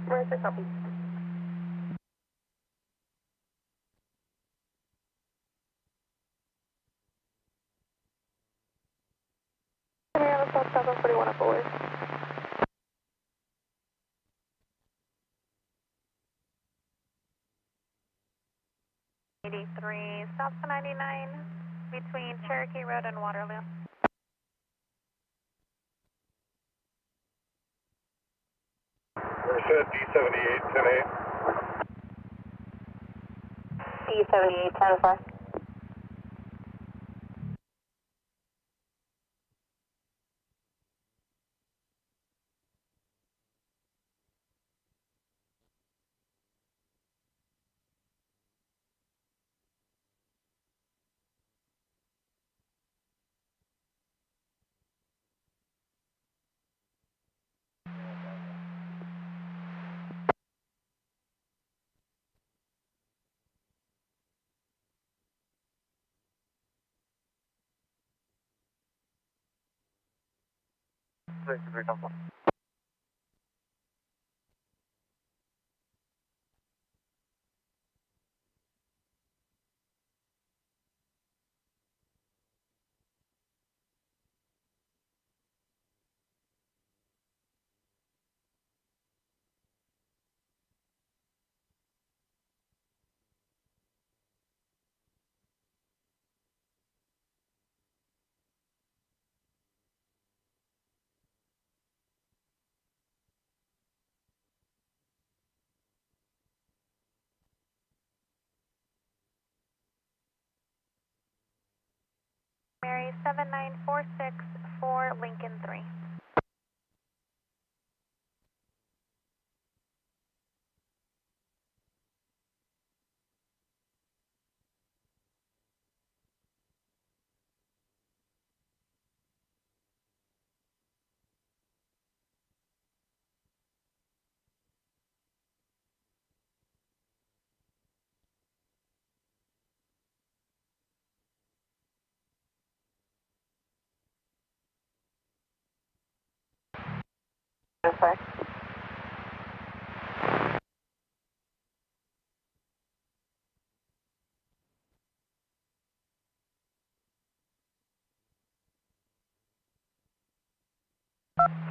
Merced, copy. South 741 up over. 83 south 99 between Cherokee Road and Waterloo. Merced, D78, 10-8. D78, 10-4. Very helpful. Mary 7946 for Lincoln 3. Okay.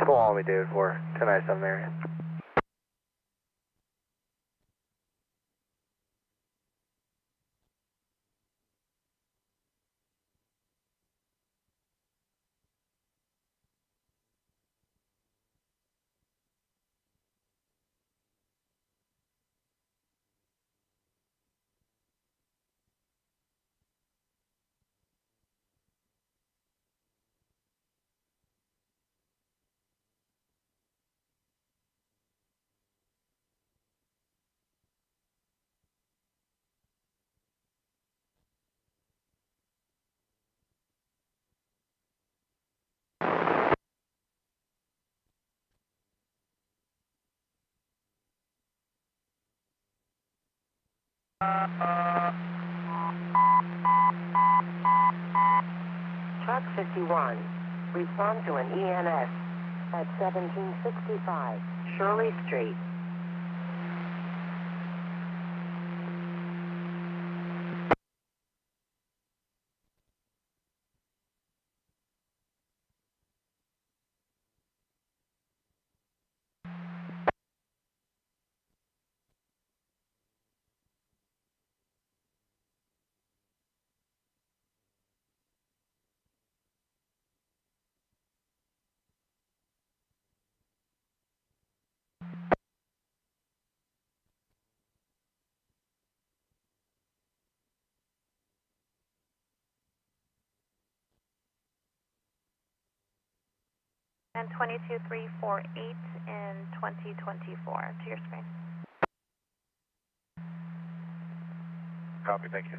Go on me, David, for 1097 area. Truck 51, respond to an EMS at 1765 Shirley Street. And 22348 in 2024 to your screen. Copy, thank you.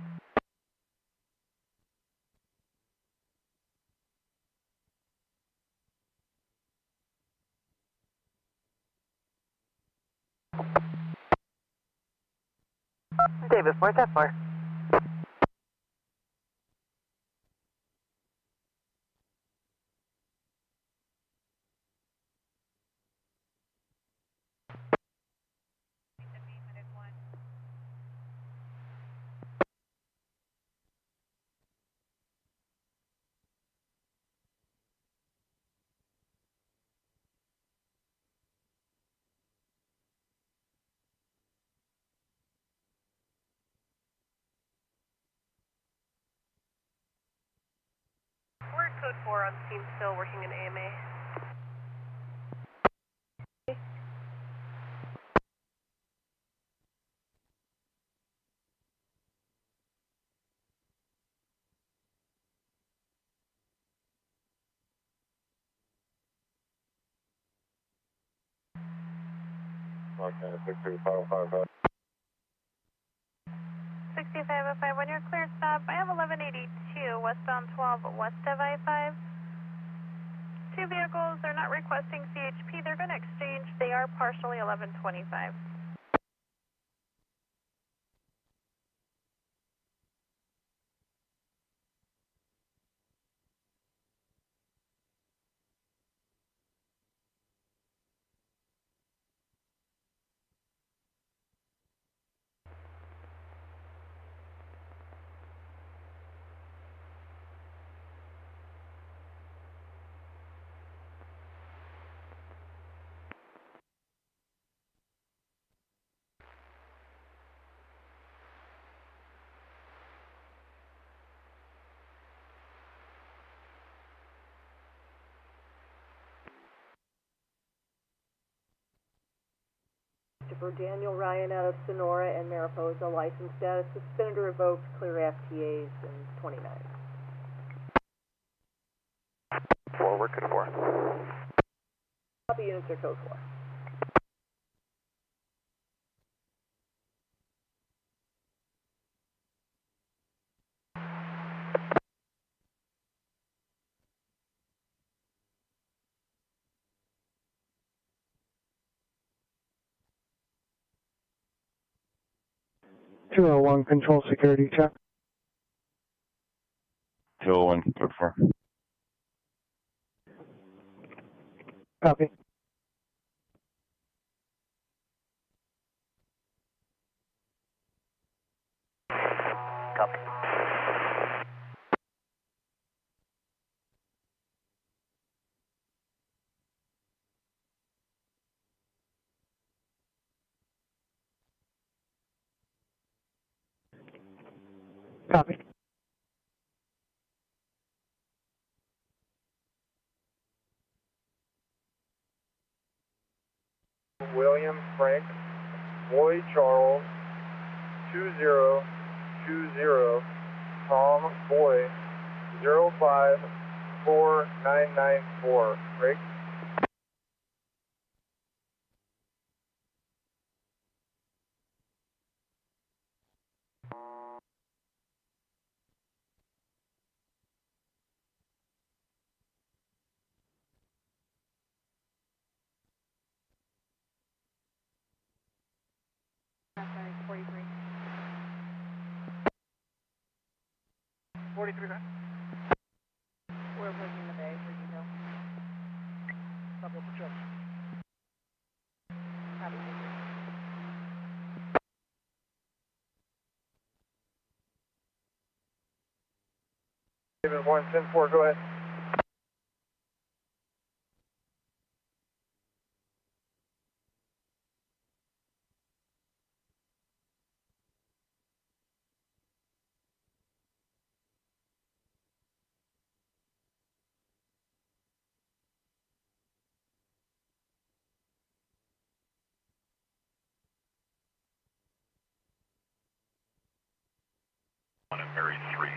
David, where's that for? Code 4 on scene still working in AMA. Okay, 62555. 6505, when you're cleared, stop. I have 1182 westbound 12 west of I-5. Two vehicles, they're not requesting CHP. They're going to exchange. They are partially 1125. For Daniel Ryan out of Sonora and Mariposa, license status suspended or revoked, clear FTAs and 29. Forward, code 4. Copy, units are code 4. One control security check. 201, code 4. Copy. Copy. Copy. William Frank Boy Charles 2020 Tom Boy 054994. Break. Sorry, 43. 43, right? We're looking the bay for detail. Couple for trucks. Copy. David 110-4, go ahead. On a Mary 3.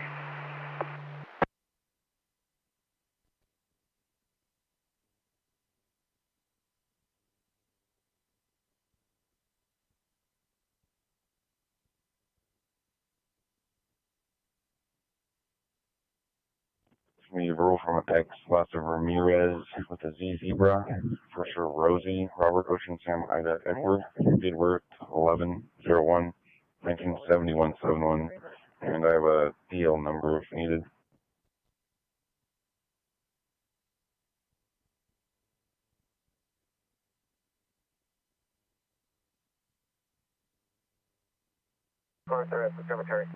We roll from Apex, last of Ramirez with a Z Zebra, for sure Rosie, Robert Ocean Sam Ida Edward, date worth 11/01/1971/71, and I have a DL number if needed. Arthur at the cemetery.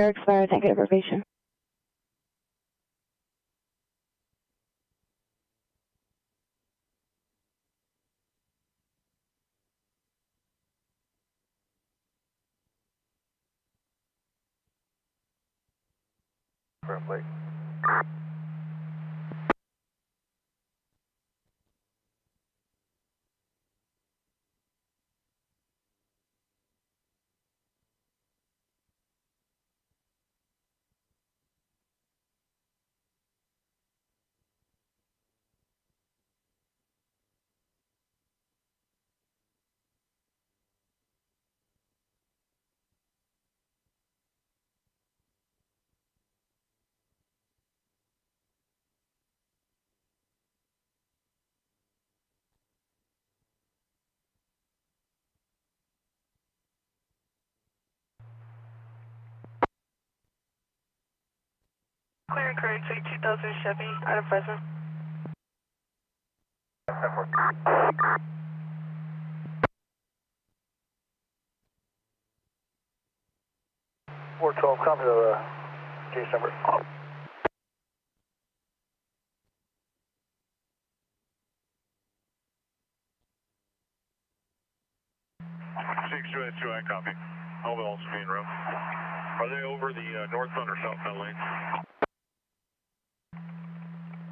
Expired, thank you for patient. Roughly. Clear grade 2000 Chevy, out of Fresno. 412, copy the case number. 628, I copy. Hallville's main road. Are they over the northbound or southbound lane?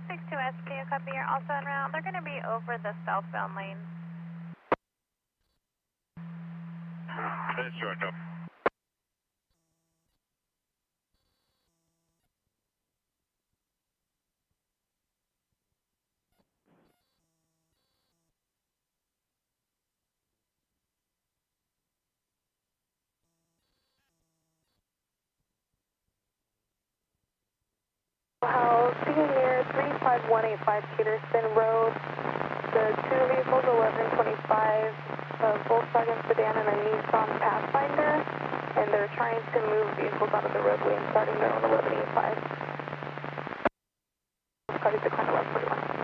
62S, can you copy? You're also en route. They're going to be over the southbound lane. 628, copy. House, being near 35185 Peterson Road. The two vehicles, 1125, a Volkswagen sedan and a Nissan Pathfinder, and they're trying to move vehicles out of the roadway and starting their own 1185. Copy decline 1141.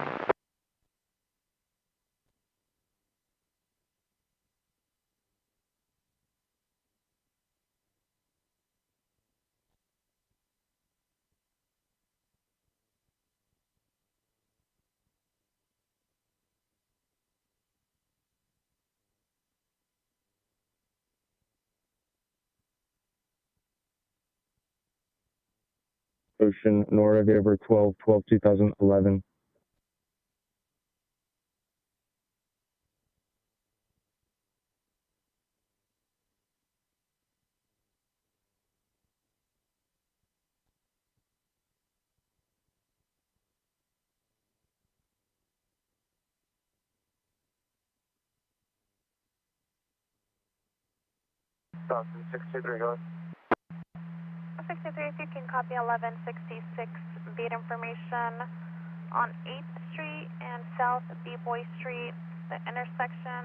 Ocean, Nora, Vaver 12/12/2011. Dawson, 623, go ahead. 63, if you can copy 1166, beat information on 8th Street and South B-Boy Street, the intersection,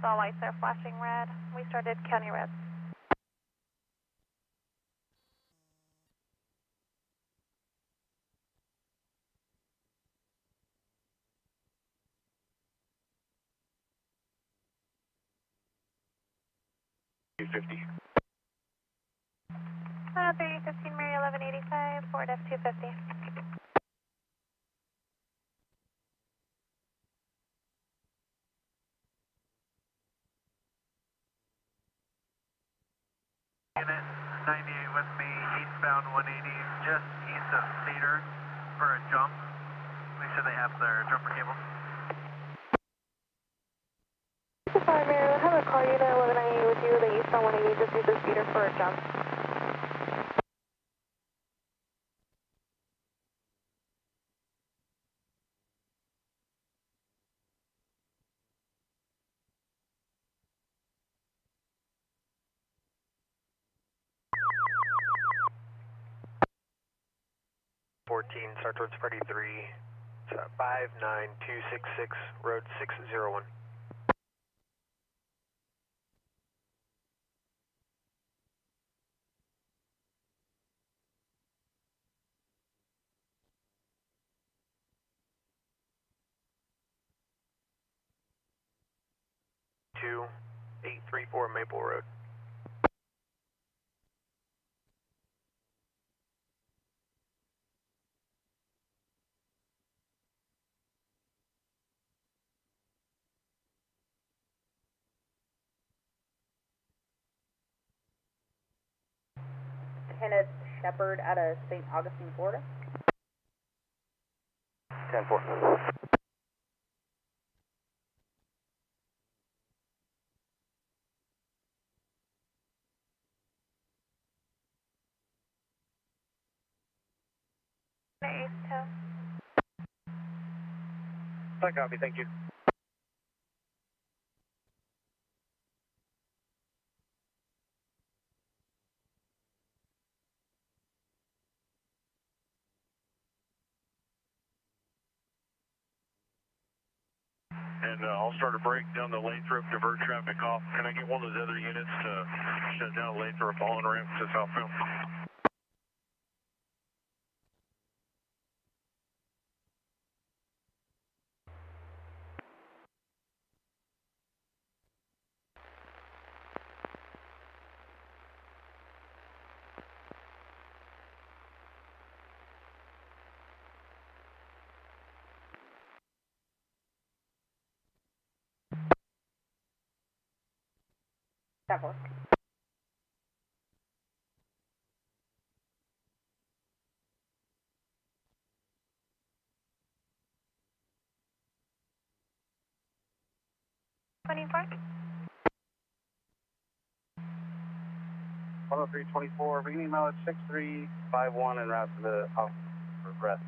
the lights are flashing red. We started county red. $250. 315 Mary 1185, Ford F-250. Unit 98 with me, eastbound 180, just east of Cedar for a jump. Make sure they have their jumper cable. 5 Mary, have a car unit 1198 with you, the eastbound 180, just east of Cedar for a jump. Start towards Freddy 3. It's 59266, road 601. Two 834 Maple Road. Kenneth Shepard out of St. Augustine, Florida. 10-4. Ace 2. I copy, thank you. And I'll start a break down the Lathrop, divert traffic off. Can I get one of those other units to shut down Lathrop on ramp to southbound? That works. Twenty-four. 103-24, we can email at 6351 en route to the office for rest.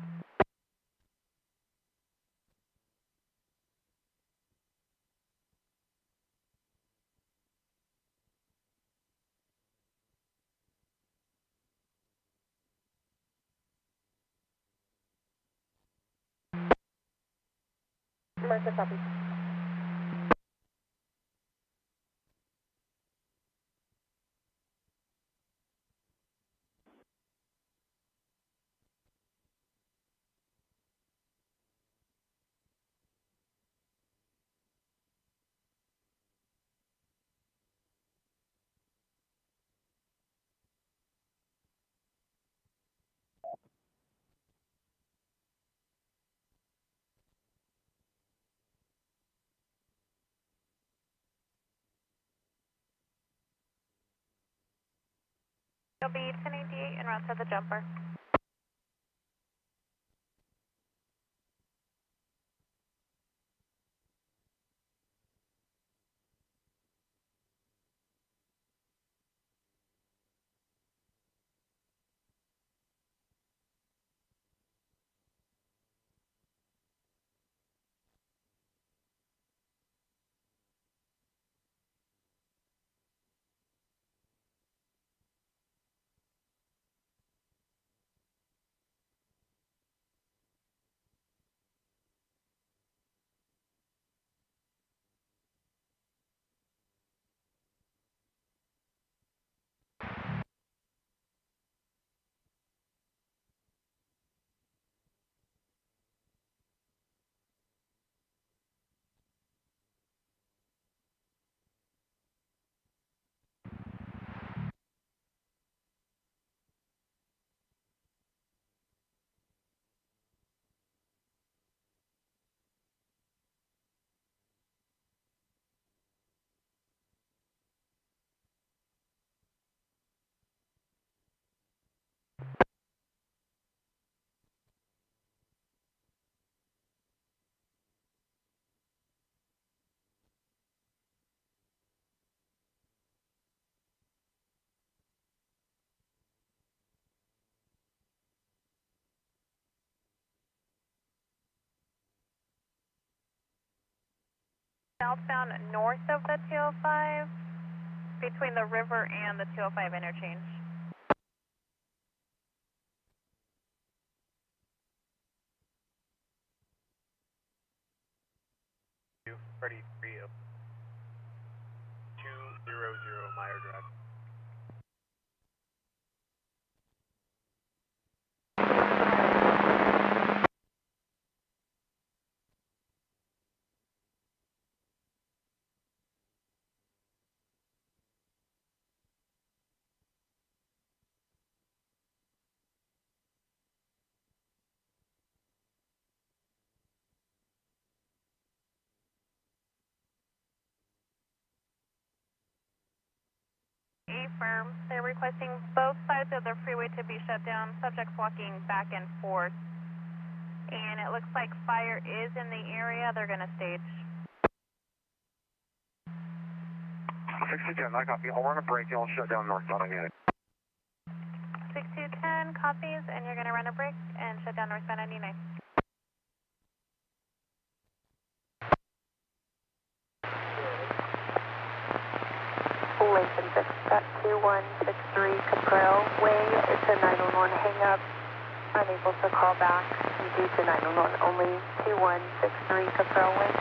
Merced, copy. It'll be 1088 en route to the jumper. Southbound north of the 205, between the river and the 205 interchange. Ready, 200 Meyer Drive. firm. They're requesting both sides of the freeway to be shut down, subjects walking back and forth. And it looks like fire is in the area. They're going to stage. 6210, I copy. I'll run a break. I'll shut down northbound on unit. 6210 copies, and you're going to run a break and shut down northbound 99. Lincoln 6 at 2163 Caprell Way. It's a 911 hang up. Unable to call back due to 911 only. 2163 Caprell Way.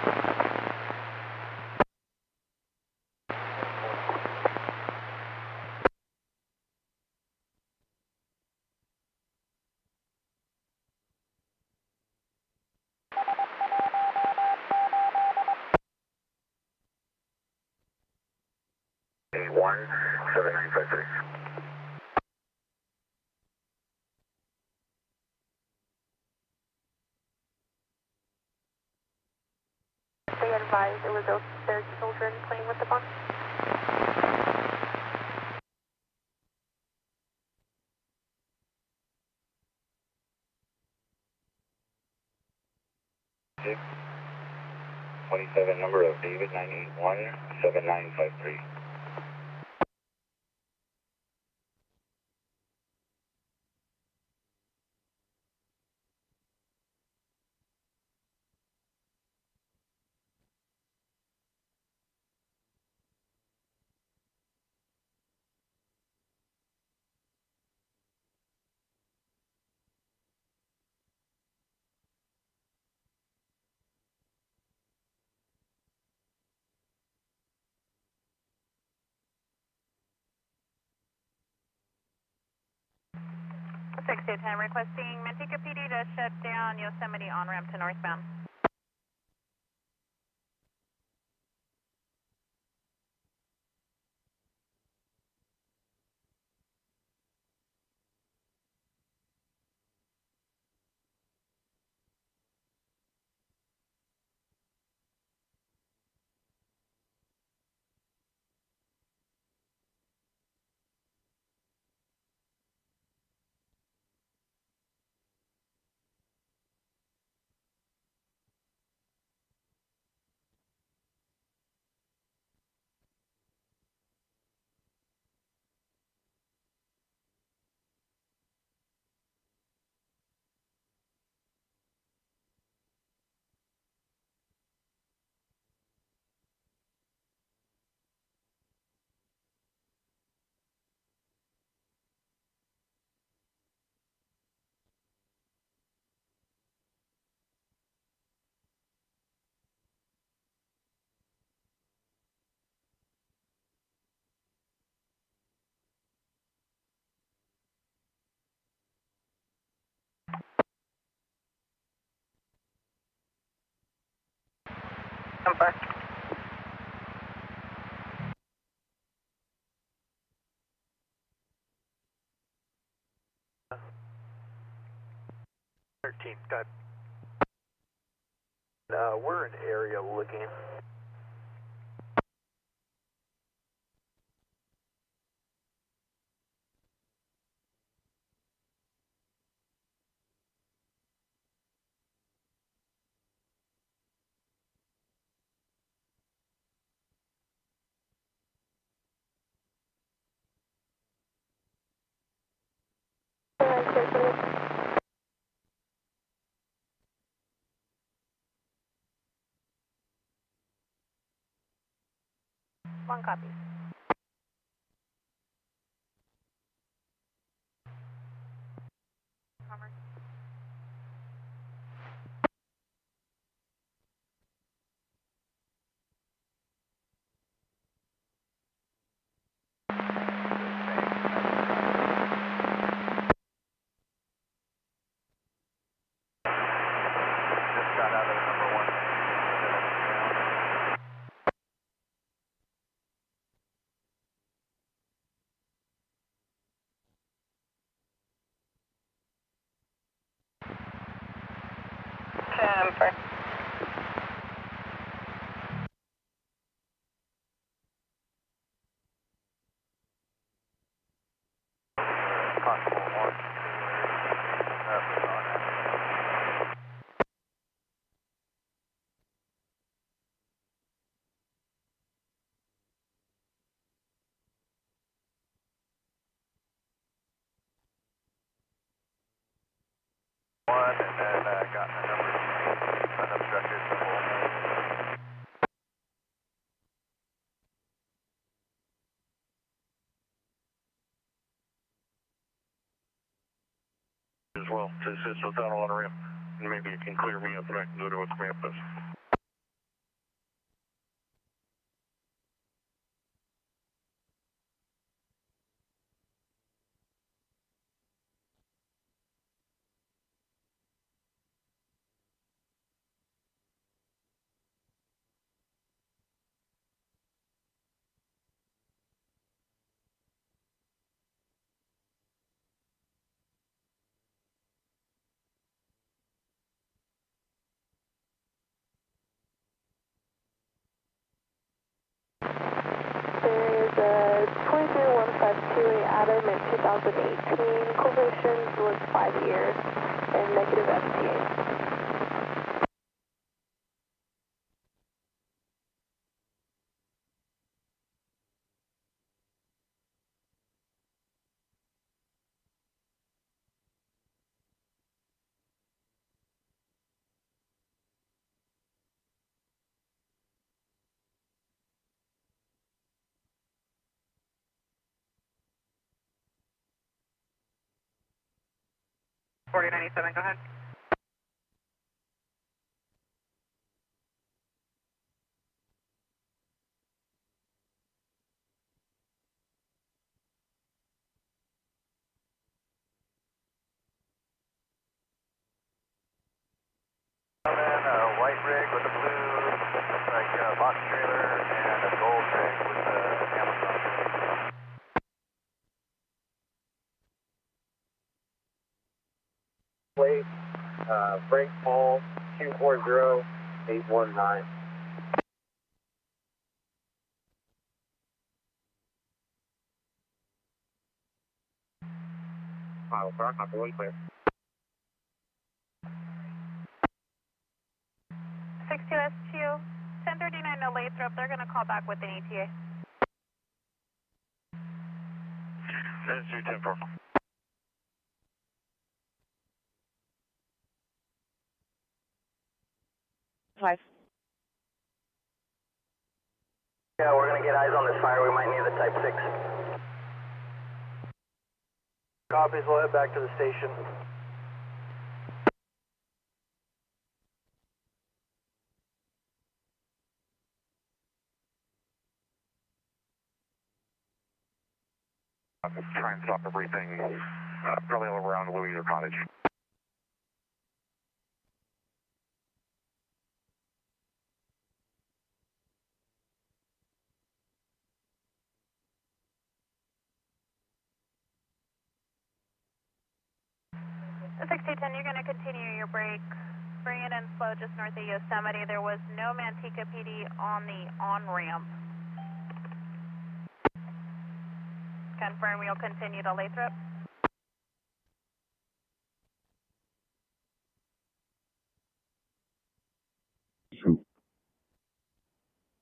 A17953. They advised it was their children playing with the bomb. Six 27 number of David 9817953. Six 210 requesting Manteca PD to shut down Yosemite on-ramp to northbound. Number. Got. We're in area looking. One copy. Just got out of number one. Number. as well to assist without on ramp. And maybe it can clear me up and I can go to a campus. There is a 23152 Adam in 2018. Corporation was 5 years and negative FTA. Go ahead. White rig with a blue, like box trailer, and a gold rig with the Amazon. Plate, Frank Paul, 240819. Palos, copy, really clear. 62S2, 1039 no Lathrop. They're going to call back with an ETA. That's 210 5. Yeah, we're gonna get eyes on this fire. We might need the Type 6. Copies, we'll head back to the station. Try and stop everything probably all around Louisiana Cottage. The 6010, you're going to continue your break. Bring it in slow just north of Yosemite. There was no Manteca PD on the on-ramp. Confirm you'll continue to Lathrop.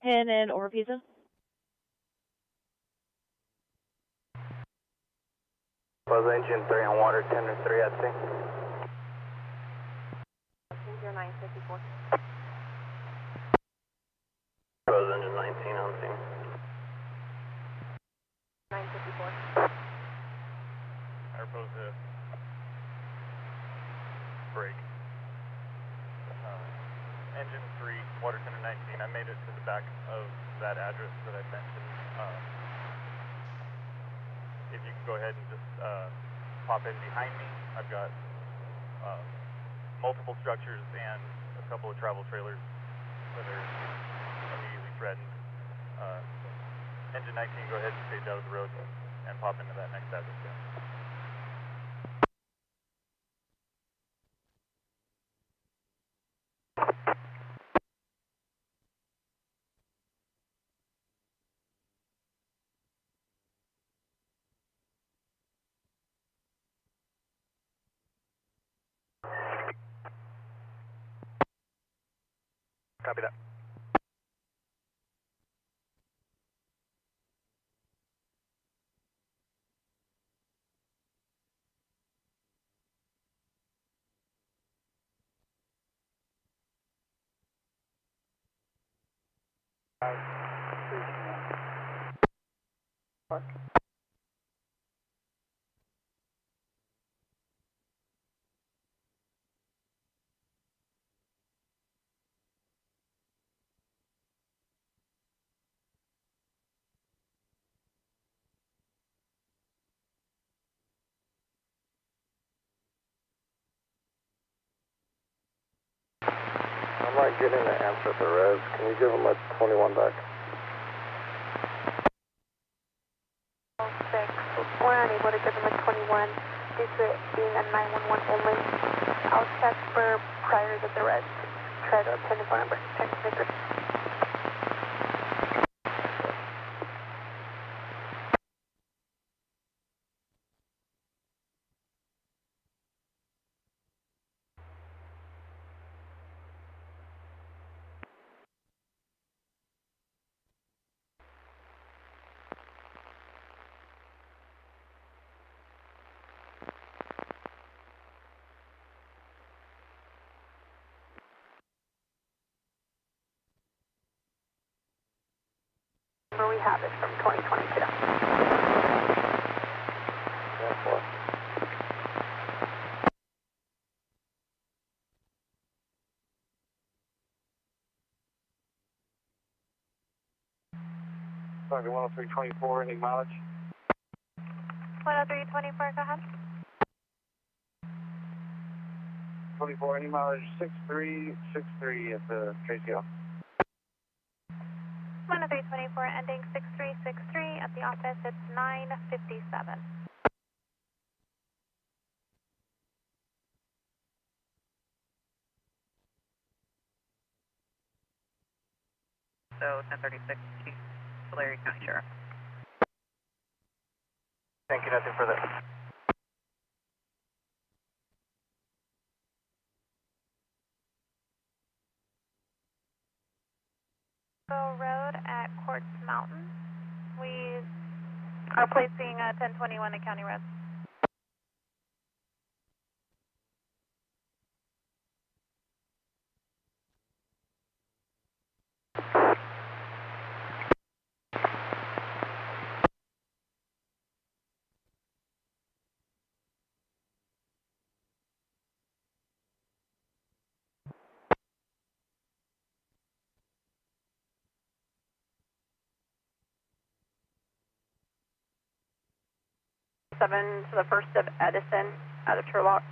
And then Orpizza. Was engine 3 on water, tender 3 at sea. 0954. Was engine 19 on scene. 954. I propose to break. Engine 3, water tender 19. I made it to the back of that address that I mentioned. If you could go ahead and just pop in behind me. I've got multiple structures and a couple of travel trailers that are immediately threatened. Engine 19, go ahead and stage out of the road and pop into that next address. Copy that. I'm not getting an answer at the res. Can you give him a 21 back? 6. We're unable to give them a 21 due to it being a 911 only. I'll check for priors at the res. Try to obtain the phone number. Check stickers. We have it from 2022. Yeah, 4. Sorry, 10324, any mileage? 10324, go ahead. 24, any mileage? 6363 at the KCL. 10324, ending 6363 at the office. It's 9:57. So 1036, Chief Merced County Sheriff. Thank you, nothing further. Road at Quartz Mountain. We are placing 1021 at County Road. To the 1st of Edison out of Turlock.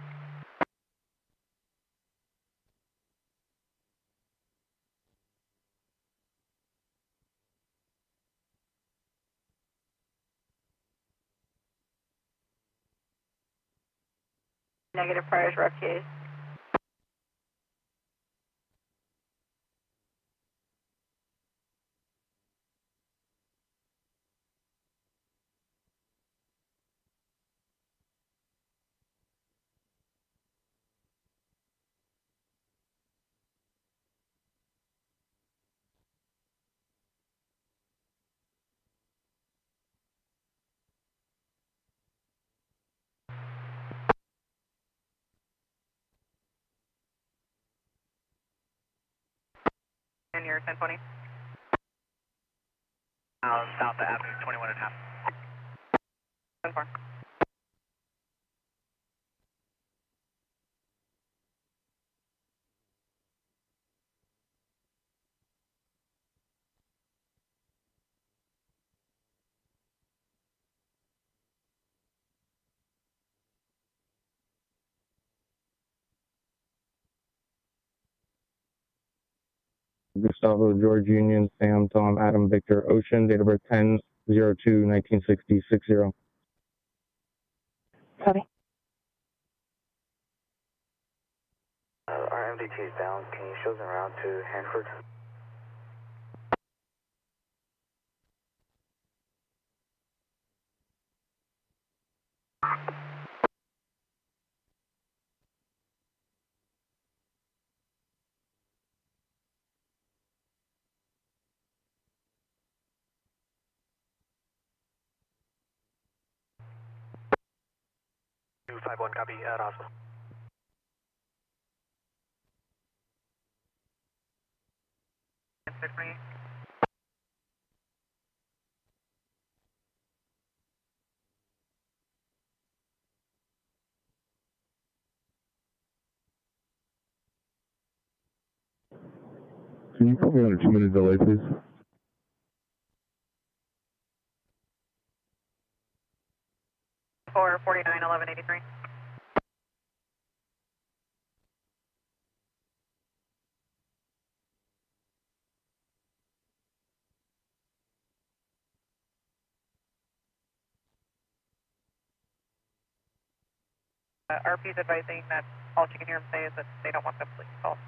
Negative priors for FTAs. In here, 1020. South Avenue, 21 and a half. 10-4. Gustavo, George Union, Sam, Tom, Adam, Victor, Ocean, date of birth 10/02/1960, 60. Copy. Our MDT is down. Can you show them around to Hanford? One copy at hospital. Can you put me on a 2-minute delay, please? For 491183. RP is advising that all you can hear them say is that they don't want the police call.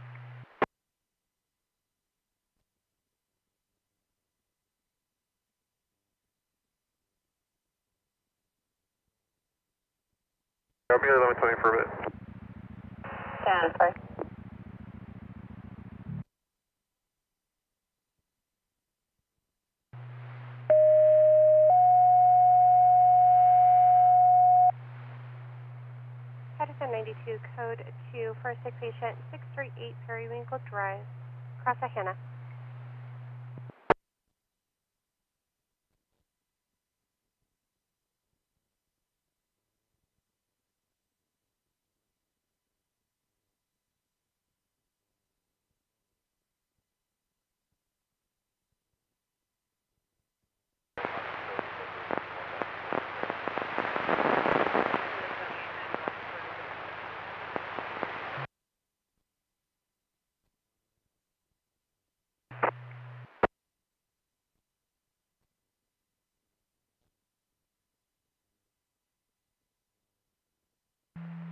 I'll be here 11:20 for a bit. Stand by. Patterson 92, code 2, for a sick patient, 638 Periwinkle Drive, Corsicana.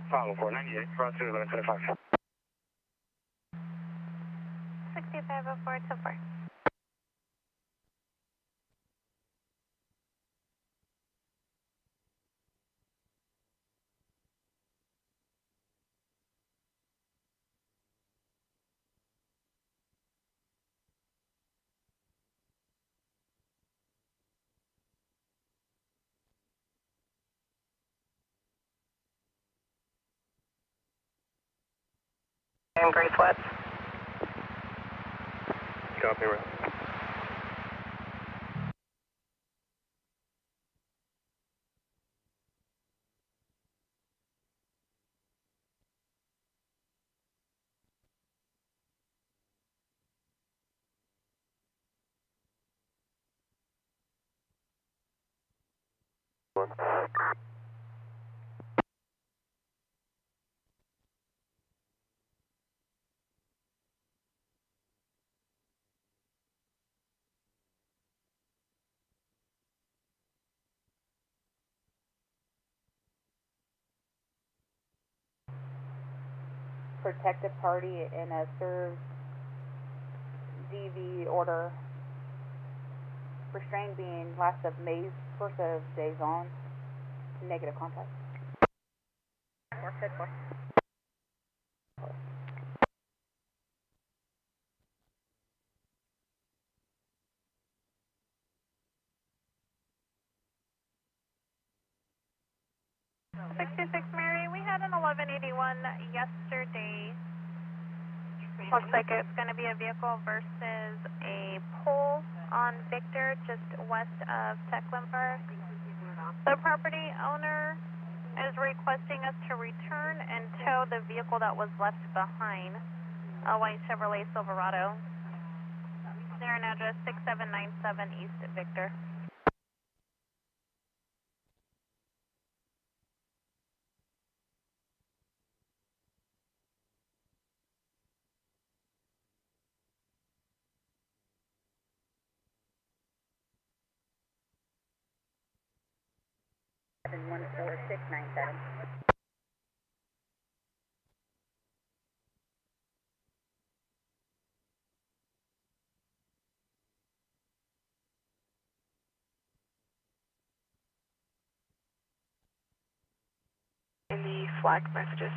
Follow 498, cross 1125. 6504 to 4. I'm Grace West. Copy, right. Protective party in a served DV order. Restrained being last of May's, first of days on. Negative contact. 4-4. 66 Mary, we had an 1181 yesterday. Looks like it's going to be a vehicle versus a pole on Victor, just west of Tecklenburg. The property owner is requesting us to return and tow the vehicle that was left behind, a white Chevrolet Silverado. They're in address 6797 East Victor. One 4697. In the flag messages.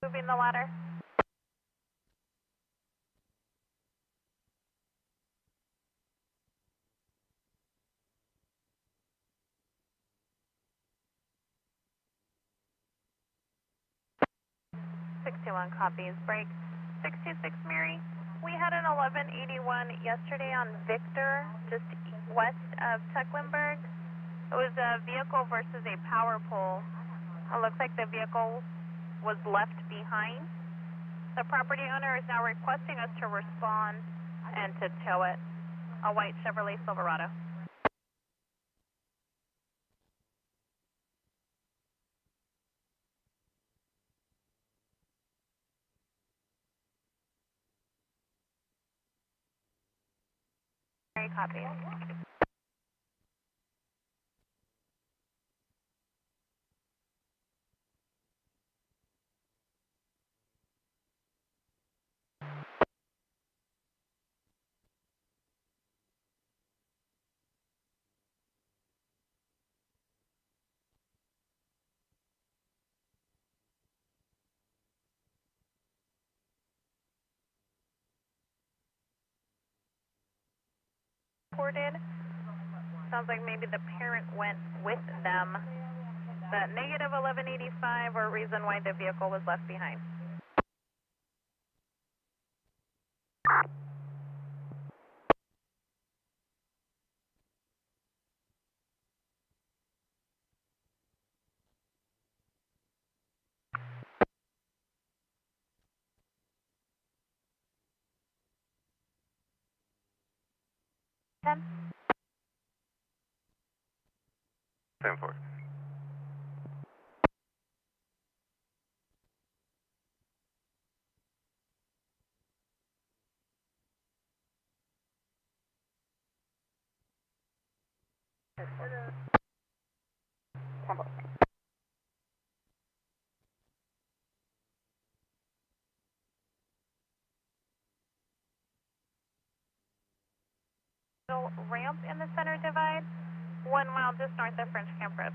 Moving the ladder. One copies. Break. 66 Mary. We had an 1181 yesterday on Victor, just west of Tecklenburg. It was a vehicle versus a power pole. It looks like the vehicle was left behind. The property owner is now requesting us to respond and to tow it. A white Chevrolet Silverado. Copy. Reported. Sounds like maybe the parent went with them. The negative 1185 or reason why the vehicle was left behind. Ten. 10-4. Palos. Ramp in the center divide, 1 mile just north of French Camp Road.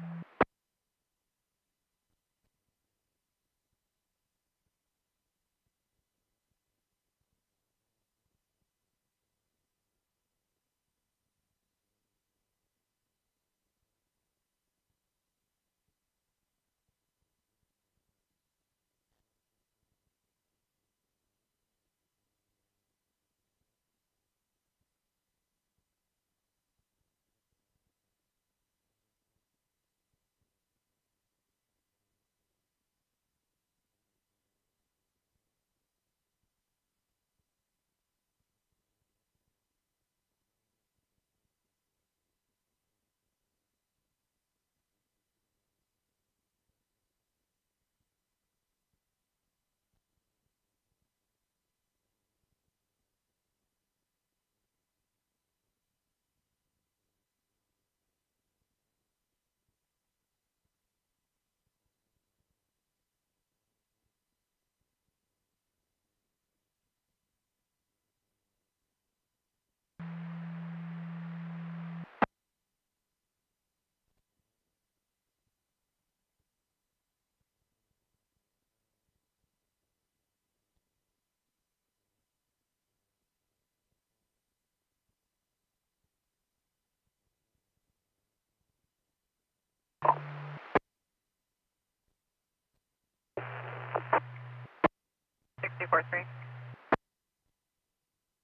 $64.3.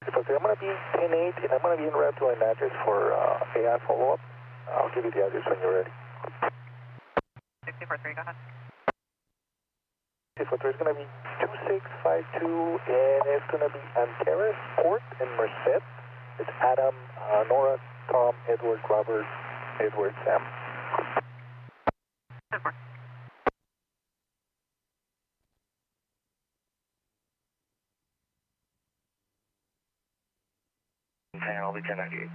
So I'm going to be 10-8 and I'm going to be en route to an address for AI follow-up. I'll give you the address when you're ready. 64.3, go ahead. 64.3 is going to be 2652 and it's going to be Antares, Port, and Merced. It's Adam, Nora, Tom, Edward, Robert, Edward, Sam. 10-4. And I'll be 1098.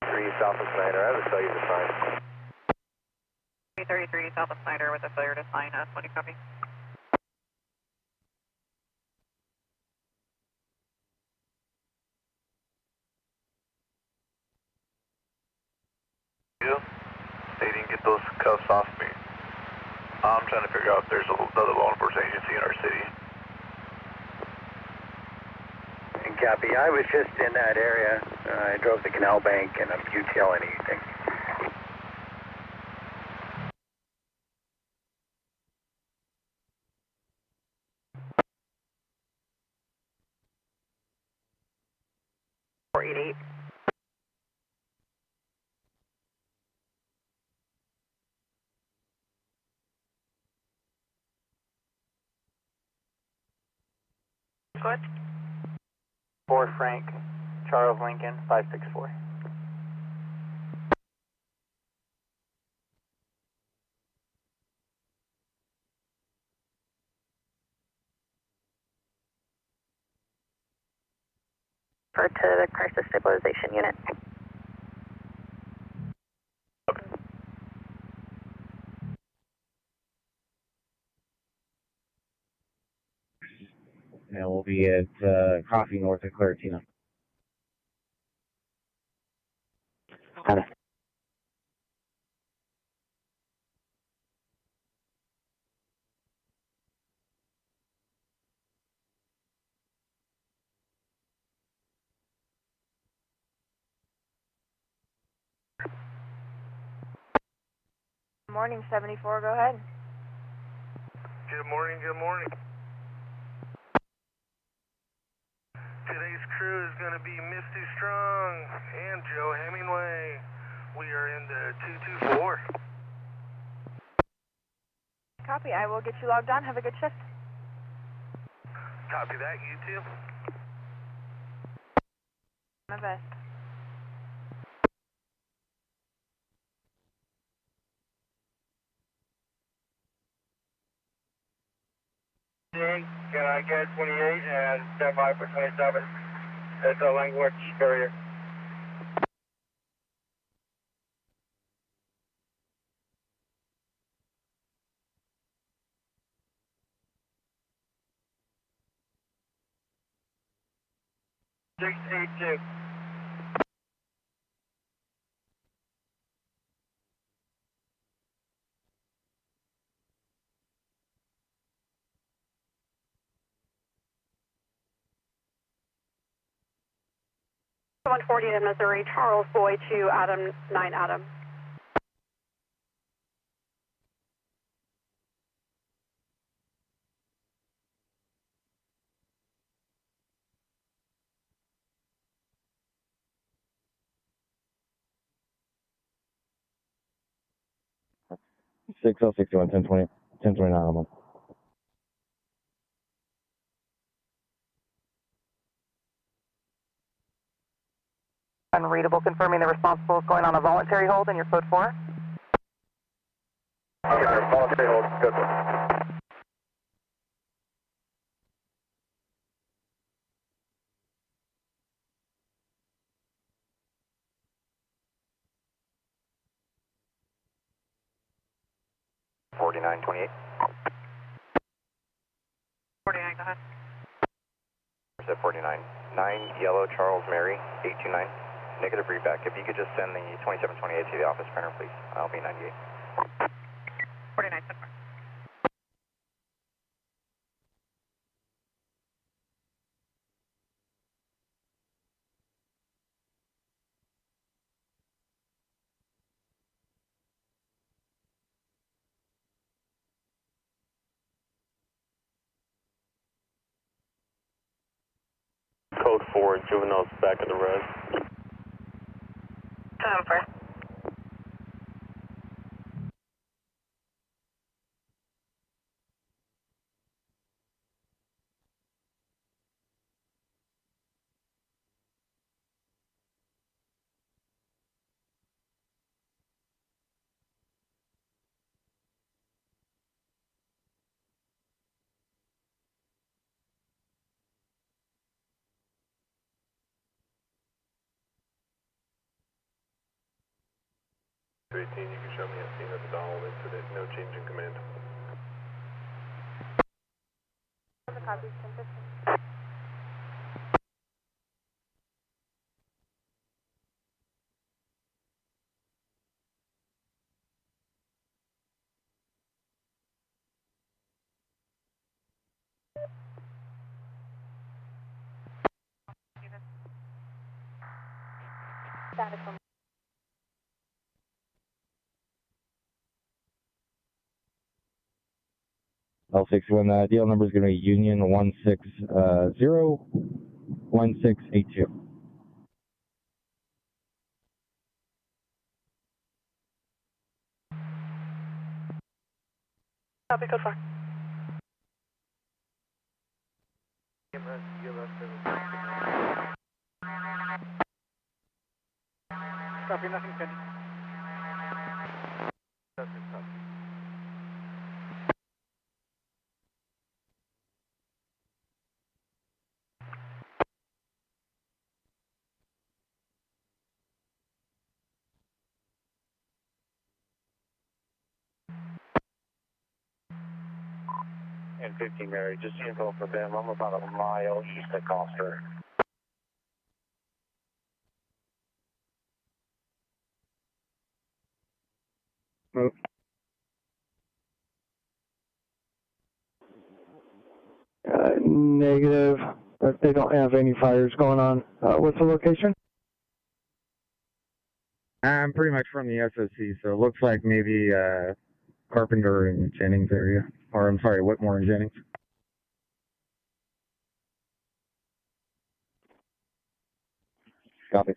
3 South of Snyder, I have a cellular sign. 333 south of Snyder with a failure to sign, 20 copy. They didn't get those cuffs off me. I'm trying to figure out if there's another law enforcement agency in our city. Copy. I was just in that area. I drove the canal bank and I'm UTL anything. Good. 4 Frank, Charles Lincoln, 564. to the crisis stabilization unit. And we'll be at Coffee north of Claritina. Got 74, go ahead. Good morning, good morning. Today's crew is going to be Misty Strong and Joe Hemingway. We are in the 224. Copy, I will get you logged on. Have a good shift. Copy that, you too. My best. Can I get 28 and stand by for 27? It's a language carrier. Six eight two. One 40 in Missouri, Charles Boy to Adam 9 Adam.6061, 1020, 1029 on one. Unreadable, confirming the responsible is going on a voluntary hold in your code 4. Voluntary hold, good one. $49.28. 49, go ahead. Set 49. 9 Yellow Charles Mary 829. Negative readback. If you could just send the 2728 to the office printer, please. I'll be 98. 49, so far. Code 4, juvenile's back in the red. 4. You can show me a scene of the Donald incident, no change in command. The copy, 1015. Status on L61, deal number is going to be Union 1601682. copy, code 4. Copy, nothing pending. And 15 Mary, just info for them. I'm about a mile east of Coster. Move. Negative, but they don't have any fires going on. What's the location? I'm pretty much from the SOC, so it looks like maybe Carpenter and Jennings area. Or I'm sorry, Whitmore and Jennings. Copy.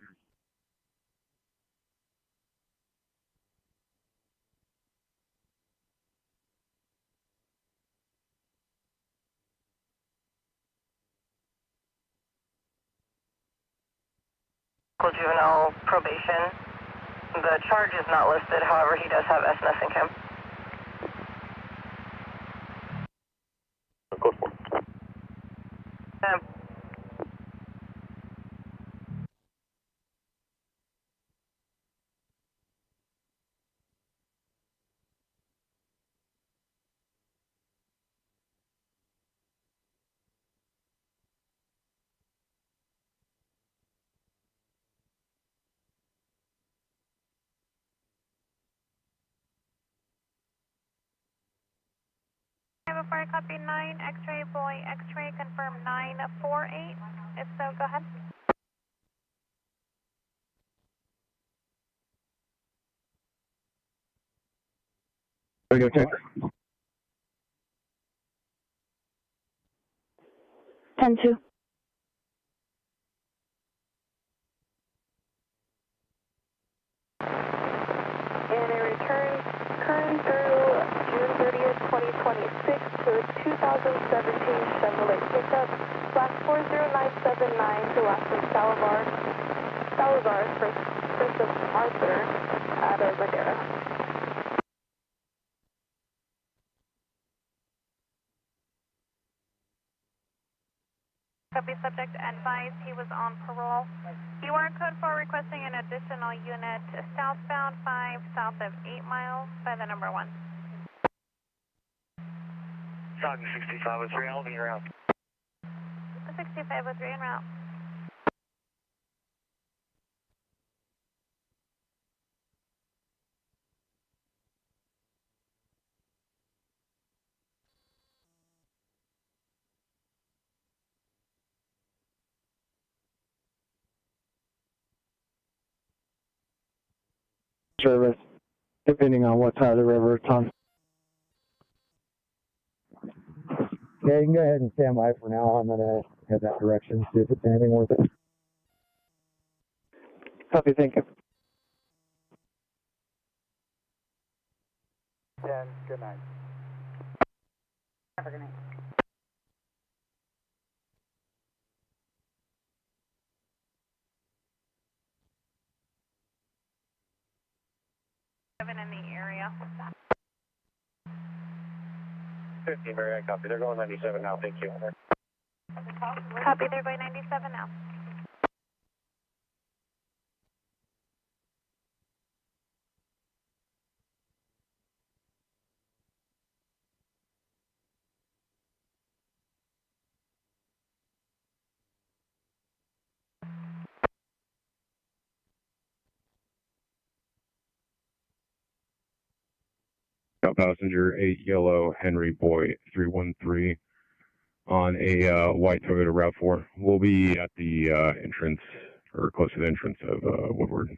Juvenile probation. The charge is not listed, however, he does have SNS income. Before I copy 9, X-ray boy, X-ray confirm 948. If so, go ahead. Radio check. 10-2. And a return current through June 30th, 2026 to a 2017 Chevrolet pickup, class 40979 to last from Salazar, Prince of Arthur, out of Madera. Copy subject advised he was on parole. You are code 4 requesting an additional unit southbound 5 south of 8 miles by the number 1. Talking 6503, I'll be around. 6503 en route. Service, depending on what side of the river it's on. Yeah, you can go ahead and stand by for now. I'm going to head that direction, see if it's anything worth it. Copy, thank you. 10, good night. Have a good night. In the area. 15 Mary, I copy. They're going 97 now, thank you. Copy, they're going 97 now. Passenger 8 Yellow Henry Boy 313 on a white Toyota RAV4. We'll be at the entrance, or close to the entrance of Woodward.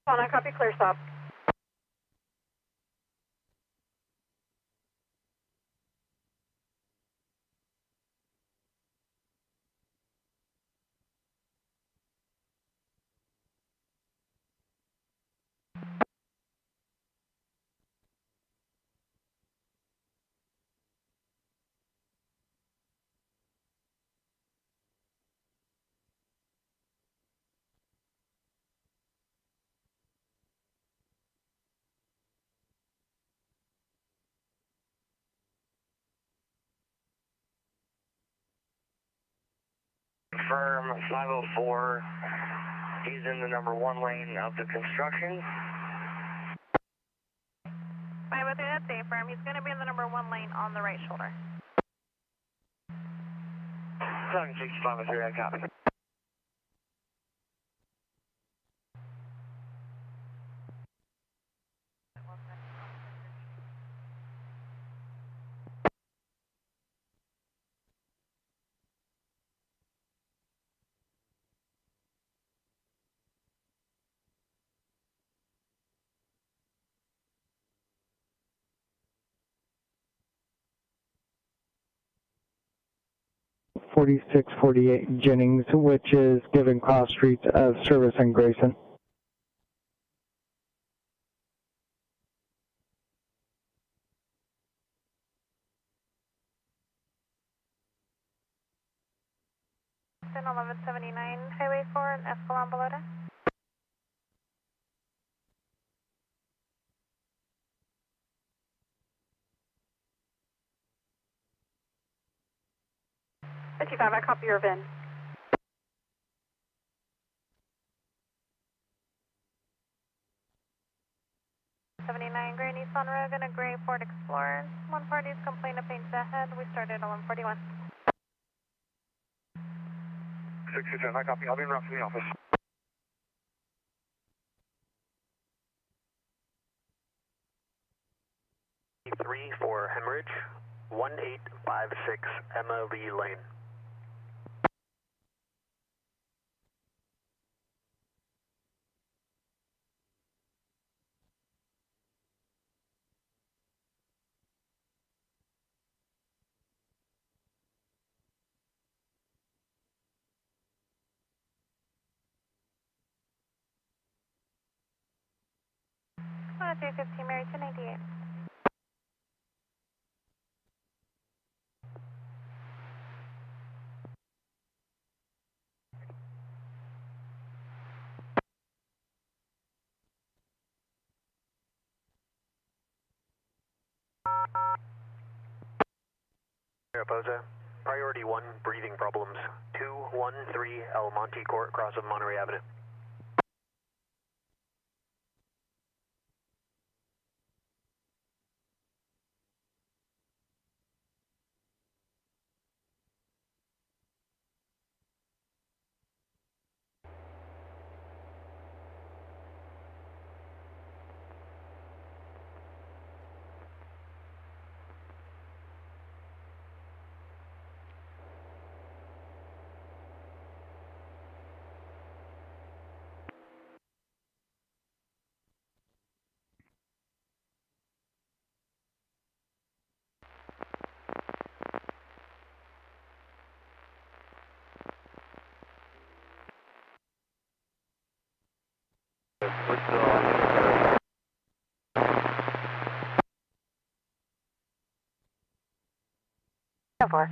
On, I copy clear stop. confirm 504. He's in the number 1 lane of the construction. 503, that's A firm. He's going to be in the number 1 lane on the right shoulder. 76503, I copy. .4648 Jennings, which is given cross streets of Service and Grayson. Then 1179 Highway 4 in Escalon, Balota. I copy your VIN. '79 gray Nissan Rogue and a gray Ford Explorer. One party's complaint of paint ahead. We started at 1141. 627, I copy. I'll be in route from the office. 3 for hemorrhage, 1856 MLB lane. Oh, 315 Mary 298. Mariposa, priority 1, breathing problems, 213 El Monte Court, cross of Monterey Avenue. For.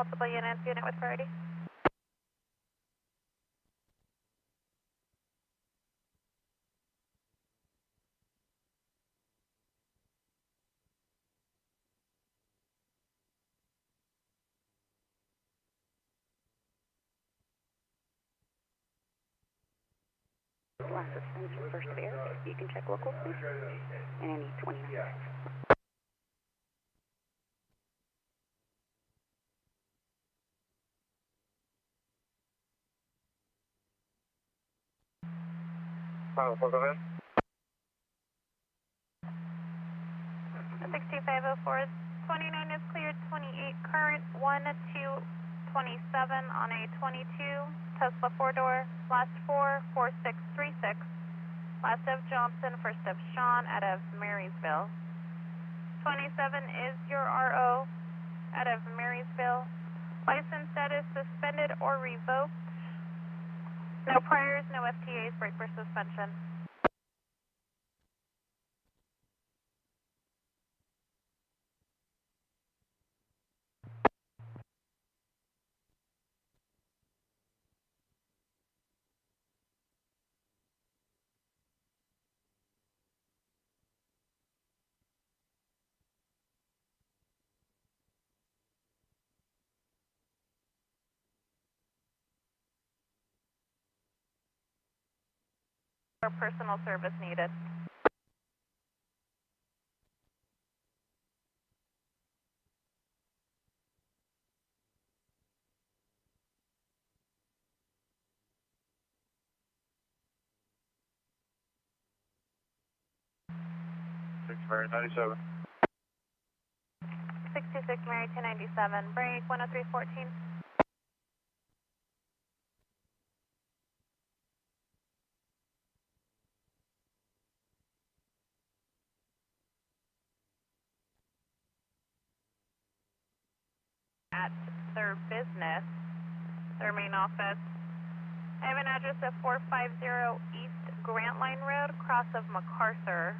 multiple units, unit with priority. Last suspension, first of air. You can check local, please. And I need 29. Palos, go ahead. 6504, 29 is cleared, 28 current, 1227 on a 22, Tesla 4-door, last 4636. Last of Johnson, first of Sean out of Marysville. 27 is your RO out of Marysville. License status suspended or revoked. No priors, no FTAs, break for suspension. Or personal service needed. Mary 97. 66 Mary 297, break 10314. At their business, their main office. I have an address of 450 East Grant Line Road, cross of MacArthur.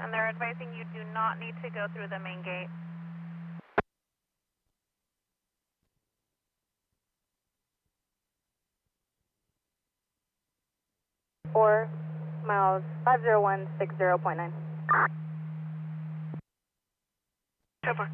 And they're advising you do not need to go through the main gate. Miles 5060.9. Over.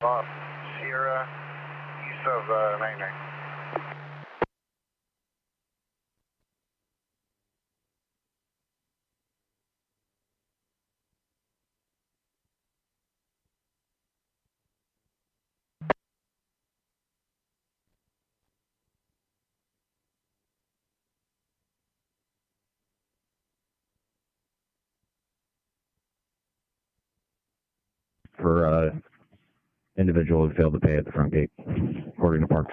Boss, Sierra, east of 99. For individual who failed to pay at the front gate, according to Parks.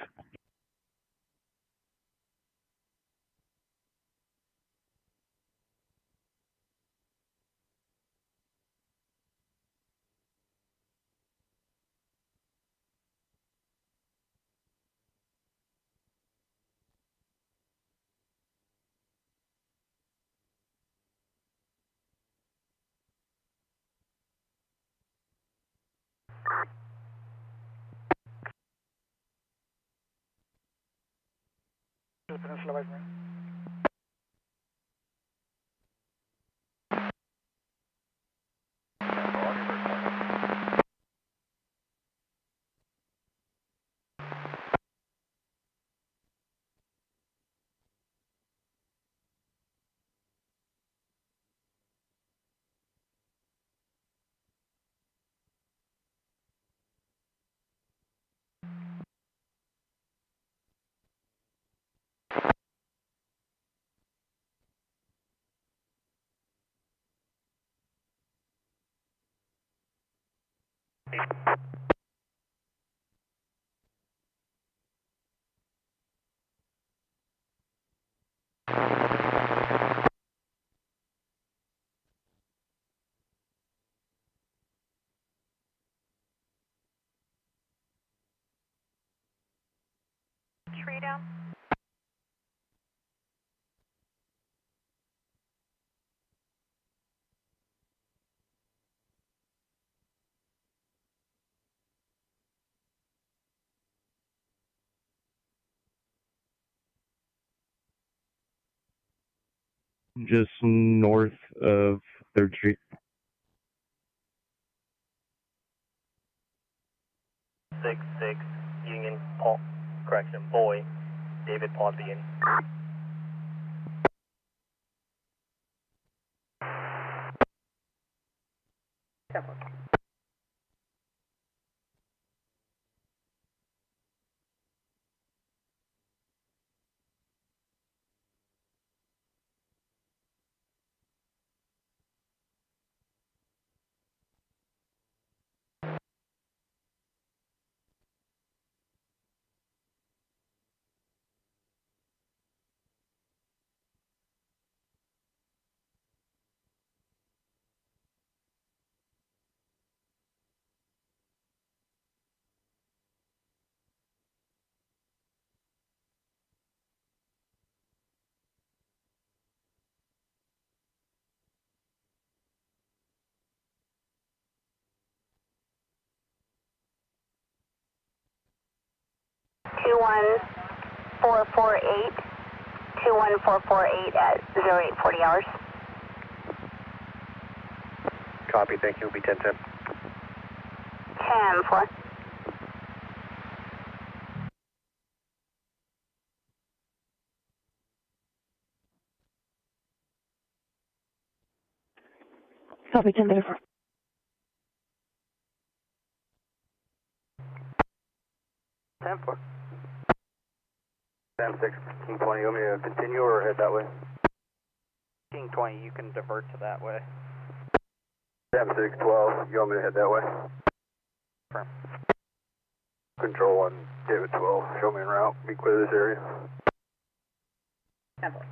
Peninsula Vice Marine. tree down. Just north of 3rd Street. 6-6, Union, Paul, correction, Boy, David Pontian. Two 21448, 21448 at 0840 hours. Copy, thank you. Will be 10-10. 10-4. Copy, 10-4. 10-4. 10-6, King 20, you want me to continue or head that way? King 20, you can divert to that way. 10-6, 12, you want me to head that way? Confirm. Control 1, David 12, show me en route, be clear this area. 10-4.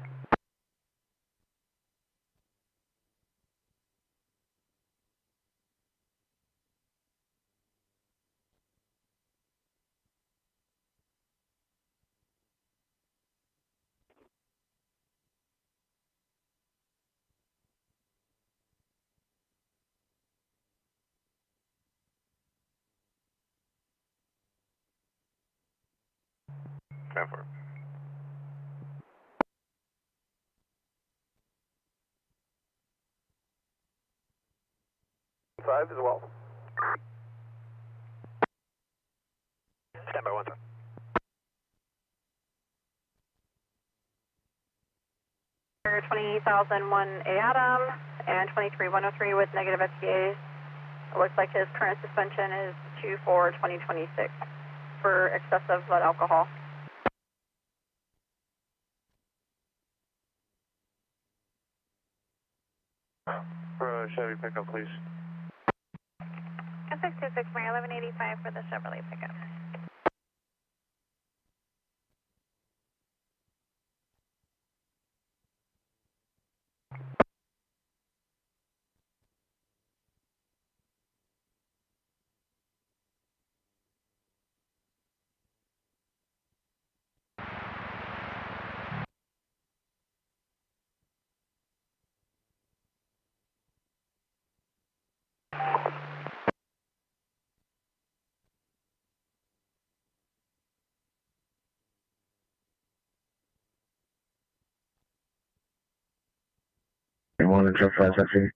Confirm. 5 as well. Stand by 1 sir. Air 20,001 Adam and 23103 with negative FTAs. It looks like his current suspension is 2/4/2026 for excessive blood alcohol. For Chevy pickup, please. F626 Mary 1185 for the Chevrolet pickup. You want to jump fast, actually?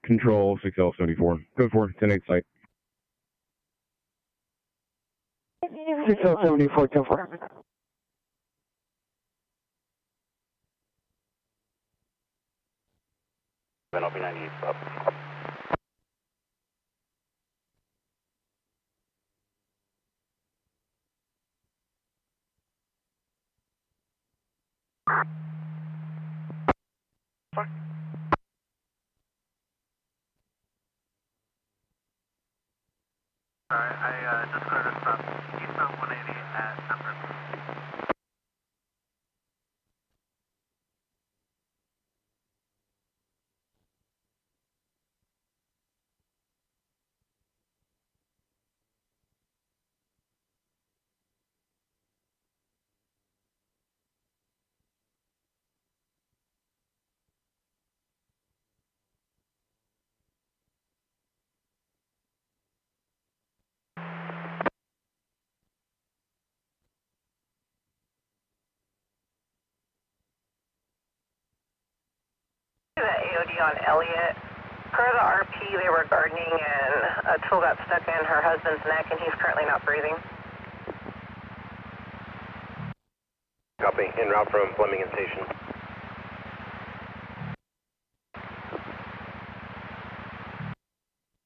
Control 6L74. Go for 10-8 site. 6L74, 10-4. Then I'll be 98 up. Alright, I just cleared a stop. Eastbound 180 at San Francisco. AOD on Elliot. Per the RP, they were gardening and a tool got stuck in her husband's neck and he's currently not breathing. Copy. En route from Fleming and Station.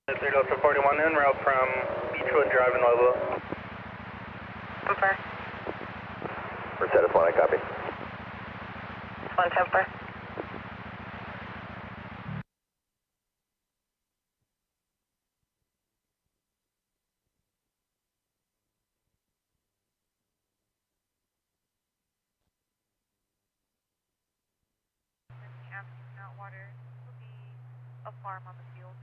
It's 341 en route from Beechwood Drive in Louisville. Temper. Merced County, copy. 1 Temper. Water will be a farm on the field.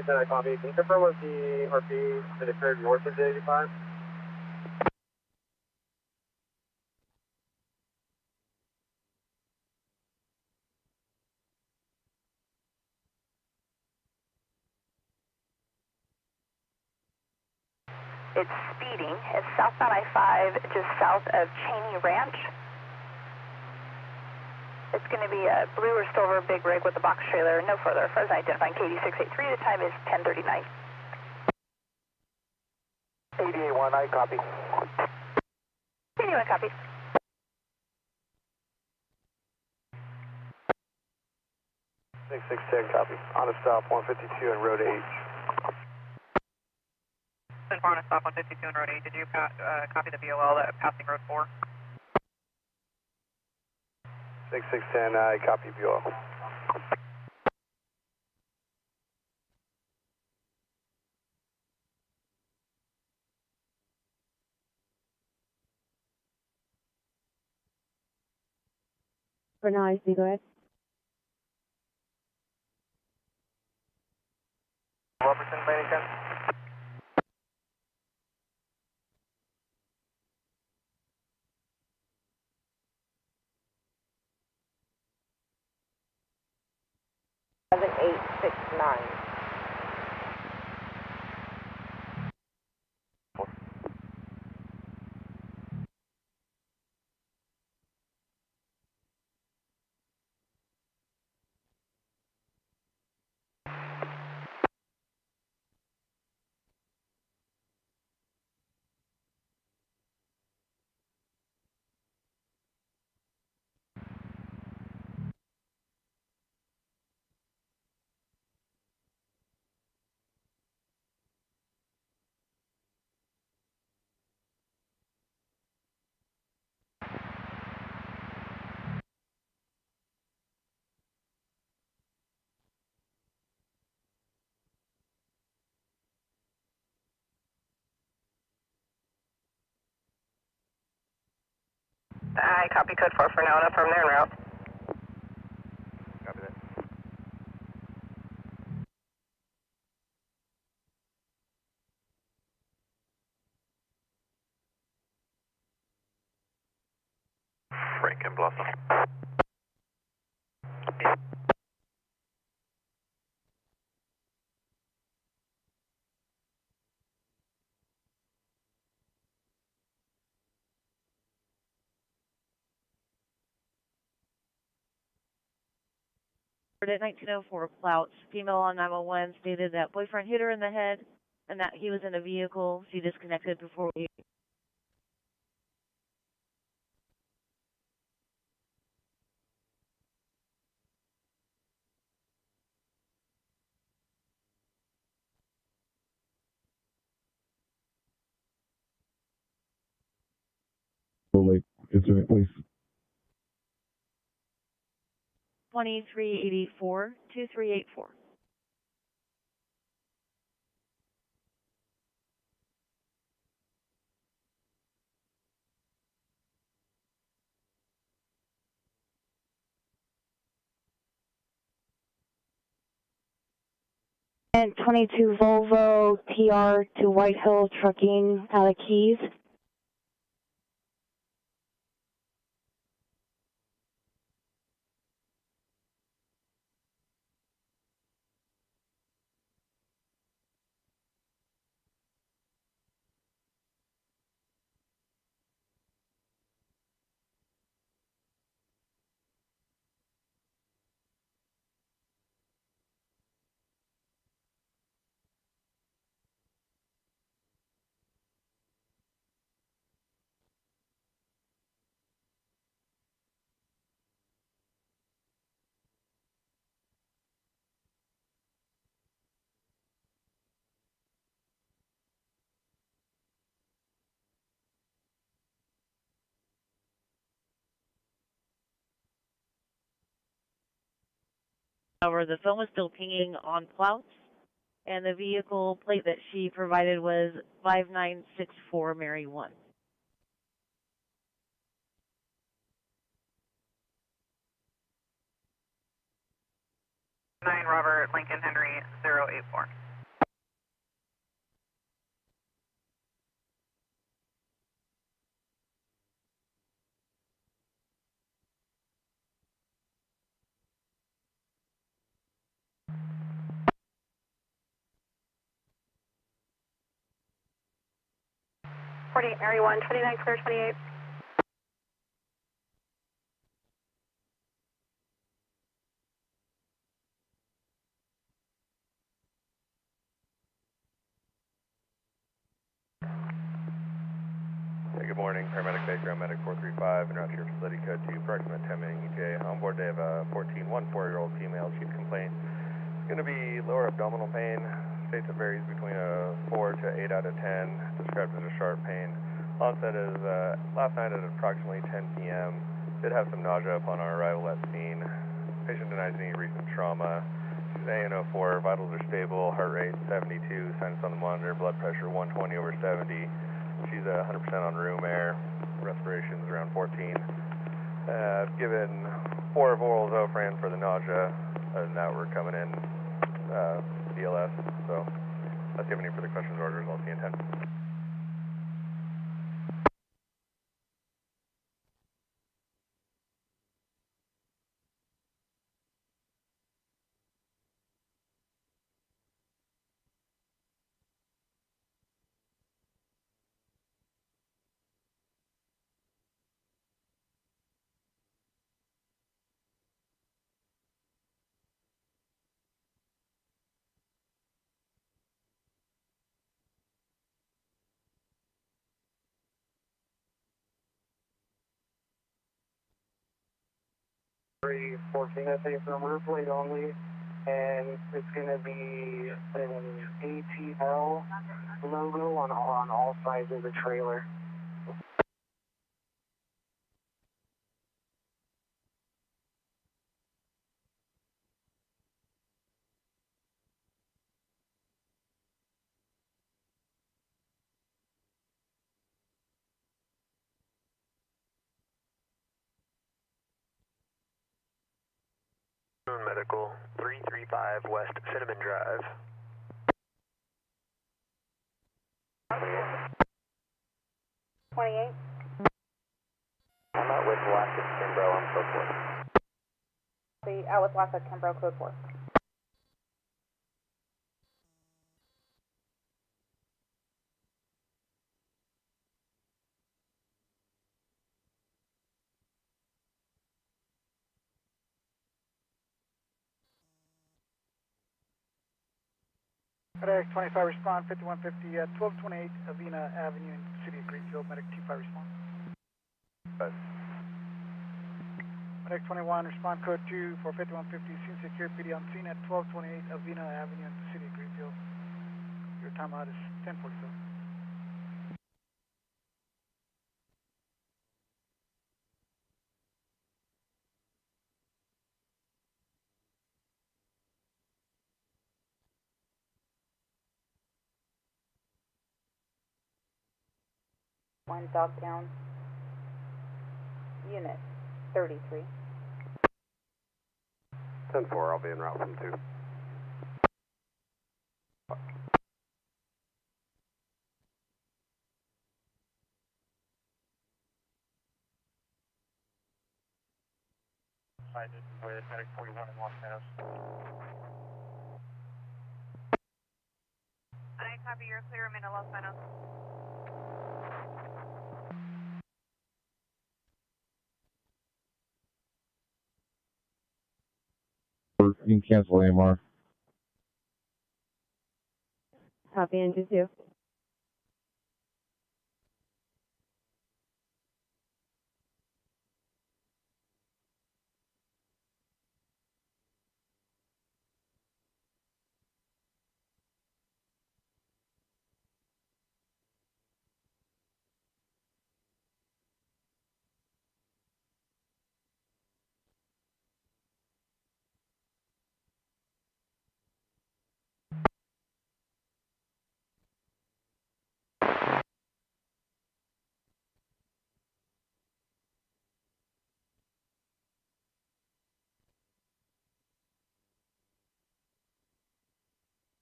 I copy. Can you confirm what the RP that occurred north of the 85? It's speeding. It's southbound I-5, just south of Cheney Ranch. It's going to be a blue or silver big rig with a box trailer, no further. As identifying KD683, the time is 10:39. 88-1, I copy. 81 copy. Six 10 copy. On a stop 152 and road H. On a stop 152 and road 8. Did you copy the BOL that passing road 4? 6610, I copy BOL. For now, I see, go ahead. Robertson, Mannequin. I copy code 4 for now and affirm their en route. Copy that. Frank and Blossom. At 1904 Plouts, female on 911 stated that boyfriend hit her in the head and that he was in a vehicle. She disconnected before we... Incident, please. 2384, 2384. And 22 Volvo TR to White Hill Trucking out of Keys. However, the phone was still pinging on Plouts, and the vehicle plate that she provided was 5964 Mary 1. 9 Robert Lincoln Henry 084. Mary 1, 29 clear 28. Hey, good morning. Paramedic Baker, I'm Medic 435, and your facility code 2, approximate 10 minute EJ. On board, they have a 4-year-old female. Chief complaint. It's going to be lower abdominal pain. States it varies between a 4 to 8 out of 10. Described as a sharp pain. Onset is last night at approximately 10 p.m. Did have some nausea upon our arrival at scene. Patient denies any recent trauma. She's AN04. Vitals are stable. Heart rate 72. Sinus on the monitor. Blood pressure 120/70. She's 100% on room air. Respiration's around 14. I've given 4 of oral Zofran for the nausea. Other than that, we're coming in DLS. So, unless you have any further questions or orders, I'll see you in 10. Reporting that they from roof plate only, and it's going to be an ATL logo on all sides of the trailer. Medical 335 West Cinnamon Drive. 28. I'm out with Alaska Kimbrough on code 4. Out with Alaska Kimbrough code 4. Medic 25 respond, 5150 at 1228 Avena Avenue in the city of Greenfield. Medic 25 respond. Medic 21 respond code 2 for 5150 scene secure PD on scene at 1228 Avena Avenue in the city of Greenfield. Your timeout is 10:47. 1 Dogtown. Unit 33. 10-4, I'll be en route from 2. I did with Medic 41 in Los Banos. I copy, you're clear, I'm in Los Banos. You can cancel AMR. Copy, engine 2.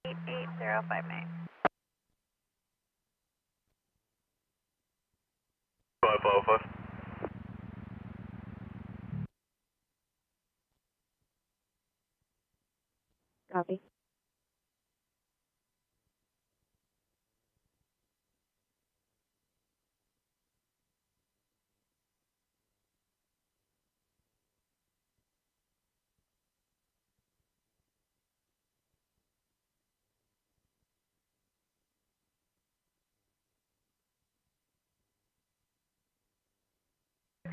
Eight 805 May. 555. Copy.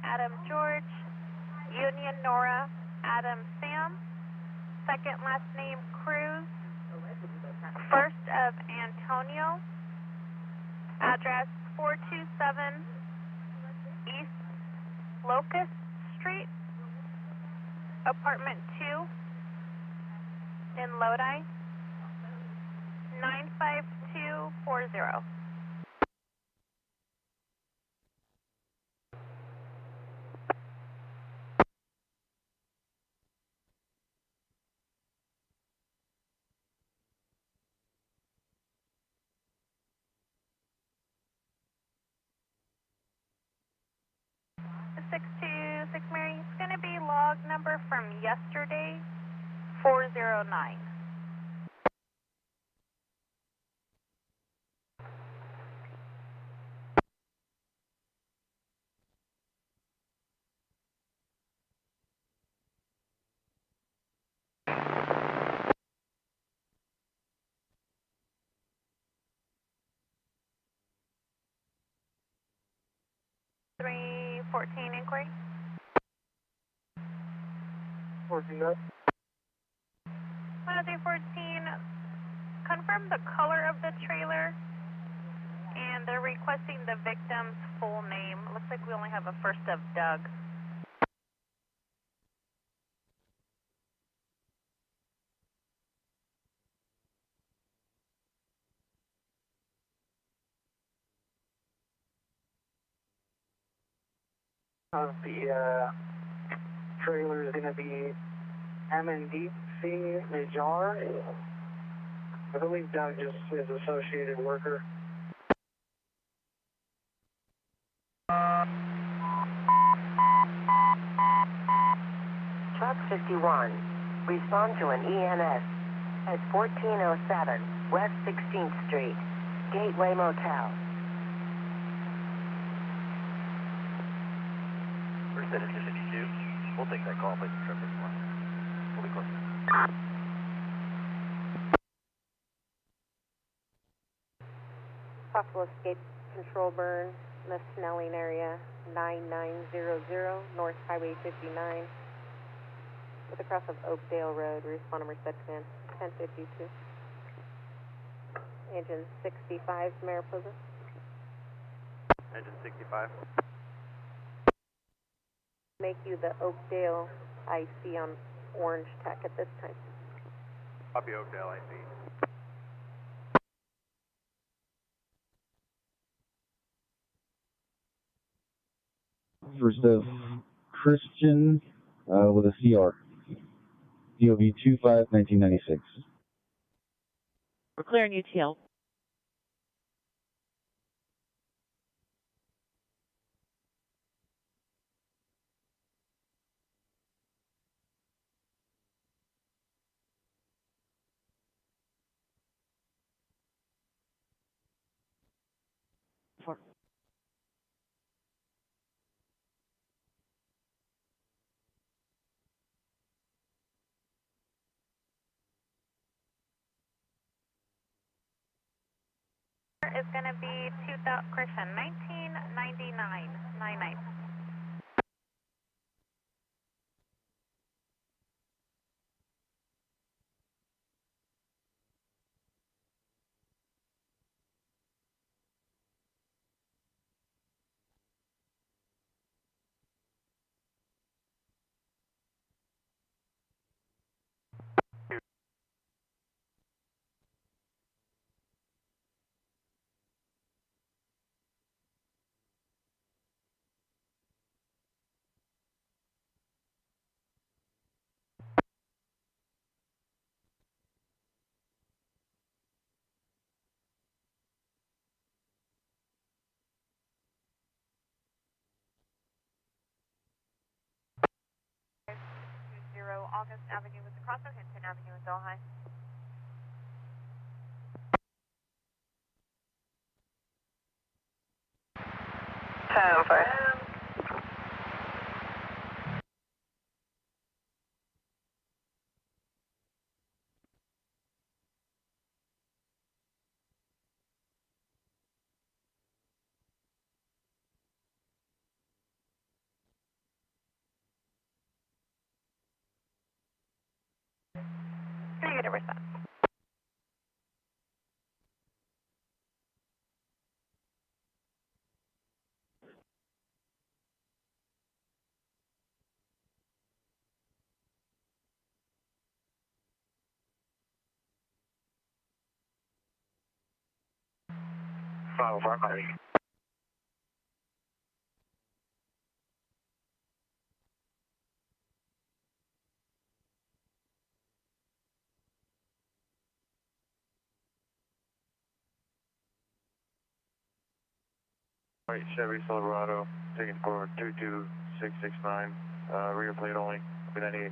Adam George, Union Nora, Adam Sam, second last name Cruz, first of Antonio, address 427 East Locust Street, apartment 2 in Lodi, 95240. The 626 Mary, it's going to be log number from yesterday, 409. Three 14 inquiry. 14 up. 10314, confirm the color of the trailer, and they're requesting the victim's full name. Looks like we only have a first of Doug. The trailer is going to be M&DC Najar. I believe Doug just is associated worker. Truck 51, respond to an EMS at 1407 West 16th Street, Gateway Motel. Merced is 52. We'll take that call, please. Trip 51. We'll be close. Possible escape control burn in the Snelling area, 9900 North Highway 59, with the cross of Oakdale Road. Respond to Merced Command 1052. Engine 65, Mariposa. Engine 65. Make you the Oakdale IC on Orange Tech at this time. Copy Oakdale, IC. First of Christian with a CR. DOV 25-1996. We're clearing UTL. Is going to be 2000 Christian 1999 August Avenue with the crossover, Hinton Avenue with Delhi. Time for. Negative response. Right, Chevy Silverado, taking forward 22669, rear plate only, 98.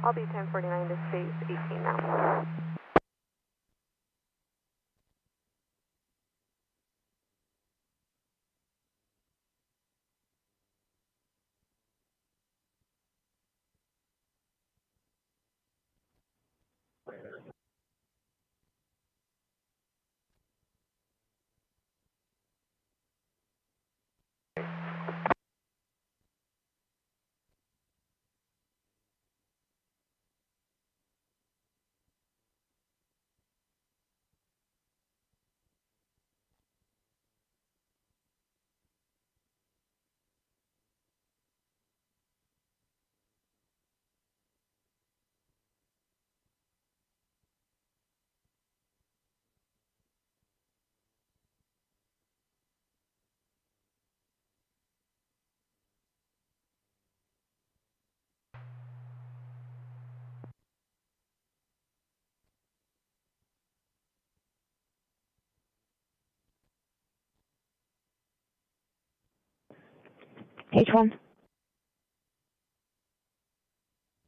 I'll be 1049 to space 18 now. H1.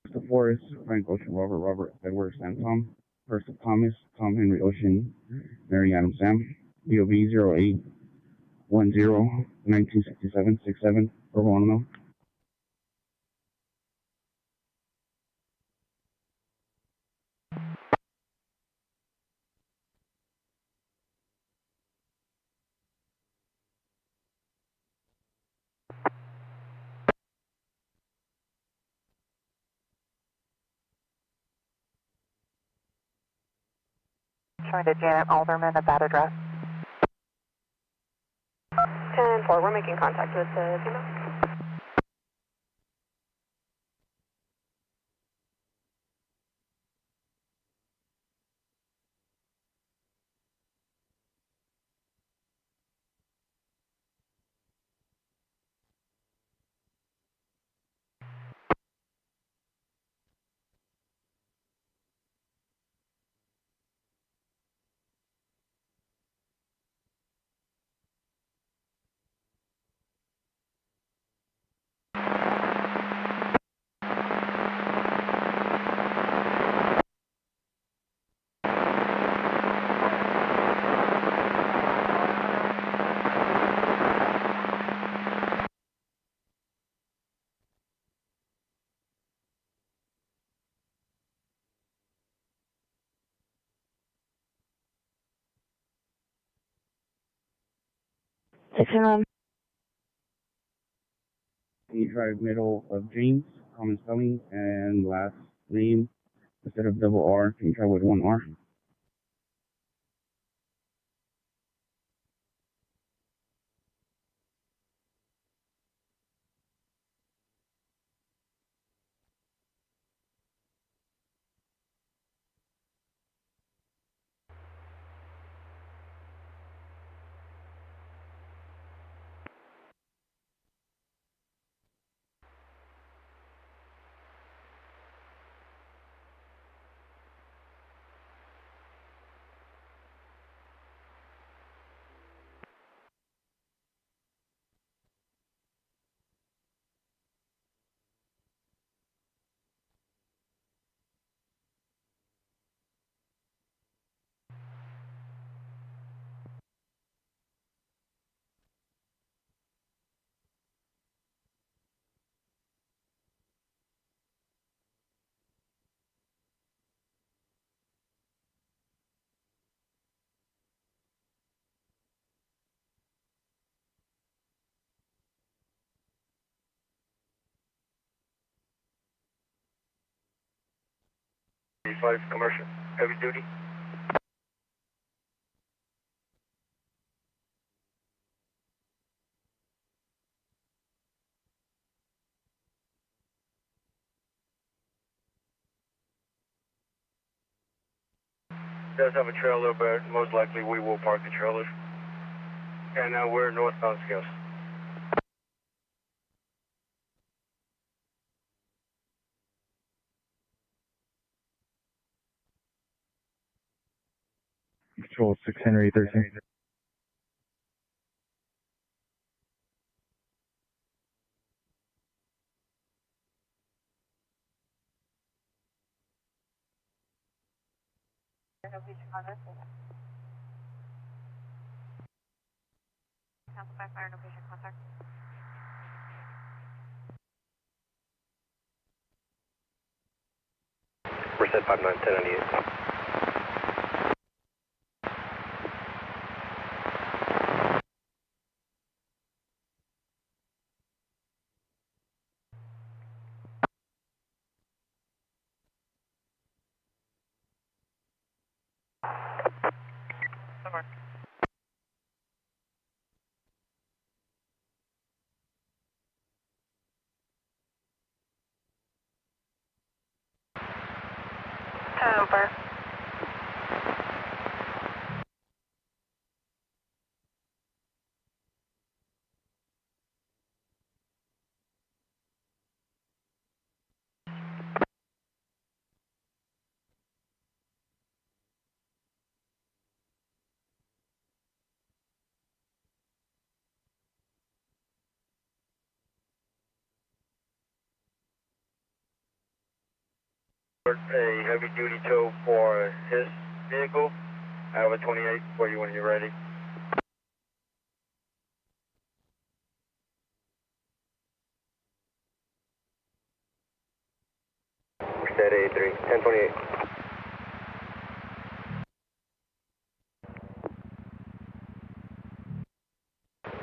First of Forrest, Frank Ocean, Robert, Edward, Sam Tom. First of Thomas, Tom Henry Ocean, Mary Adam Sam. DOV 0810 1967 67, Bravo 1. Showing to Janet Alderman at that address. 10-4, we're making contact with the female. You drive middle of James, common spelling, and last name, instead of double R, can you try with one R? Five commercial, heavy duty. Does have a trailer, but most likely we will park the trailer. And we're northbound scales. Control 6 Henry 13. Cancel by fire, no patient contact. Merced 591098. Over. A heavy duty tow for his vehicle. I have a 28 for you when you're ready. Merced 83, 1028.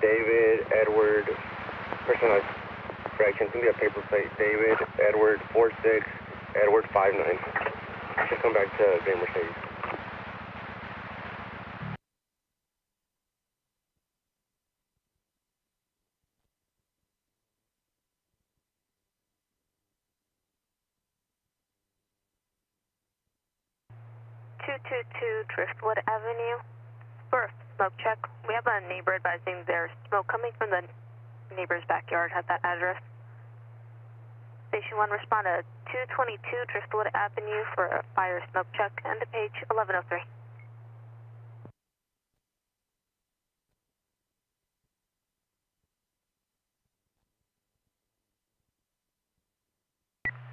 David Edward, personalized correction, it's going to be a paper plate. David Edward 46, Edward 59. Just come back to Green Mercedes. 222 Driftwood Avenue. For smoke check, we have a neighbor advising there's smoke coming from the neighbor's backyard at that address. Station 1, respond to 222 Driftwood Avenue for a fire smoke check, and to page 1103.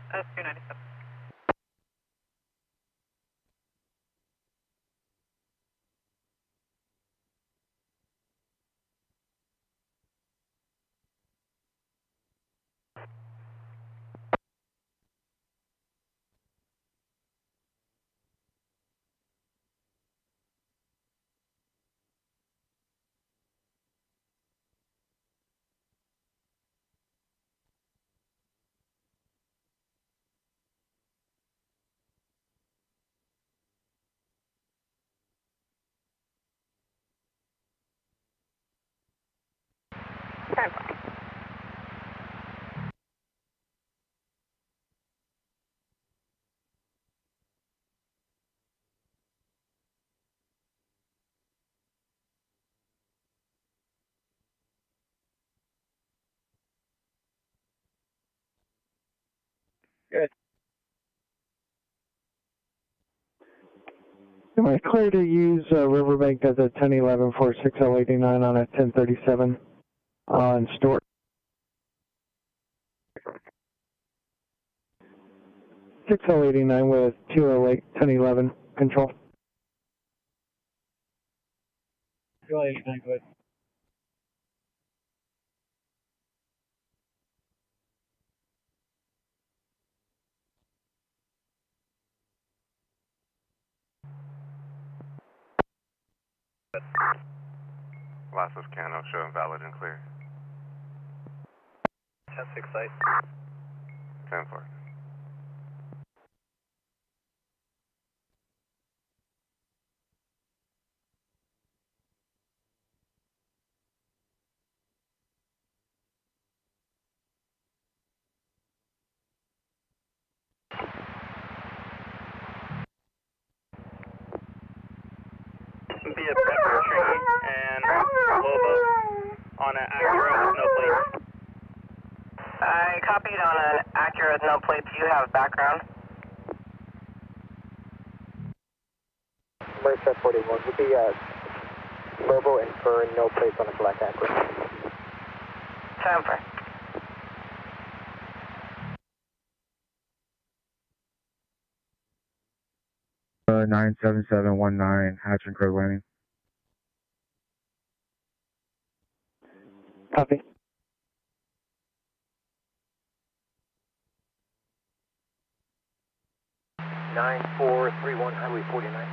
That's 297. Good. Am I clear to use Riverbank as a 1011 for 6L89 on a 1037 on Stewart? .6L89 with 208 1011 control. 2L89 good. Losses Cano showing valid and clear. 10-6 site. 10-4. Be a pepper tree and Lobo on an Acura with no plates. I copied on an Acura with no plates. You have background. Merced 41 would be Lobo and Fur and no plates on a black Acura. Temper. 97719 Hatch and Crow Landing. Copy. (9431) Highway 49.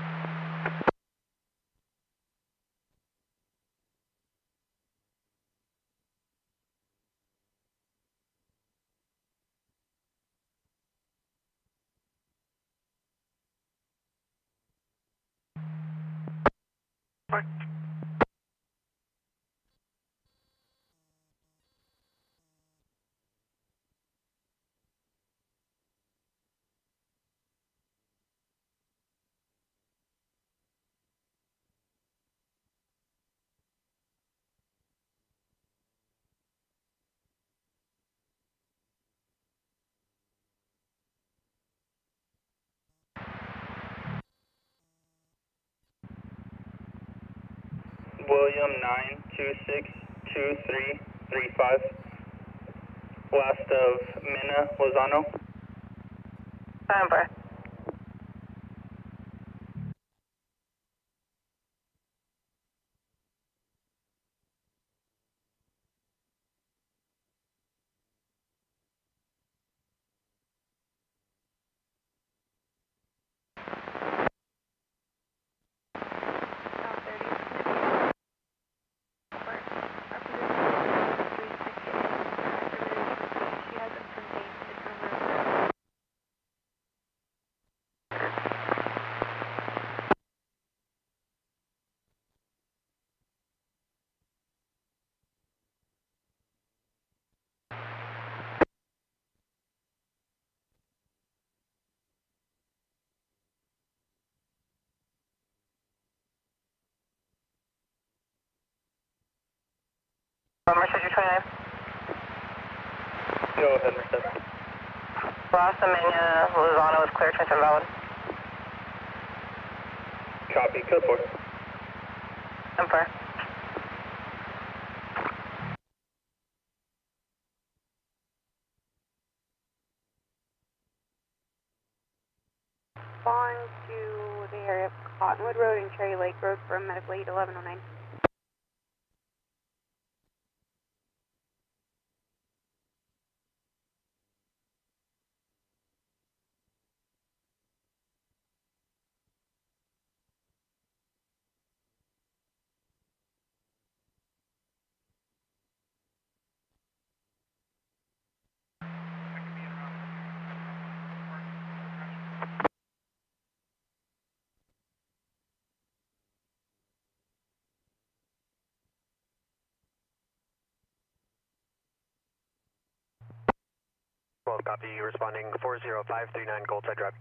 William 9262335. Last of Mina Lozano. Temper. 29. Go ahead, Merced. Ross, Amenia, Lozano is clear, transfer valid. Copy, code 4. Empire. Respond to the area of Cottonwood Road and Cherry Lake Road for medical aid 1109. Well, copy, responding 40539 Goldside Drive.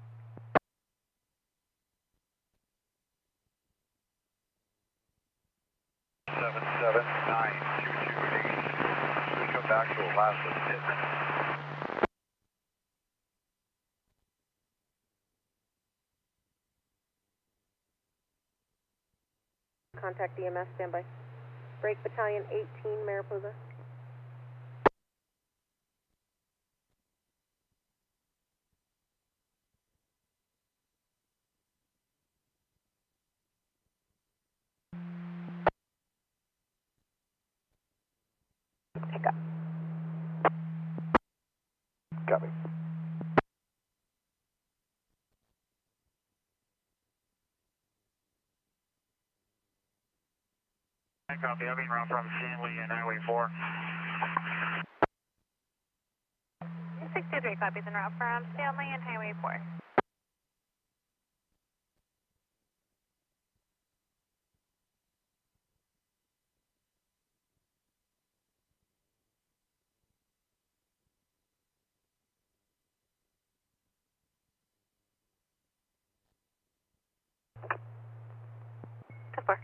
Seven seven nine two two eight. We come back to the last hit. Contact EMS, standby. Brake Battalion 18, Mariposa. Pick up. Copy. Copy, I'm being run from Stanley and Highway 4. 63 copies en route from Stanley and Highway 4. Good work.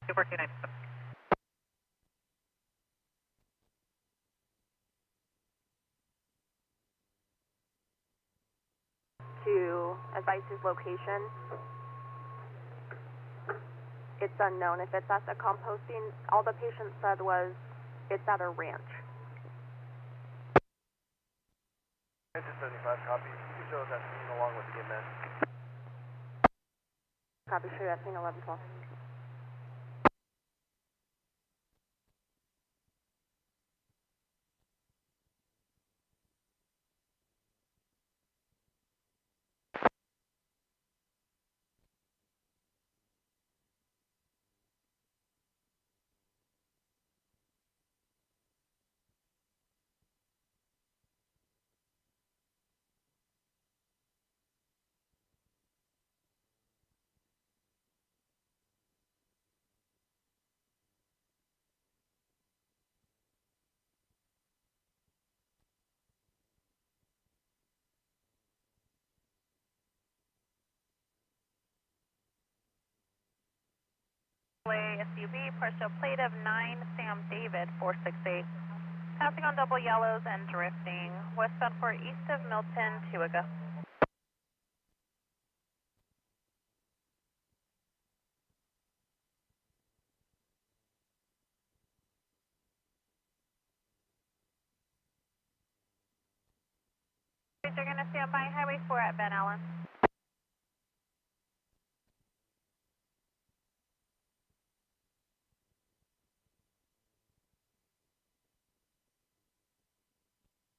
Super 29. To advise his location. It's unknown if it's at the composting. All the patient said was it's at a ranch. 75 copy. You show us that scene along with the EMS. Copy, show you that scene 1112. SUV, partial plate of 9, Sam David, 468. Passing on double yellows and drifting. Westbound for east of Milton, Tooga. You're going to stand by Highway 4 at Van Allen.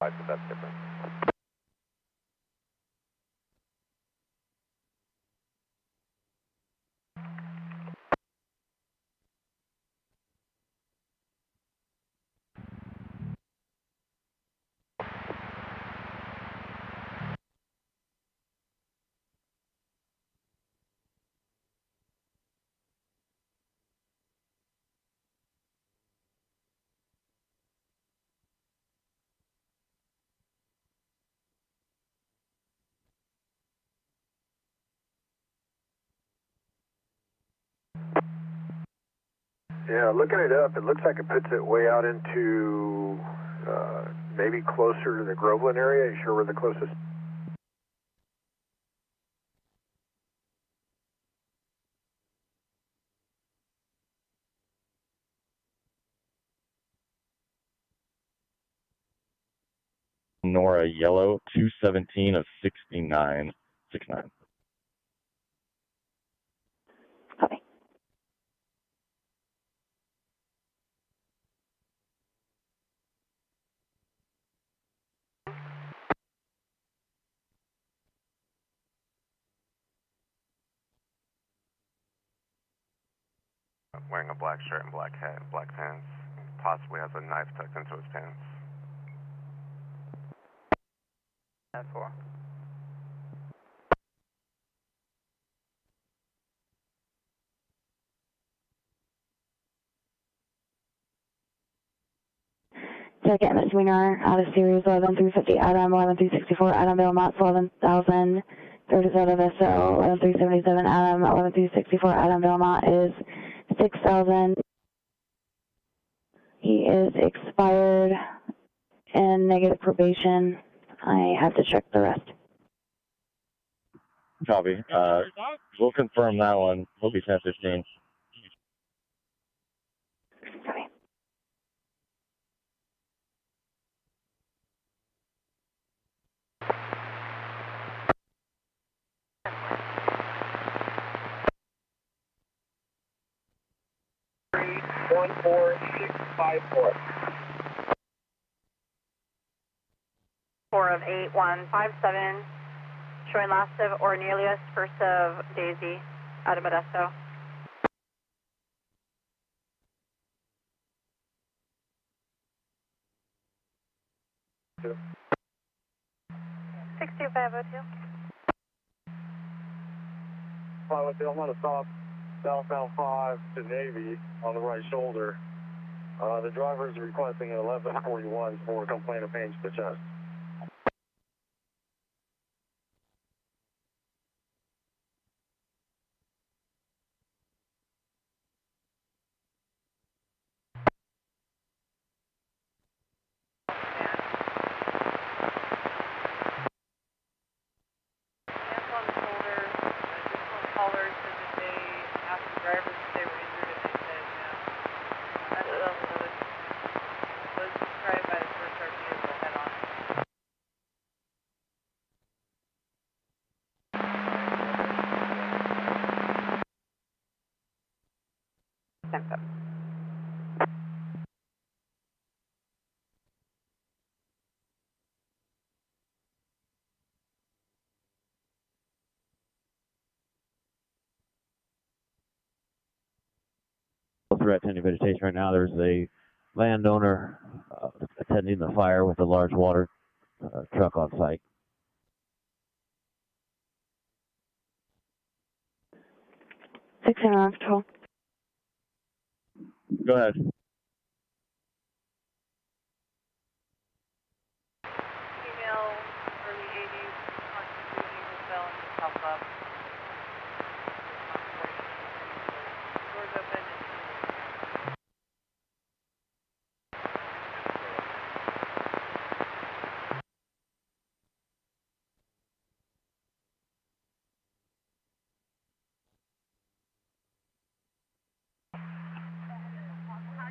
But that's different. Yeah, looking it up, it looks like it puts it way out into maybe closer to the Groveland area. Are you sure we're the closest? Nora Yellow, 217 of 69, 69. Copy. Wearing a black shirt and black hat and black pants. Possibly has a knife tucked into his pants. 4. Second misdemeanor out of series 11350, Adam 11364, Adam Belmont 11,000, third is out of SL 11377, Adam 11364, Adam Belmont is 6,000. He is expired and negative probation. I have to check the rest. Copy. We'll confirm that one. We'll be 1015. Copy. One 4654. 4 of 8157. Showing last of Ornelius, first of Daisy, out of Modesto. Two. 62502. Pilot, I'm going to stop southbound 5 to Navy on the right shoulder. The driver is requesting an 1141 for complaint of pain to the chest. Threat to any vegetation right now. There's a landowner attending the fire with a large water truck on site. 6 on control. Go ahead. Female, early 80s, constituting with felony pop up. Doors open.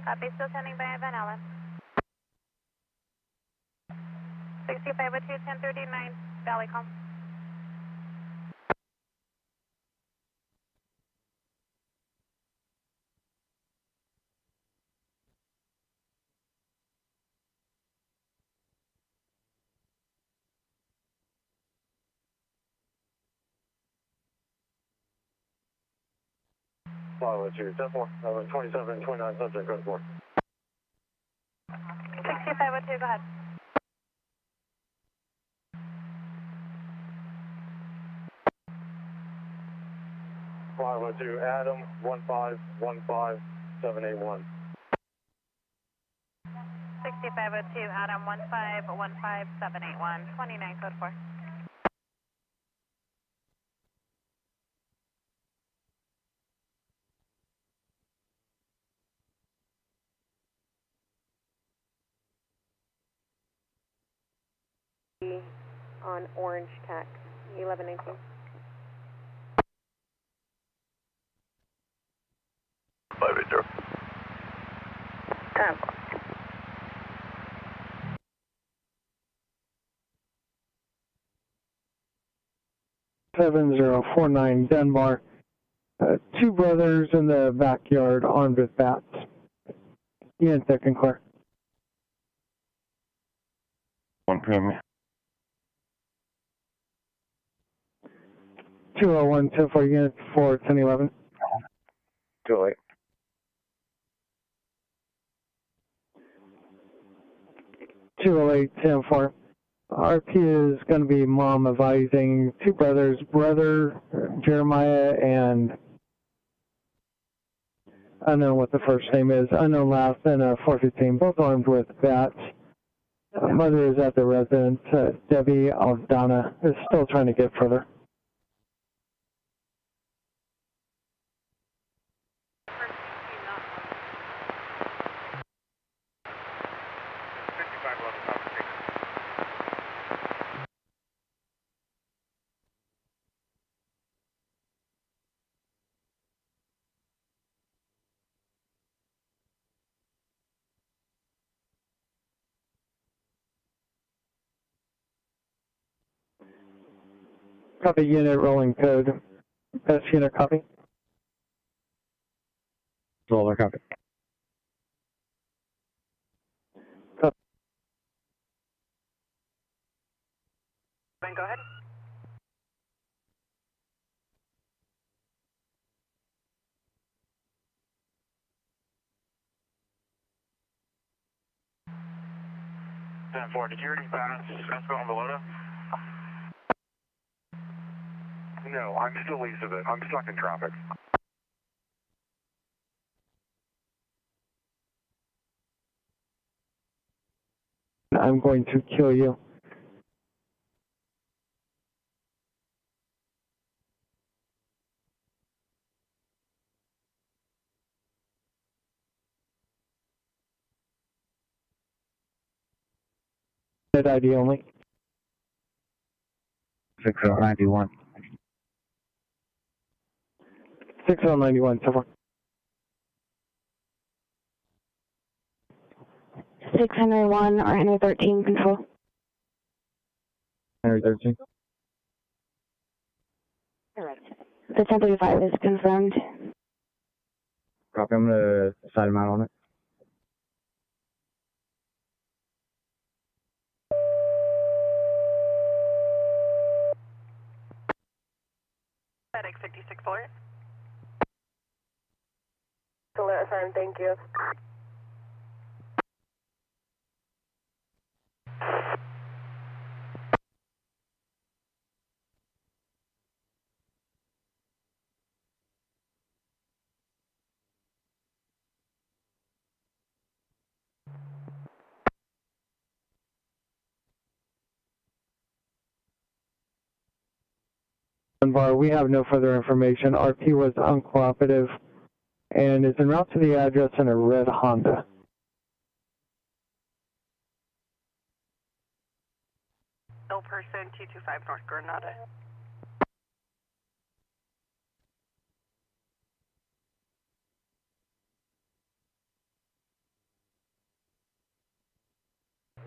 Copy, still standing by Van Allen. 6502, 1039, Valley Com. Pilot 2, 10-4, 27, 29, subject, code 4. 6502, go ahead. Pilot 2, Adam, 1515781. 6502, Adam, 1515781, 29, code 4. On orange tack, 1119. 580. 10. Seven 049 Denmark. Two brothers in the backyard armed with bats. Unit deck and clear. 1 PM. 201 10-4 unit for 1011. Too late. 208 10-4. RP is going to be mom advising two brothers, brother Jeremiah and unknown what the first name is, unknown last, and 415, both armed with bats. Mother is at the residence. Debbie Aldana is still trying to get further. Copy unit rolling code. Best unit copy. Solar copy. Copy. Ben, go ahead. Did you already pass Esco and Balota? No, I'm still east of it. I'm stuck in traffic. I'm going to kill you. ID only. 6091. 6091, so far. 601 or Henry 13, control. Henry 13. Correct. The 1035 is confirmed. Copy, I'm going to side him out on it. FedEx 56 Alert. Alert sign, thank you. We have no further information. RP was uncooperative and is en route to the address in a red Honda. No person, 225 North Granada.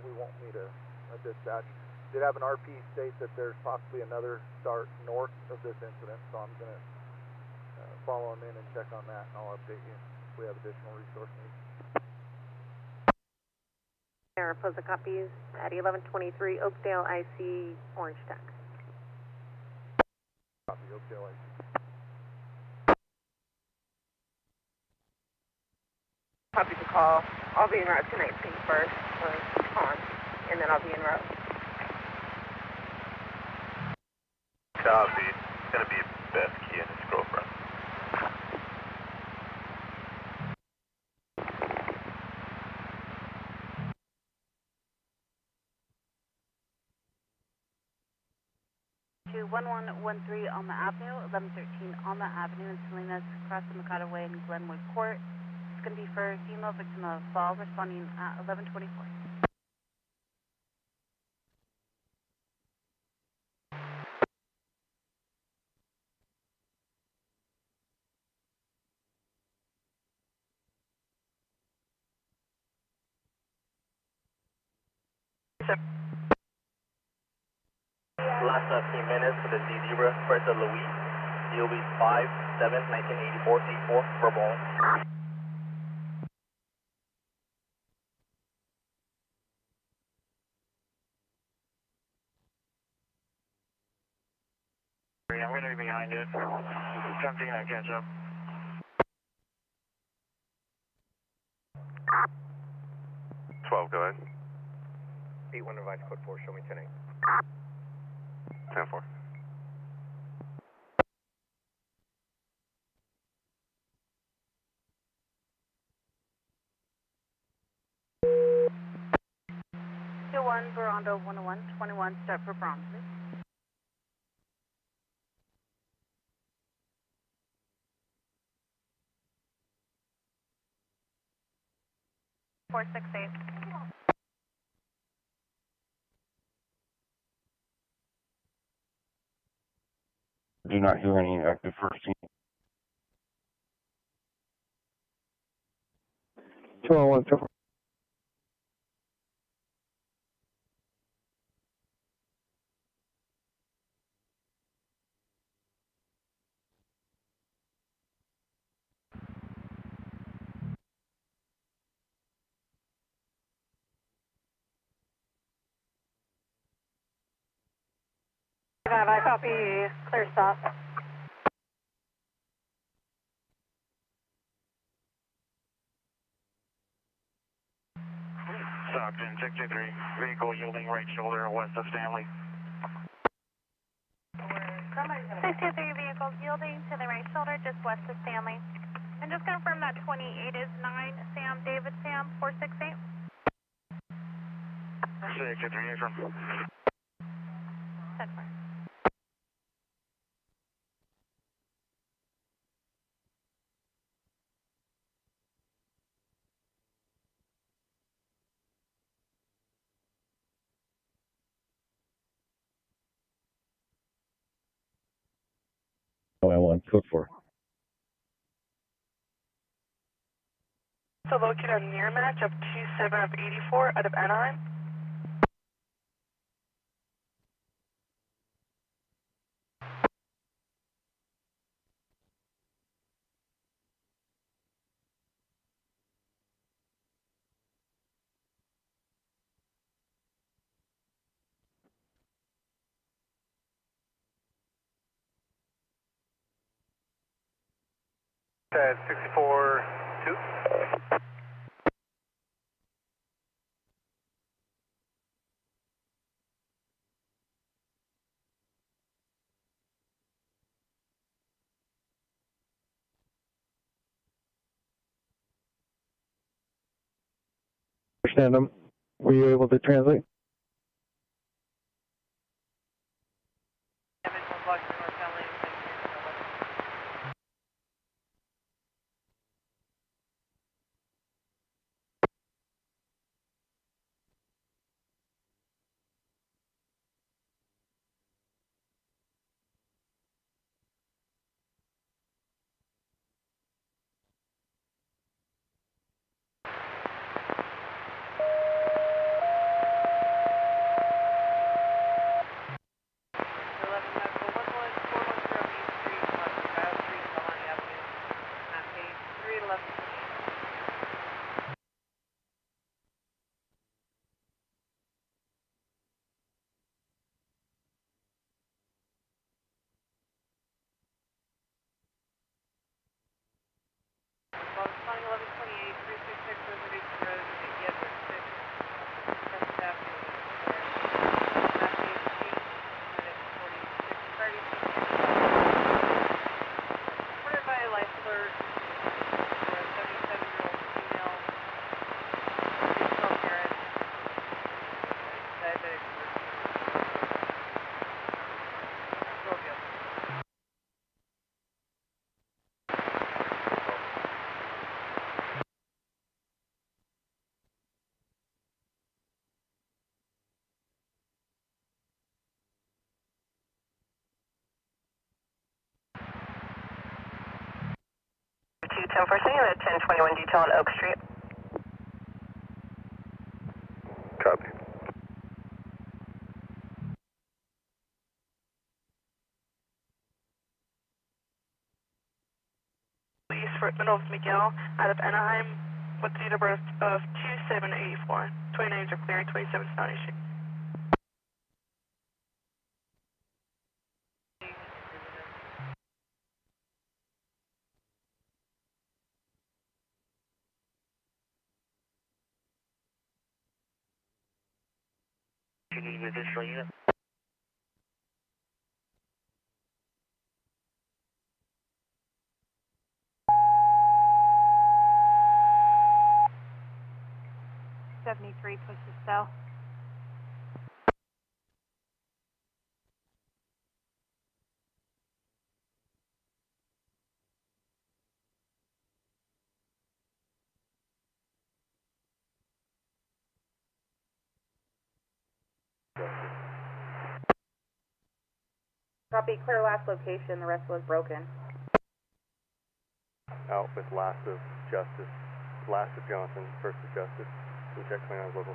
We won't need a dispatch. did have an RP state that there's possibly another start north of this incident, so I'm going to follow him in and check on that, and I'll update you if we have additional resource needs. Mariposa copies at 1123 Oakdale, IC Orange Tech. Copy, Oakdale, IC. Copy the call. I'll be en route to 19 first, on, and then I'll be en route. Copy. It's going to be Beth Key and his girlfriend. To 1113 Alma Avenue, 1113 Alma Avenue in Salinas, across the Mikado Way in Glenwood Court. It's going to be for female victim of fall, responding at 1124. Last 15 minutes for the Z-Zebra, first of Louise, DOB 5-7-1984-84, verbal. I'm going to be behind it. Attempting to catch up. 12, go ahead. 8-1 device code 4, show me 10-8. 10-4. To 1 Verondo 101, 21, start for Bronx, please. 468. Do not hear any active first team. 201. I copy, clear stop. Stockton 63, vehicle yielding right shoulder west of Stanley. 623 vehicles yielding to the right shoulder just west of Stanley. And just confirm that 28 is 9 Sam David Sam 468. 623 from. That's fine. Oh, I want code 4. So locate a near match of 27 of 84 out of Anaheim. At 64-2. Understand them. Were you able to translate? 10-4, the 1021 detail on Oak Street. Copy. Police for Middle Miguel out of Anaheim with date of birth of 2784. 29s are clear, 27's not issued. Do you need an additional unit? '73 pushes south. Copy, clear last location, the rest was broken. Out with last of Justice, last of Johnson, first of Justice. So check clean on local.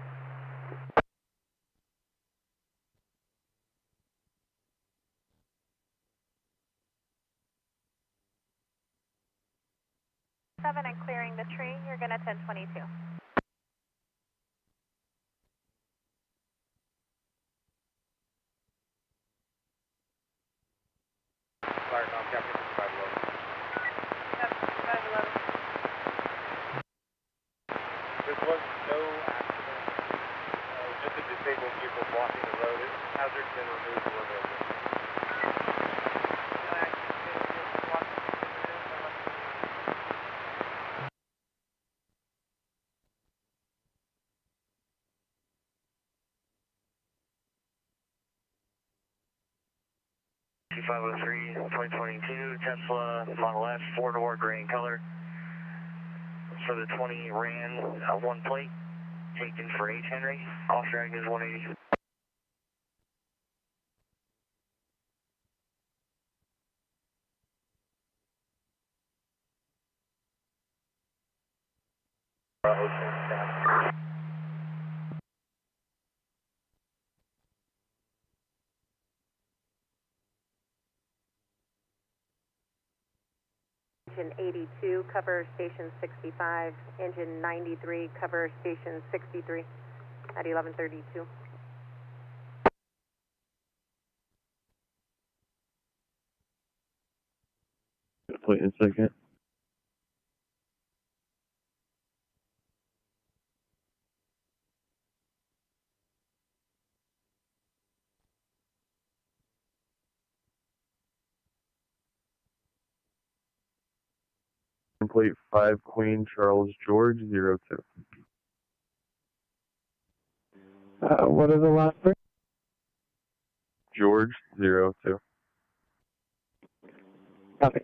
Seven and clearing the tree, you're gonna 1022. Fire com, Captain 511. Captain 511. There was no accident, just a disabled vehicle blocking the road. Hazard's been removed where available. No accident, vehicle blocking the road. C503, 2022, Tesla Model S, 4-door, gray in color. For the 20 ran, one plate, taken for H. Henry. Off drag is 180. Engine 82, cover station 65. Engine 93, cover station 63 at 1132. Wait a second. Plate 5 Queen Charles George 02. What is the last three? George 02. Copy.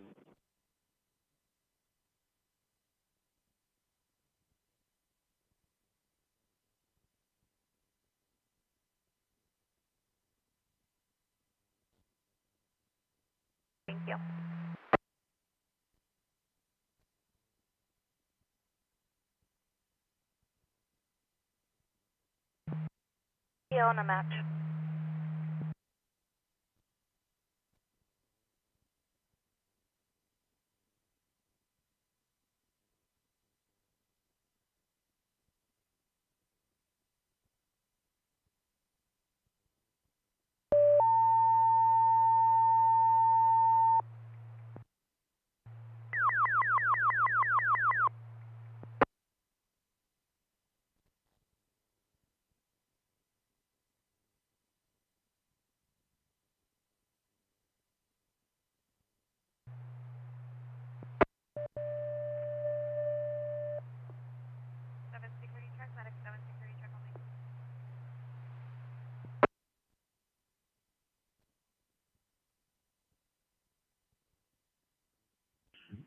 Thank you. On a match.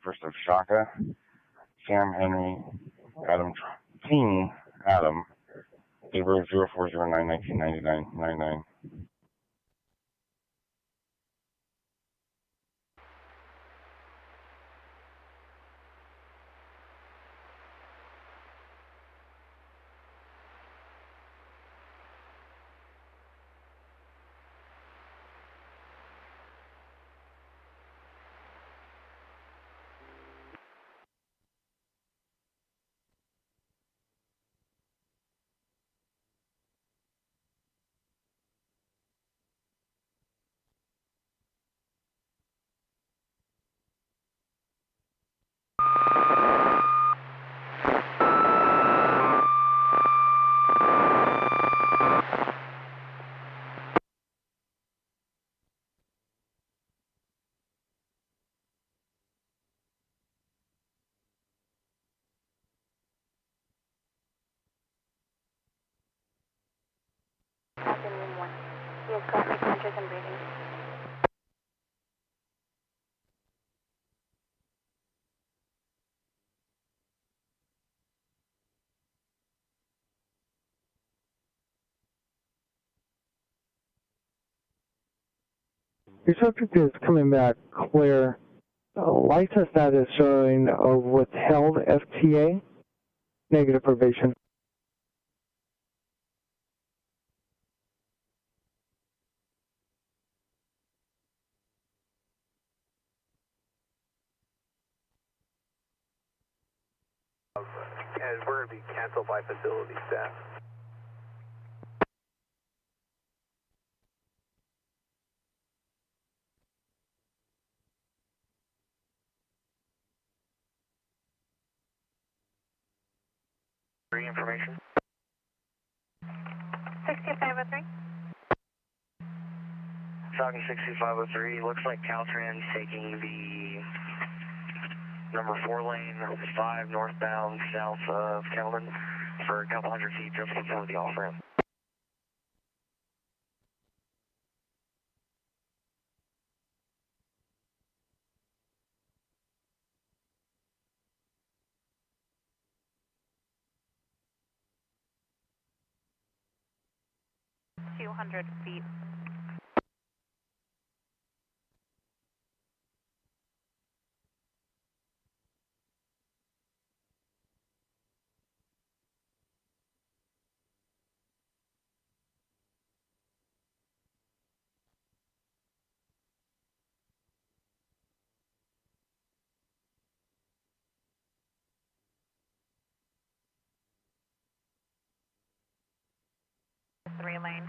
First of Shaka, Sam Henry, Adam Team Adam, April 0409 1999 99. Yes, correct. Make conscious and breathing. Your subject is coming back clear. License status showing withheld FTA, negative probation. And we're going to be canceled by facility staff. Information. 6503. Falcon 6503, looks like Caltrans taking the number 4 lane, 5 northbound south of Kelman for a couple hundred feet just before the off-ramp. Feet. Three lane.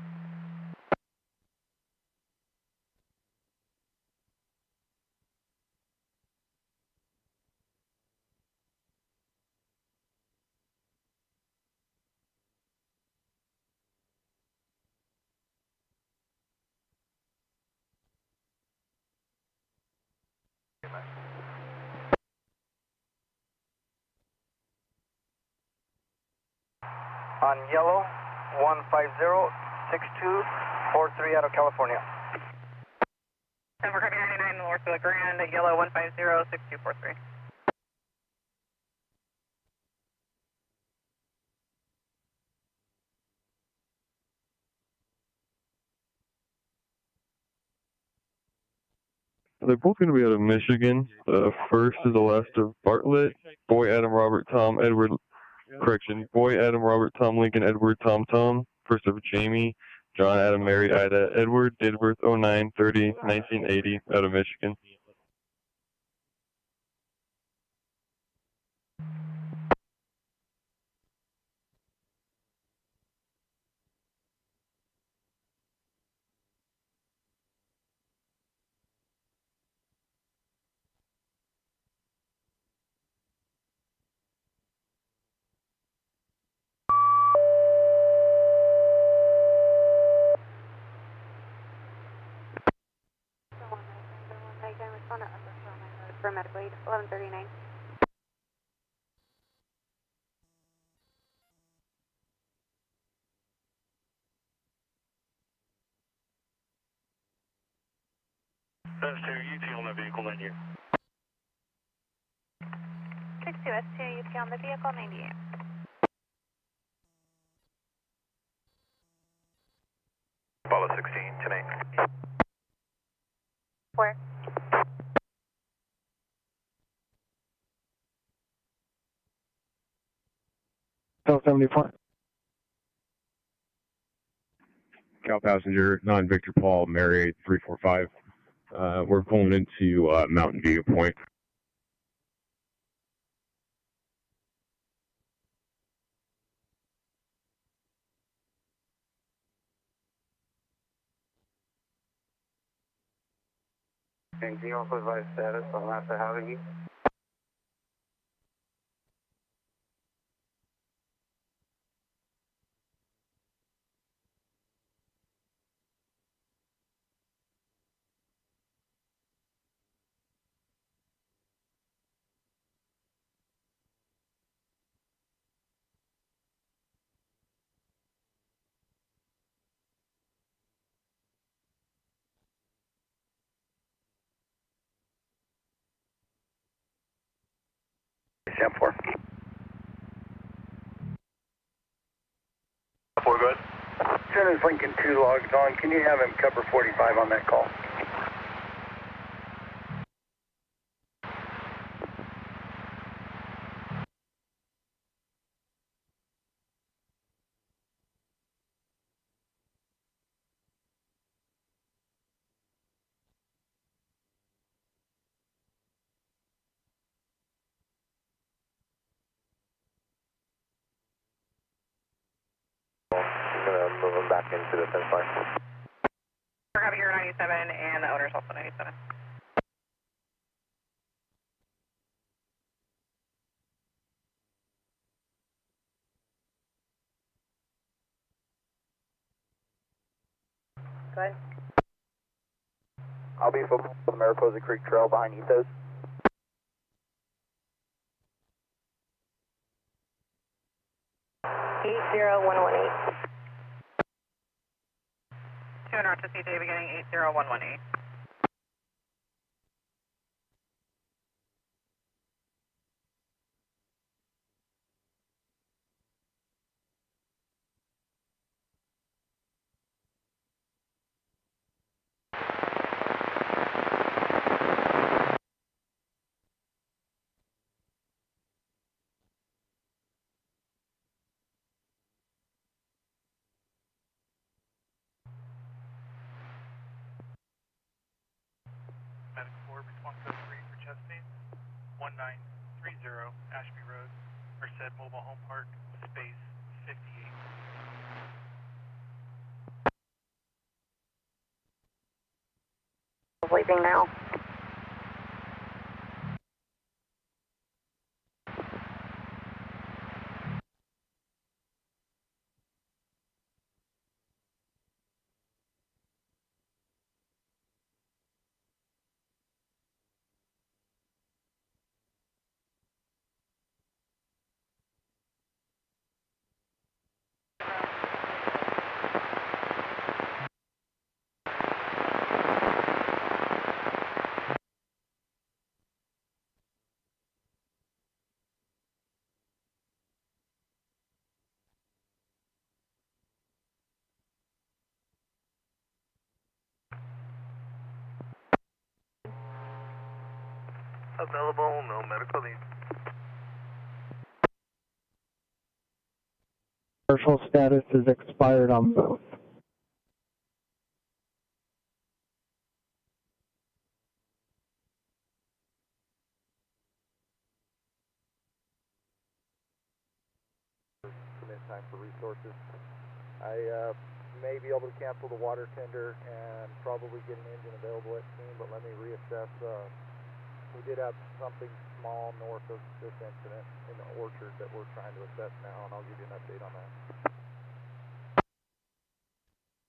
On yellow, 150-6243 out of California. Denver Copy 99 north of the Grand, yellow 150-6243. They're both going to be out of Michigan. First is the last of Bartlett, Boy Adam Robert Tom Edward, Boy Adam Robert Tom Lincoln Edward Tom Tom. First of Jamie, John Adam Mary Ida Edward, date of birth 09/30/1980, out of Michigan. For medical aid, 1139. That's 2 UT on the vehicle, then you. 62 S2, UT on the vehicle, 98. Palos 16, 10-8. Where? South 74. Cal passenger, non-Victor Paul, Mary 8345. We're pulling into Mountain View Point. And can you also advise status on after having you? Jump 4. 4, good. As soon as Lincoln 2 logs on, can you have him cover 45 on that call? I'm going to move him back into the fence line. We're copy here 97, and the owner's also 97. Go ahead. I'll be focused on the Mariposa Creek Trail behind Ethos. Eight 80118. 2 north to CJ beginning 80118. Medic 4, response code 3 for chest pain. 1930 Ashby Road, Merced Mobile Home Park, space 58. Sleeping now. Available, no medical need. Commercial status is expired on both. Commit time for resources. I may be able to cancel the water tender and probably get an engine available at team, but let me reassess. We did have something small north of this incident in the orchard that we're trying to assess now, and I'll give you an update on that.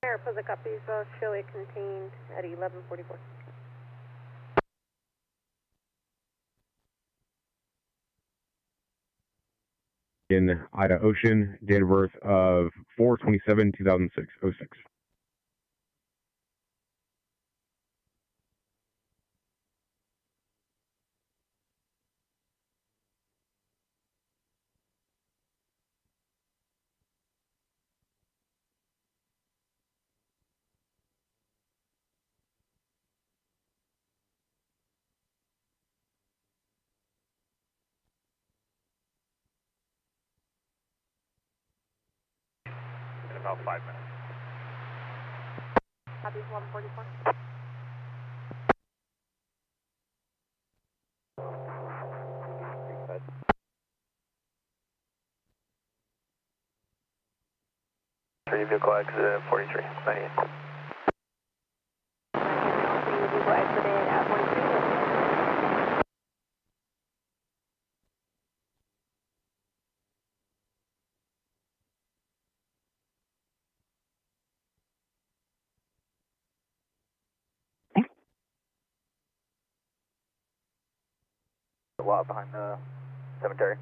Mariposa copies, show it contained at 1144. In Ida Ocean, date of birth of 4/27/2006, 06. In about 5 minutes. Copies 1144. Three vehicle exit 43, 98. Vehicle exited at 43. A lot behind the cemetery.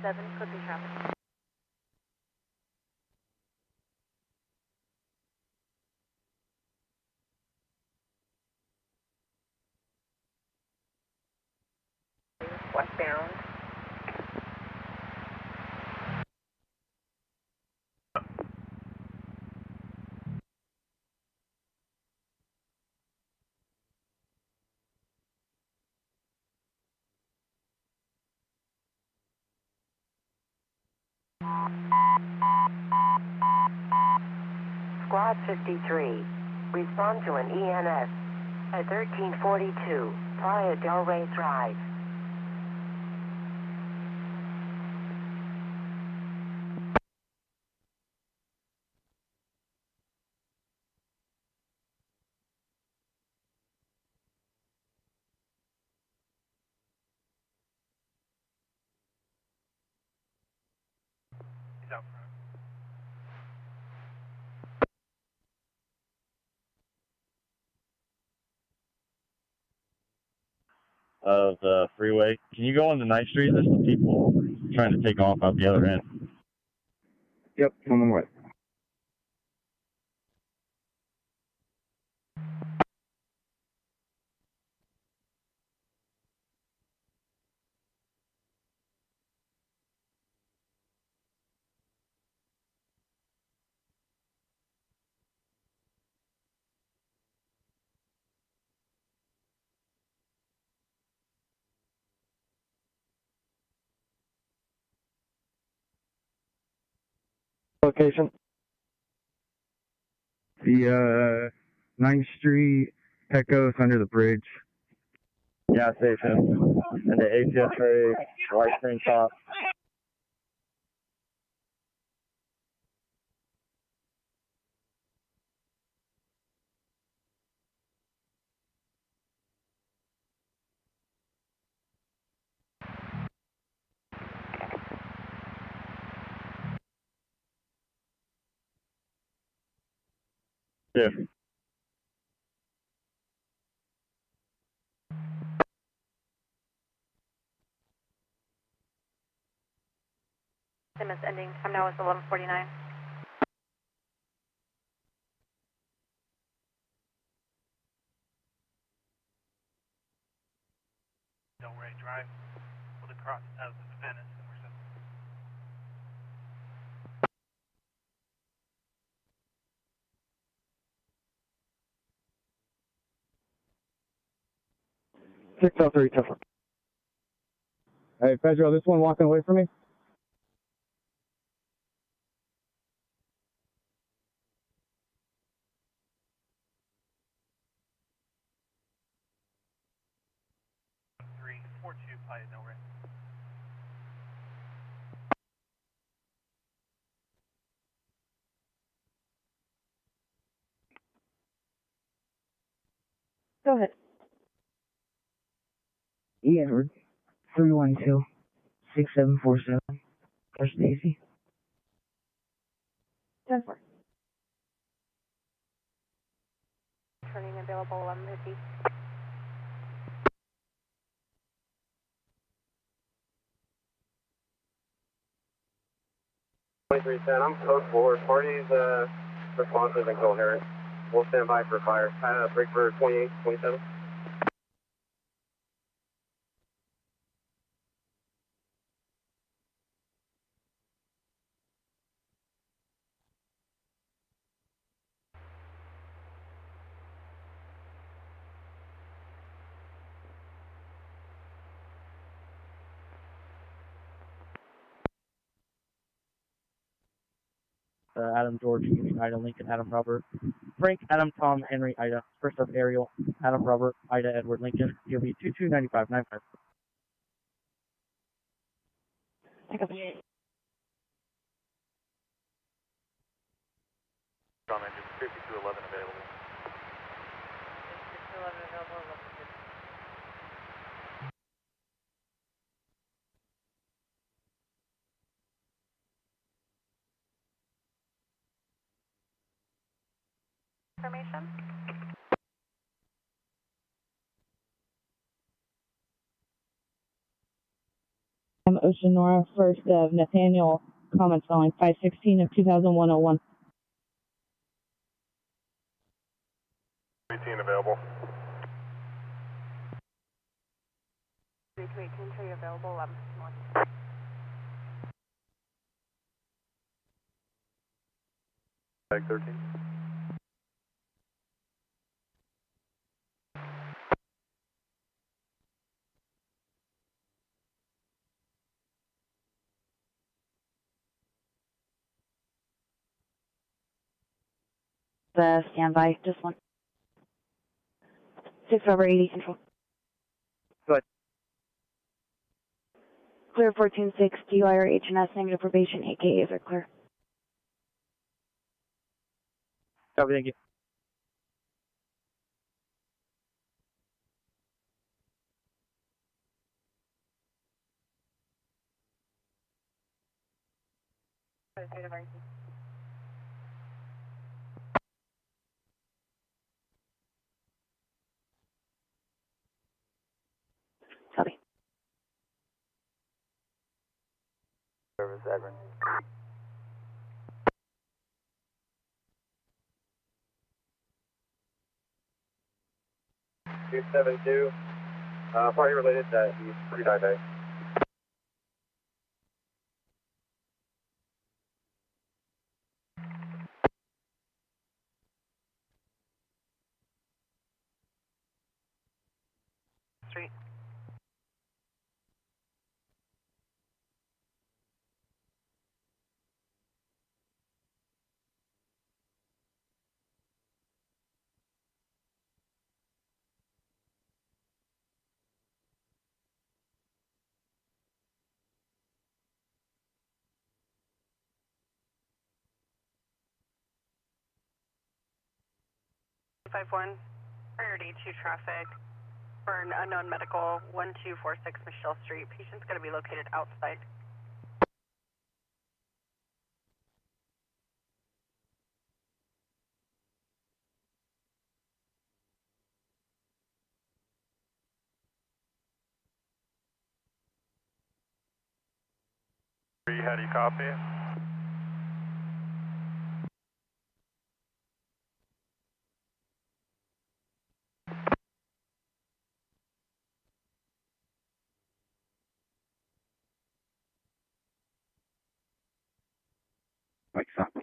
7 could be traffic. Westbound. Squad 53, respond to an EMS at 1342 Playa Del Rey Drive. He's out front. Of the freeway. Can you go on the night street? There's some people trying to take off out the other end. Yep, coming with. Location? The 9th Street, Pecos under the bridge. Gas station. And the ATS tray, white screen top. Yeah. MS ending. Time now is 11:49. Del Rey Drive with a cross of Venice and Merced. Six oh three, tougher. Hey, Pedro, this one walking away from me? Three, 4-2, Playa Del Rey. Go ahead. Edward, 312-6747, First Daisy. 10-4. Turning available 11:50. I'm code 4. Parties responsive and coherent. We'll stand by for fire. Break for 28, 27. Adam George, Ida Lincoln, Adam Robert, Frank, Adam Tom, Henry, Ida, first up Ariel, Adam Robert, Ida Edward Lincoln, DOB 229595. Pick up. On engine 5211 available. 5211 available 11:50. Information. Ocean Nora, first of Nathaniel, comment spelling 516 of 200101. 18 available. 3218, show you available, 11. Tag 13. Standby, just one. 6/80 control. Good. Clear 146, DUI HNS, negative probation, AKAs are clear. Copy, thank you. Copy. Service Edwin. Two 272. Party related that he's pretty diabetic. Street. Priority 2 traffic for an unknown medical, 1246 Michelle Street. Patient's going to be located outside. How do you copy? Like that.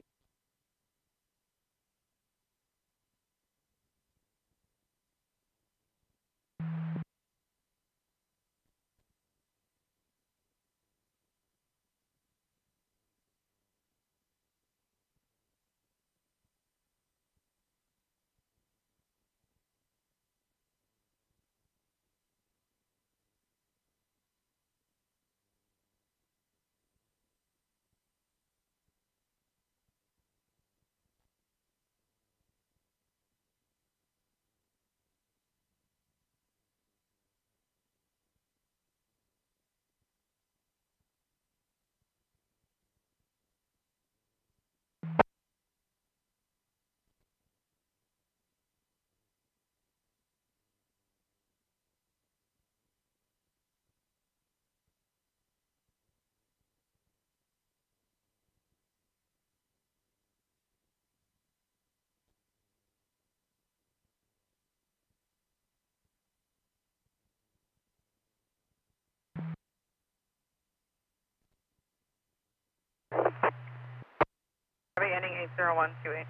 Ending 80128.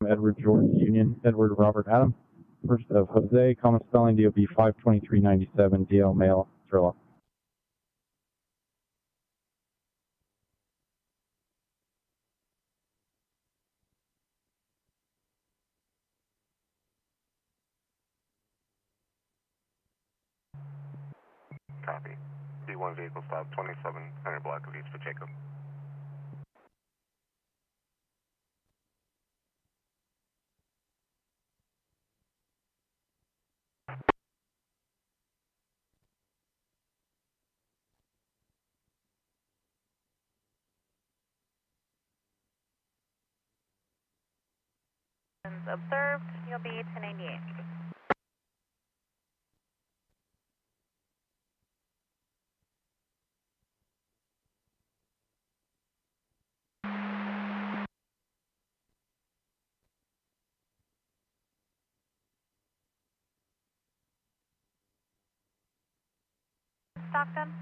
Edward George Union, Edward Robert Adam, first of Jose, common spelling DOB 52397, DL male, Trillo. Copy. D1 vehicle stop 2700 block of East Pacheco. Observed, you'll be 1098. Stockton?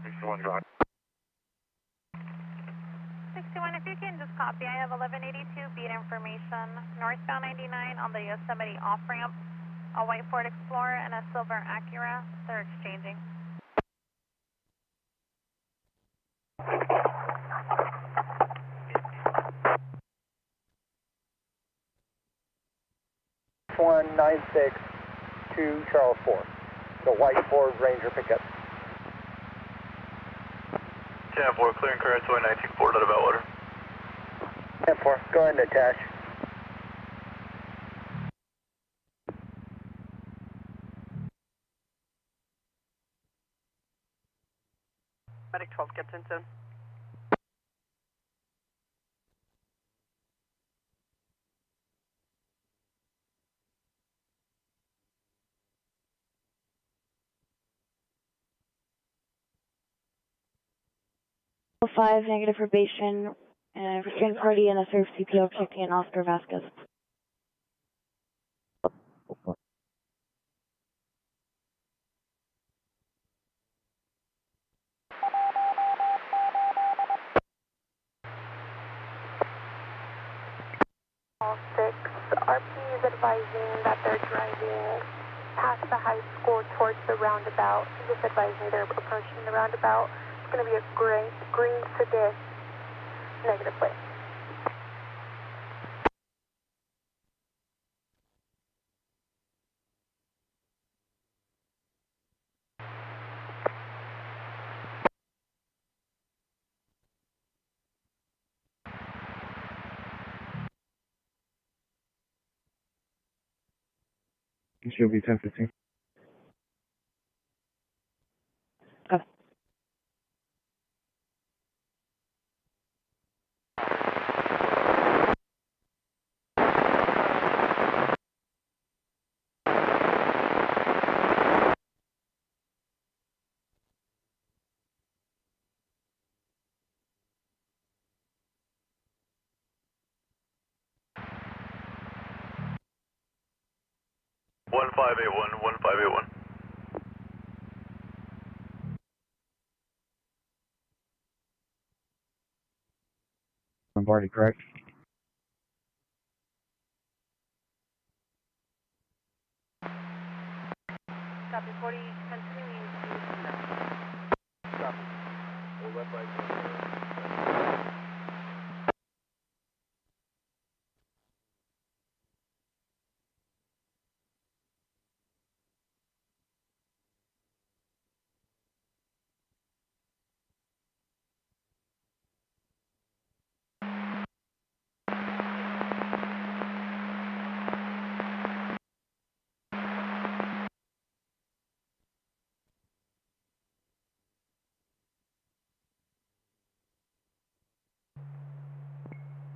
61, go ahead. 61, if you can just copy, I have 1182 beat information, northbound 99 on the Yosemite off-ramp, a white Ford Explorer and a silver Acura, they're exchanging. One 96 to Charles 4. The white Ford Ranger pickup. 10-4, clear and current, 19 Ford out of Outwater. 10-4, go ahead and attach. Medic 12 gets into. -5 negative probation, restraint party and a serve CPO checking in Oscar Vasquez. All 6, RP is advising that they're driving past the high school towards the roundabout. Just advising they're approaching the roundabout. It's going to be a green sedan, negative plate. It should be 10:15. Okay. One 1581. Lombardi, correct? Copy 40, continuing to Copy. We'll let by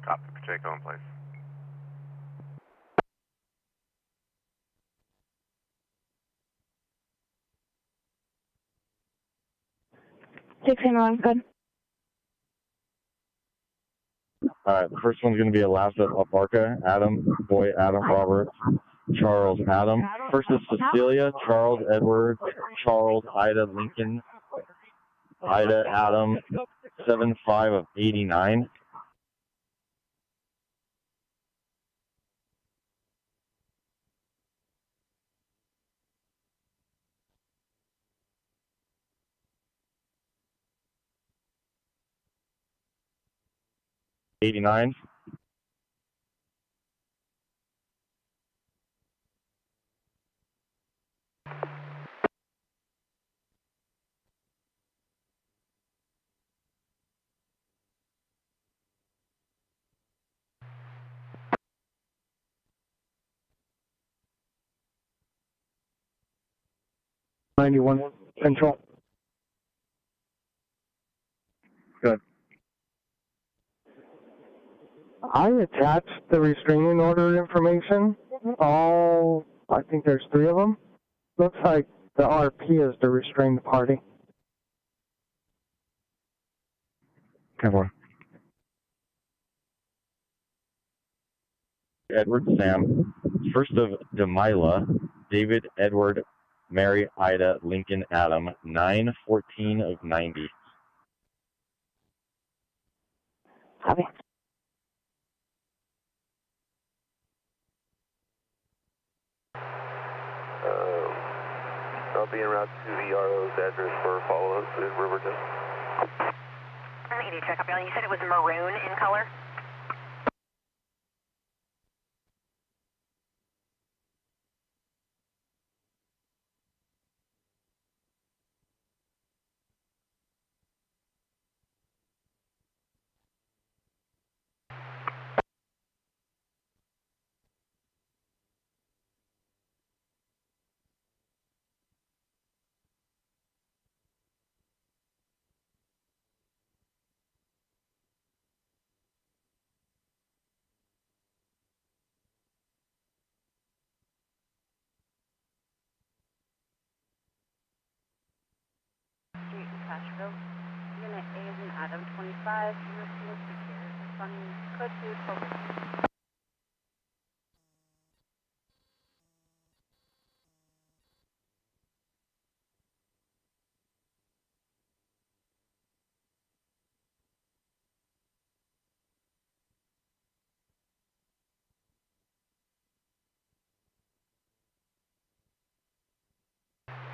Copy, Pacheco in place. Six and one, good. Alright, the first one's going to be Alaska Albarca, Adam, Boy, Adam, Robert, Charles, Adam. First is Cecilia, Charles, Edward, Charles, Ida, Lincoln, Ida, Adam, 75 of 89. '89. '91 Central. Good. I attached the restraining order information. I think there's 3 of them. Looks like the RP is the restrained party. Come Edward Sam, first of Demila, David Edward, Mary Ida Lincoln Adam, 9/14 of 90. Copy. I'll be en route to the RO's address for Palos in Riverton. 80 check up, you said it was maroon in color? Street in Cashville. Unit A is in Adam 25. You received secure. Responding code 2 12.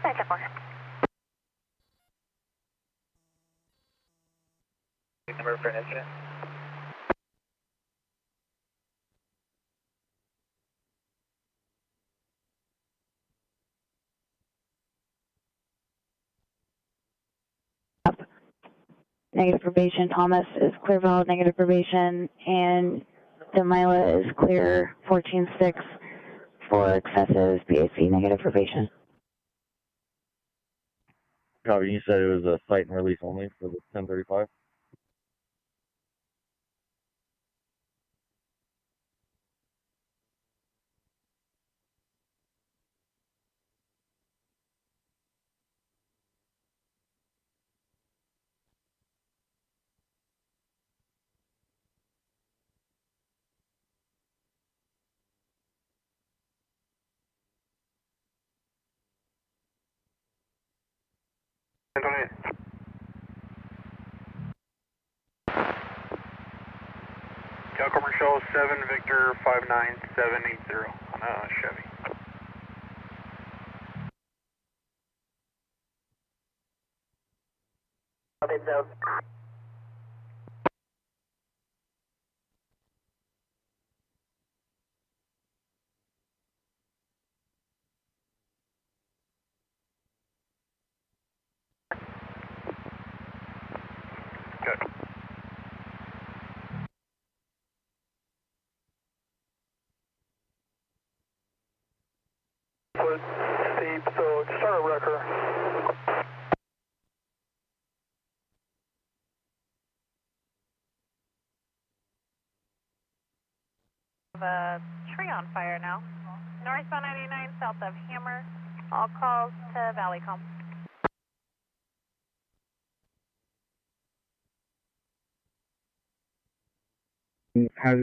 Thank you, Number for an incident. Negative probation. Thomas is clear valid, negative probation, and Demila is clear 14-6 for excessive BAC, negative probation. Copy, you said it was a cite and release only for the 1035? Cal Commercial 7 Victor 59780 on a Chevy. Steep, so just start a wrecker. A tree on fire now. Northbound 99 south of Hammer. All calls to Valleycom.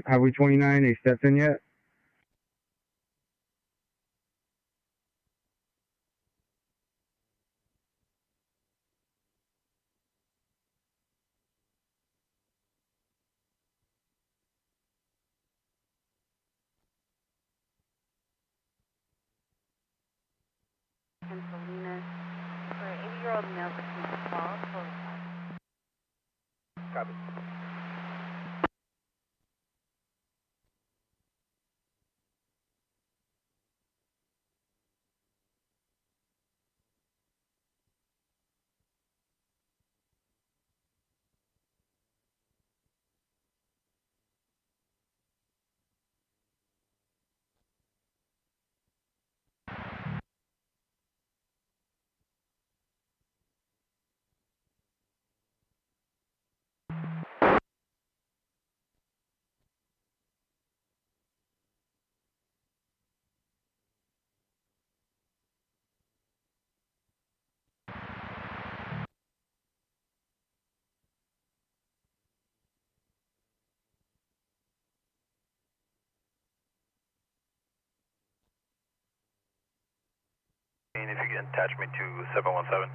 Have we 29 a steps in yet? And Salinas for an 80-year-old male between the fall. Copy. and attach me to 717.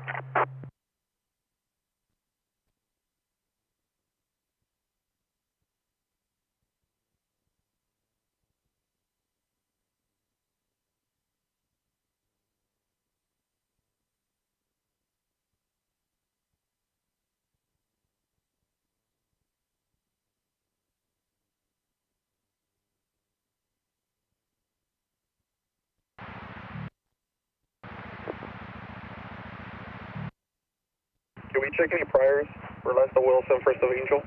Can we check any priors for Lester Wilson, First of Angel,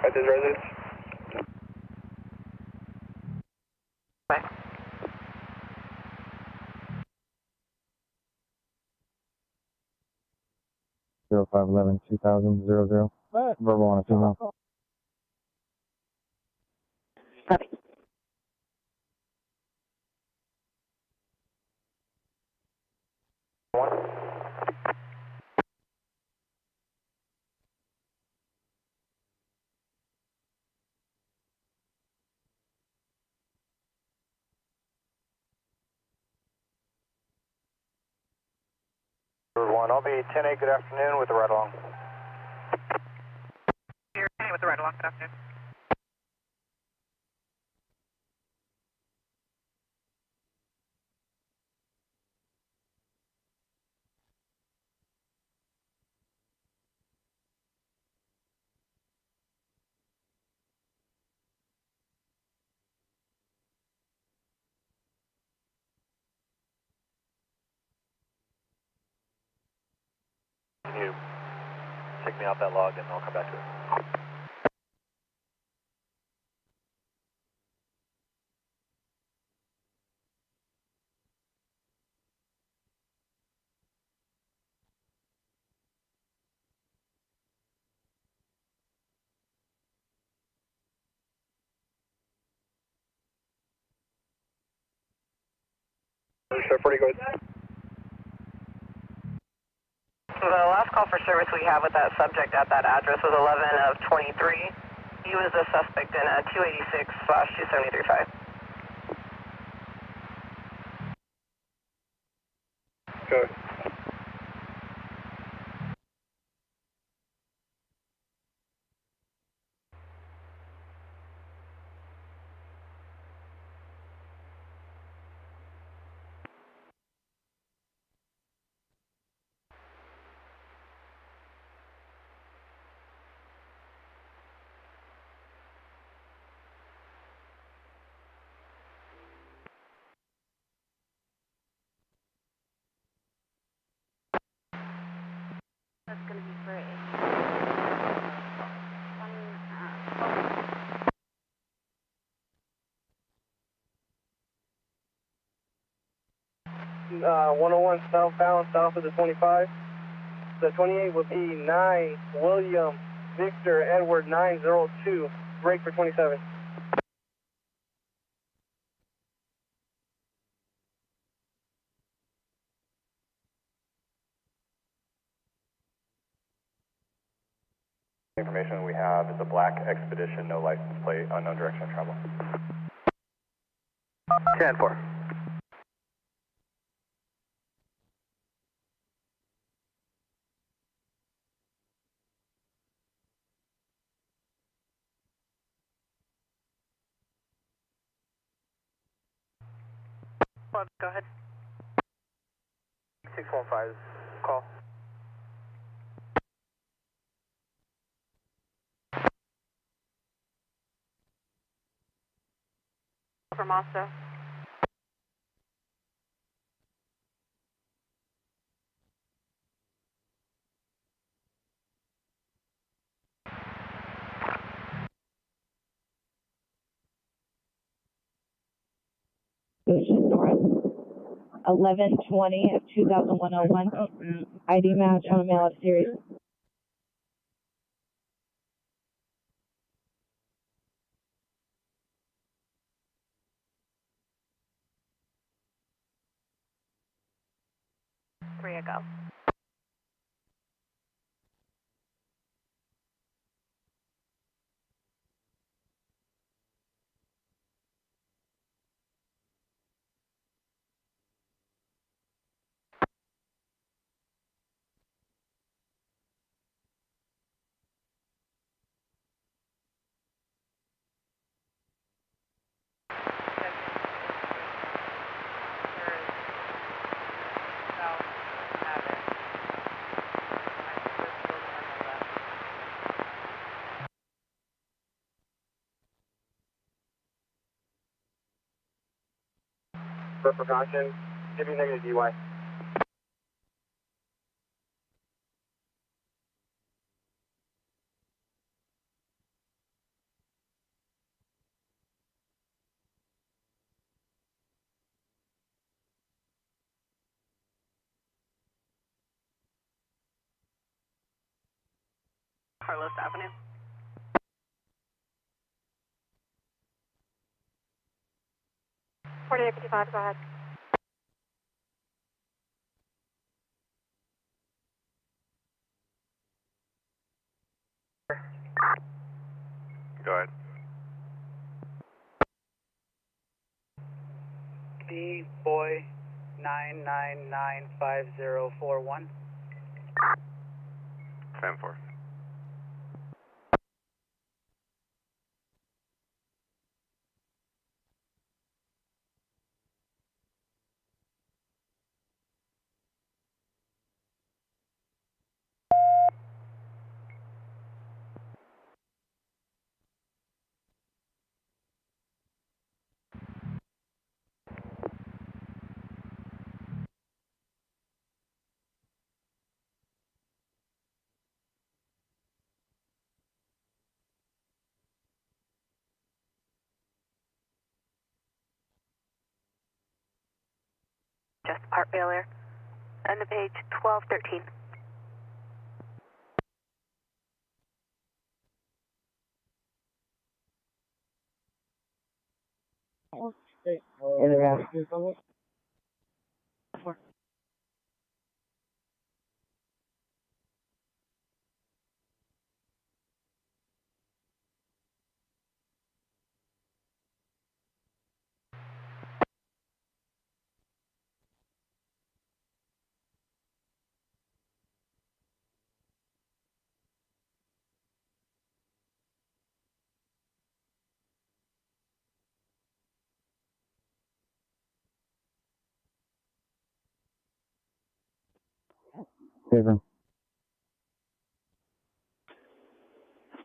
at his residence? Bye. 0511 2000 00. Verbal on a female. Copy. One, I'll be 10-8, good afternoon with the ride along. You're with the ride along, good afternoon. Can you take me off that log and I'll come back to it? Pretty good. The last call for service we have with that subject at that address was 11 of 23. He was a suspect in a 286/2735. Good. That's going to be for a 101 southbound, south of the 25. The 28 would be 9, William, Victor, Edward, 902. Break for 27. Information we have is a black Expedition, no license plate, unknown direction of travel. 10-4. Go ahead. 615 call. From Mazda. Ocean North. 1120 of 2101. ID match on a mail up series. Three ago. for precaution. Give me negative DY. Palos Avenue. Go ahead. Go ahead. B boy 9995041. 10-4. Just part failure. End of page 1213. Internet.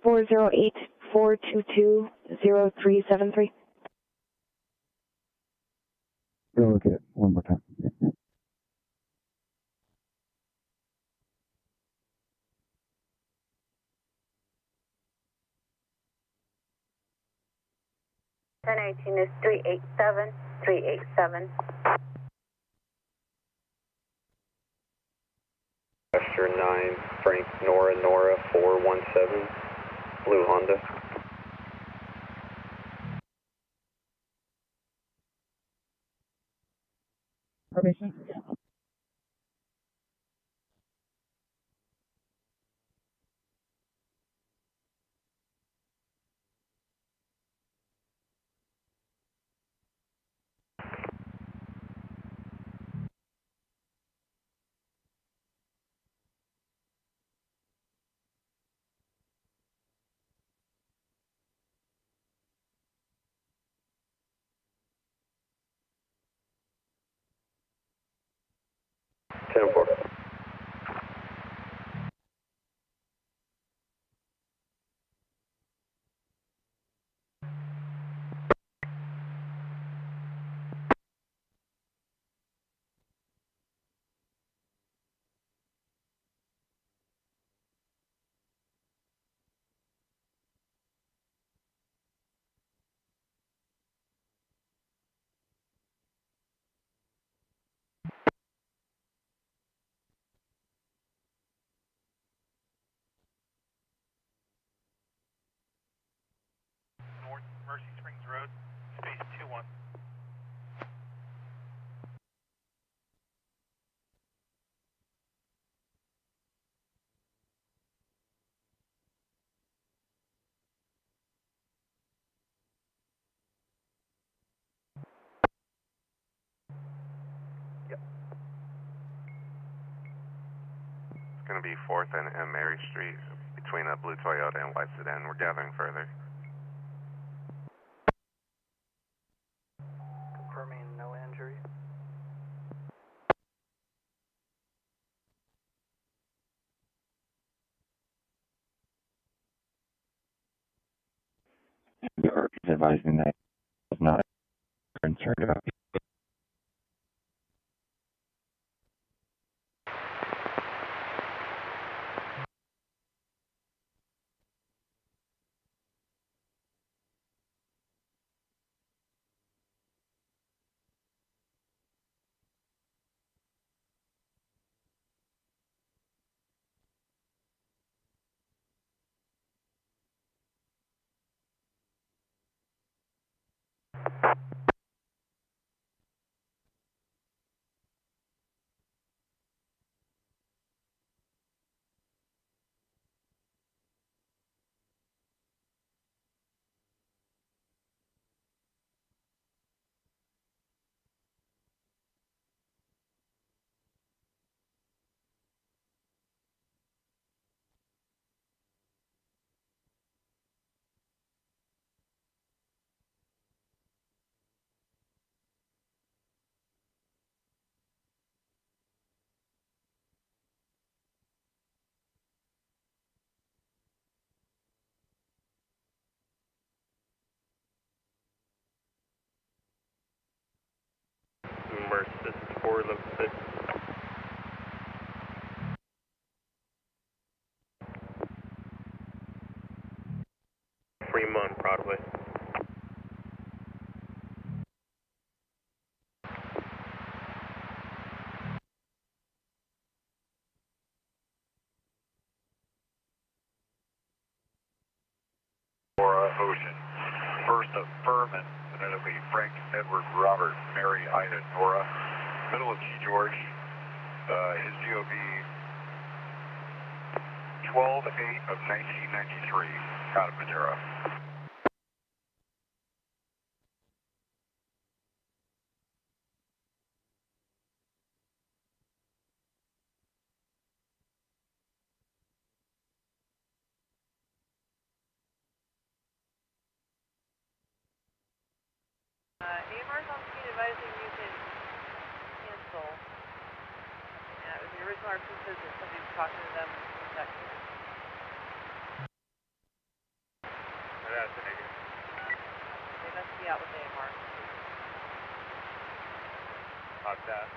408-422-0373. Go look at it one more time. Ten 18 is 387. Western 9, Frank, Nora 417, Blue Honda. Permission? 10-4. North Mercy Springs Road, space 21. It's going to be 4th and Mary Street between a blue Toyota and white sedan. We're gathering further. Confirming no injury. York is advising that it's not concerned about Merced. This is 4 local 6. Fremont, Broadway. Ocean. First of Furman, and then it'll be Frank, Edward, Robert, Mary, Ida, Nora. Middle of G. George. His GOB 12/8 of 1993 out of Madera. AMR's on scene advising you can cancel. Yeah, it was the original RP says that somebody was talking to them with that case. That's a negative. They must be out with AMR. How's that?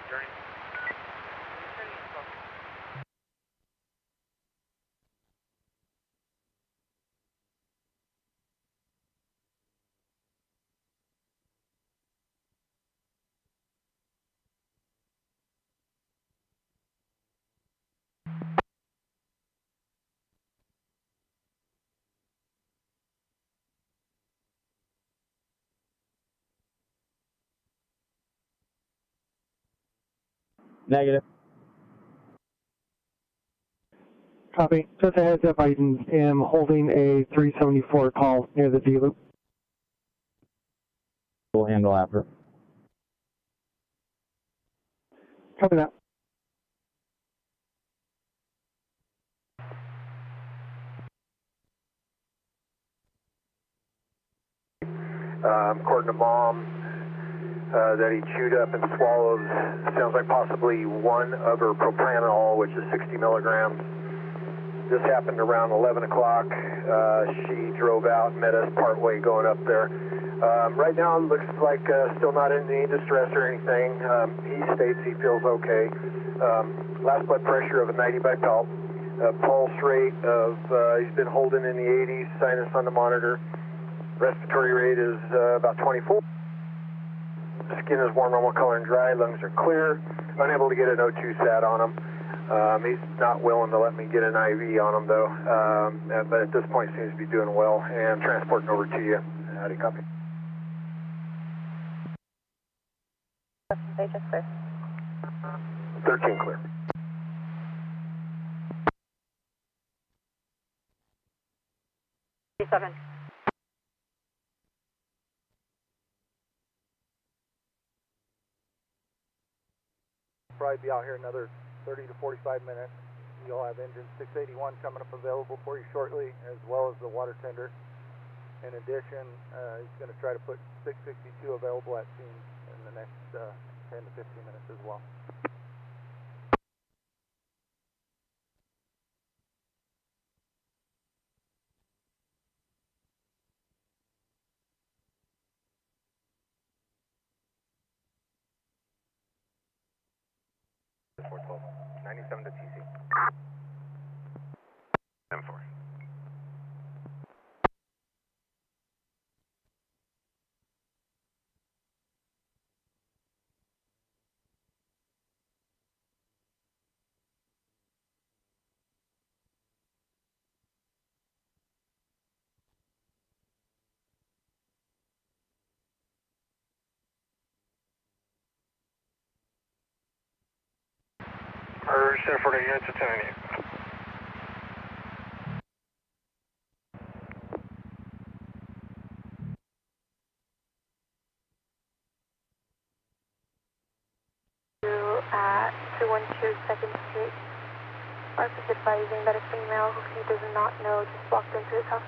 Returning? Returning as well. Negative. Copy. Just a heads up, I am holding a 374 call near the D-loop. We'll handle after. Copy that. According to Mom, that he chewed up and swallowed, sounds like possibly one other propranolol, which is 60 milligrams. This happened around 11 o'clock. She drove out and met us partway going up there. Right now, it looks like still not in any distress or anything. He states he feels okay. Last blood pressure of a 90 by Pelt. Pulse rate of, he's been holding in the 80s, sinus on the monitor. Respiratory rate is about 24. Skin is warm, normal color, and dry. Lungs are clear. Unable to get an O2 sat on him. He's not willing to let me get an IV on him, though. But at this point, seems to be doing well. And transporting over to you. Howdy, copy. They just clear. 13 clear. Seven. Probably be out here another 30 to 45 minutes. You'll have engine 681 coming up available for you shortly, as well as the water tender. In addition, he's going to try to put 662 available at scene in the next 10 to 15 minutes as well. $412, 97 to TC. M4. Merced, 1048 units attending you. At 212 2nd Street. Mark is advising that a female who he does not know just walked into his house.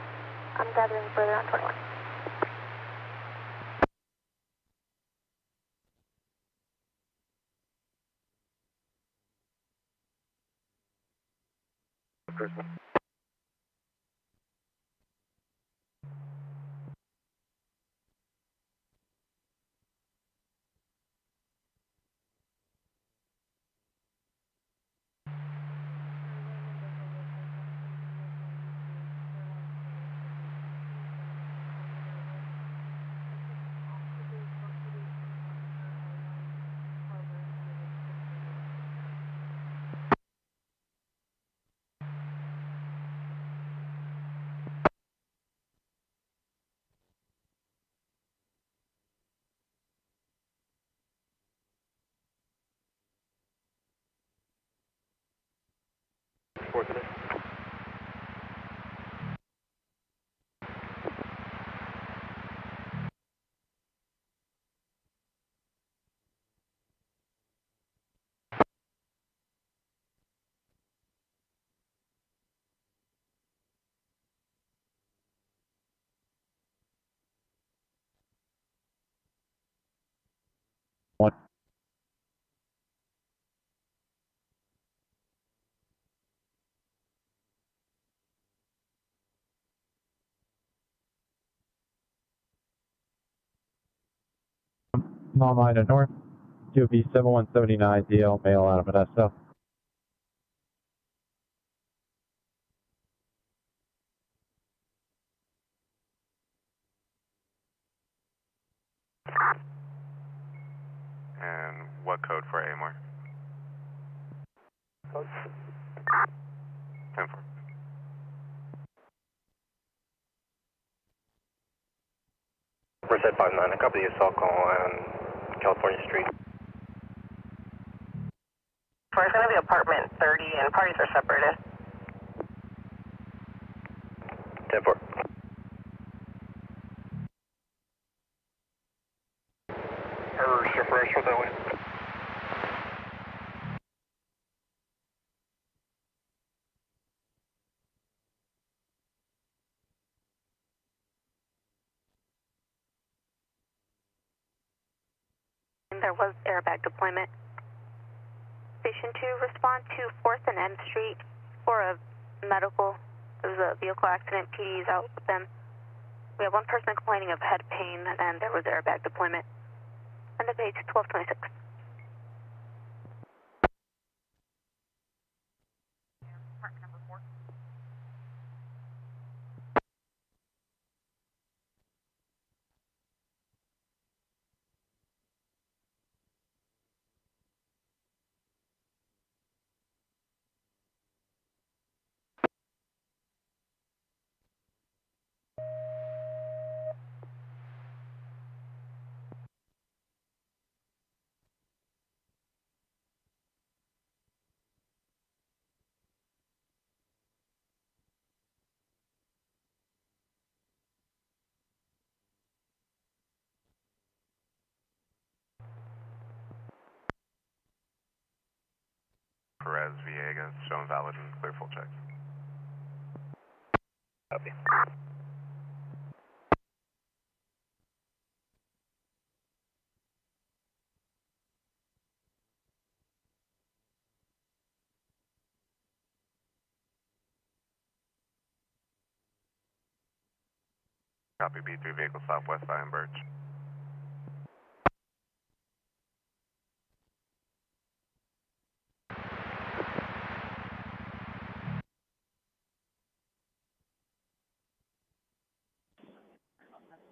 I'm gathering further on 21. Christmas. report today. One. Mom Ida North, DOB 7179, DL male out of Modesto. And what code for AMR? Code 10-4. Merced 59, I copy the assault call on California Street. It's going to be apartment 30 and parties are separated. 10-4. Error separation that way. There was airbag deployment. Station 2, respond to 4th and M Street for a medical. There was a vehicle accident. PD is out with them. We have one person complaining of head pain, and there was airbag deployment. End of page 1226. Perez, Villegas, showing valid and clear full checks. Copy. Copy B3 vehicle southwest by Birch.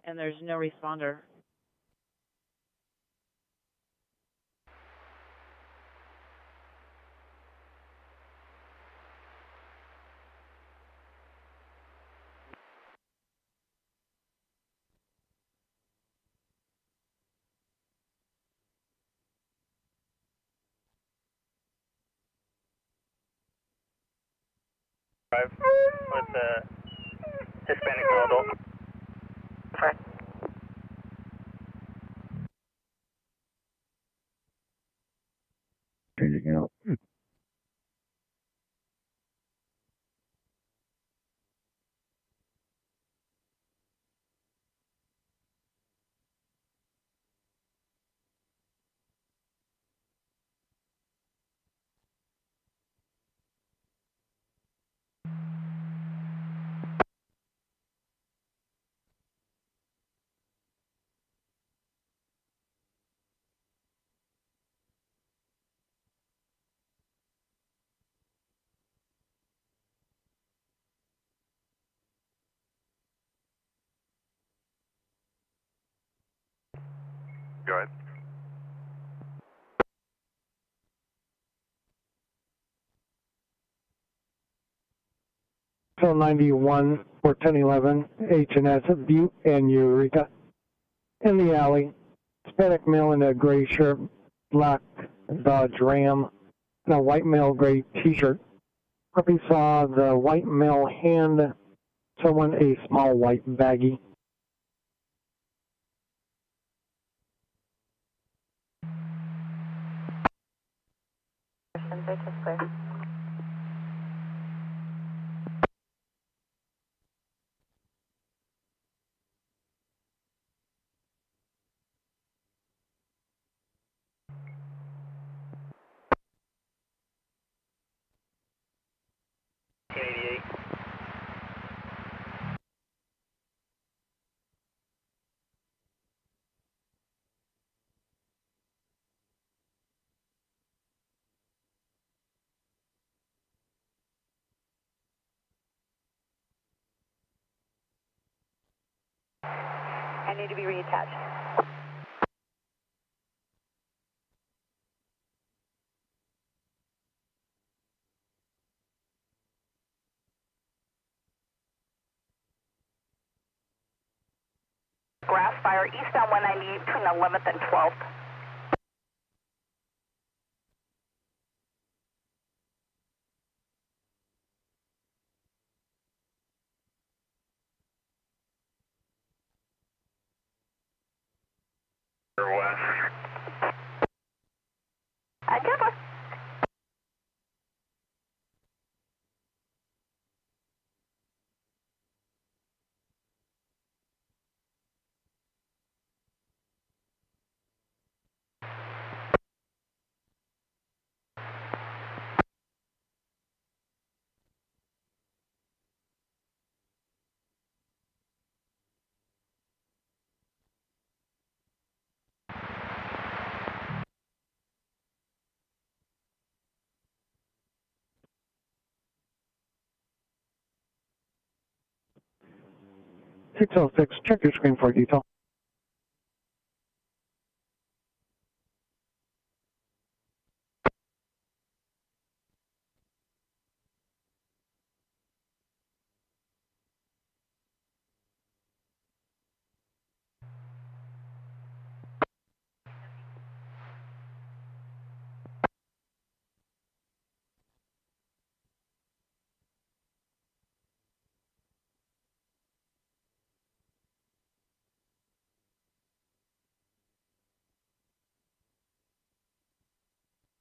And there's no responder. With Hispanic male adult. Right. Changing out. Go ahead. Phil 91 for 1011 H&S Butte and Eureka. In the alley, Hispanic male in a gray shirt, black Dodge Ram, and a white male gray t-shirt. Puppy saw the white male hand someone a small white baggie. I need to be reattached. Grass fire eastbound 198 between 11th and 12th. Tampa. $606, check your screen for detail.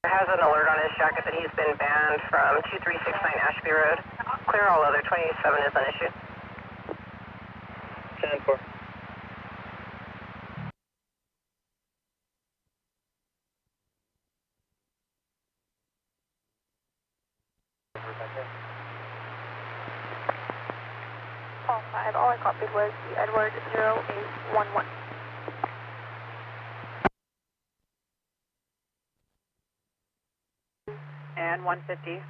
Has an alert on his jacket that he's been banned from 2369 Ashby Road. Clear all other 27 is an issue. 10-4. Call 5, all I copied was the Edward 0811. And 150.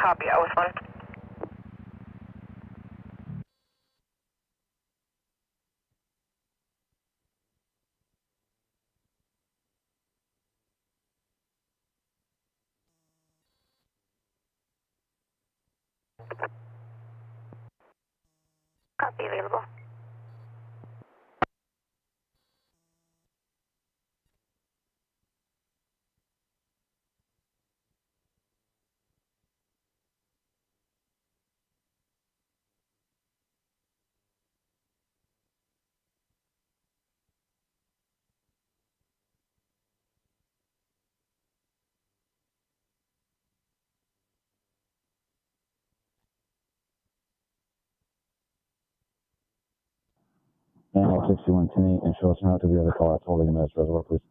Copy, I was one. Copy available. Manual 6110 and show us route to the other car holding EMS reservoir, please.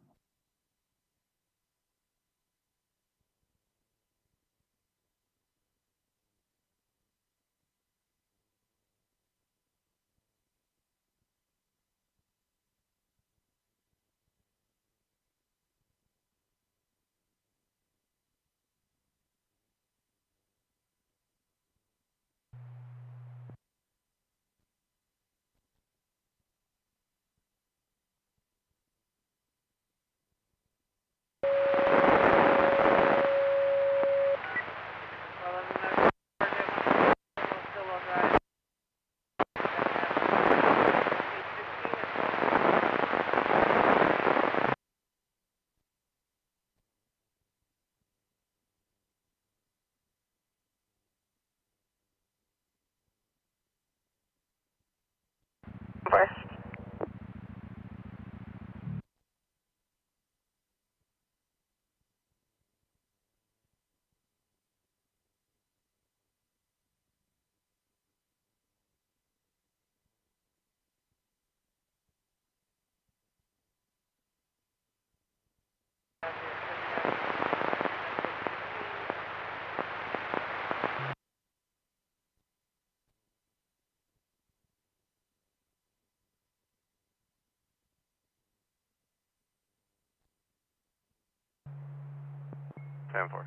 10-4.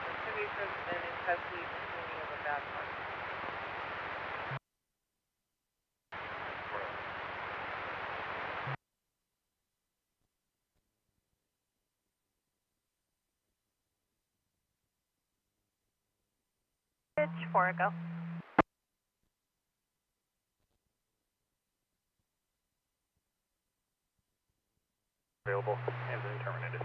An in custody complaining of a bad heart. Pitch 4, go. Available. Engine terminated.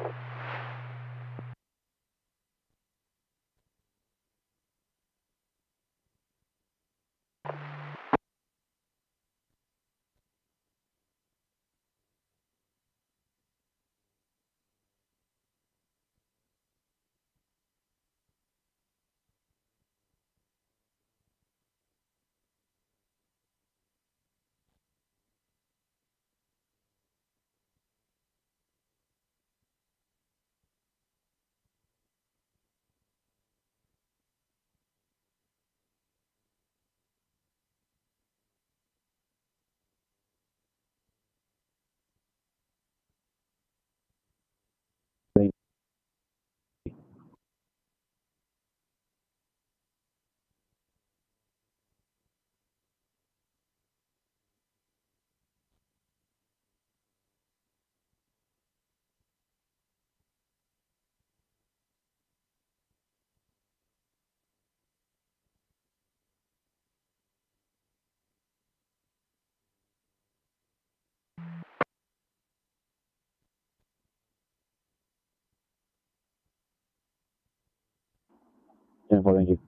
Yeah, well, thank you.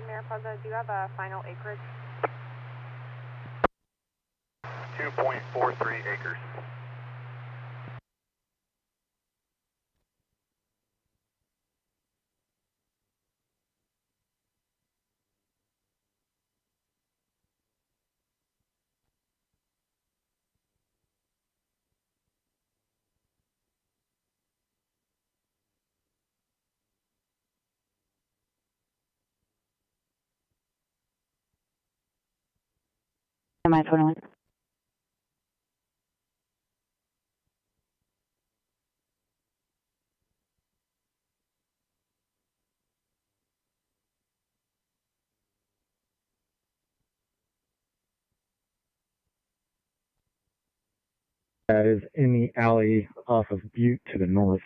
Mariposa, do you have a final acreage? 2.43 acres. Am I 21? That is in the alley off of Butte to the north.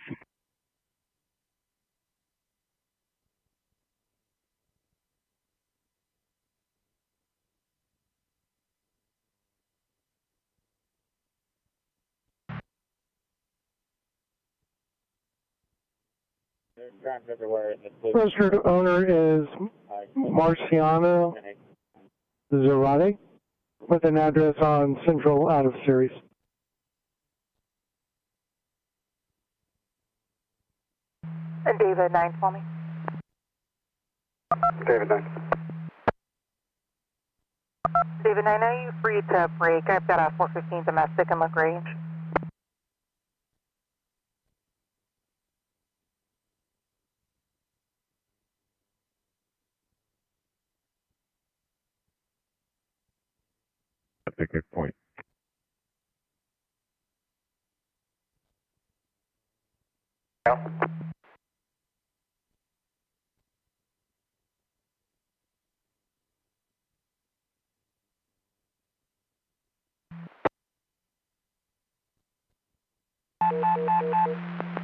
Registered owner is Marciano Zarate with an address on Central out of series. David 9 for me. David 9. David 9, are you free to break? I've got a 415 domestic in LaGrange. That's a good point.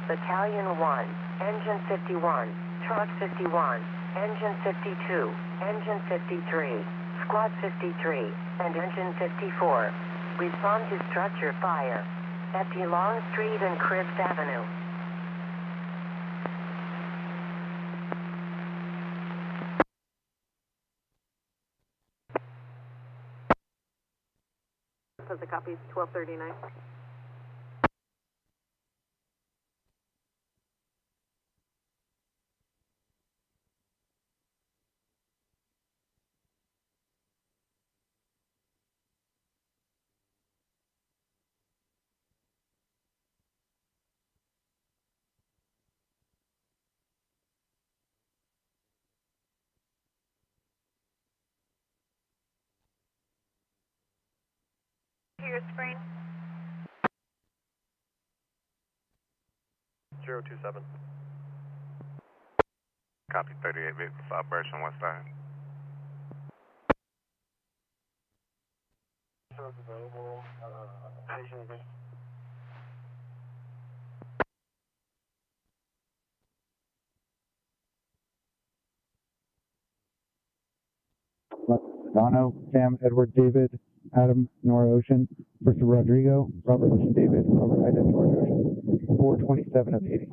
Battalion 1, Engine 51, Truck 51, Engine 52, Engine 53, Squad 53, and Engine 54. Respond to structure fire at DeLong Street and Cribs Avenue. The copy is 1239. Your screen. 027. Copy 38 vehicles, operation west side. Available, patient. Dono, Sam, Edward, David, Adam, Nora Ocean, Versa Rodrigo, Robert Ocean, David, Robert Ida, George Ocean, 427 of 86.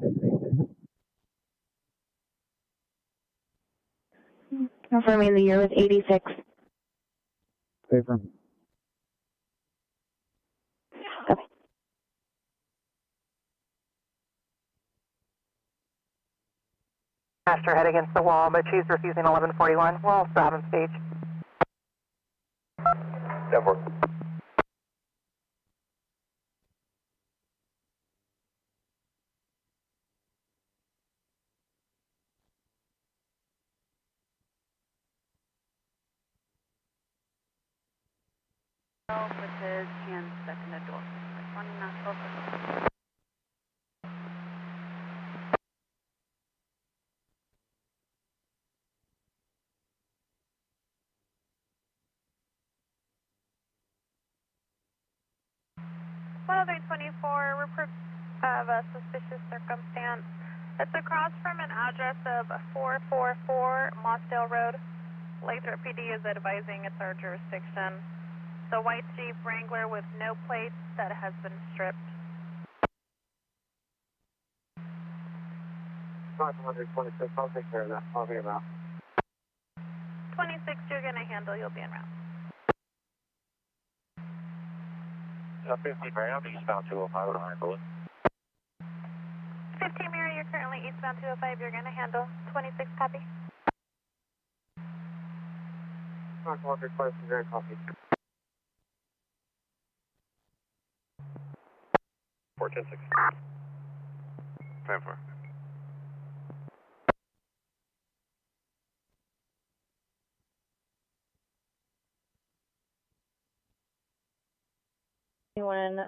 Confirming the year was 86. Favor. Copy. Master head against the wall, but she's refusing 1141. We'll stop on stage. Denver. With his hands stuck in the door. Responding now, 12. Well, 324, report of a suspicious circumstance. It's across from an address of 444 Mossdale Road. Lathrop PD is advising it's our jurisdiction. The white Jeep Wrangler with no plates that has been stripped. 526, I'll take care of that. I'll be about. 26 you're going to handle, you'll be en route. 50 Mary, I'm eastbound 205, what I handle it. 15 Mary, you're currently eastbound 205, you're going to handle. 26 copy. 500, very copy. 410-6. 10-4. Anyone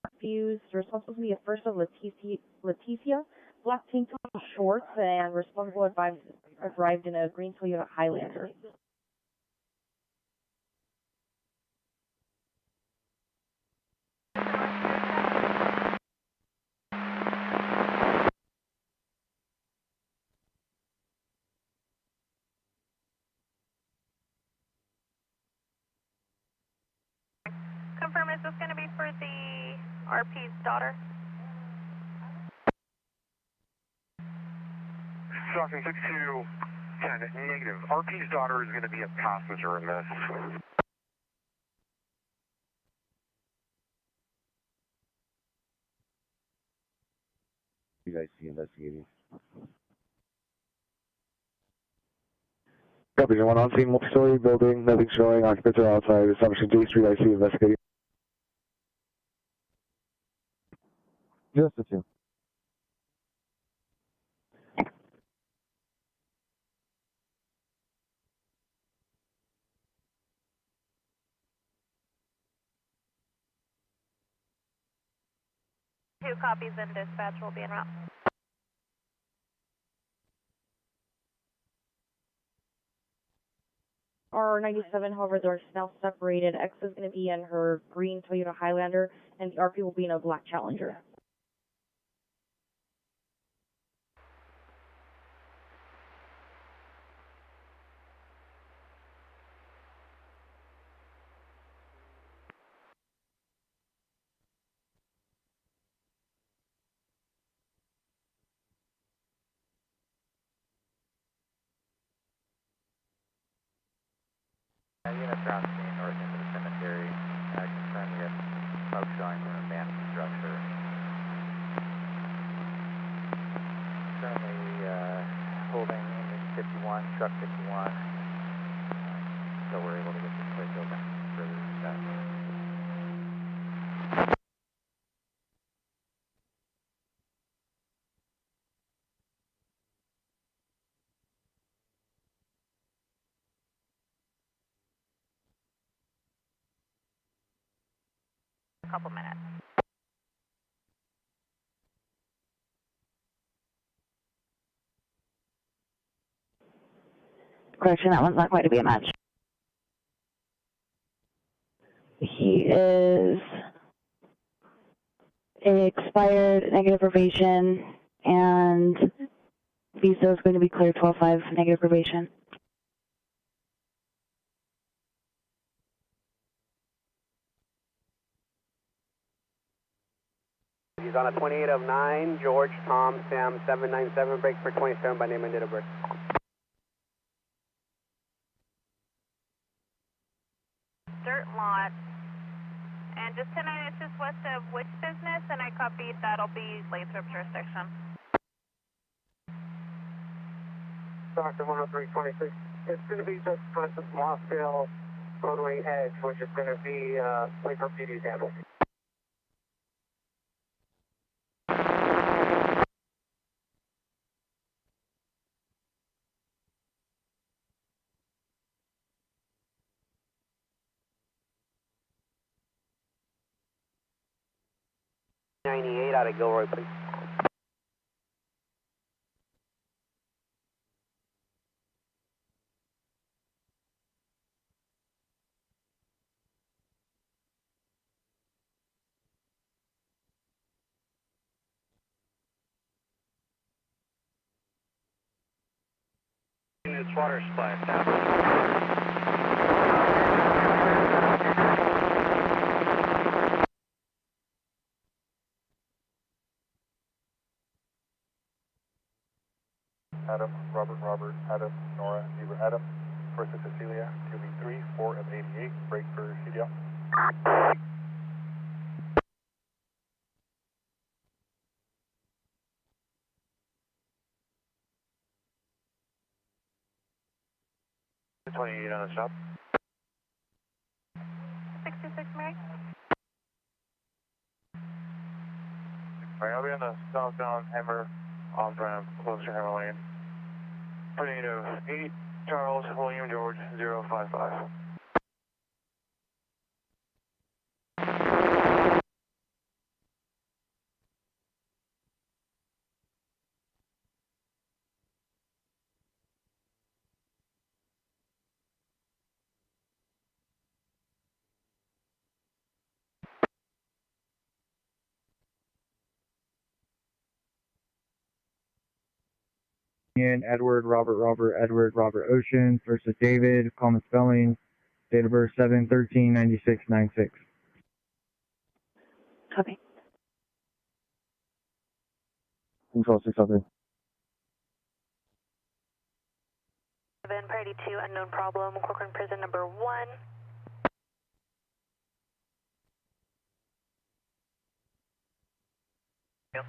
confused, responsible to be a first of Leticia, black tank top shorts, and responsible arrived in a green Toyota Highlander. Confirm, is this going to be for the RP's daughter? Stockton 6210, negative. RP's daughter is going to be a passenger in this. You guys see investigating. Copy, one on scene, multi-story building, nothing showing, occupants are outside, assumption D, Street IC investigating. Just a two. Two copies in dispatch will be en route. R97, however, they're now separated. X is going to be in her green Toyota Highlander, and the RP will be in a black Challenger. Units around scene north into the cemetery. Concerned we have smoke showing from an abandoned structure. Currently holding engine 51, truck 51. So we're able to get this place open further than that. A couple minutes. Correction, that one's not going to be a match. He is expired, negative probation, and visa is going to be clear 12-5, negative probation. He's on a 28 of 9, George, Tom, Sam, 797, break for 27 by name and date of birth. Dirt lot. And just 10 inches west of which business, and I copied that'll be Lathrop jurisdiction. Dr. 10326. It's going to be just west of Mossville roadway edge, which is going to be Lathrop PD's handle. Out of Gilroy, please. Units water supply established. Adam, Robert, Adam, Nora, Neighbor Adam, first of Cecilia, QB3, 4 of 88, break for CDL. The 28 on the stop. 66, Mary. Alright, I'll be on the southbound Hammer off-ramp, close to Hammer Lane. Tornado 8, Charles, William George, 055. Edward, Robert Ocean, first is David, common spelling, date of birth 7/13/9696. Copy. Control 603. 7, priority 2, unknown problem, Corcoran prison number 1. Yep.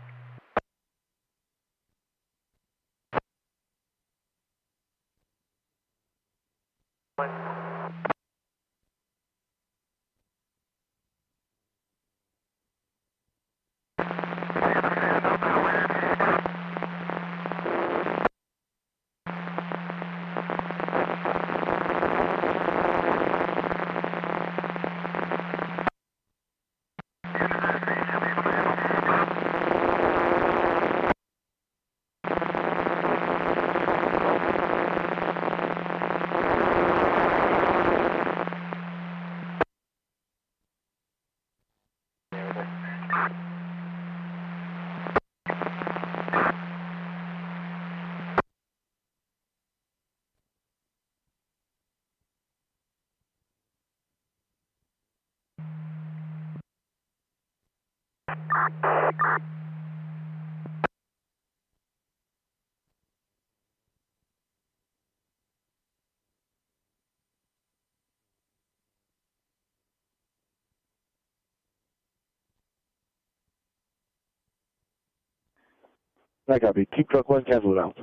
I copy. Keep truck 1, cancel it out.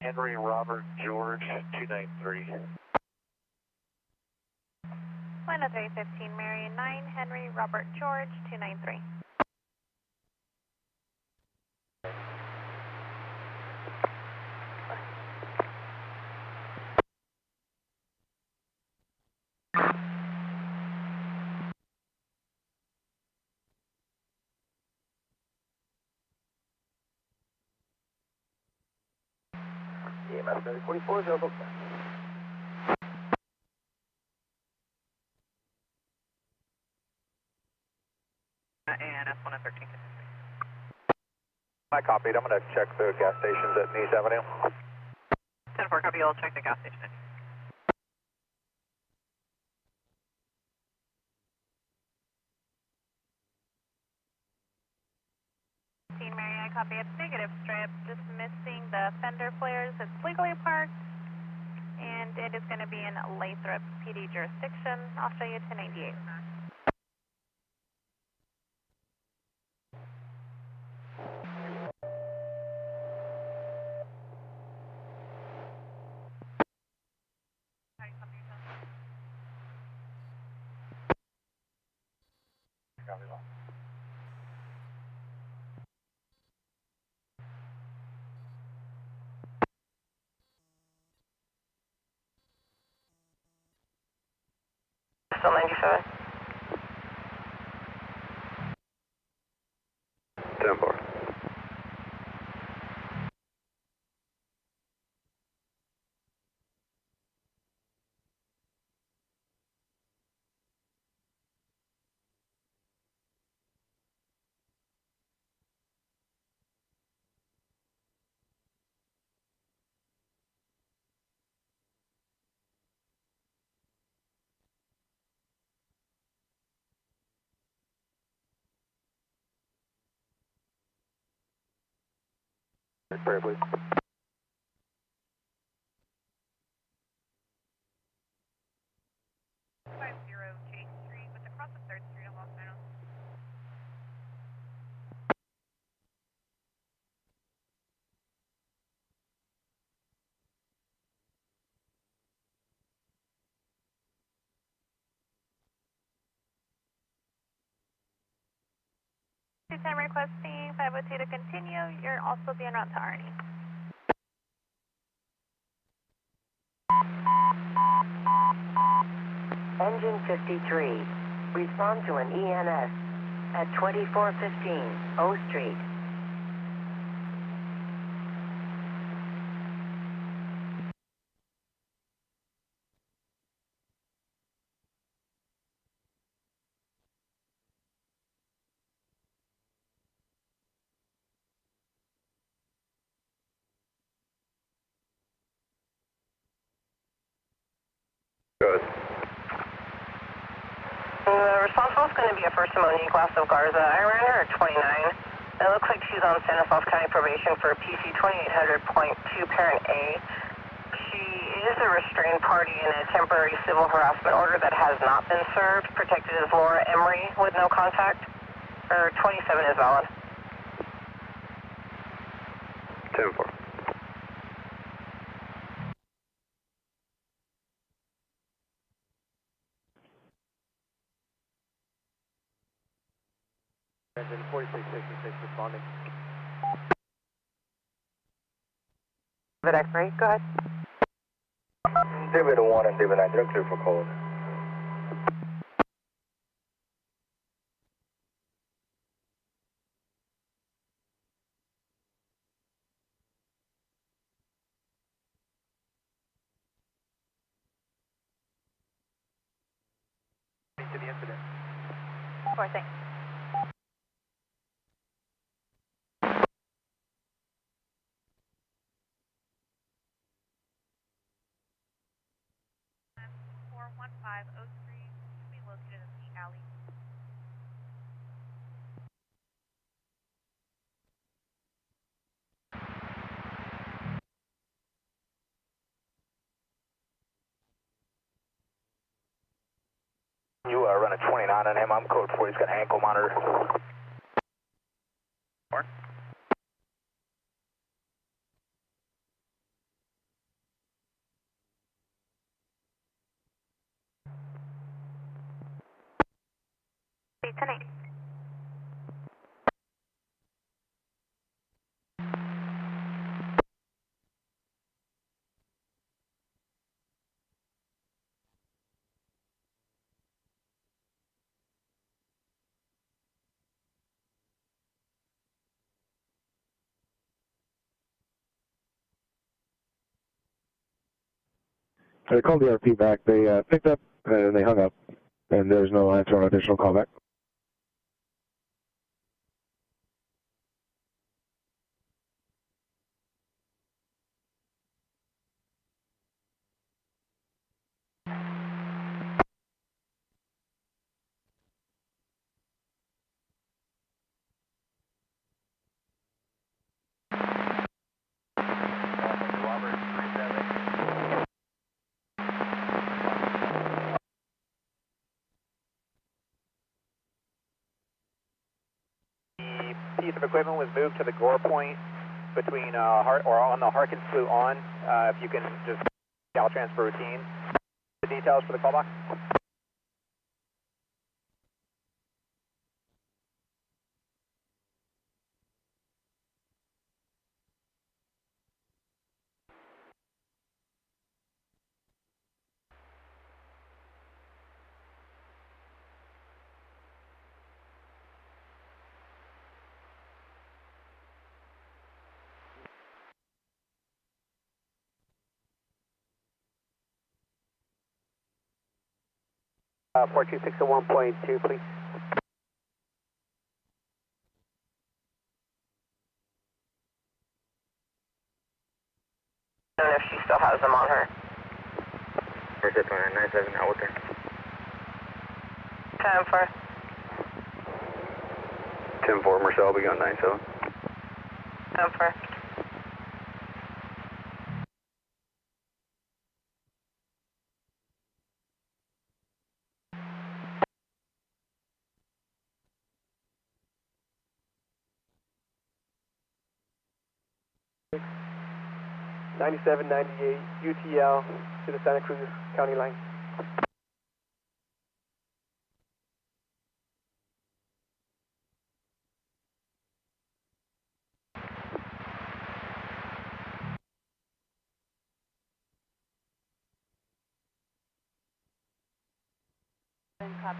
Henry Robert George 293. Atlanta 315, Marion 9, Henry Robert George 293. EMS 44, 0 book. And S1 at 13. I copied. I'm going to check the gas stations at Nice Avenue. 10-4, copy. I'll check the gas station. 15, Mary, I copy. It's negative strip, just missing the fender flares. It's legally parked, and it is going to be in Lathrop PD jurisdiction. I'll show you 1098. Still 97. 10-4. Prayer, please. 50 J Street with across the 3rd Street of Los Banos. Time requesting 502 to continue. You're also being route to Arnie. Engine 53, respond to an EMS at 2415 O Street. Good. The responsible is going to be a First Monique Glass of Garza. I ran her at 29. It looks like she's on Stanislaus County probation for PC 2800.2 parent A. She is a restrained party in a temporary civil harassment order that has not been served, protected as Laura Emery with no contact. Her 27 is valid. 10-4. Engine 4666 responding. David X-ray, go ahead. David 1 and David 9, they're clear for code. To the incident. Sure thing. Should be located in the alley. You run a 29 on him. I'm code 4. He's got an ankle monitor. Tonight. I called the RP back. They picked up and they hung up, and there's no answer on additional callback. Piece of equipment was moved to the gore point between on the Harkins flue on. If you can just cal transfer routine. The details for the callback. Port 2601.2, please. I don't know if she still has them on her. Merced 2997 out with her. Time for 10-4, Marcel, we got 97. time for. '97, '98, UTL to the Santa Cruz County line. Copy.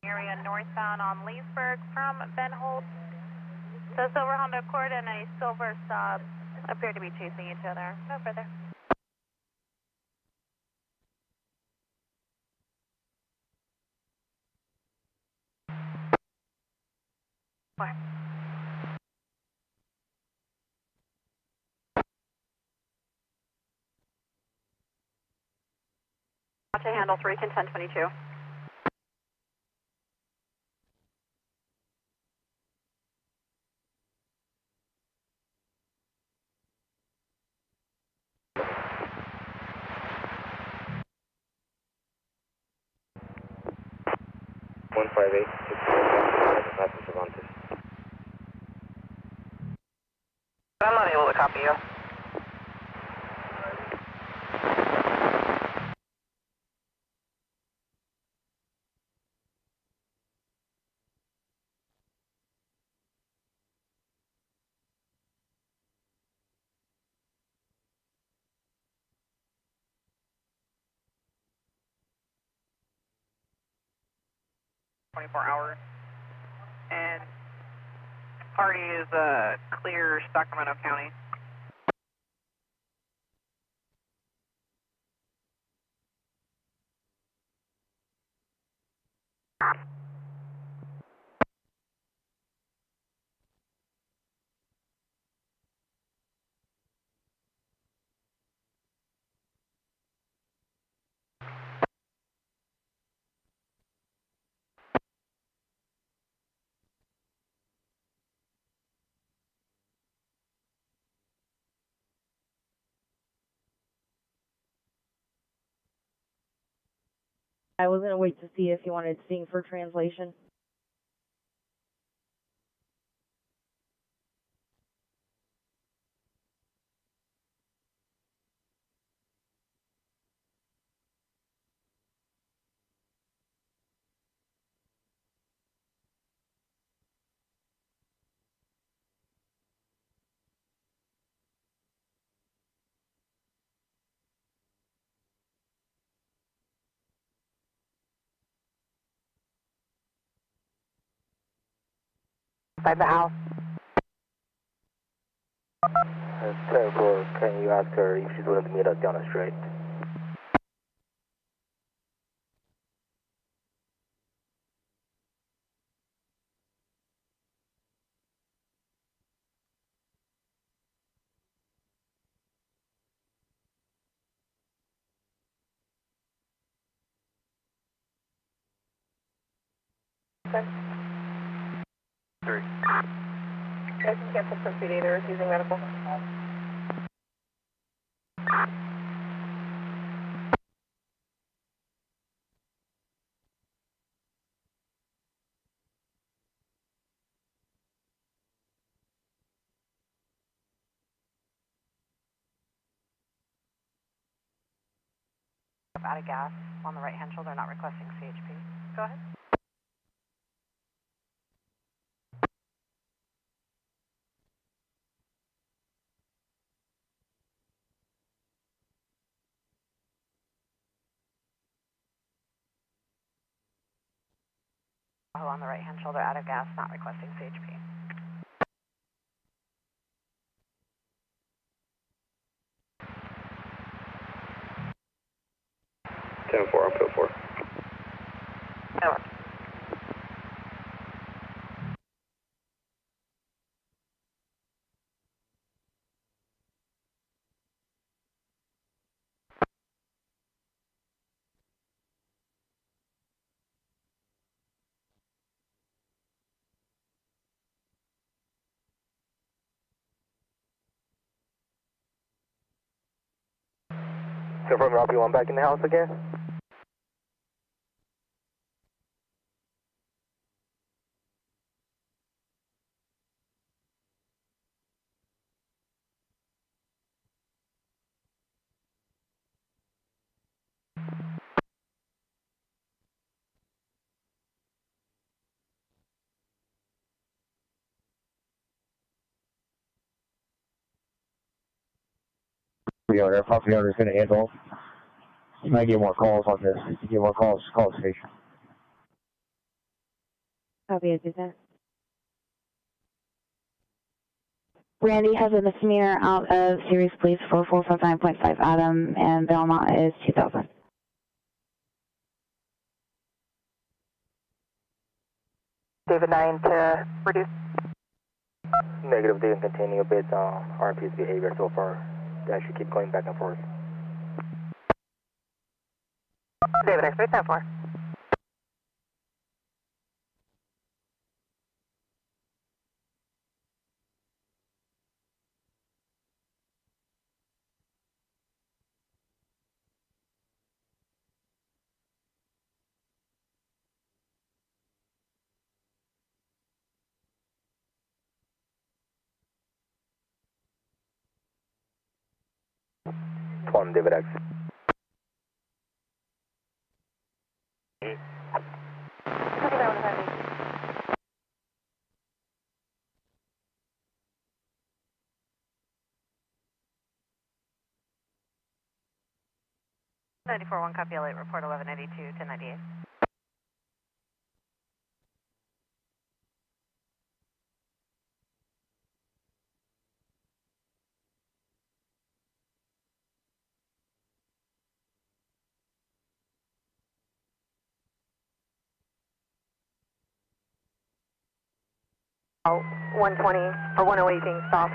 Area northbound on Leesburg from Ben Holt. The silver Honda Accord and a silver Saab appear to be chasing each other. No further. Four. Watch a handle 3, can 1022. I'm not able to copy you. Hours. And party is clear Sacramento County. I was gonna wait to see if you wanted to sing for translation. By the house. 10-4, can you ask her if she's willing to meet us down the street? Okay. 3. I can cancel pursuit either refusing medical. Out of gas on the right-hand shoulder, not requesting CHP. Go ahead. On the right-hand shoulder, out of gas, not requesting CHP. I'm code 4. Over. So from Rob, you want back in the house again? The owner, property owner is going to handle. You might get more calls on this. If you get more calls, call the station. Copy it, that. Brandy has a misdemeanor out of Series Police 4459.5 Adam, and bail amount is $2,000. David 9 to reduce. Negative, they can continue based on RP's behavior so far. They actually keep going back and forth. David X-ray 10-4. One, David X. Copy that one, Heavy. $94-1, copy L8, report 1192 to 98. Oh, 120 or 108 being stopped.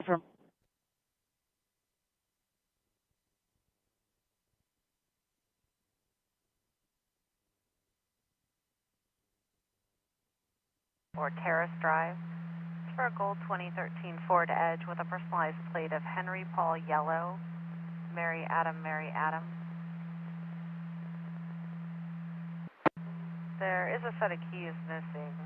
From or Terrace Drive. It's for a gold 2013 Ford Edge with a personalized plate of Henry Paul Yellow, Mary Adam, Mary Adam. There is a set of keys missing.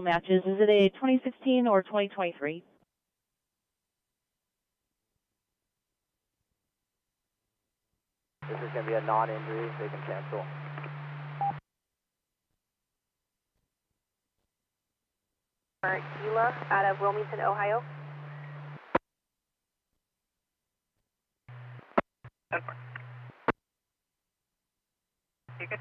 matches. Is it a 2016 or 2023? This is going to be a non-injury. They can cancel. Gila out of Wilmington, Ohio. You can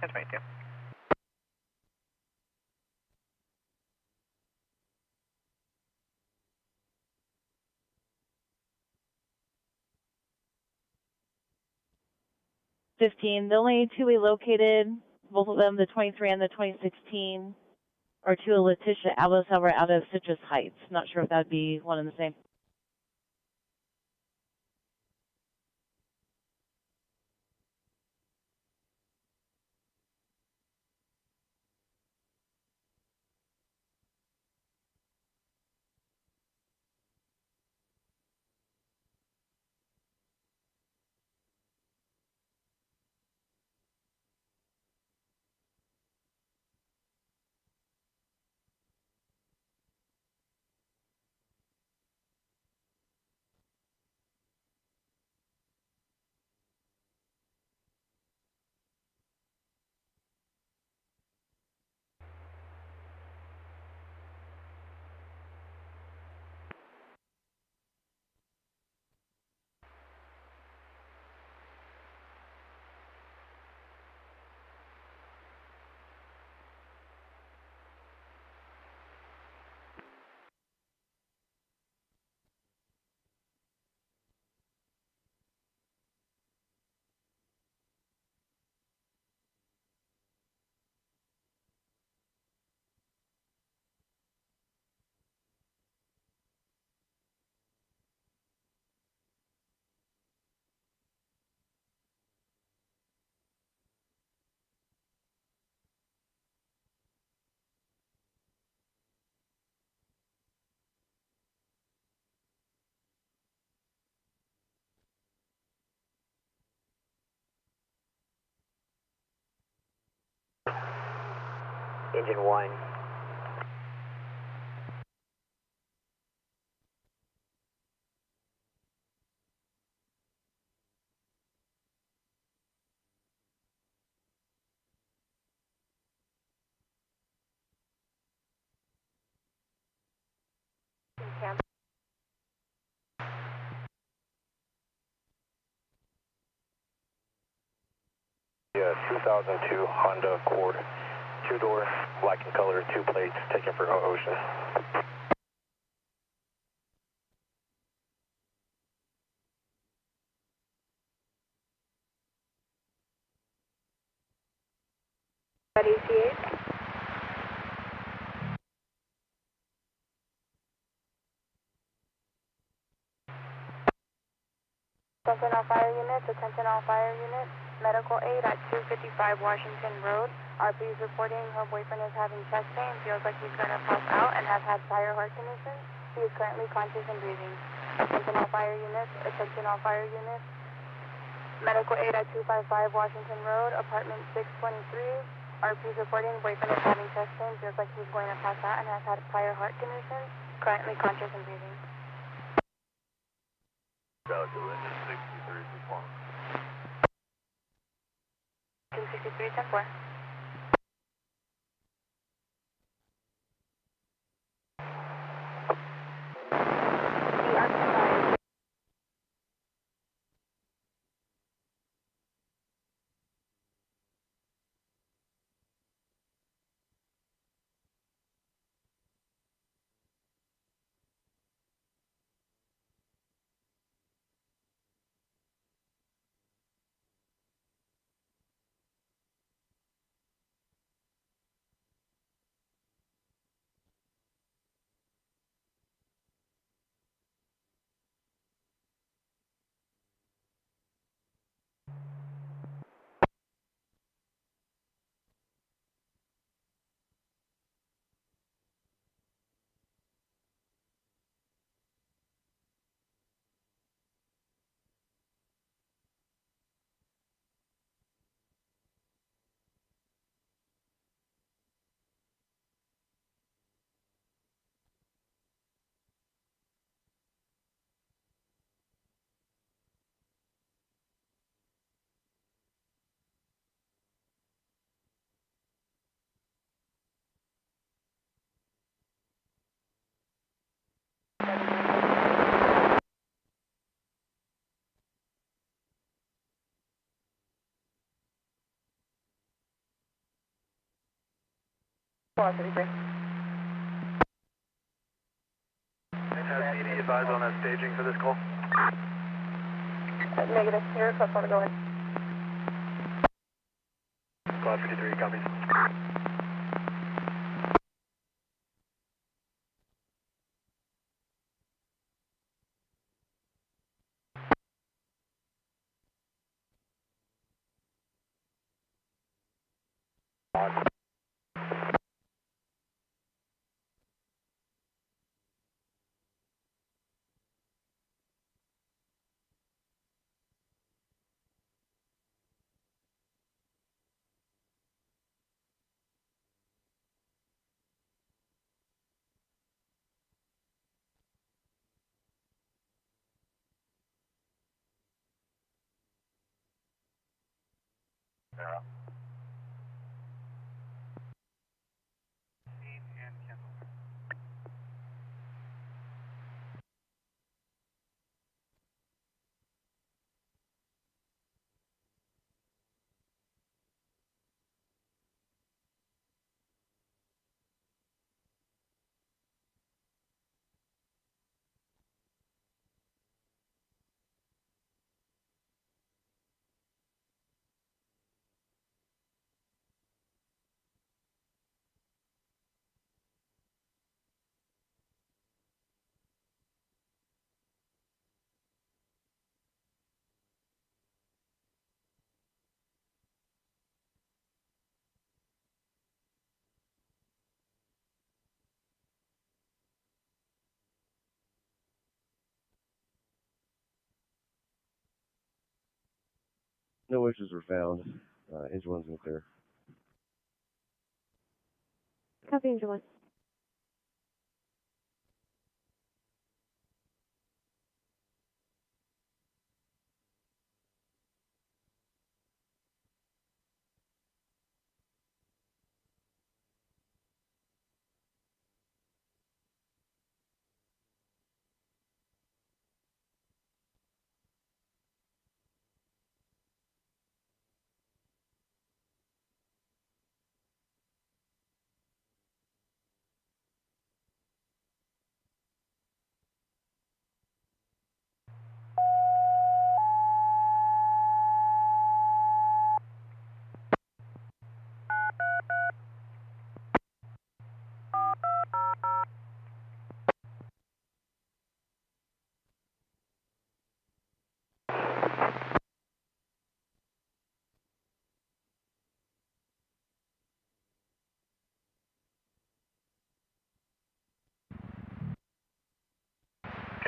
1022. The only two we located, both of them, the 23 and the 2016, are to a Letitia Palos out of Citrus Heights. Not sure if that would be one and the same. Engine 1. Yeah, 2002 Honda Accord, two-door, black and color, two plates, taken for Ocean. Ready, CH? Attention all fire units, attention all fire units. Medical aid at 255 Washington Road. RP is reporting her boyfriend is having chest pain, feels like he's going to pass out, and has had prior heart conditions. He is currently conscious and breathing. Attention all fire units. Attention all fire units. Medical aid at 255 Washington Road, apartment 623. RP's reporting boyfriend is having chest pain, feels like he's going to pass out and has had prior heart conditions. Currently conscious and breathing. Valid to engine 63 response. 263, 10-4. Has PD advised on that staging for this call? Negative. Here, request want to go in. Squad 53, copies. Yeah. No issues were found. Engine one's been clear. Copy, engine 1.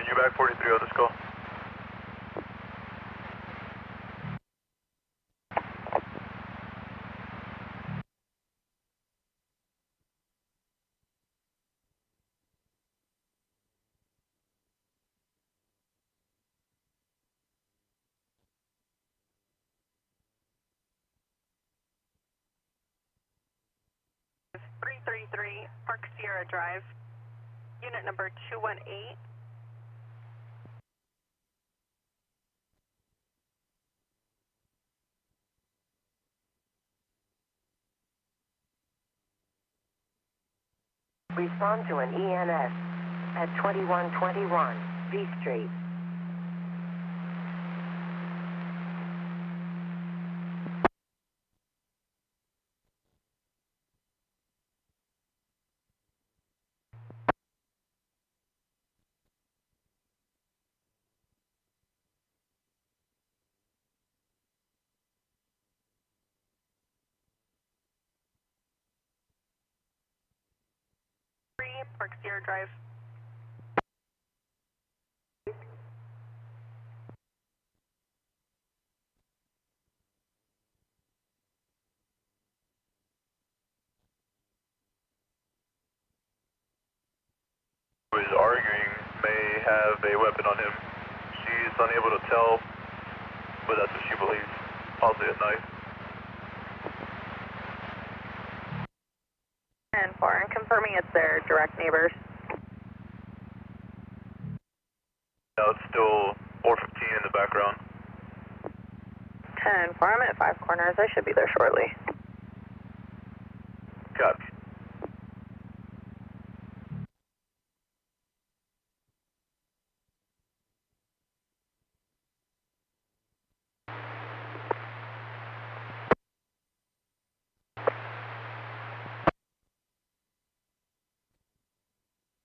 you back 43 on this call. It's 333 Park Sierra Drive, unit number 218. Respond to an EMS at 2121 B Street. Park Sierra Drive. Who is arguing may have a weapon on him. She's unable to tell, but that's what she believes. Possibly a knife. 10-4, and confirming it's their direct neighbors. Now it's still 415 in the background. 10-4, I'm at 5 corners. I should be there shortly. Copy.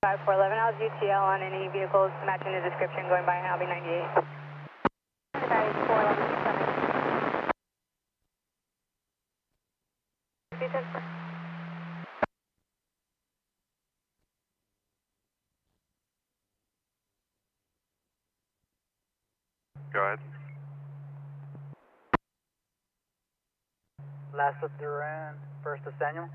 Five 411, how's UTL on any vehicles matching the description going by Highway 98? Guys, 411 coming. Go ahead. Last of Duran, first of Samuel.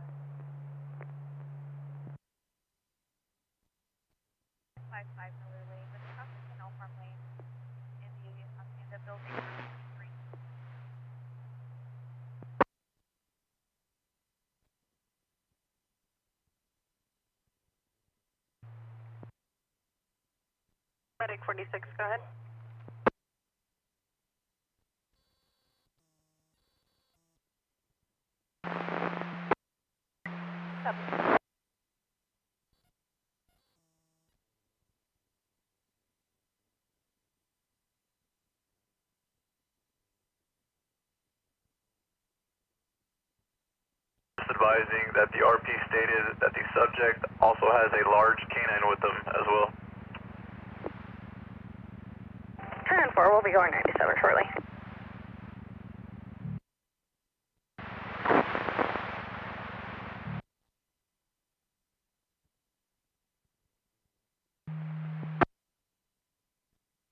55 Miller Lane, with traffic in Elmham Lane in the building street. Medic 46, go ahead. Advising that the RP stated that the subject also has a large canine with them as well. 10-4, we'll be going 97 shortly.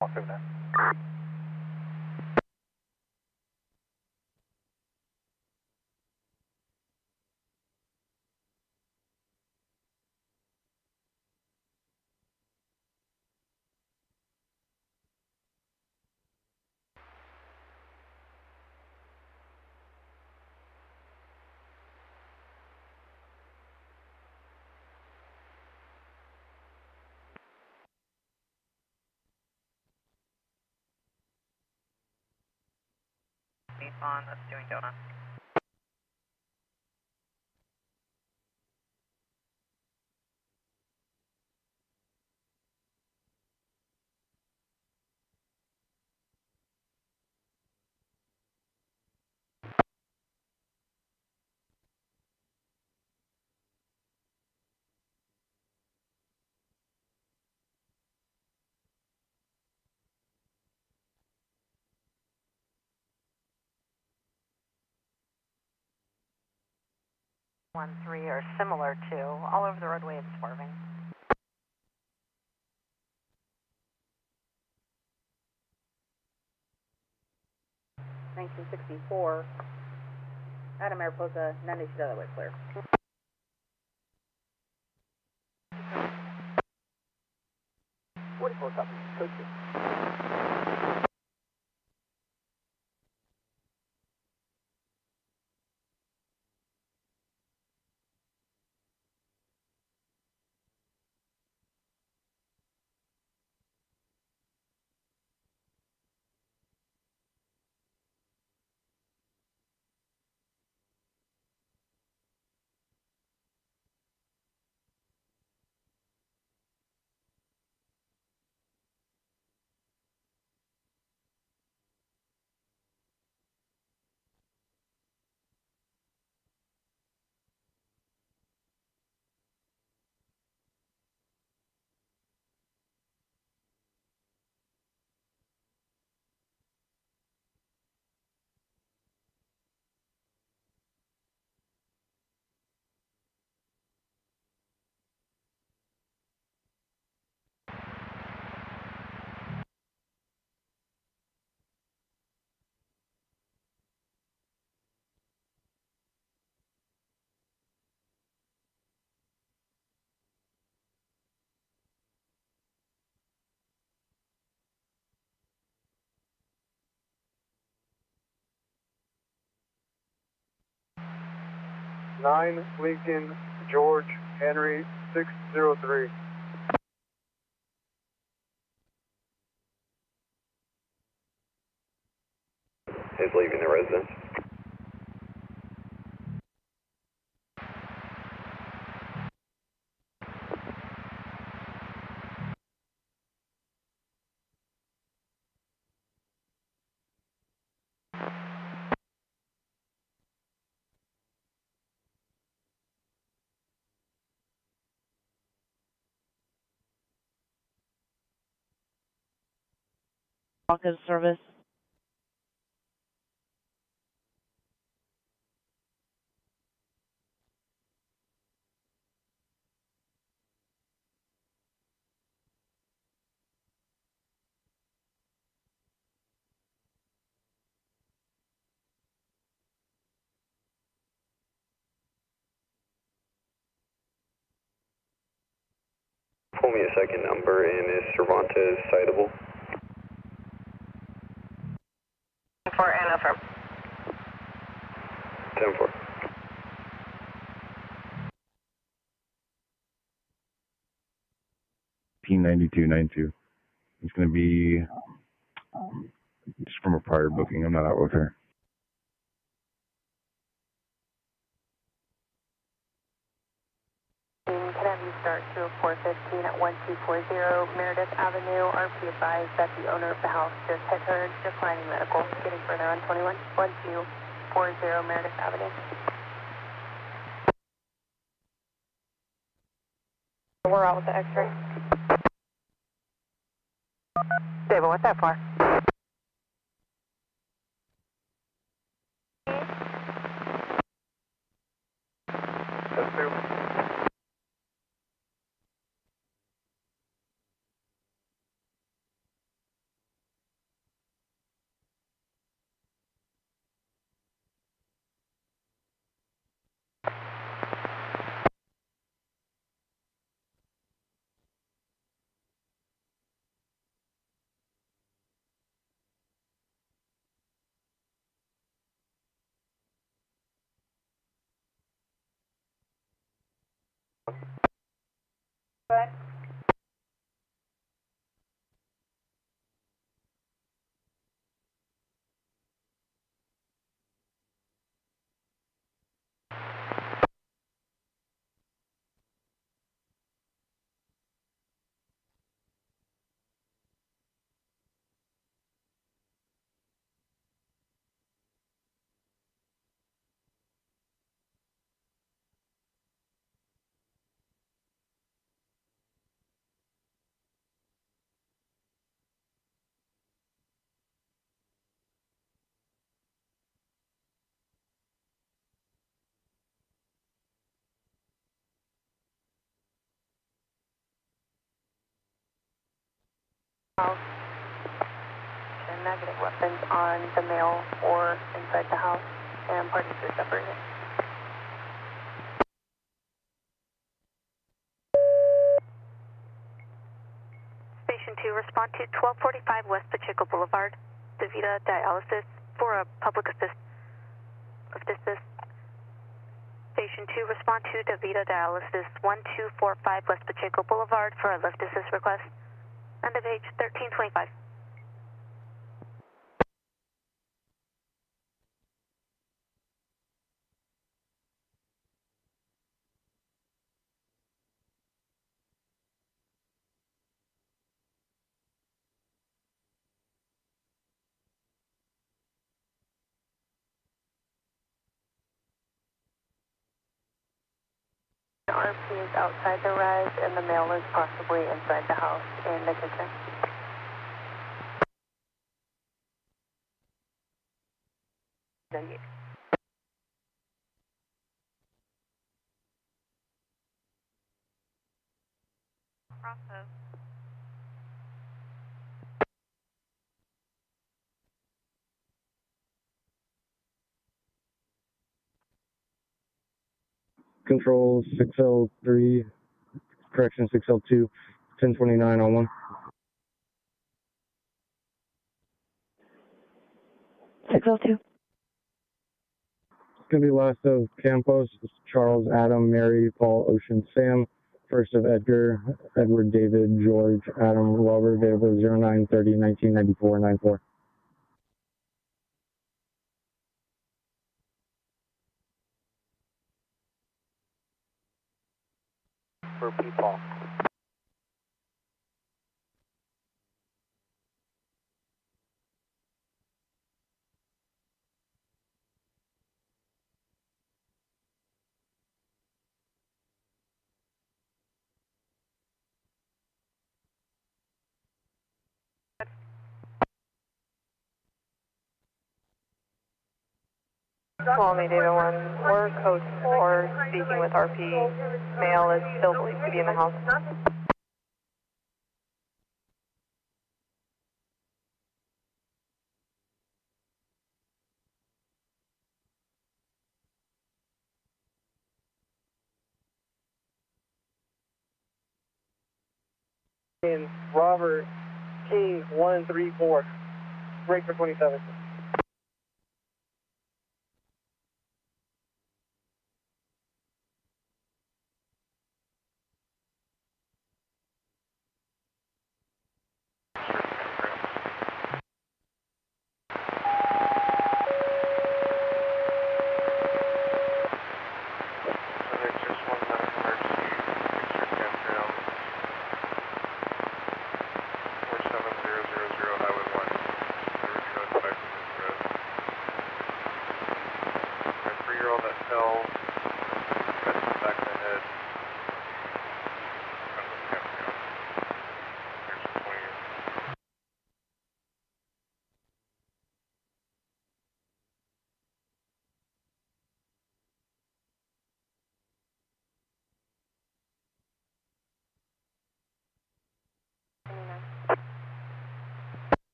Walk through that. On that's doing donuts. One, three are similar to all over the roadway and swerving. 1964. Adam Mariposa, 982 other way clear. Copy. Code 2. Nine Lincoln George Henry 603. Is leaving the residence. Walk-in service. Pull me a second number, and is Cervantes citable? For and affirm. 10-4. P9292. It's going to be just from a prior booking. I'm not out with her. Can I have you start to 415 at 1240 Meredith Avenue? RP advised that the owner of the house just hit her, declining medical, getting further on 1240 Meredith Avenue. We're out with the x-ray. David, what's that for? That's 2. Good. not getting weapons on the male or inside the house, and parties are separated. Station 2, respond to 1245 West Pacheco Boulevard, DaVita Dialysis for a public assist. Station 2, respond to DaVita Dialysis 1245 West Pacheco Boulevard for a lift assist request. End of page 1325. The RP is outside the res, and the male is possibly inside the house in the kitchen. Process. Control 603, correction 602, 1029 on 1. 602. It's going to be last of Campos, Charles, Adam, Mary, Paul, Ocean, Sam. First of Edgar, Edward, David, George, Adam, Robert, David, 0930, 1994, 94. For Paul. Call me, David 1. We're code 4, speaking with RP. Male is still believed to be in the house. And Robert King 134, break for 27.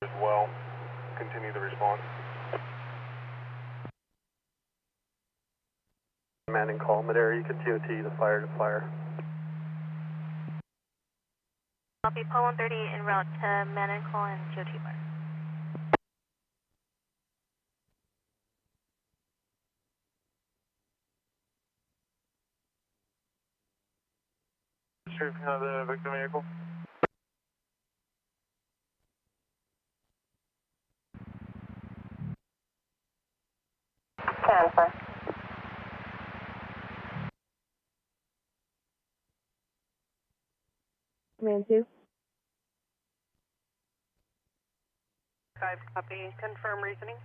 As well, continue the response. Man and call mid area, you can TOT the fire to fire. Copy, Paul 130 en route to Manical and TOT fire. Sheriff, you have the victim vehicle? Transfer. Command 2. 5 copy. Confirm reasoning.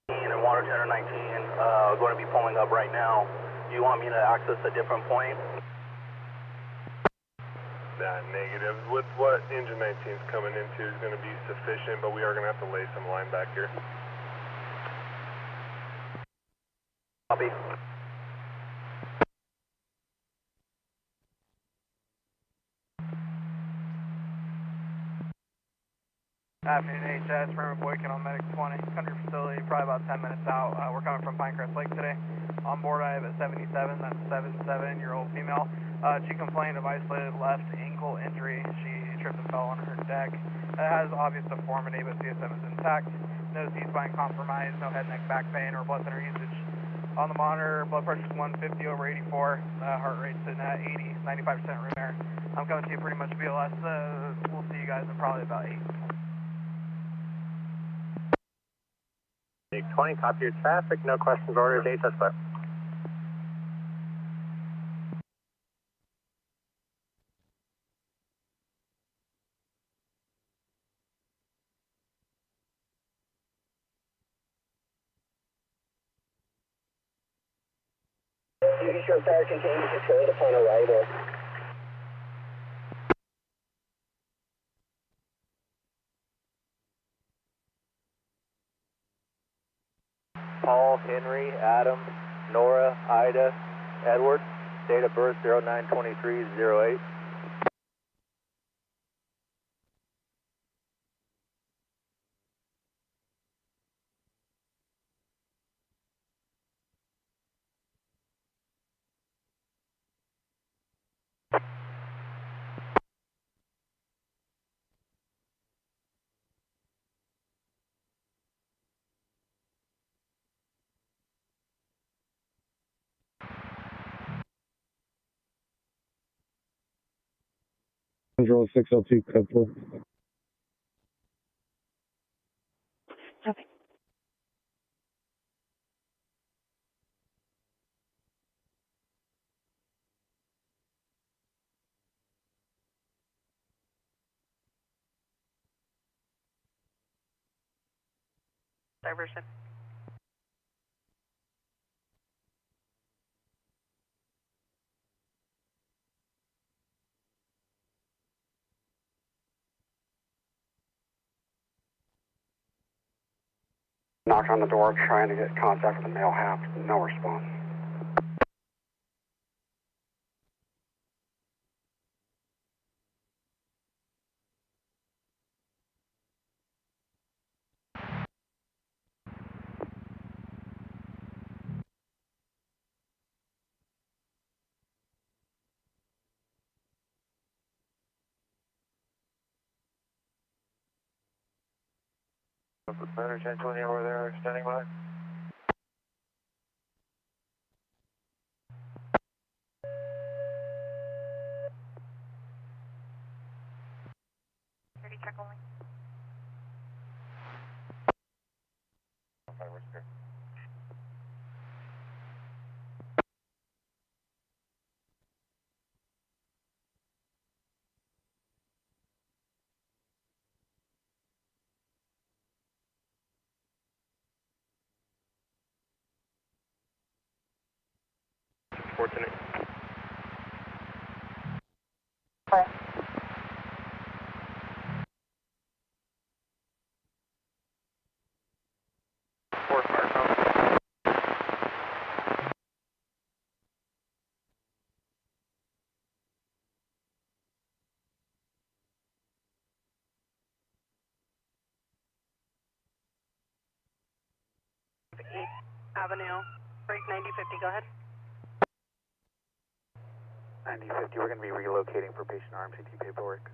And water tender 19, going to be pulling up right now. Do you want me to access a different point? Nah, negative. With what engine 19 is coming into is going to be sufficient, but we are going to have to lay some line back here. Copy. Afternoon HS, Raymond Boykin on Medic 20, country facility, probably about 10 minutes out. We're coming from Pinecrest Lake today. On board I have a 77, that's a 77-year-old female. She complained of isolated left ankle injury. She tripped and fell on her deck. It has obvious deformity, but CSM is intact. No C-spine compromise, no head, neck, back pain, or blood thinner usage. On the monitor, blood pressure is 150/84, heart rate's in 80, 95% room air. I'm coming to you pretty much BLS. We'll see you guys in probably about 8. 20, copy your traffic, no questions ordered, HS clear. Duty short fire contained controlled upon arrival. Paul, Henry, Adam, Nora, Ida, Edward, date of birth 09/23/08. Control 602, code 4. Copy. Diversion. Knocked on the door trying to get contact with the male half, no response. Better 1020 over there, standing by. Security check only. Okay, we're scared. Fortunate. Avenue, break 9050, go ahead. 9050, we're going to be relocating for patient RMCT paperwork.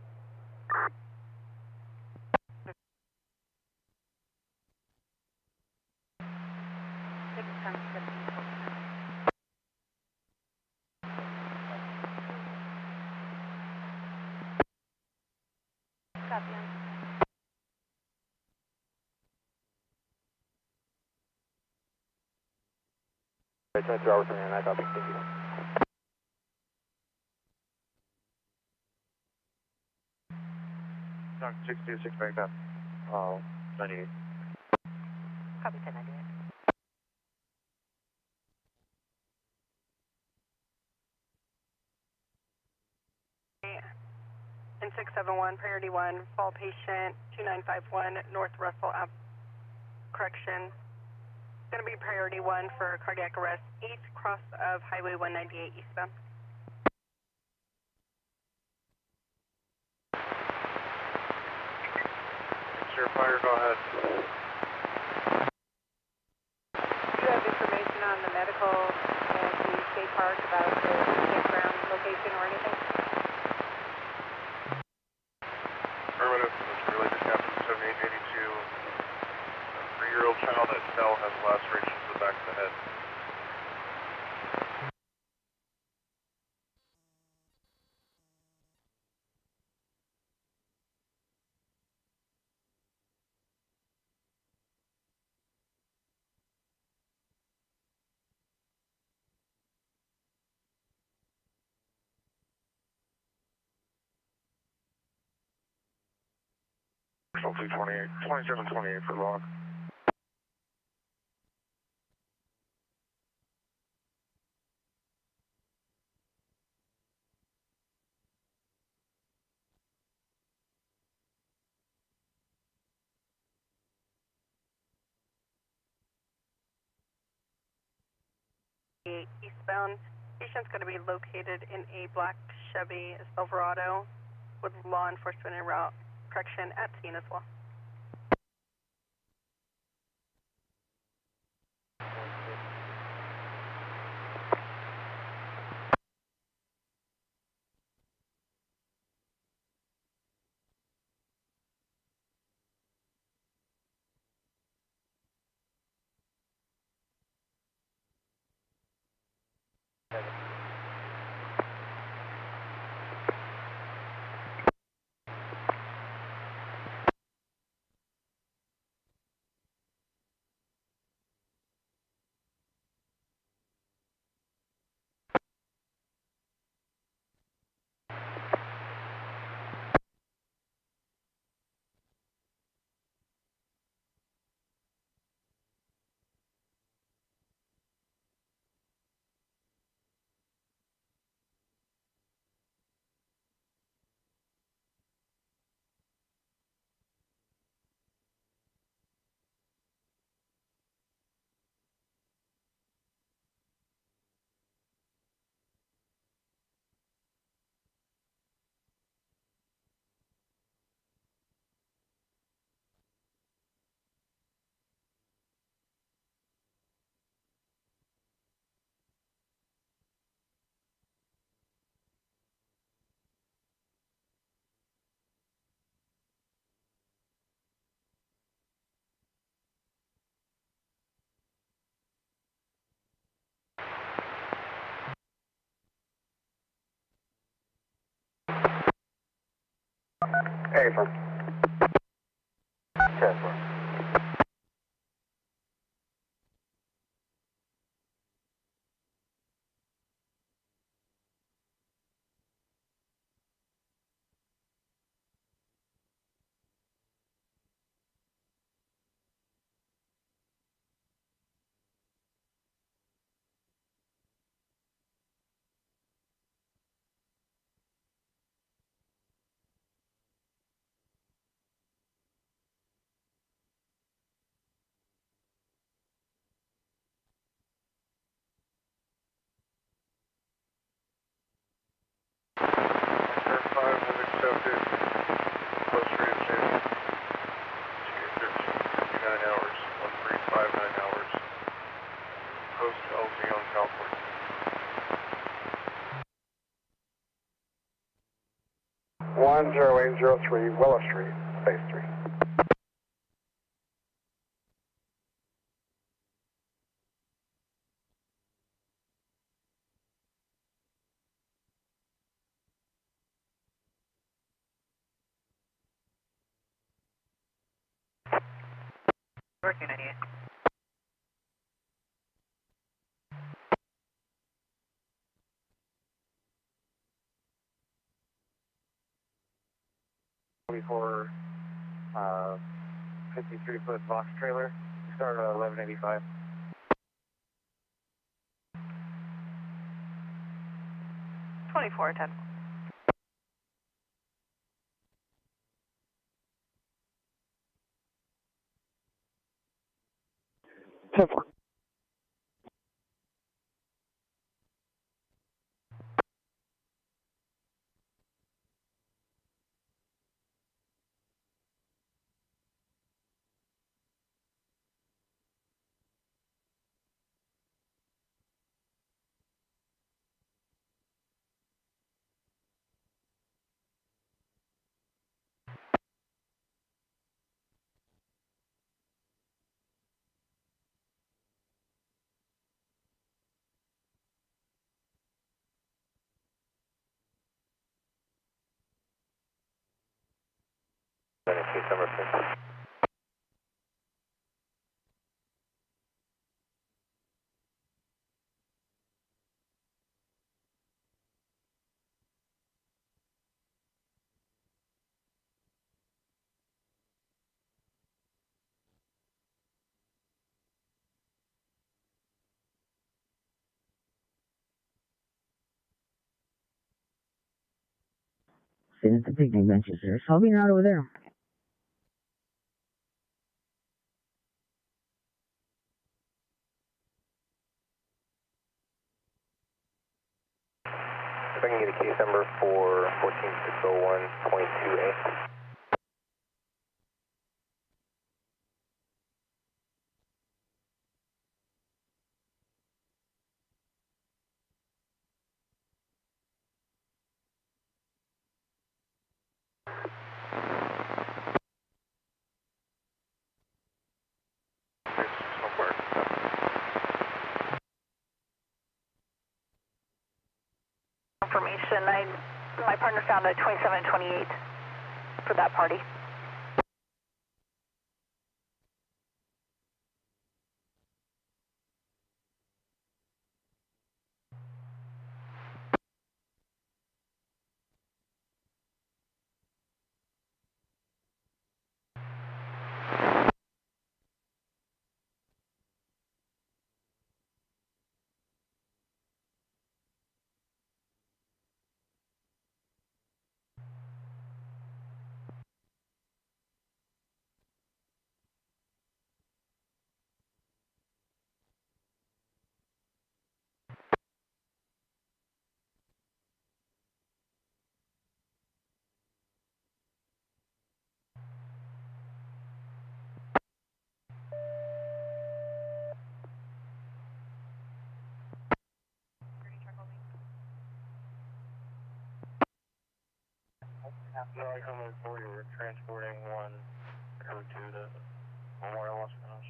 Copy on. Right, 23 hours from here, and I copy. Thank you. Knock 626 back up. 98. Copy 1098. 1671, priority 1, fall patient 2951, North Russell Correction. Going to be priority 1 for cardiac arrest, east cross of Highway 198 eastbound. Sheriff Fire, go ahead. Do you have information on the medical and the state park about the campground location or anything? Affirmative. It's related to Captain 7882. A 3-year-old child at cell has lacerations to the back of the head. Control 2728 for log. Eastbound. Patient's going to be located in a black Chevy Silverado with law enforcement and route correction at scene as well. Hey, from Transfer. Sheriff 5 has accepted post rate of change. 1359 hours, 1359 hours. Post LZ on California. 10803 Willow Street, Phase 3. Working on you. For 53-foot box trailer. Started at 1185. 10-4. Case number 6. Sit at the picnic benches. There's helping out over there. If I can get a case number for 14601.22A. Information, my partner found a 2728 for that party. Sorry, coming for you. We're transporting 102 to Memorial Los Banos.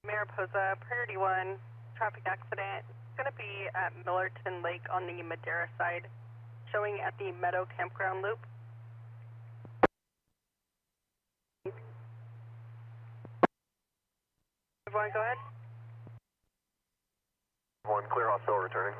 Mariposa, Priority 1, traffic accident. It's going to be at Millerton Lake on the Madera side, showing at the Meadow Campground Loop. Everyone go ahead. 1 clear, hostile returning.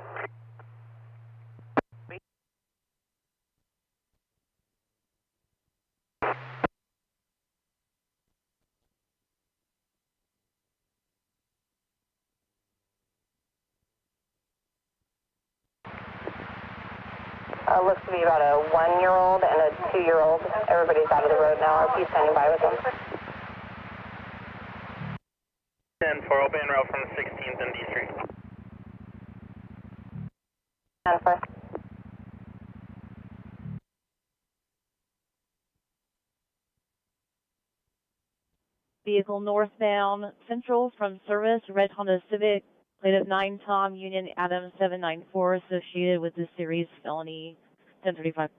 Looks to be about a 1-year-old and a 2-year-old. Everybody's out of the road now. RP standing by with them. 10 for open route from 16th and D Street. 10-4. Vehicle northbound Central from service, red Honda Civic, plate of 9 Tom Union Adam 794, associated with this series felony 1035.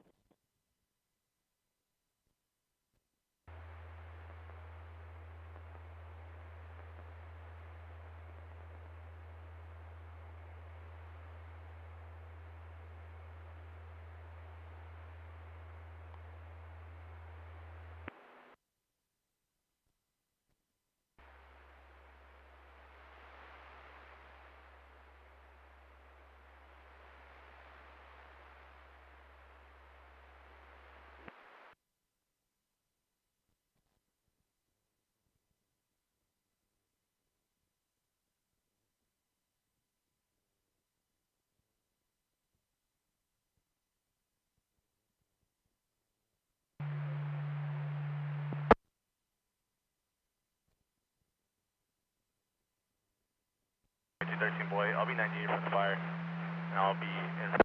13 boy. I'll be 98 from the fire, and I'll be in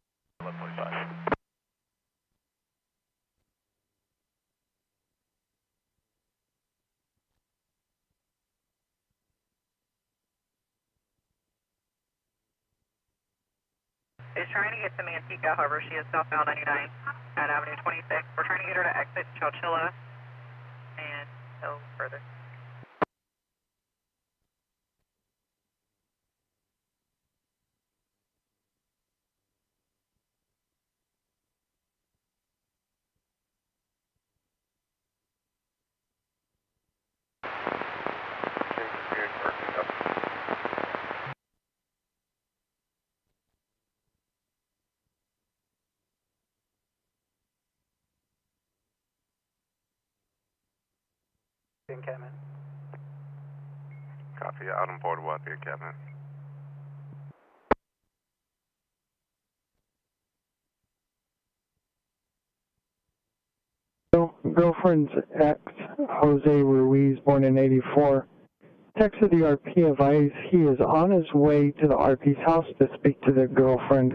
1145. Is trying to get to Manteca, however, she is southbound 99 at Avenue 26. We're trying to get her to exit Chowchilla and no further. Encampment. Copy, out on board what, the encampment. Girlfriend's ex, Jose Ruiz, born in '84, texted the RP advised he is on his way to the RP's house to speak to the girlfriend.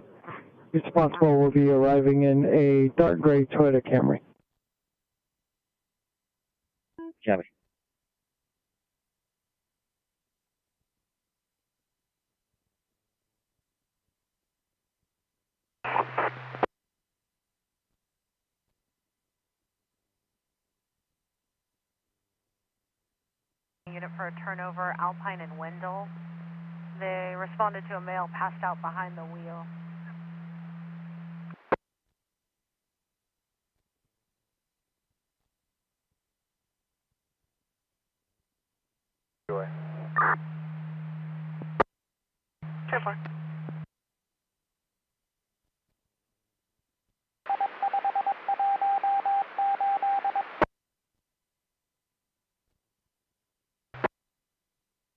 Responsible will be arriving in a dark gray Toyota Camry. Copy. Unit for a turnover, Alpine and Wendell. They responded to a male passed out behind the wheel. Joy. Tripler.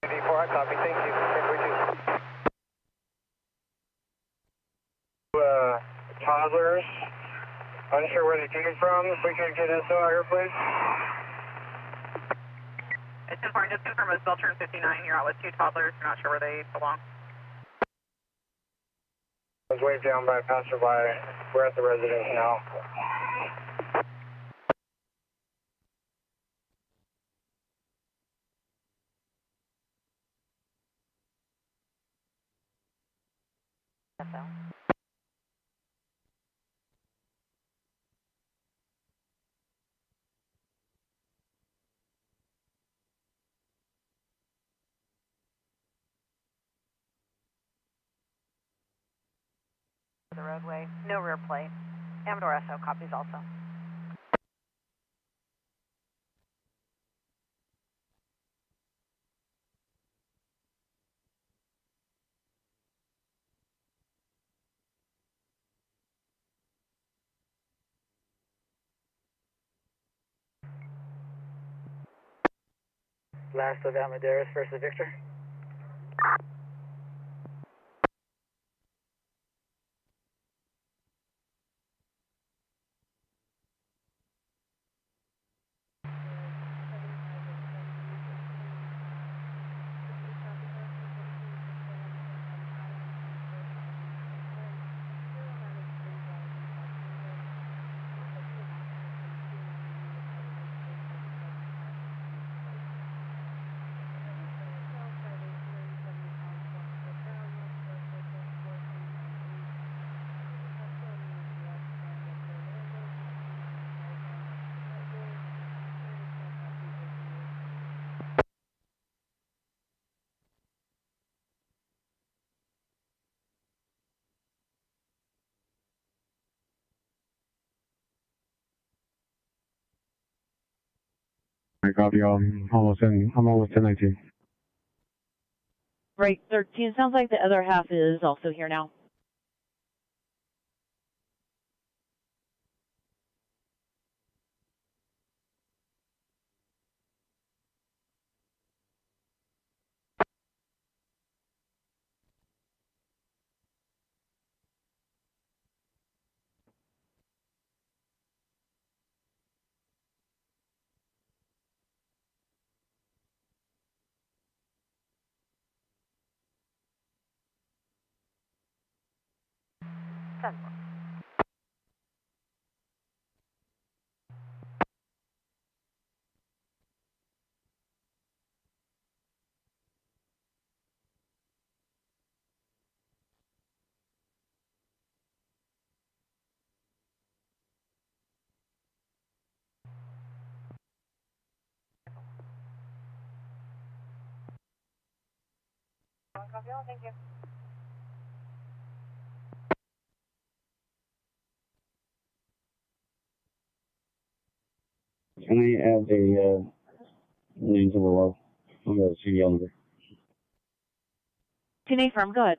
D4, copy, thank you. Toddlers, unsure where they came from. If we could get info out here, please. It's important, just confirm it's Beltran 59. You're out with two toddlers. You're not sure where they belong. I was waved down by a passerby. We're at the residence now. The roadway, no rear plate. Amador SO copies also. Last of Amadeus versus Victor. I copy. I'm almost in 19. Break 13. Sounds like the other half is also here now. 10. Copy all, thank you. Can I add a name to the low? I'm going to see the number. 10 firm, go ahead.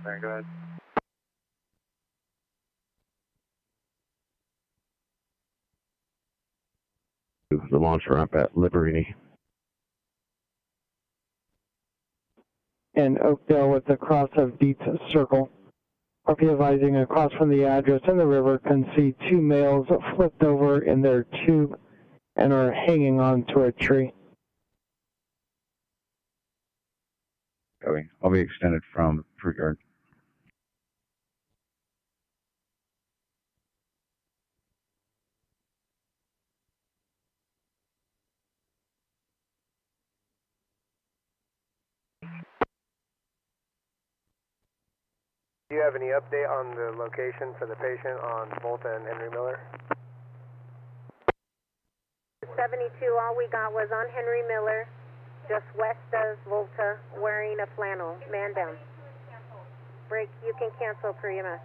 Very good. The launch ramp at Liberini. And Oakdale with the cross of Dietz Circle. RP advising across from the address in the river can see two males flipped over in their tube and are hanging onto a tree. I'll be extended from Fruit Yard. Do you have any update on the location for the patient on Volta and Henry Miller? 72, all we got was on Henry Miller, just west of Volta, wearing a flannel, man down. Break, you can cancel per EMS.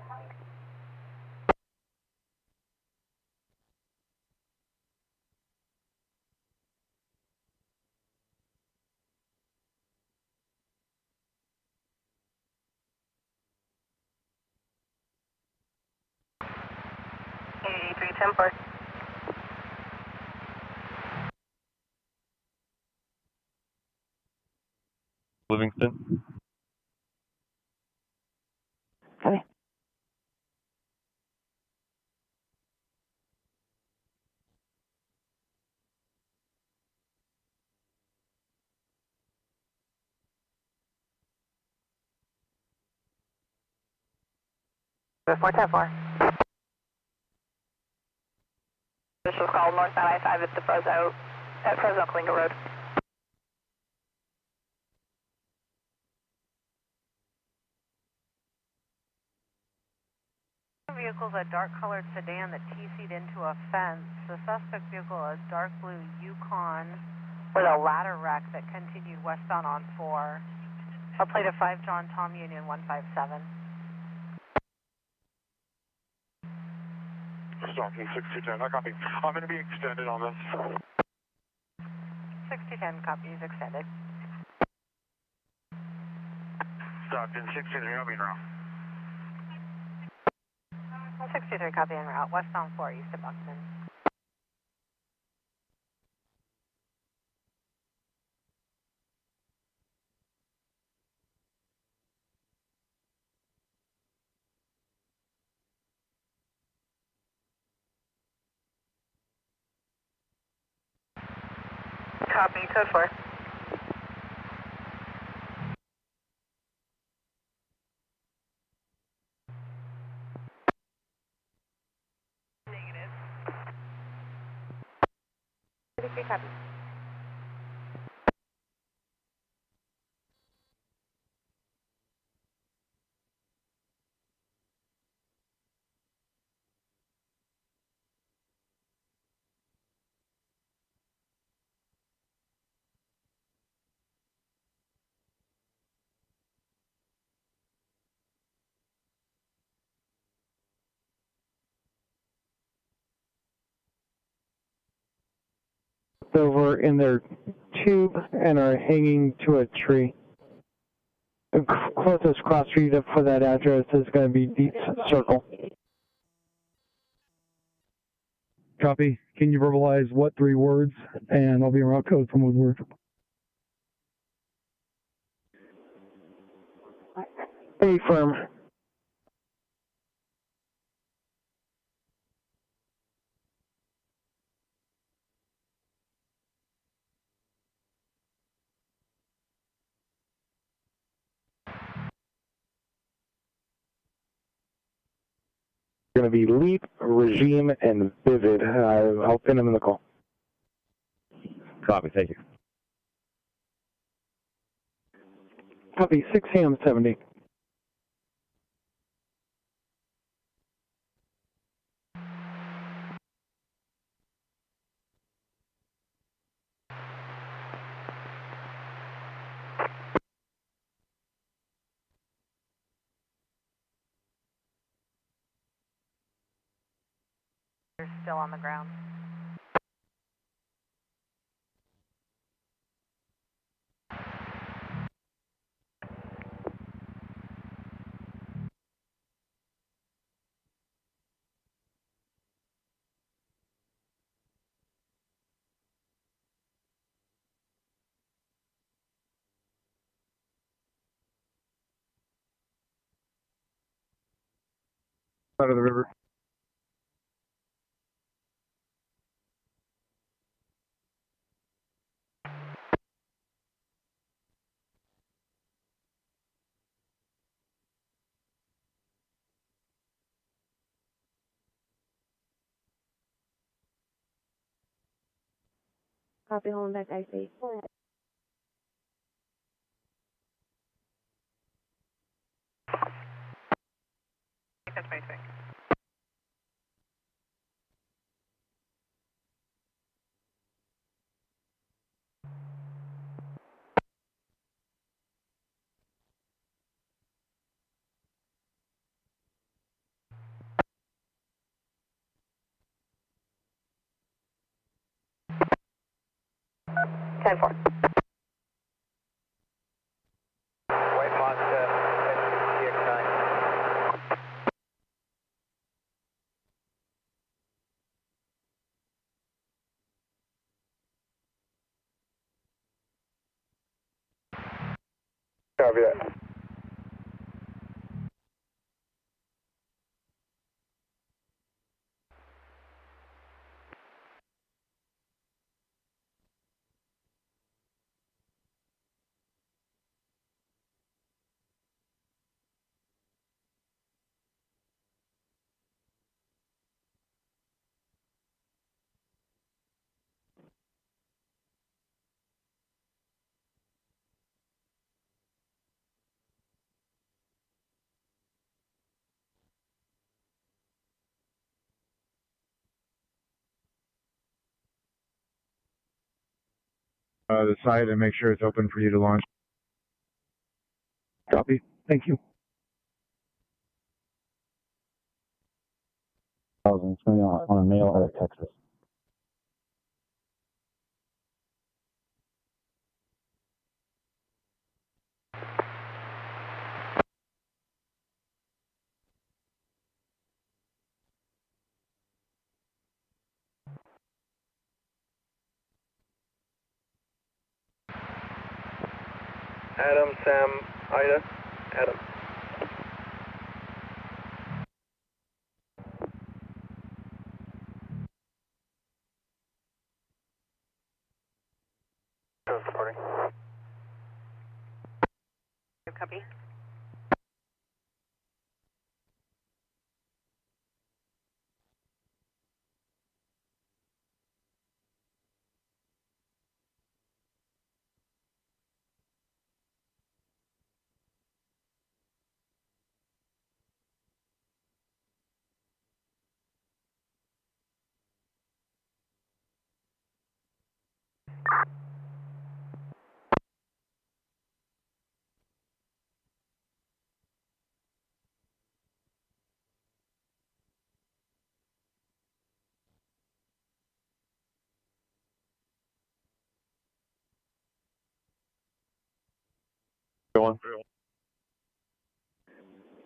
Temper. Livingston. Okay. Before 10-4. This was called northbound I-5 at Fresno Clinker Road. Vehicle is a dark-colored sedan that TC'd into a fence. The suspect vehicle is dark blue Yukon with a ladder rack that continued westbound on 4. A plate of 5 John Tom Union 157. Stockton 6210, I copy. I'm going to be extended on this. 6010 copies extended. Stockton 63, I'll be in route. 63 copy en route, westbound 4 east of Buckman. Copy, code 4. Negative. 33 copy. Over in their tube and are hanging to a tree. The closest cross street for that address is going to be Dietz Circle. Copy. Can you verbalize what 3 words? And I'll be en route code from Woodward. A firm. Going to be Leap, Regime, and Vivid. I'll pin them in the call. Copy, thank you. Copy, 6 AM 70. You're still on the ground. Out of the river. Copy, home back, IC. That's my thing. Ten four. White Mazda, CX9. Copy that. The site and make sure it's open for you to launch. Copy. Thank you. It's going to be on a mail out of Texas. Adam, Sam, Ida, Adam. Reporting. Copy. Go on.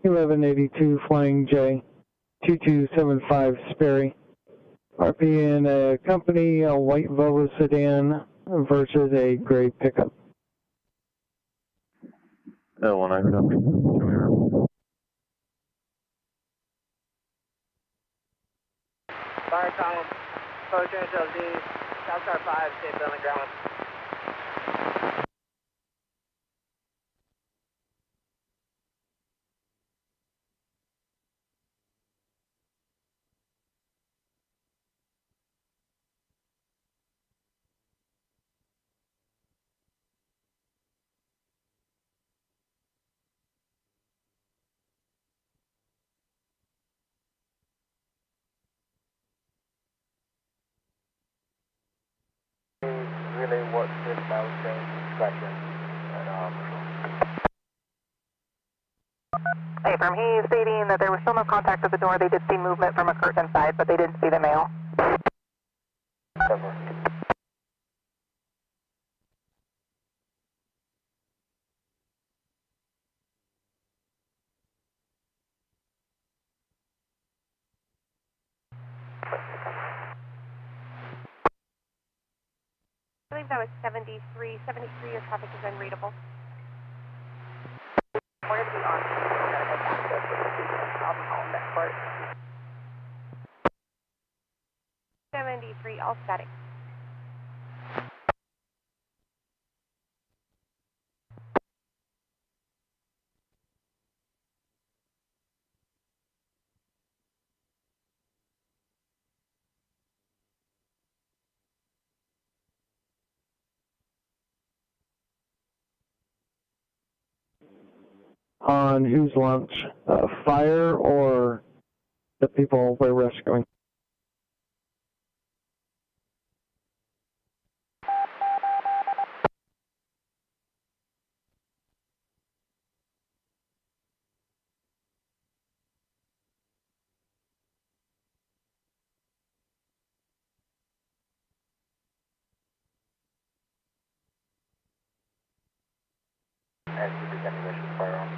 1182 Flying J, 2275 Sperry. RP in a company, a white Volvo sedan versus a gray pickup. L19 copy. Fire column, Post LZ, Southstar 5, stay on the ground. Relay what this mouse change inspection Hey, from he stating that there was still no contact at the door. They did see movement from a curtain side, but they didn't see the male. Cover. I believe that was 73. 73, your traffic is unreadable. We're going to be on. We're going to make access with the sequence. I'll be calling back for it. 73, all static. On whose launch? Fire or the people we're rescuing? And you just ammunition firearm.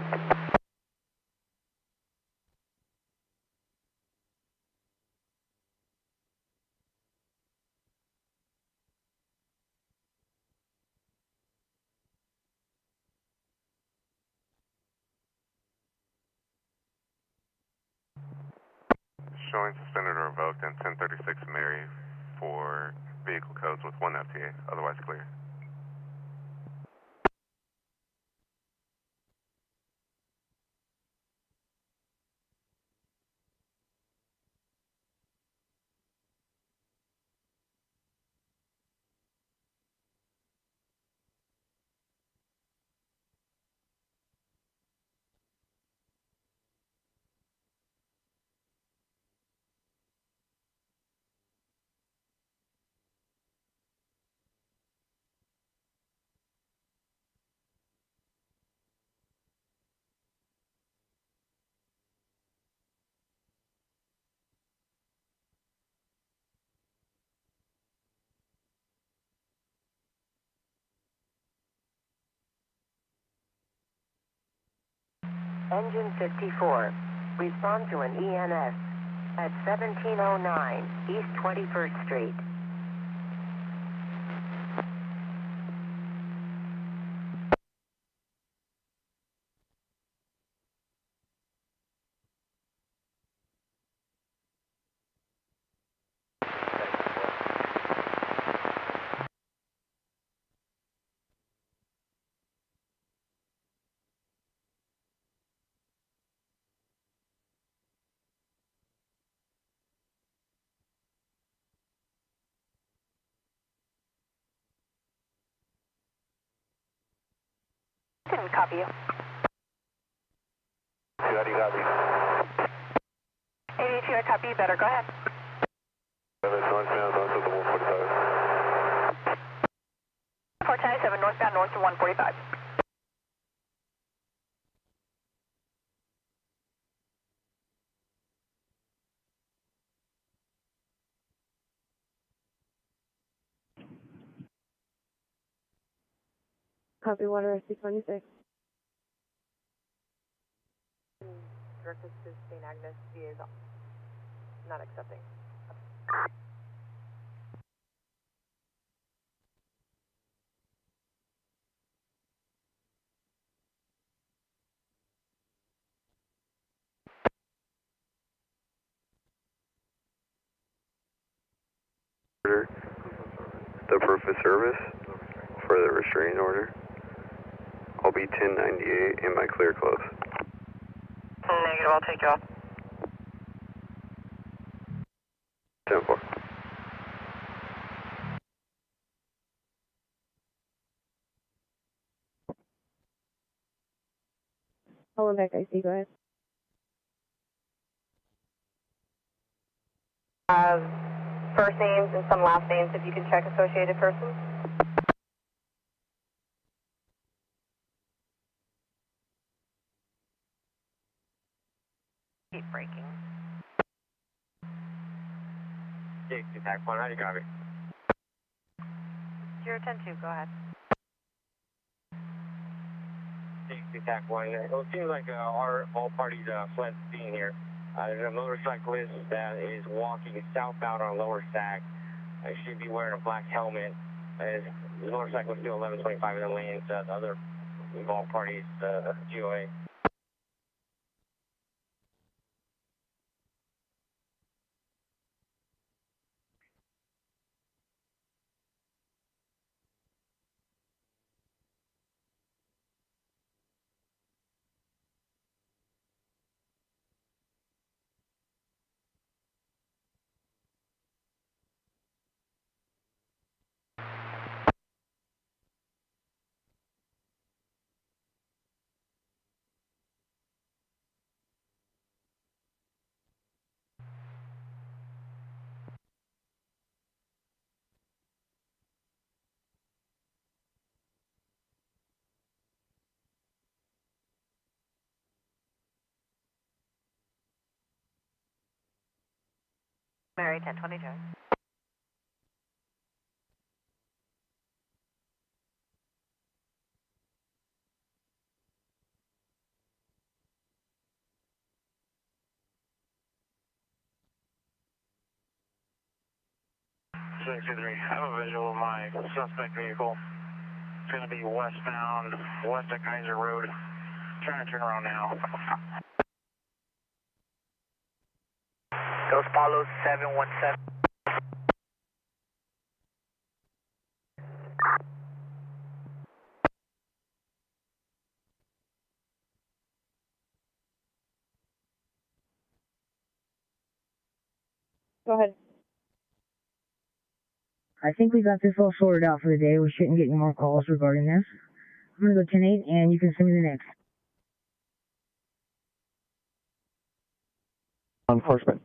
Showing suspended or revoked and 1036 Mary for vehicle codes with 1 FTA, otherwise clear. Engine 54, respond to an EMS at 1709 East 21st Street. Didn't copy you. How do you copy? 82, I copy you better. Go ahead. Northbound, north of the 145. 427, northbound, north to 145. Copy water SC26. direct us to St. Agnes. VA is not accepting. The proof of service for the restraining order. I'll be 1098 in my clear close. Negative, I'll take you off. 10-4. Hold on back, I see, go ahead. First names and some last names, if you can check associated persons. Keep braking. JC Tac 1, how do you copy? 010-2, go ahead. JC Tac 1, it seems like all parties fled the scene here. There's a motorcyclist that is walking southbound on Lower Sac. Should be wearing a black helmet. The motorcyclist still 1125 in the lanes. The other involved parties, GOA. Mary 1022. I have a visual of my suspect vehicle. It's going to be westbound, west of Kaiser Road. Trying to turn around now. Dos Palos 717. Go ahead. I think we got this all sorted out for the day. We shouldn't get any more calls regarding this. I'm going to go 10-8, and you can send me the next. Enforcement.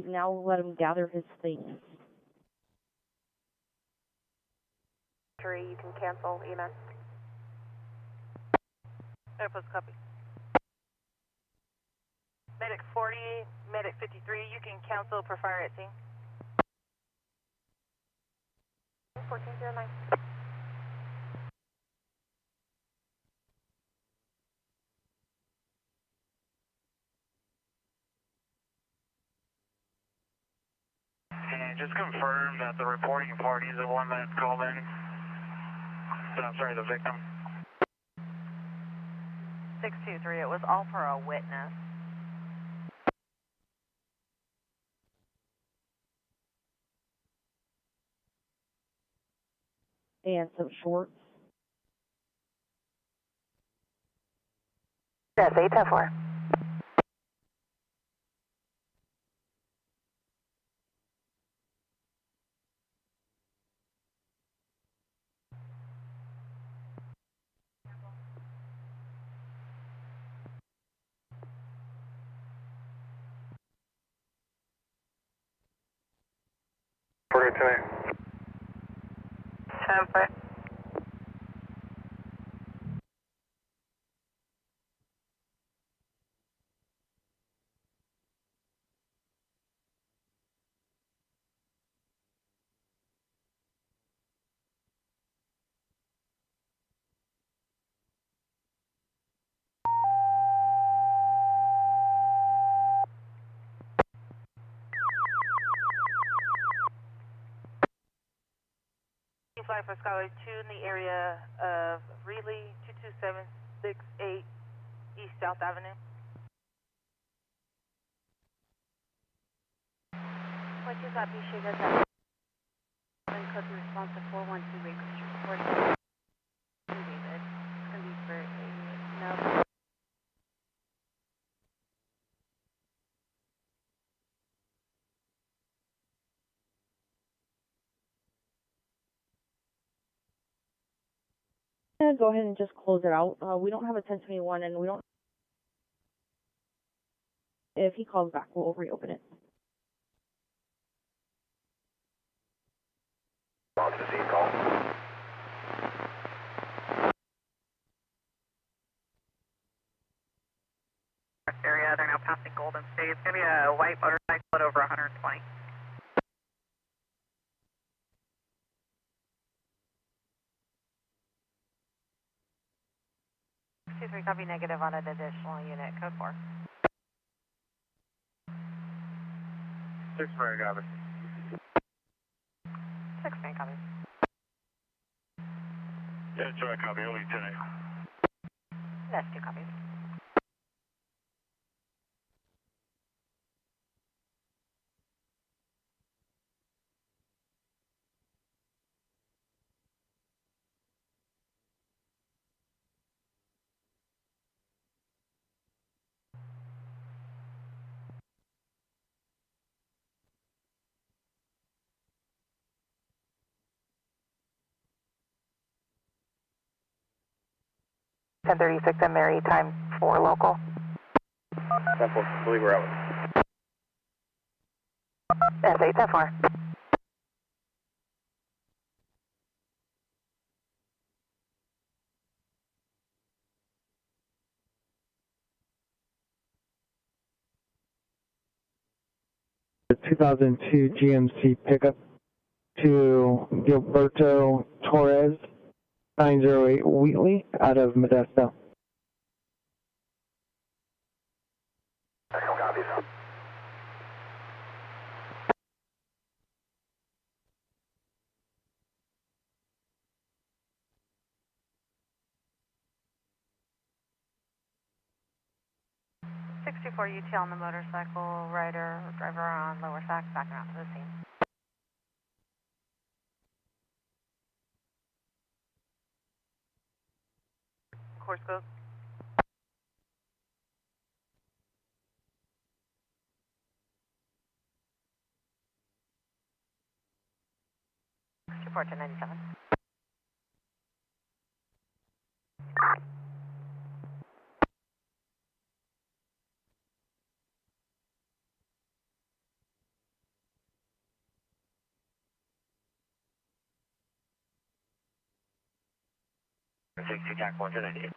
Now let him gather his things. 3, you can cancel EMS. Airpost copy. Medic 40, Medic 53, you can cancel per fire at scene. 1409. And just confirm that the reporting party is the one that called in. I'm sorry, the victim. 623, it was all for a witness. And some shorts. That's 8-4. Tonight. 10-4. flight for Skyway 2 in the area of Reedley, 22768 East South Avenue. What you got, Bisha? That's that. Code to response to 412 request report. David. It's going to be for a no. Go ahead and just close it out. We don't have a 1021 and we don't. If he calls back, we'll reopen it. Area, they're now passing Golden State. It's going to be a white motorcycle at over 120. 63, copy negative on an additional unit, code 4. 6 Mary, copy. 6 Mary, copy. Yeah, Troy, copy, only 10-8. That's 2 copies. Ten 36 and Mary, time 4 local. 10-4, I believe we're out. S8, 10-4. The 2002 GMC pickup to Gilberto Torres, 908 Wheatley, out of Modesto. Copy. 64 UT on the motorcycle, rider, driver on lower sack, backing out to the scene. Course code. Report to 97. TAC 1 to 98.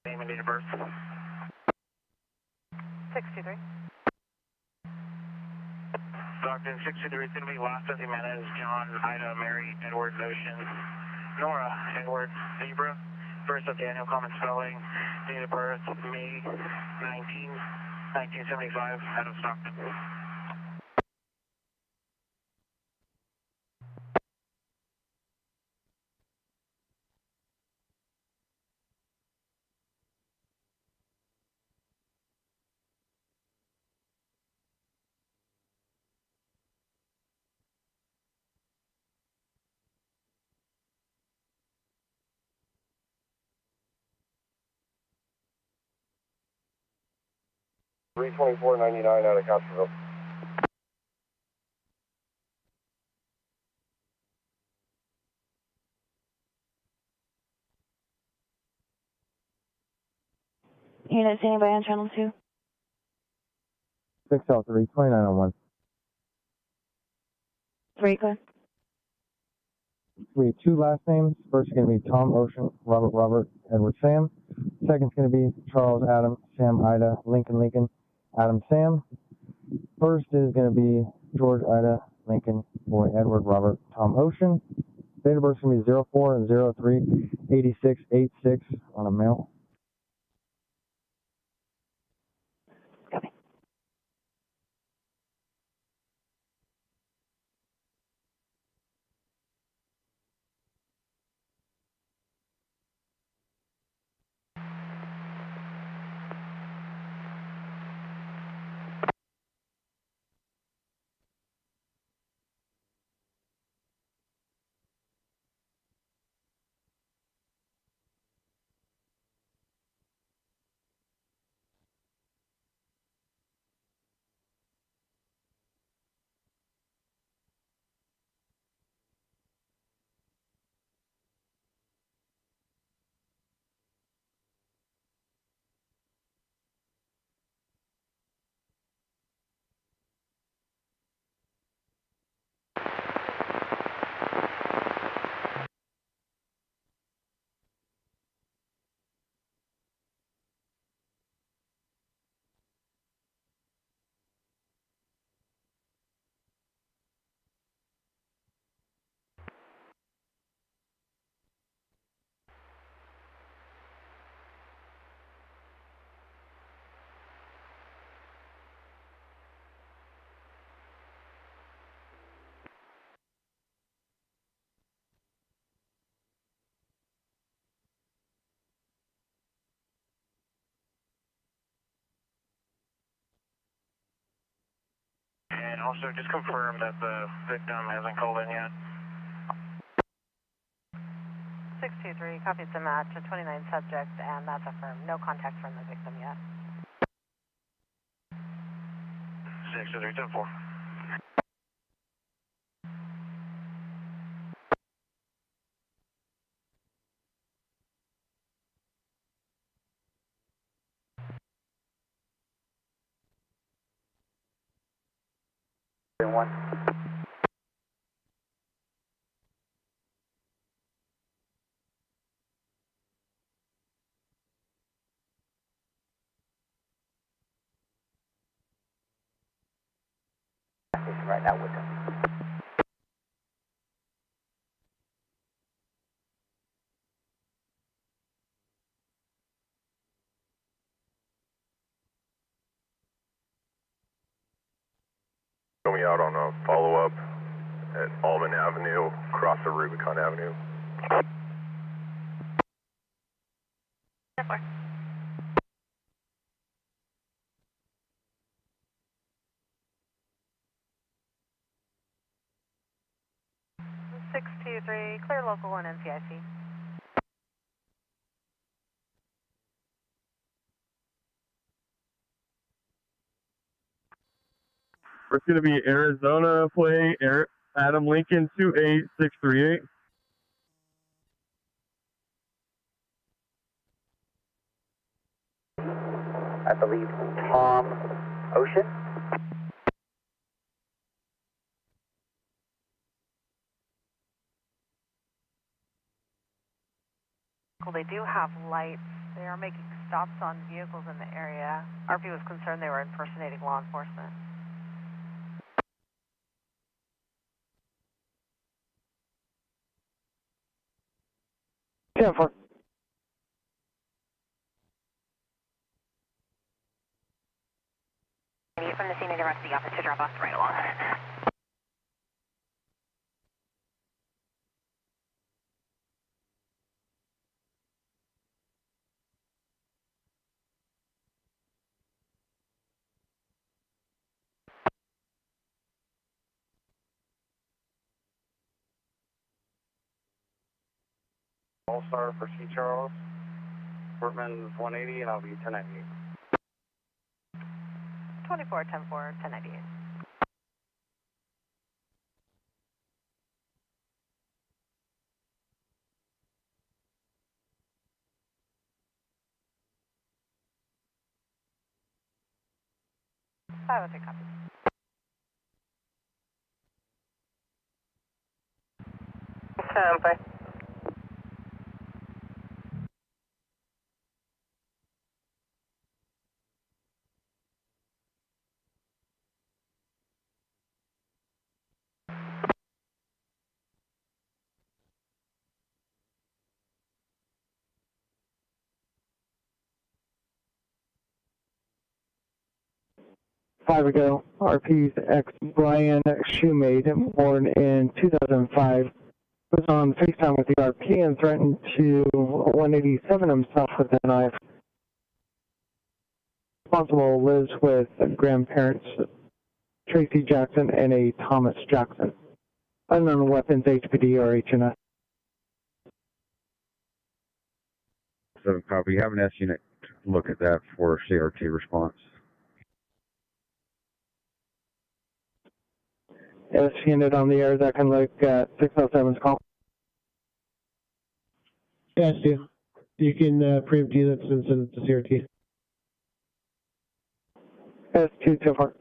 Name and date of birth. 63. Stockton 63 is going to be Los Jimenez, John, Ida, Mary, Edward, Ocean, Nora, Edward, Zebra. First of Daniel, common spelling, date of birth, May 19, 1975, out of Stockton. $324.99 out of Castroville. Unit standing by on channel 2. 6L3, 2901. 3, go ahead. We have 2 last names. First is going to be Tom Ocean, Robert, Edward Sam. Second's going to be Charles Adam, Sam Ida, Lincoln, Adam Sam. First is going to be George Ida, Lincoln, Boy Edward, Robert, Tom Ocean. Date of birth is going to be 04/03/86/86 on a male. And also just confirm that the victim hasn't called in yet. 623, copies the match, a 29 subject, and that's affirmed. No contact from the victim yet. 623-10-4. One. Right now with them. Going out on a follow-up at Alban Avenue, across the Rubicon Avenue. Six two three, clear local and NCIC. It's going to be Arizona play Adam Lincoln 28638. I believe Tom Ocean. Well, they do have lights. They are making stops on vehicles in the area. RP was concerned they were impersonating law enforcement. Yeah, for From the scene and direct the office to drop off right along. All-Star for C. Charles. Portman's 180 and I'll be 1098. 24 10 4 1098. Five oh three copies. Bye. 5 ago, RP's ex Brian Shoemade, born in 2005, was on FaceTime with the RP and threatened to 187 himself with a knife. Responsible lives with grandparents Tracy Jackson and a Thomas Jackson. Unknown weapons, HPD or HNS. 7 copy. Have an S unit look at that for CRT response. S unit on the air that can look at 607's call. Yes, Steve. You can preempt units and send it to CRT. S2 so far.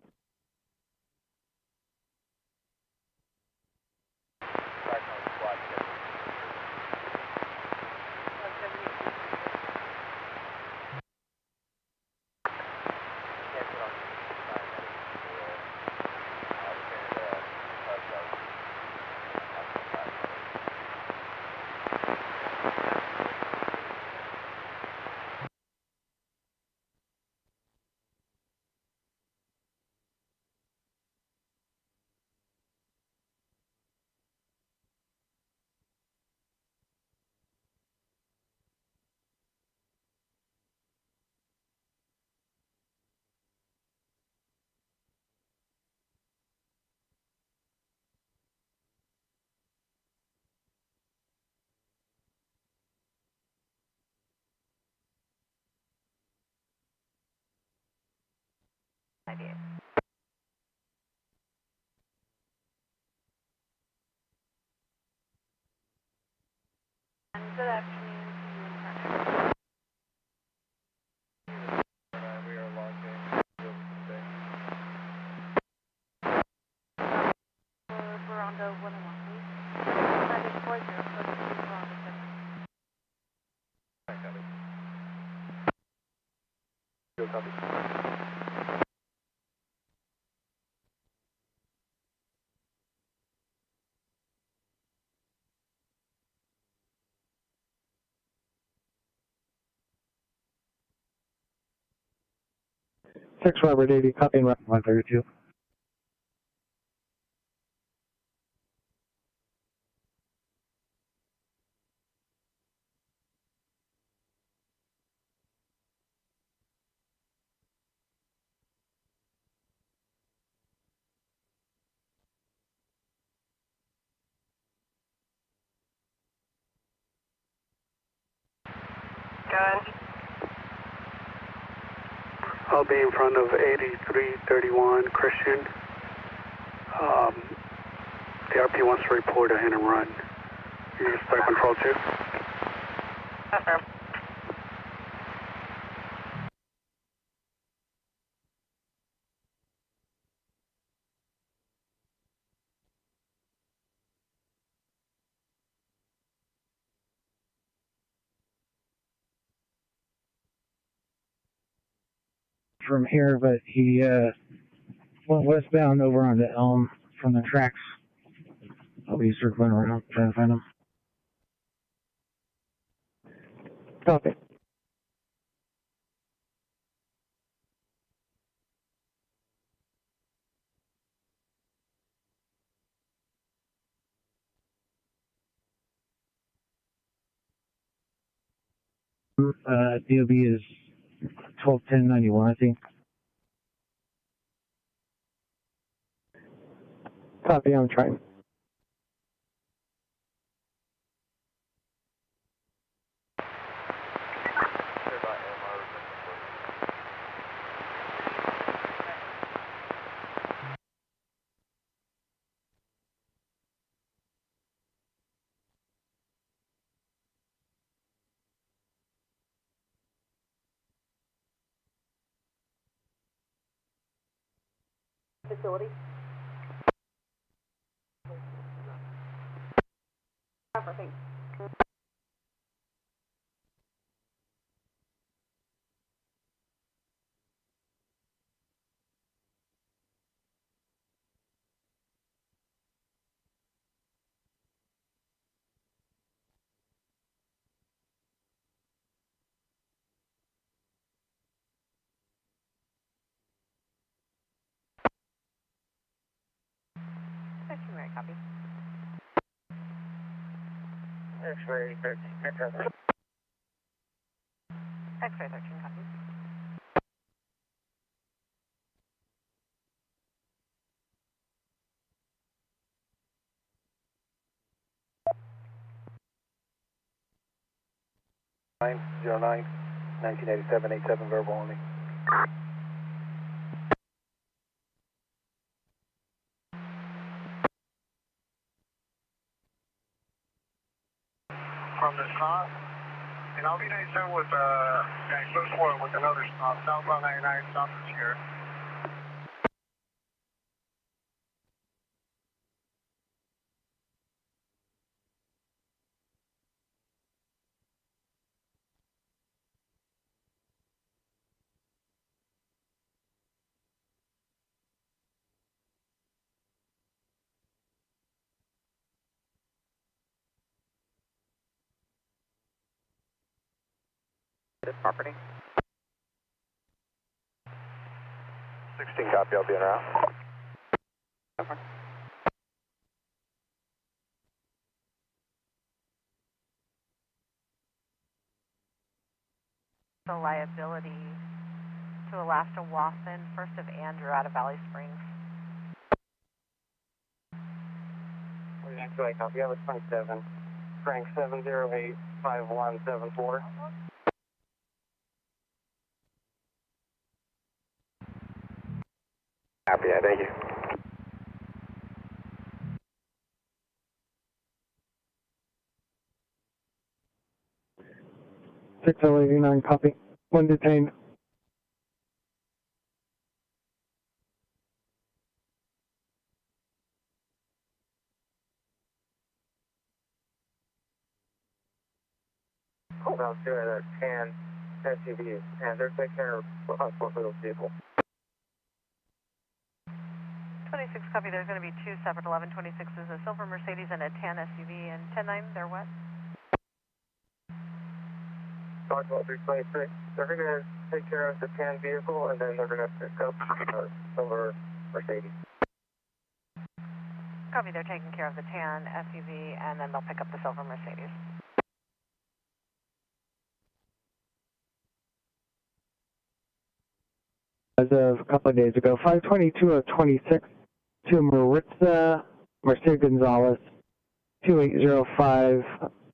Good afternoon to you and Hunter. We are launching. Verondo 101, please. 940, Verondo 7. Copy. 6 Robert 80, copy and 132. Good. I'll be in front of 8331 Christian. The RP wants to report a hit and run. You need to start control 2. Affirm. From here, but he went westbound over on the Elm from the tracks. I'll be circling around trying to find him. Copy. DOB is 121091, I think. Copy, I'm trying. Facility. Thanks. copy. X-ray 13, X-ray 13, copy. Nine 1987 87 verbal only. From the stop, and I'll be 97 with with another stop, southbound 99, stop the chair. This property. 16 copy, I'll be en route. Over. The liability to Alaska Watson, 1st of Andrew out of Valley Springs. X-ray copy, I was 27. Frank 708-5174. Copy, thank you. Six 89 copy. One detained. About two of the 10 SUVs, and they're taking care of both of those people. 26 copy, there's going to be two separate 1126s, a silver Mercedes and a tan SUV, and 10-9, they're what? Talk about 326. They're going to take care of the tan vehicle, and then they're going to pick up the silver Mercedes. Copy, they're taking care of the tan SUV, and then they'll pick up the silver Mercedes. As of a couple of days ago, 522 of 26 to Maritza Merced Gonzalez, 2805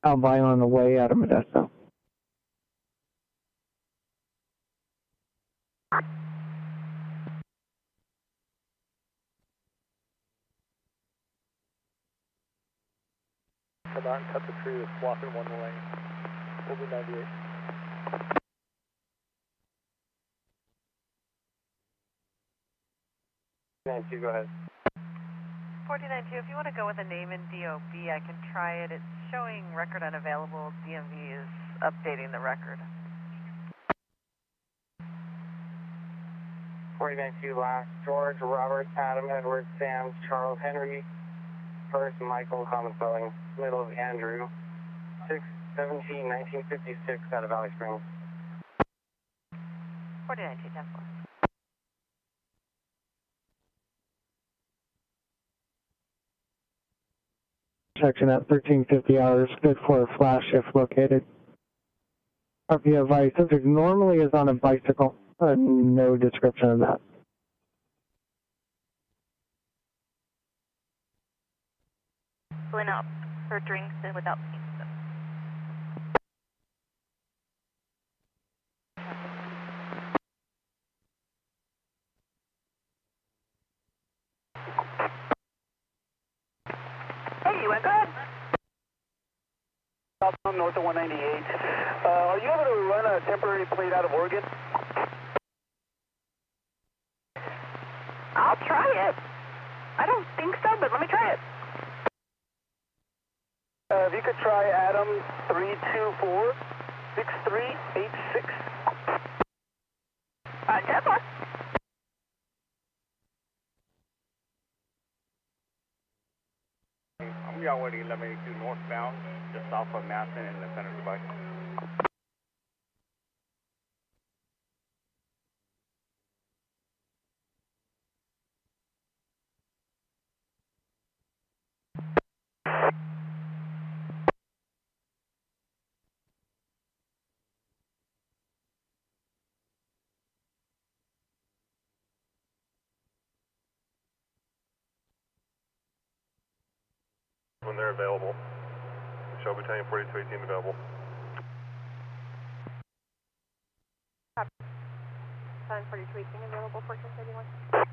Albino on the way out of Modesto. Come out and cut the tree that's blocking one lane. Over 98. You go ahead. 492, if you want to go with a name in DOB, I can try it. It's showing record unavailable. DMV is updating the record. 492 last. George, Robert, Adam, Edward, Sam, Charles, Henry. First, Michael, common spelling. Middle of Andrew. 6/17/1956 out of Valley Springs. 492, 10-4. Section at 1350 hours, good for a flash if located. RP advice, subject normally is on a bicycle, no description of that. Pulling up for drinks and without pizza. Hey, you went good? Southbound north of 198. Are you able to run a temporary plate out of Oregon? I'll try it. I don't think so, but let me try it. If you could try Adam 324-6386. 10-4. I'm already 1182 northbound, just south of Masson in the center of the bike. when they're available. Show Battalion 4218 available. Time 4218 available, 1431.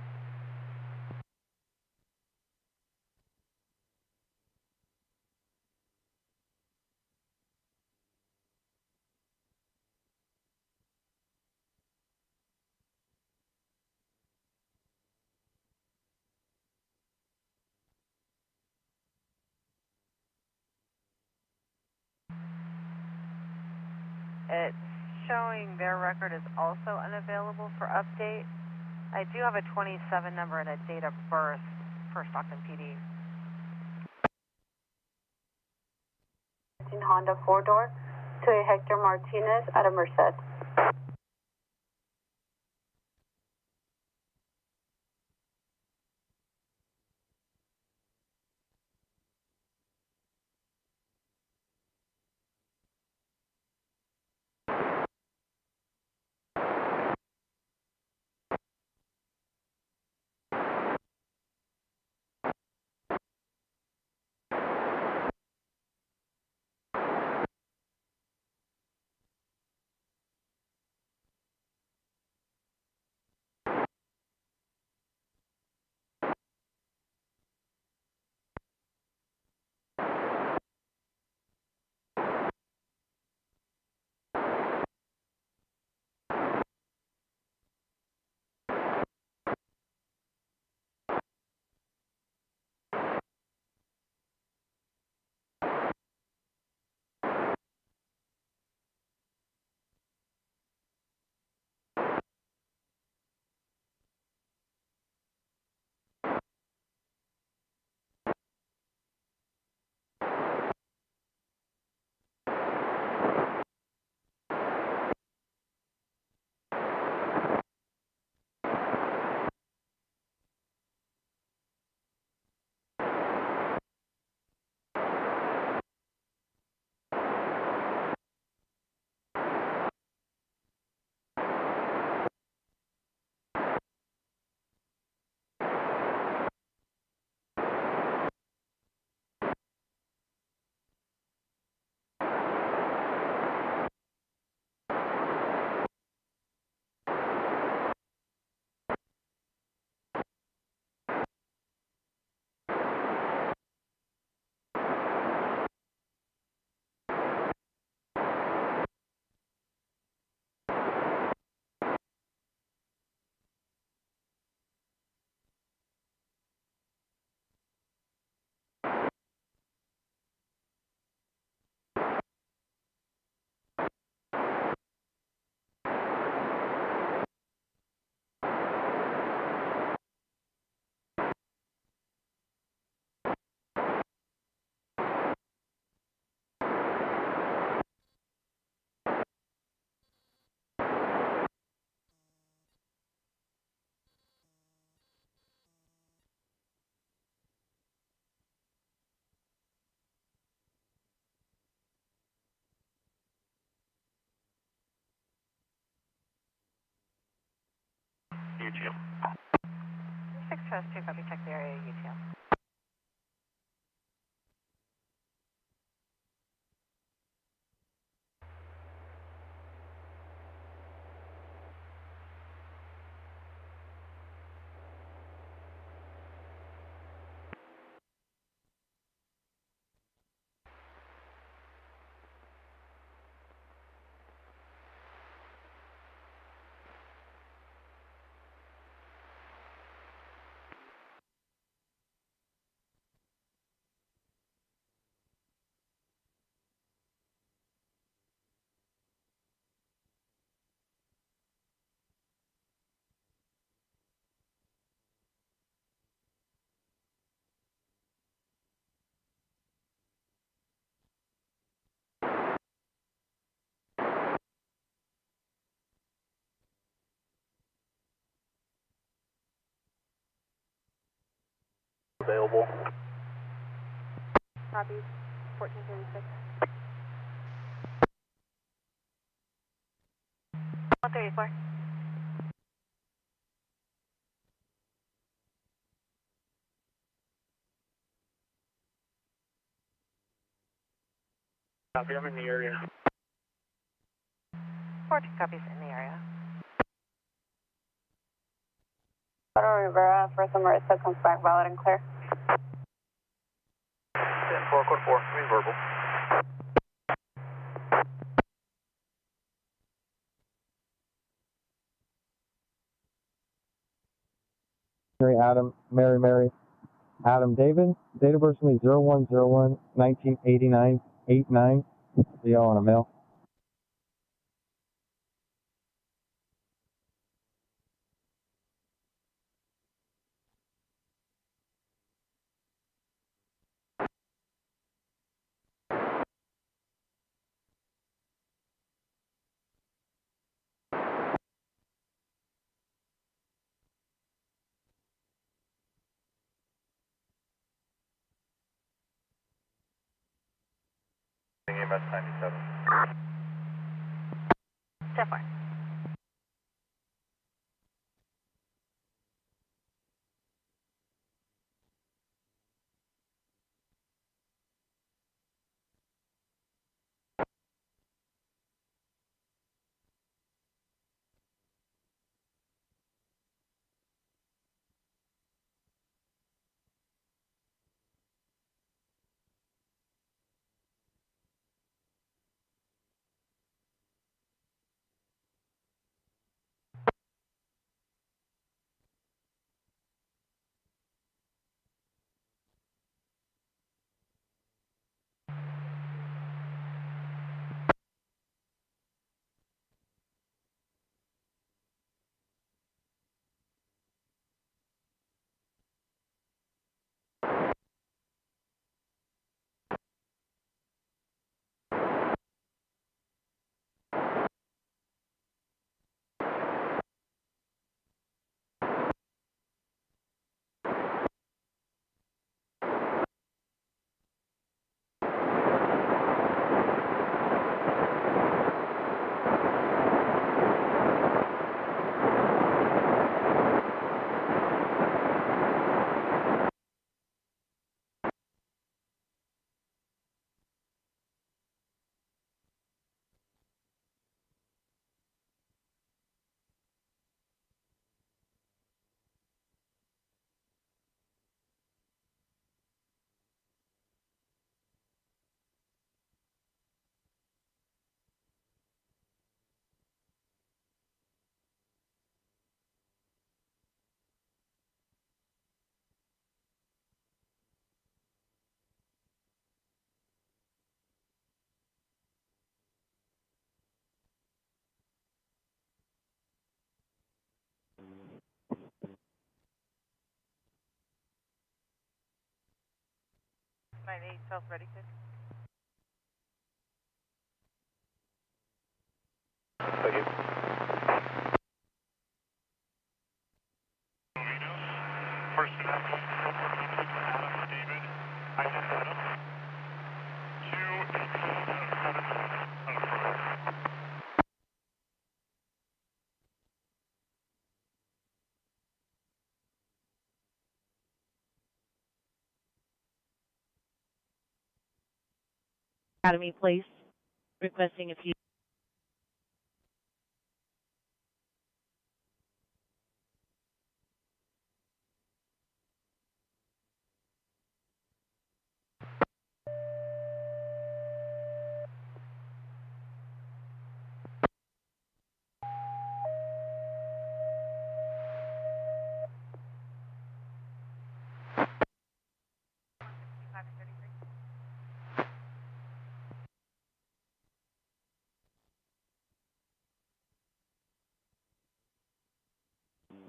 It's showing their record is also unavailable for update. I do have a 27 number and a date of birth for Stockton PD. Honda 4-door to a Hector Martinez at a Merced. UTM. 6 Trust 2, copy, check the area, UTM. Available. Copy, 1436. 134. Copy, I'm in the area. 14 copies in the area. Auto Rivera, first and Merced comes back valid and clear. 10-4, code 4, give me verbal. Mary, Adam David, date of birth to me 01/01/1989, 89, Leo on a male. EMS 97. 10-4. Self-ready, kid. Thank you. First and Adam David, Adam, 2-8-7 Academy Place, requesting a few.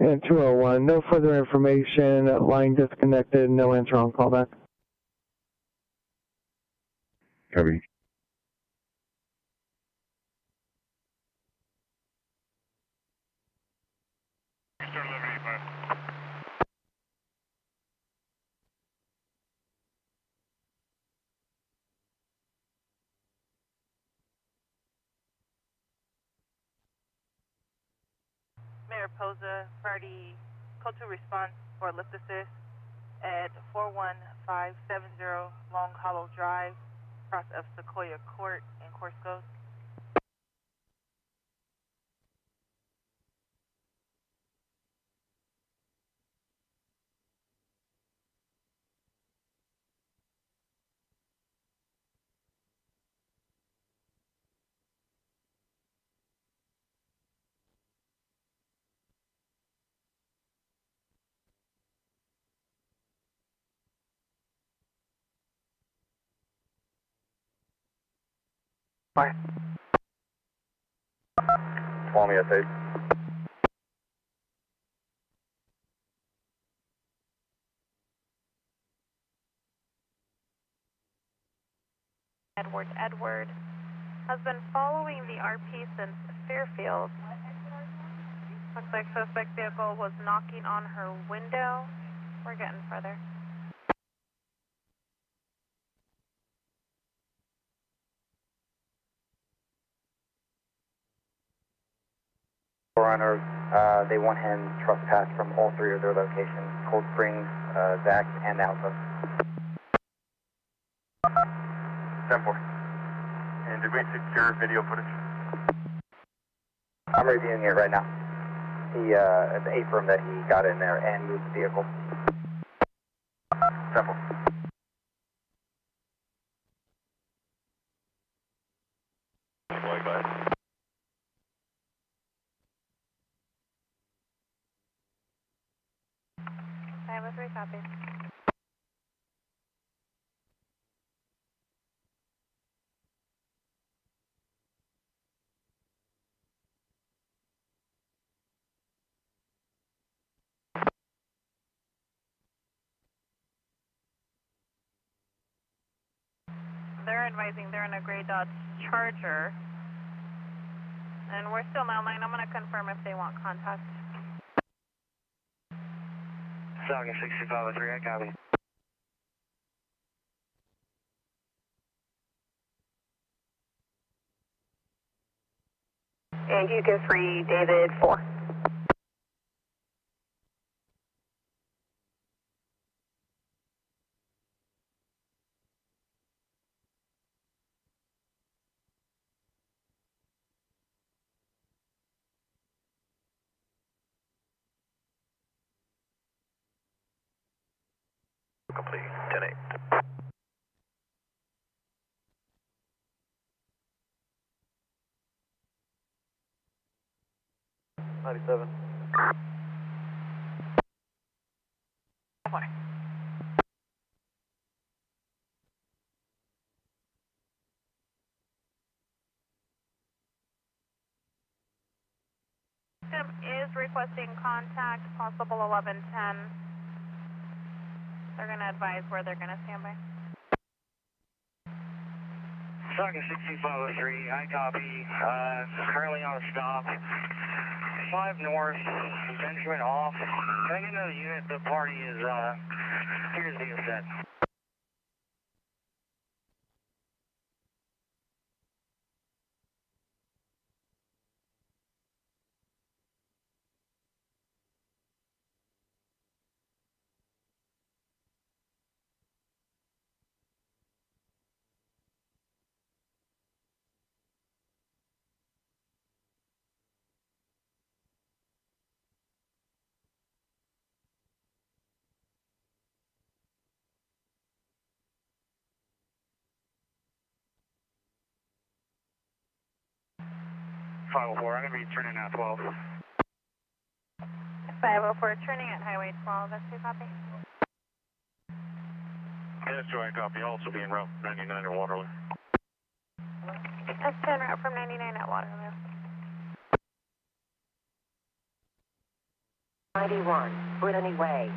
And 201, no further information, line disconnected, no answer on callback. Copy. Mayor Posa, party, code 2 response for lift assist at 41570 Long Hollow Drive. cross of Sequoia Court in Corsco. Bye. Follow me, S8. Edward has been following the RP since Fairfield. Looks like suspect vehicle was knocking on her window. We're getting further. Runners, they want him trespassed from all three of their locations, Cold Springs, Zach, and Alpha. 10-4. And did we secure video footage? I'm reviewing it right now. The A-firm that he got in there and moved the vehicle. 10-4. Going by. 503 copy. They're advising they're in a gray Dodge Charger. And we're still online. I'm going to confirm if they want contact. Falcon 6503, I copy. And Yukon 3, David 4. Complete. 10-8. '97. System is requesting contact, possible 1110. They're going to advise where they're going to stand by. Falcon 6503, I copy. Currently on a stop. 5 north, Benjamin off. Can I get another unit? The party is, here's the set. I'm going to be turning at 12. 504, turning at Highway 12, S2 copy. S2, I copy. Also being route 99 or Waterloo. S10 route from 99 at Waterloo. 91, Brittany Way.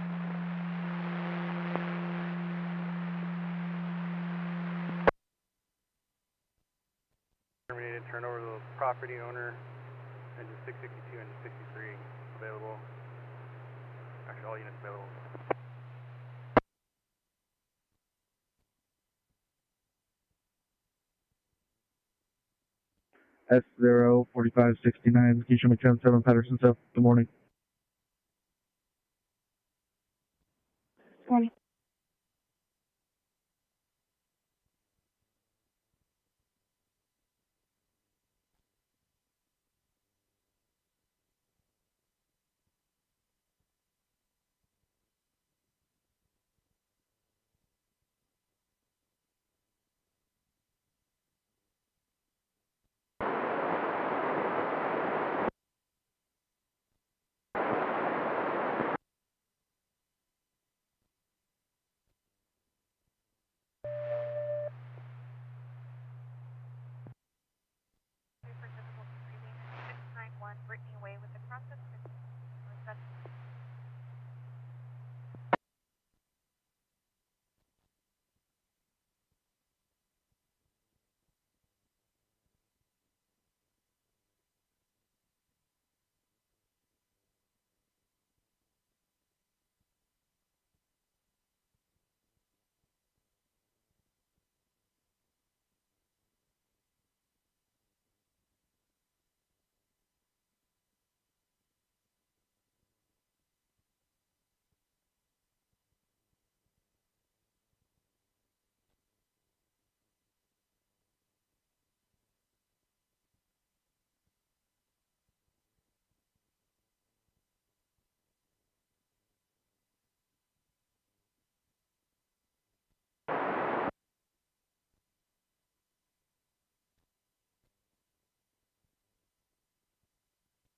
Terminated, turn over to the property owner. Engine 662 and 63 available. Actually, all units available. S04569, Keisha McCann, 7 Patterson South. Good morning. Morning.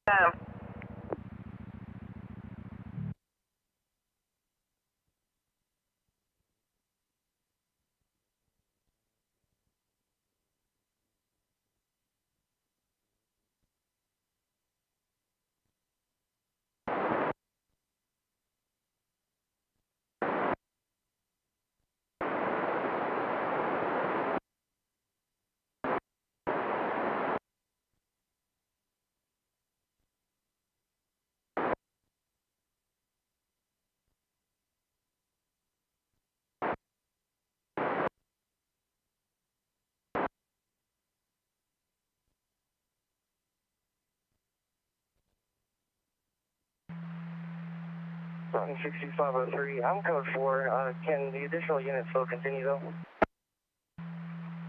Adam. Route 6503, I'm code 4. Can the additional unit still continue though?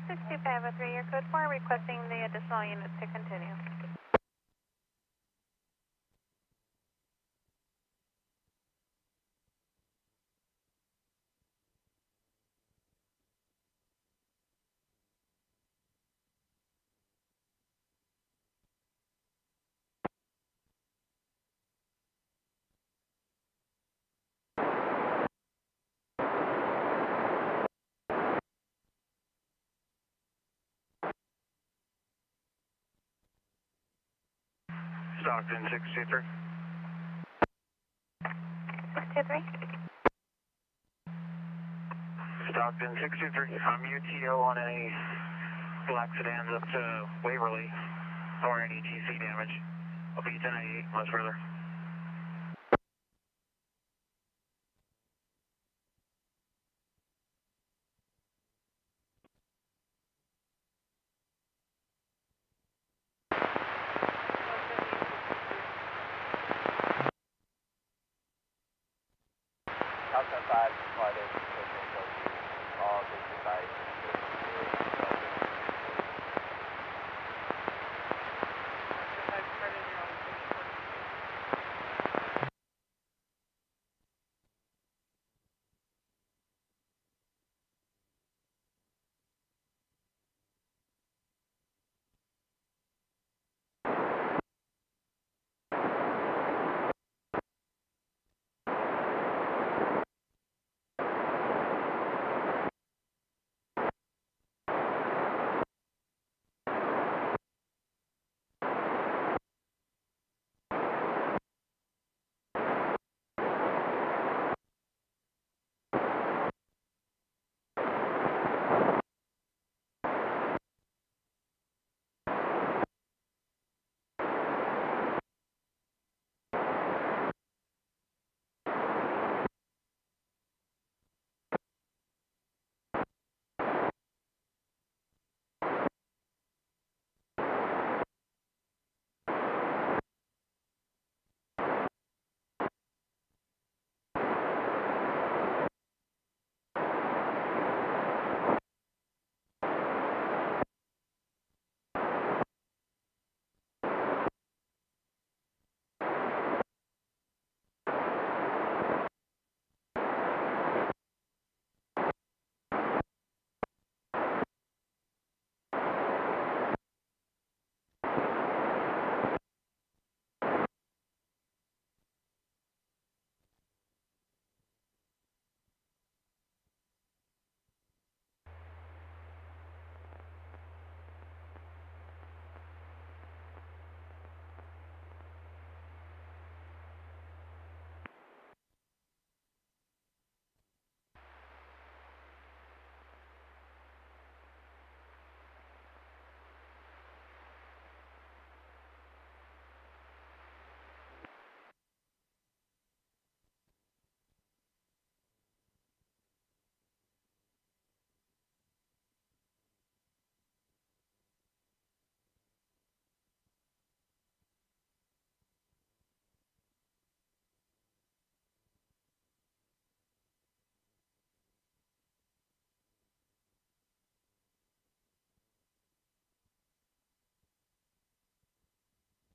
6503, your code 4, requesting the additional units to continue. Stockton 623. 623? Stockton 623. I'm UTO on any black sedans up to Waverly or any GC damage. I'll be 1098 much further. Outside 5, Friday, all basic size.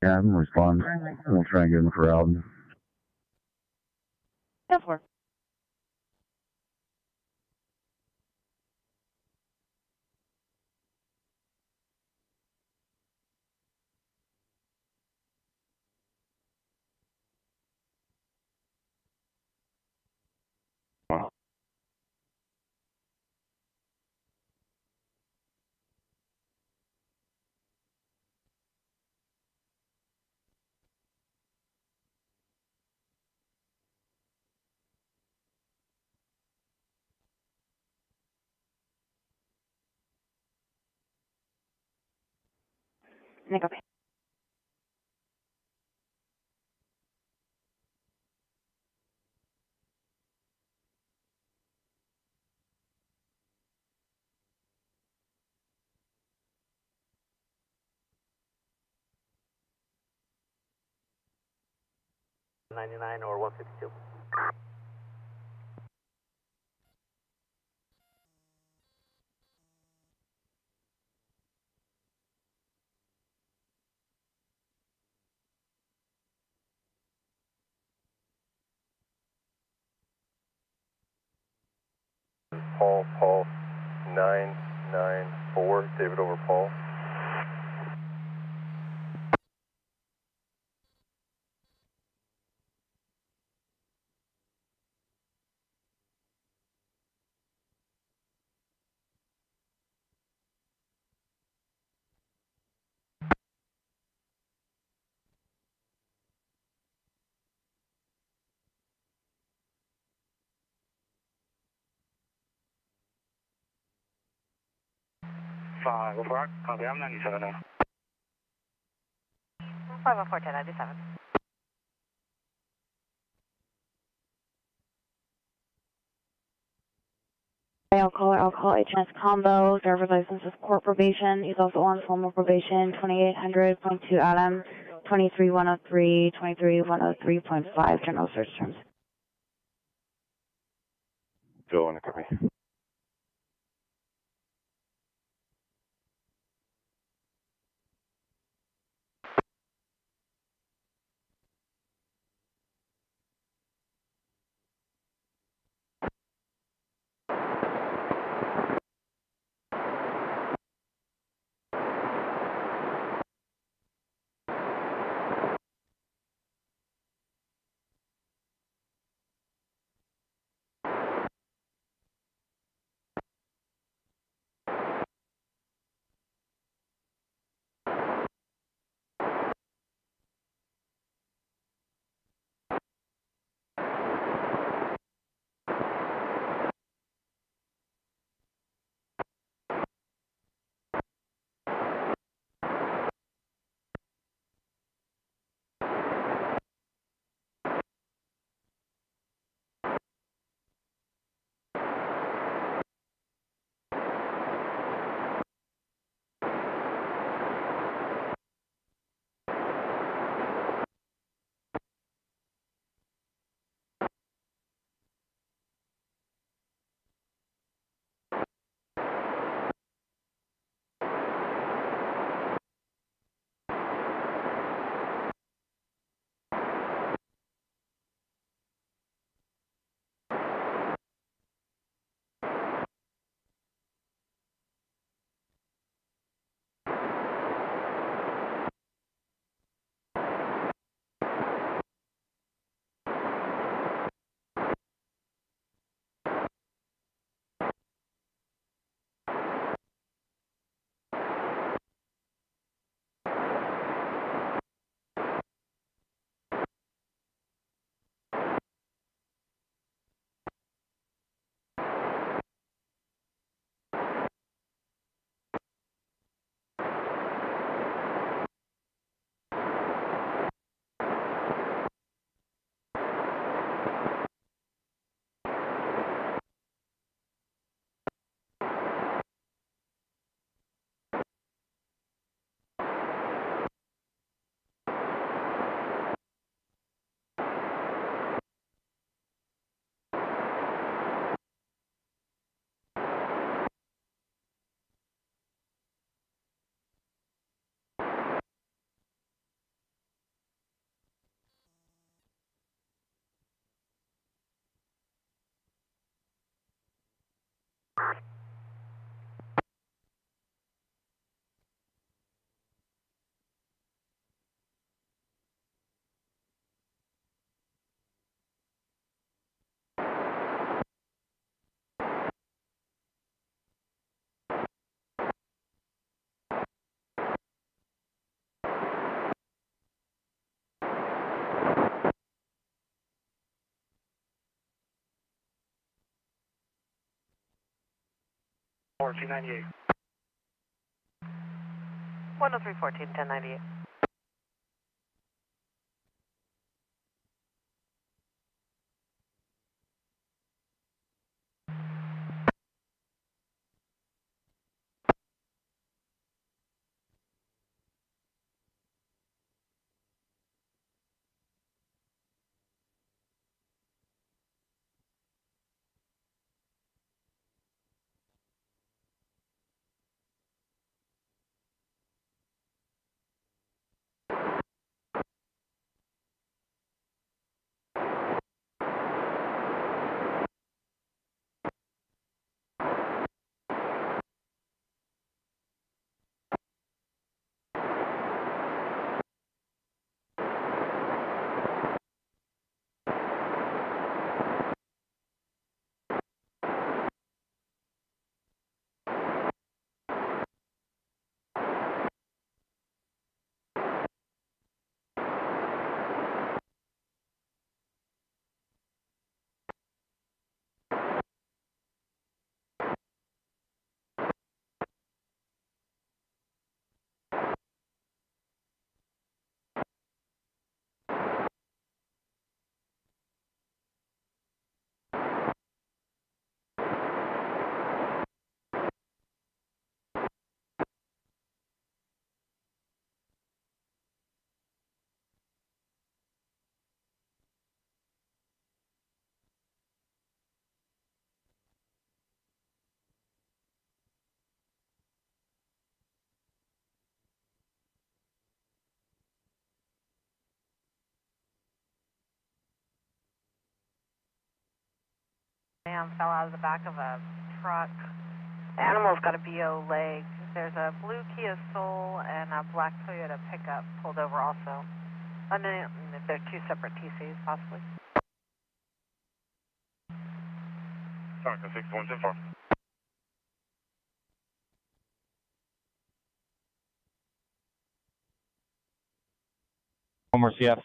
Yeah, I'm responding. I'll try and get him corralled. Go for it. Copy. .99 or 152. Paul, 994, David over Paul. Go for it. Copy, I'm 97 now. 504 1097. I'll call HNS combo, driver's license is court probation. He's also on formal probation, 2800.2 Adam, 23103, 23103.5 general search terms. Go on, copy. 10314, 1098. Man fell out of the back of a truck. The animal's got a BO leg. There's a blue Kia Soul and a black Toyota pickup pulled over also. And then they're two separate TCs possibly. Sorry, 6124. One more CF.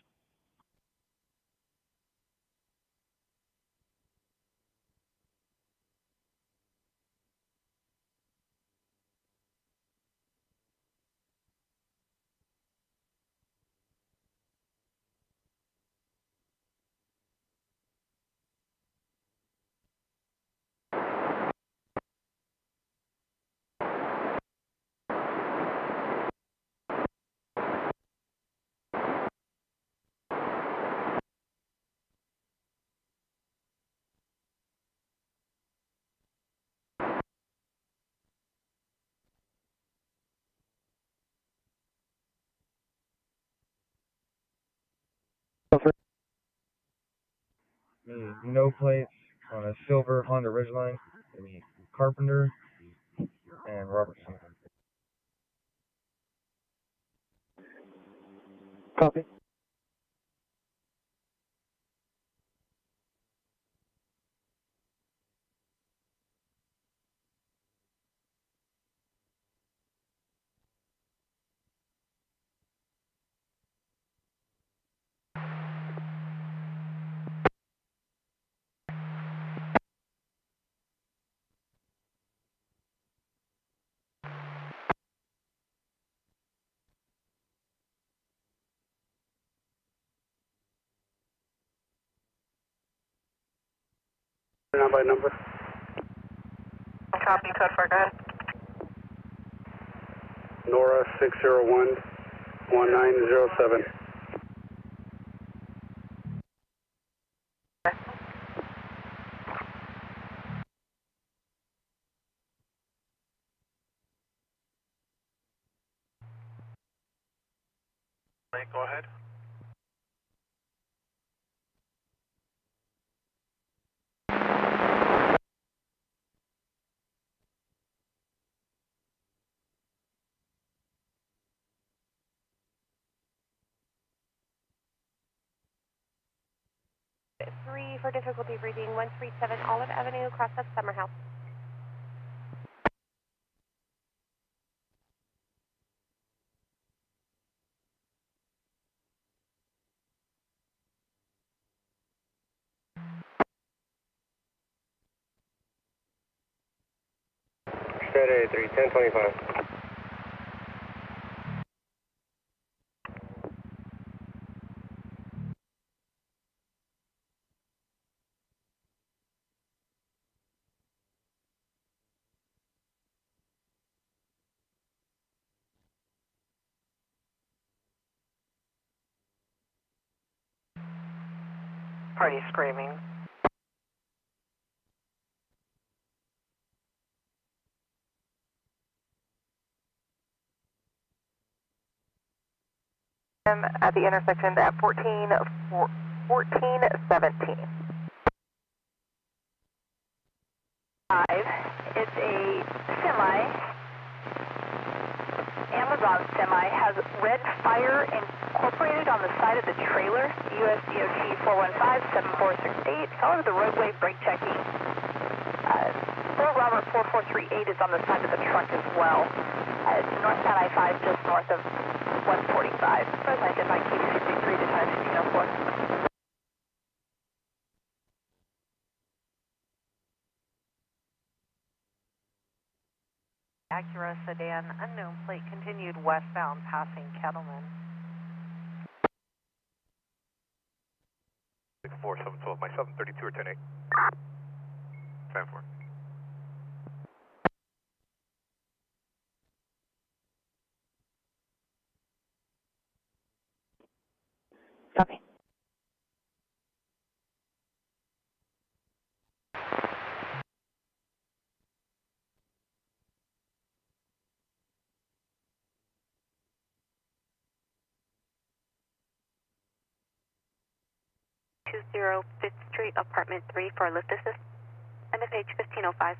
No plates on a silver Honda Ridgeline. Carpenter and Robertson. Copy. By number. Copy, code 4, go ahead. Nora 601-1907. Go ahead. Three for difficulty breathing, 137 Olive Avenue, cross up Summer House. Straight 83, 1025. party screaming. At the intersection at 1417. It's a semi. Amazon semi has red fire incorporated on the side of the trailer. US DOT 415-7468. However, the roadway brake checking. Fort Robert 4438 is on the side of the truck as well. Northbound I-5 just north of 145. Present by KD63 to time 1504. Acura sedan, unknown plate, continued westbound passing Kettleman. 64712, my 732 or 108. 10-4. Copy. Fifth Street, Apartment 3 for a lift assist. NFH 1505.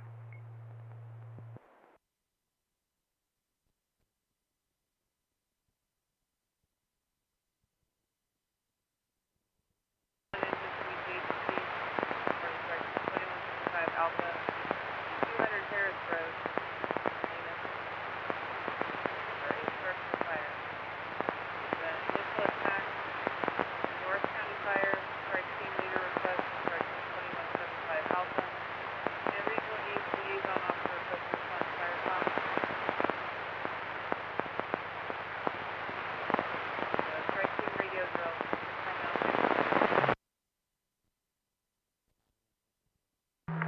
Alpha, 200 Harris Road, fire. The initial attack, North County Fire, strike team leader request, strike 2175 Alpha, and regional east liaison officer request to respond to fire call. Strike team radio drill.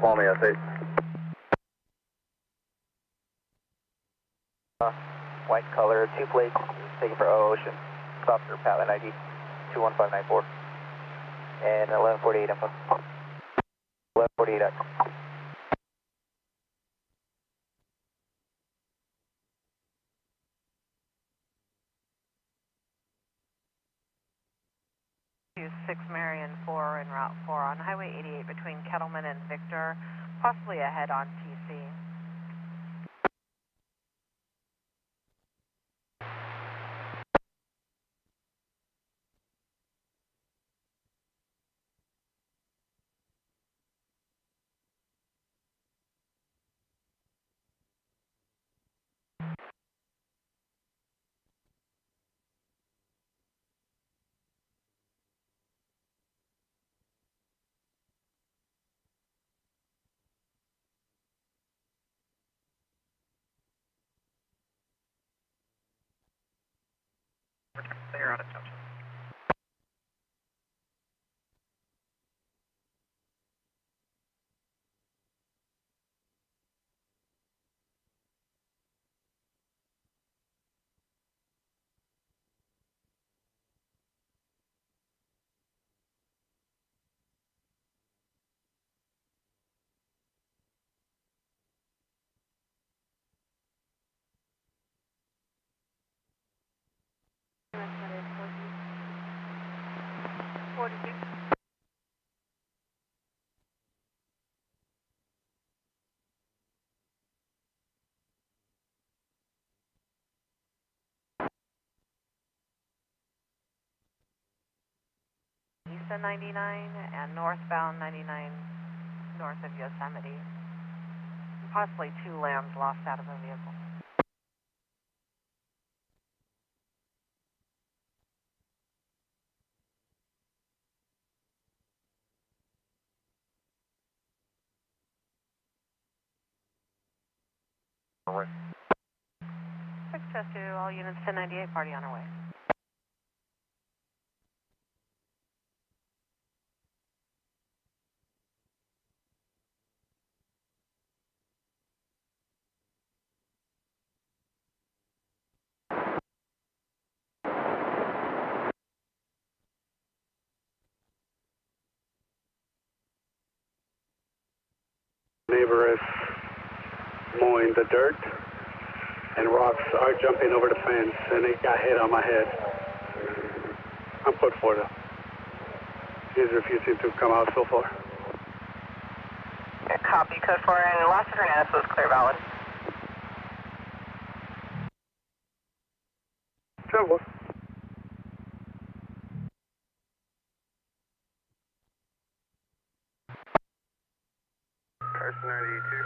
Call me, S8. White color, 2 plates, taken for Ocean. Stop for Patlin ID 21594. And 1148 info. 1148 X. Six Marion 4 en route 4 on Highway 88 between Kettleman and Victor, possibly ahead on TC. Clear out of touch. East of 99 and northbound 99 north of Yosemite. Possibly 2 lambs lost out of the vehicle. Alright. 622, all units 1098, party on our way. Neighbor is mowing the dirt, and rocks are jumping over the fence, and it got hit on my head. I'm code 4 though. He's refusing to come out so far. Copy, code 4, and Las Hernandez was clear valid. Trouble. Carson 92.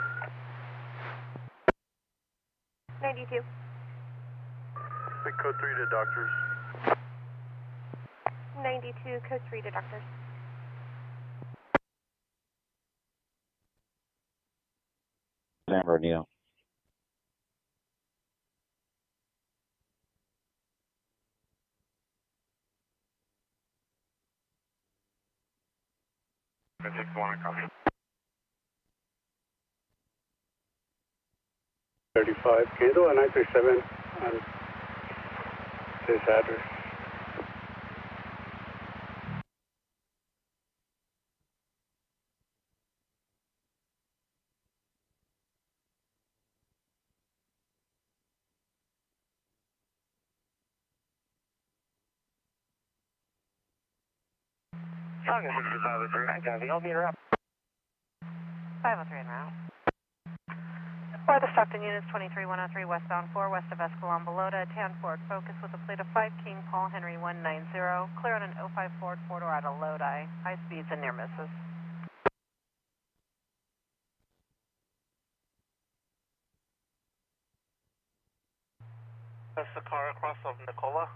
92. Big code 3 to doctors. 92, code 3 to doctors. San Bernardino. I'm going to take the one on copy. 35. Can you do a 937 on this address? Talking to 503, I got the LB route. 503 en route. For the Stockton units, 23103 westbound 4 west of Escalon Balota, tan Ford Focus with a plate of 5 King Paul Henry 190, clear on an 05 Ford 4-door out of Lodi, high speeds and near misses. That's the car across of Nicola.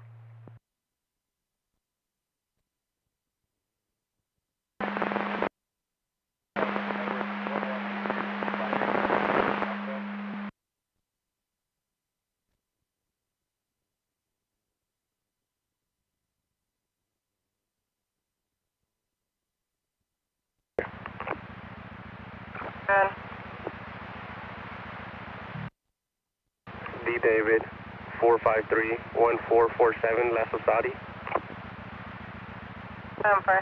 D. David, 453-1447, Las Osadi. Number.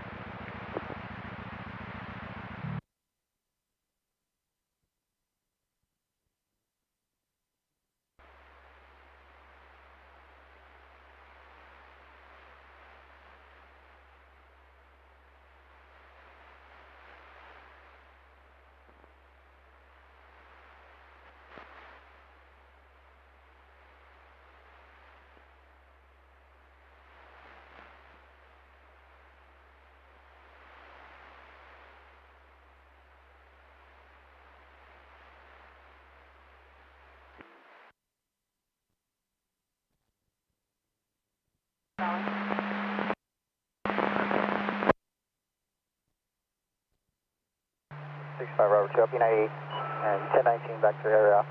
Robert, show up P98 and 1019 back to the area.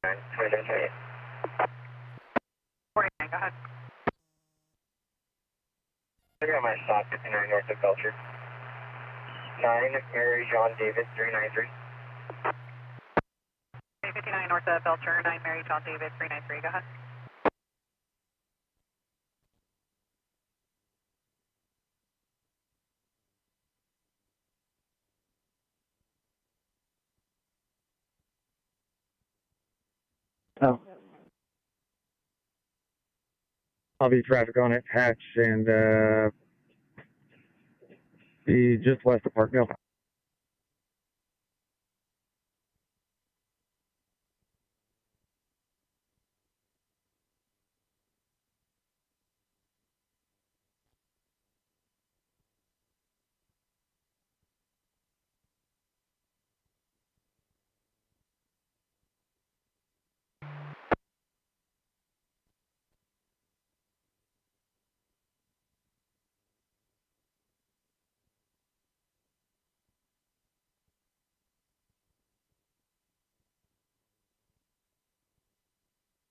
29, go ahead. I got my stop 59 north of Belcher. 9, Mary John David, 393. 59 north of Belcher, 9 Mary John David, 393, go ahead. Oh. I'll be traffic on it, Hatch, and be just west of Park Mill.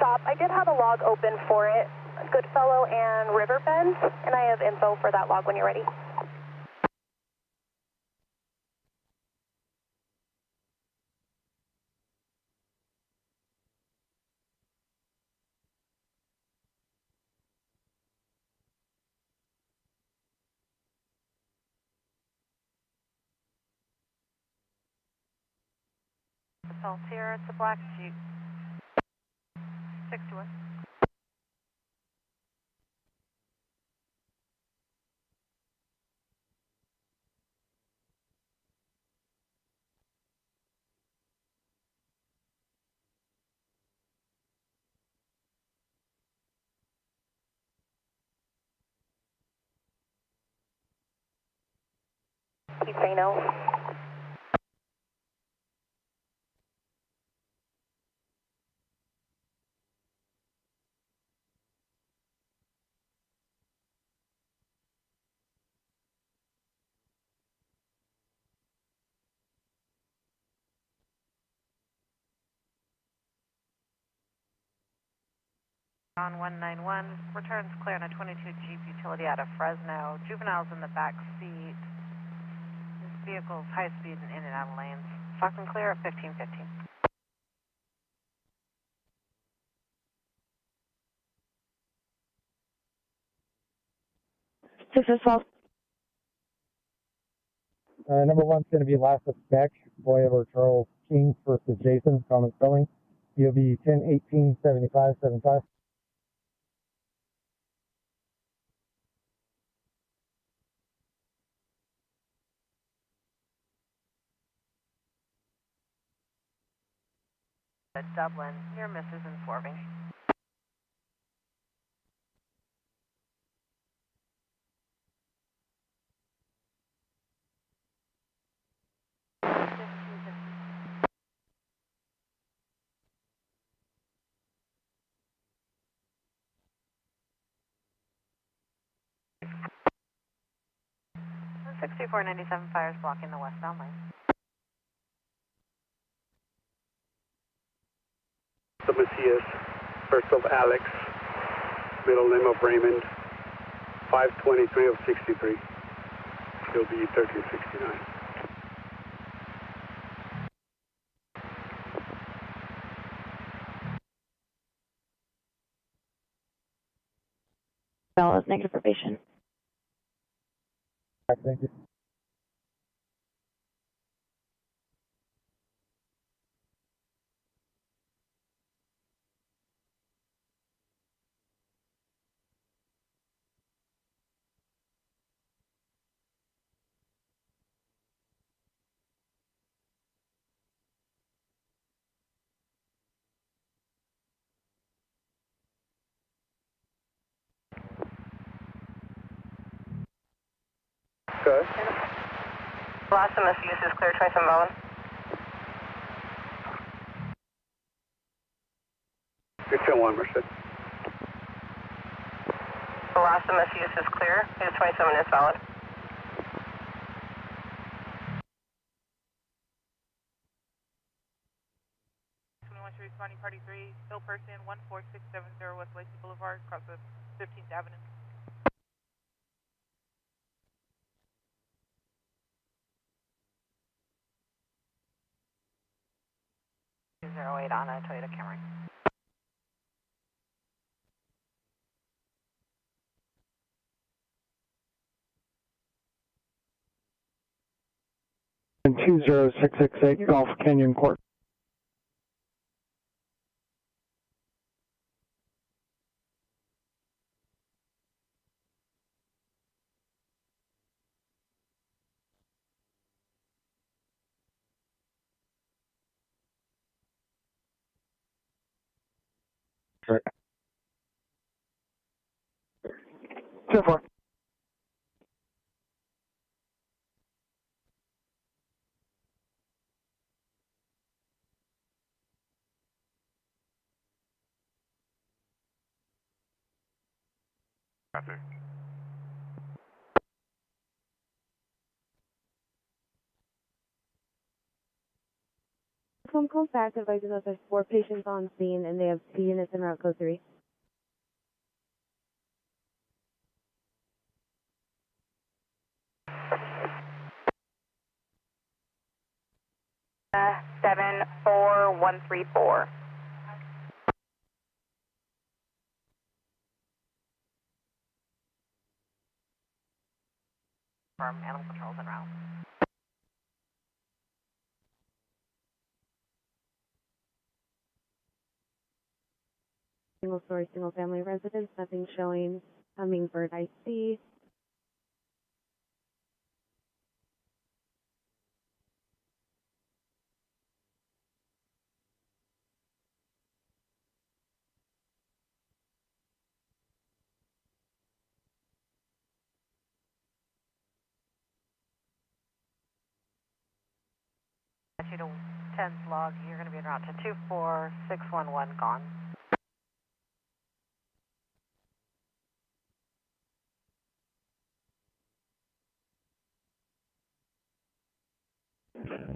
Stop. I did have a log open for it, Goodfellow and Riverbend, and I have info for that log when you're ready. Salt here, it's a black Jeep. 61. Banos. On 191, returns clear on a 22 Jeep utility out of Fresno. Juvenile's in the back seat. This vehicle's high speed and in and out of lanes. Fuck and clear at 1515. Successful. Number one's going to be last suspect, boy over Charles King versus Jason, common spelling. DOB 10187575. Dublin, near Mrs. Informing. The 6497 fires blocking the westbound lane. The Macias, first of Alex, middle name of Raymond, 523 of 63. He'll be 1369. Banos, negative probation. Thank you. Good. Last Macias is clear, 27 Baldwin. It's 10-1, Merced. The last Macias is clear. His 27 is valid. Responding party 3, Hill person 14670 West Lacey Boulevard, across the 15th Avenue. 208 on a Toyota Camry. And 20668 Gulf Canyon Court. Correct. 2-4. Copy. Phone call fact advises us there's 4 patients on scene and they have 2 units in route code 3. Uh, 74134. From animal controls en route. Single-story, single-family residence, nothing showing. Hummingbird IC. You to 10's log, you're going to be en route to 24611, gone.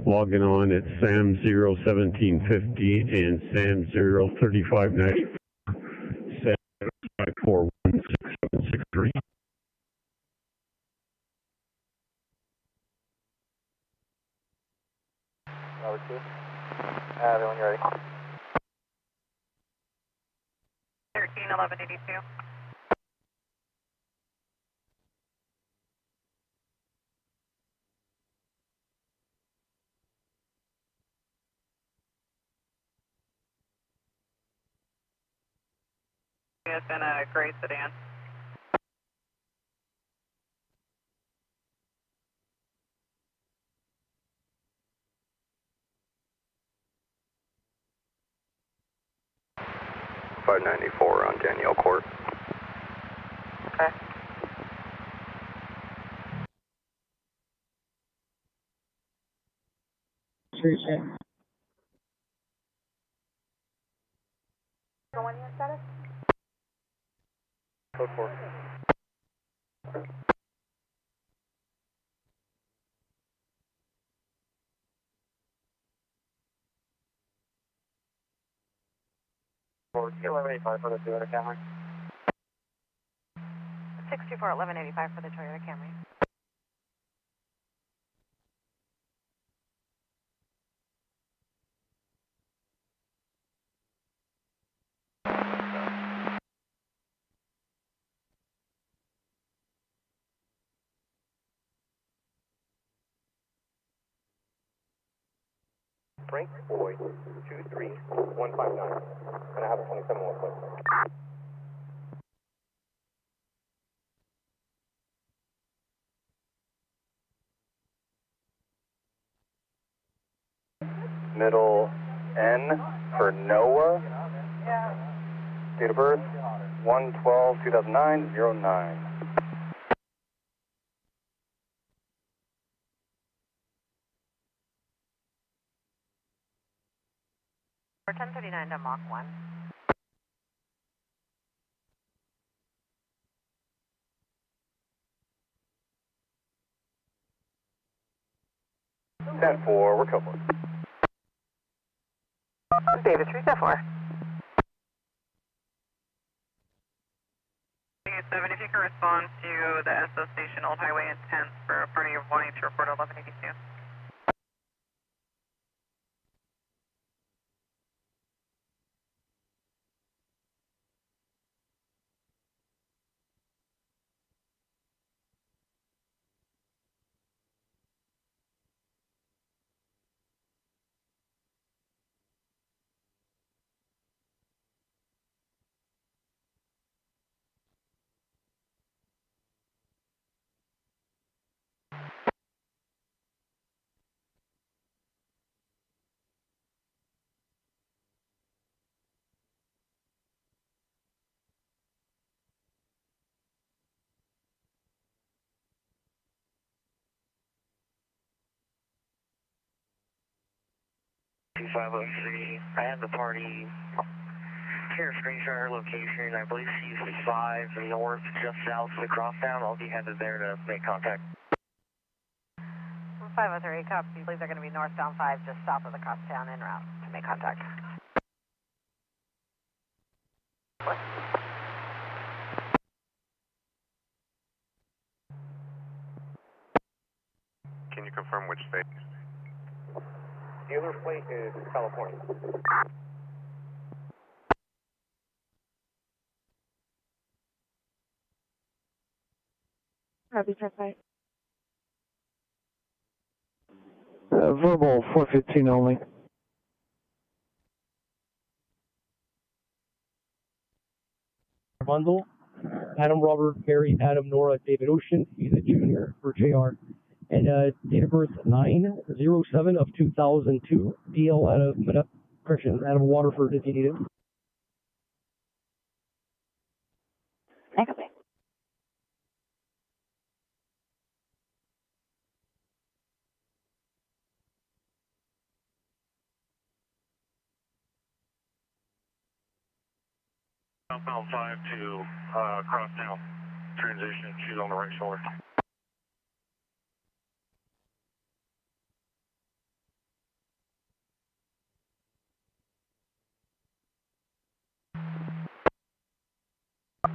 Logging on at SAM 01750 and SAM 03590. SAM 5416763. Robert 2. When you're ready. 131182. It's in a gray sedan. .594 on Danielle Court. Okay. One unit status? Code 4. Forward 1185 for the Toyota Camry. 6241185 for the Toyota Camry. Frank Boyd 23159. And I have a 27 plate. Middle N for Noah. Date of birth 1/12/2009, 09. We're 1039 to Mach 1. We're Copeland. David 374. 7, if you can respond to the SO station Old Highway and 10 for a party of wanting to report 1182. I have the party here, screenshot her location. I believe she's 5 north, just south of the crosstown. I'll be headed there to make contact. 503 copy. I believe they're going to be northbound 5, just south of the crosstown en route to make contact. Can you confirm which state? Dealer plate is California. Copy, truck 5. Verbal 415 only. Bundle, Adam Robert, Mary, Adam, Nora, David Ocean, he's a junior for JR. And date of birth 9/07 of 2002. DL out of out of Waterford if you need it. Okay. Southbound 5 to Crosstown. Transition, she's on the right shoulder.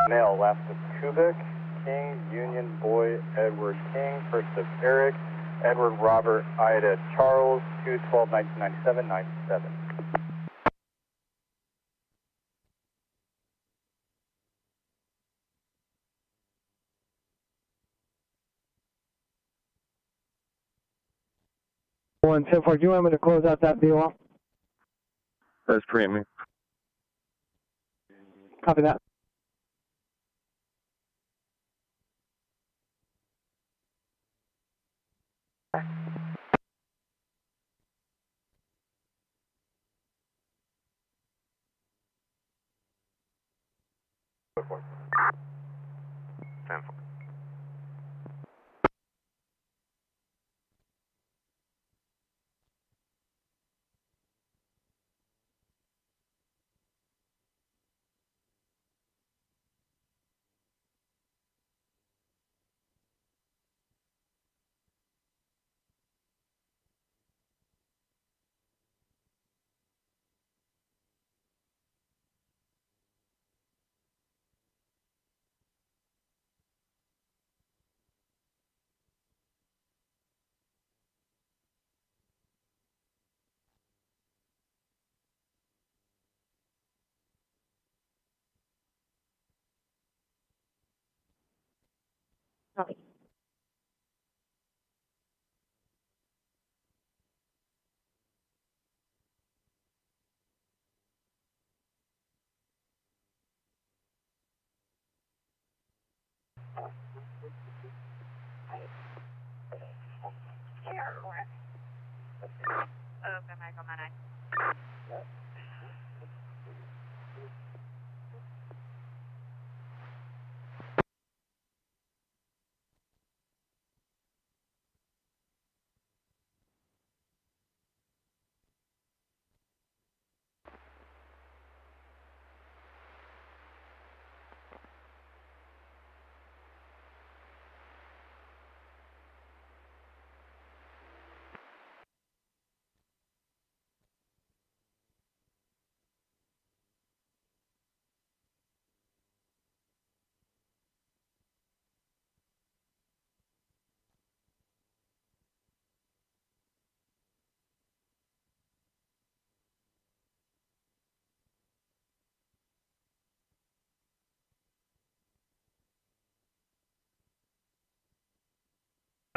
Male, last of Kubik, King, Union, Boy, Edward King, first of Eric, Edward Robert, Ida, Charles, 2/12/1997, 97. One 10-4, do you want me to close out that BOL? That's premium. Copy that. Go 10-4. Copy. Okay, Michael, my nine.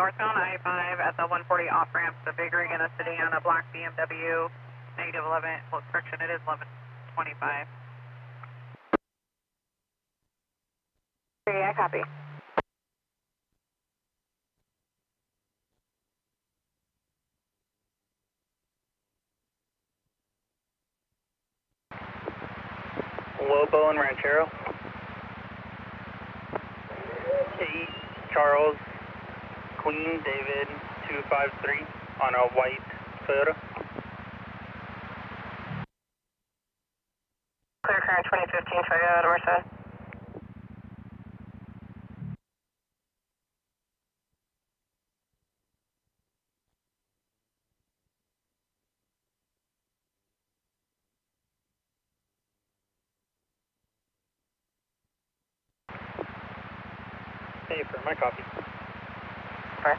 Northbound I-5 at the 140 off-ramp, the big rig in a sedan, a black BMW, negative 11, well, correction, it is 1125. Yeah, copy. Lobo and Ranchero. Kate, Charles, Queen, David, 253 on a white Toyota. Clear current 2015 Toyota Merced. Hey, for my copy. Okay.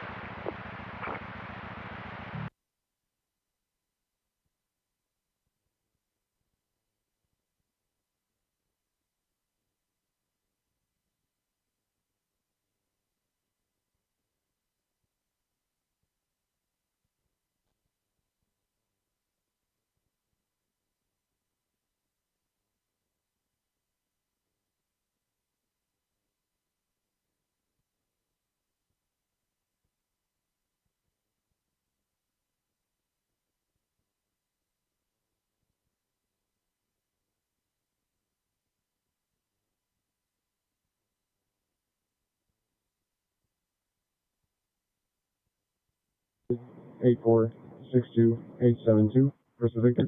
8462872 versus Victor.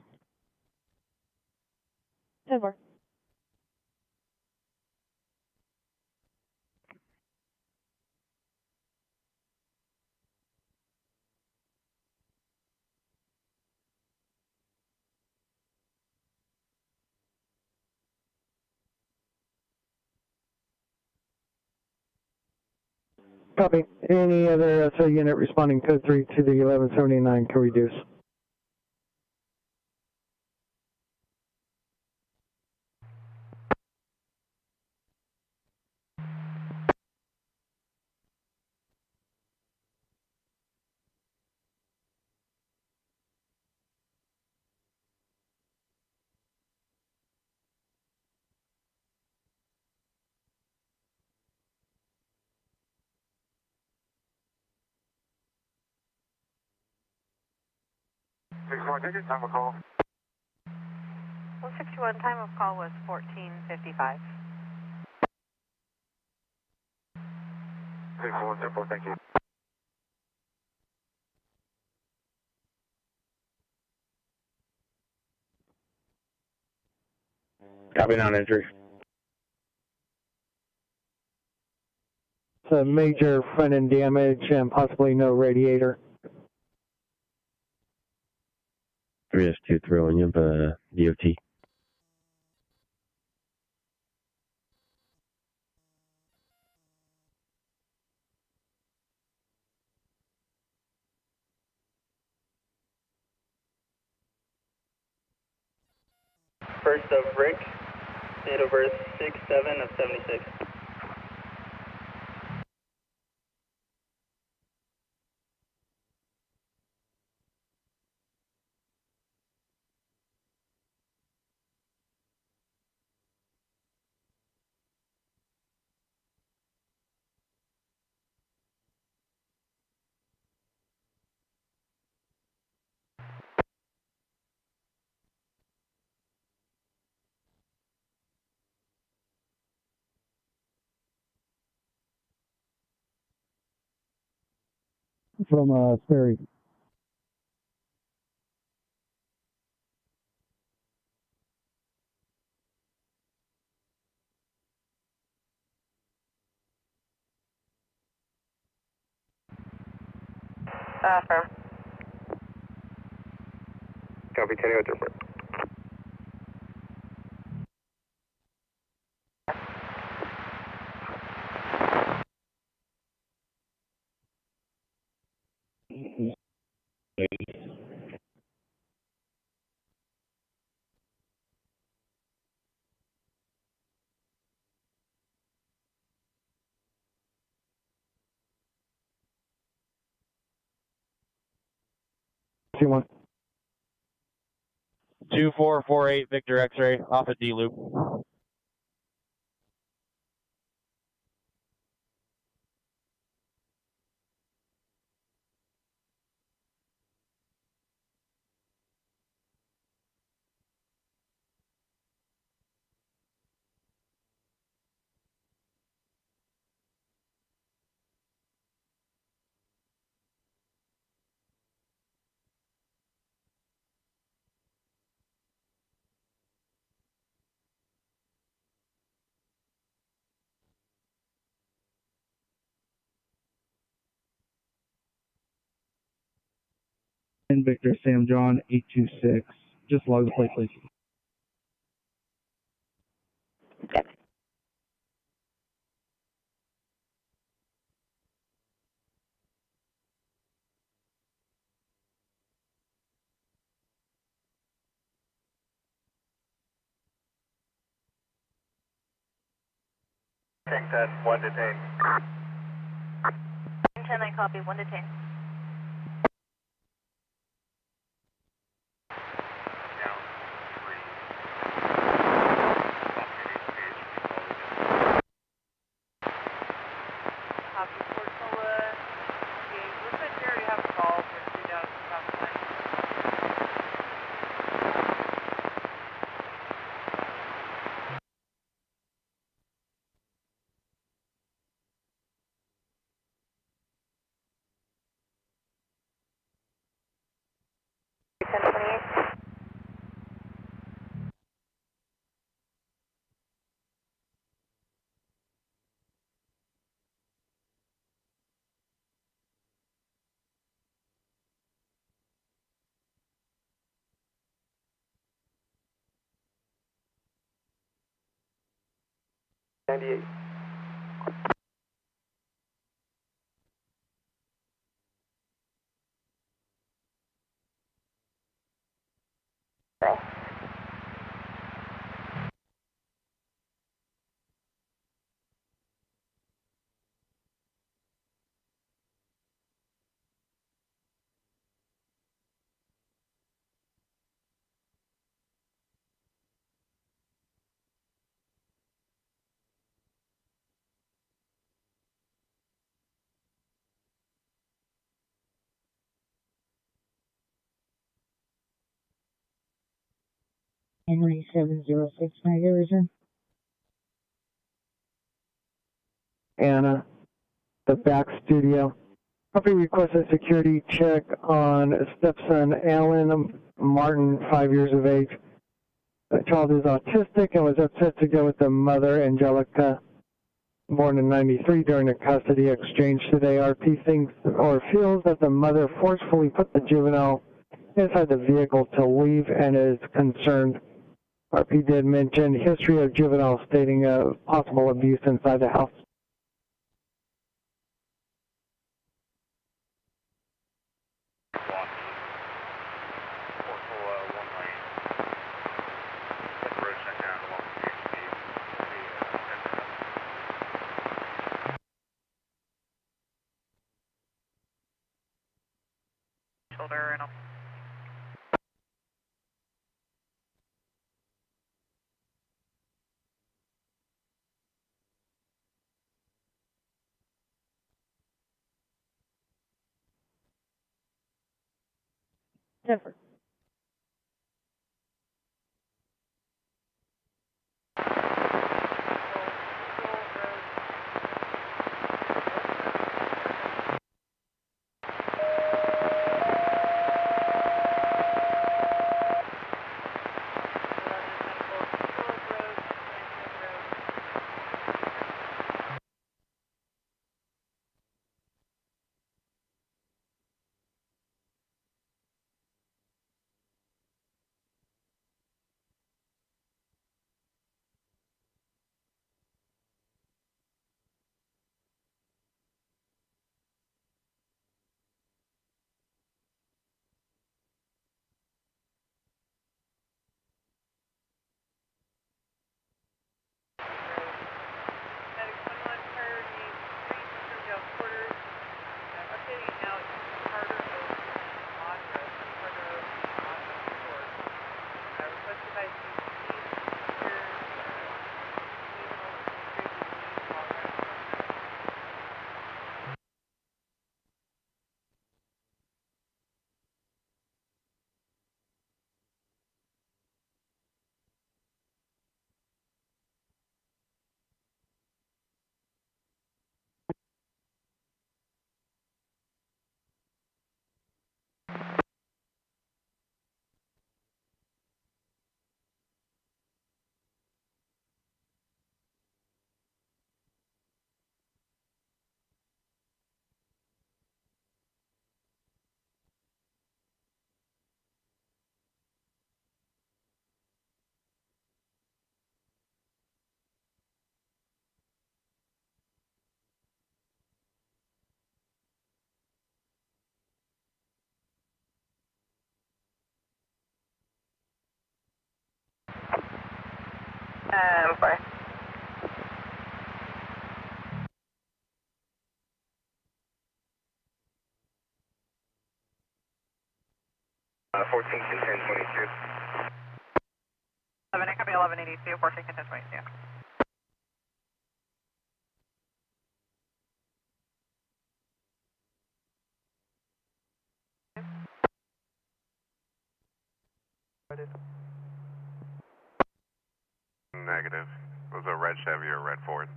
10-4. Copy. Any other SO unit responding code 3 to the 1179 can reduce. Time of call. 161, time of call was 14:55. 61, thank you. Copy non-entry. It's a major front end damage and possibly no radiator. 3S2 throwing up a DOT. First of Rick, date of birth 6/7 of 76. From Sperry. Firm. Copy, 10 out there. C1. 2448 Victor X-ray off at D loop. And Victor Sam John 826. Just log the plate, please. Tank 10, 1 detained. 10, I copy, 1 detained. Copy, Portola. Okay, looks like we already have a call for 3,000 South Line. 98. Henry 706, my division. Anna, the back studio. Copy, request a security check on stepson Alan Martin, 5 years of age. The child is autistic and was upset to go with the mother, Angelica, born in 93, during a custody exchange today. RP thinks or feels that the mother forcefully put the juvenile inside the vehicle to leave and is concerned. RP did mention history of juvenile stating possible abuse inside the house. Shoulder and Zephyr. Bye. 14 to 1022. 11, it could be 1182, 14 to 1022. Negative. Was a red Chevy or red Ford?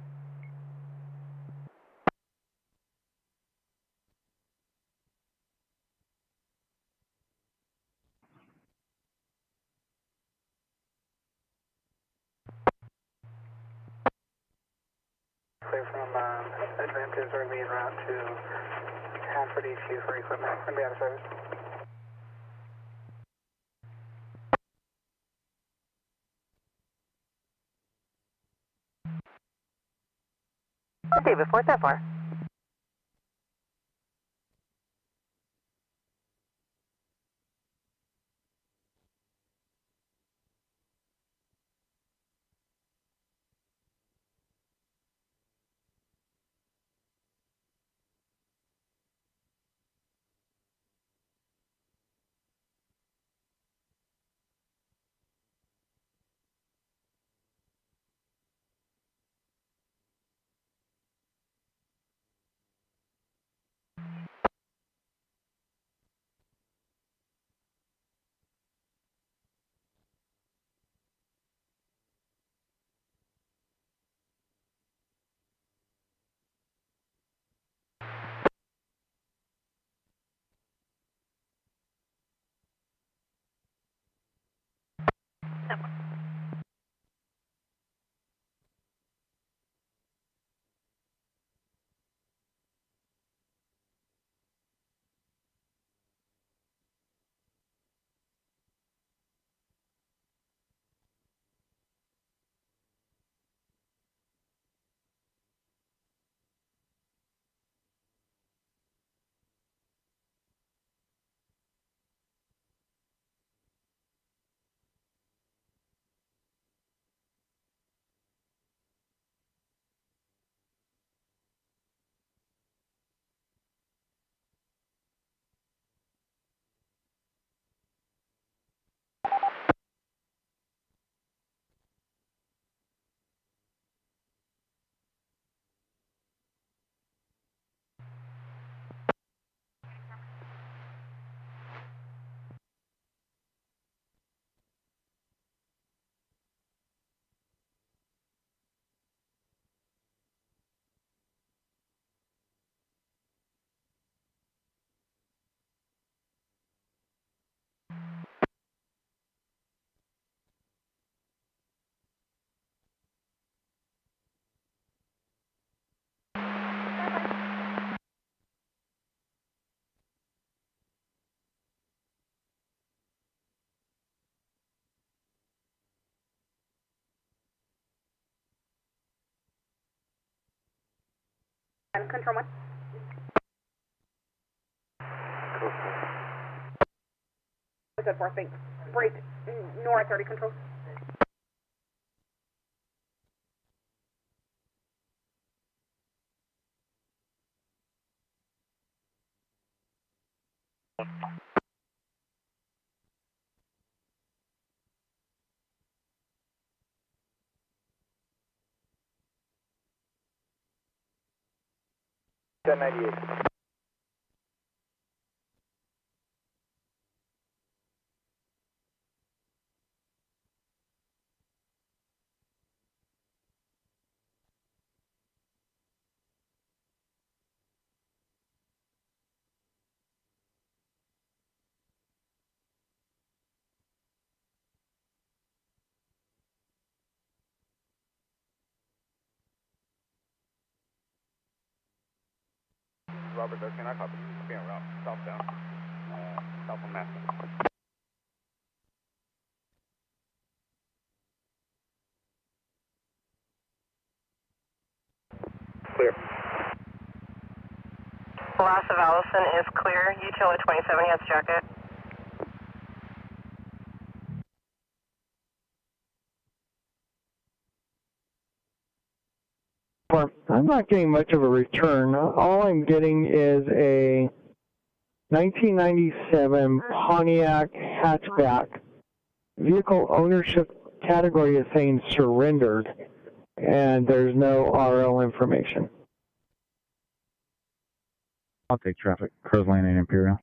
Clear from Advantage or en route to Hanford EQ for equipment. Going to be out of service. David, 4 that far. Control 1. Good, 4, thanks. Break, Nora 30, control. Ten 98. Robert, can I copy? Being route, southbound, south on Maston. Clear. Last of Allison is clear. Utility 27, yes, jacket. I'm not getting much of a return. All I'm getting is a 1997 Pontiac hatchback. Vehicle ownership category is saying surrendered, and there's no RL information. I'll take traffic. Crow's Lane and Imperial.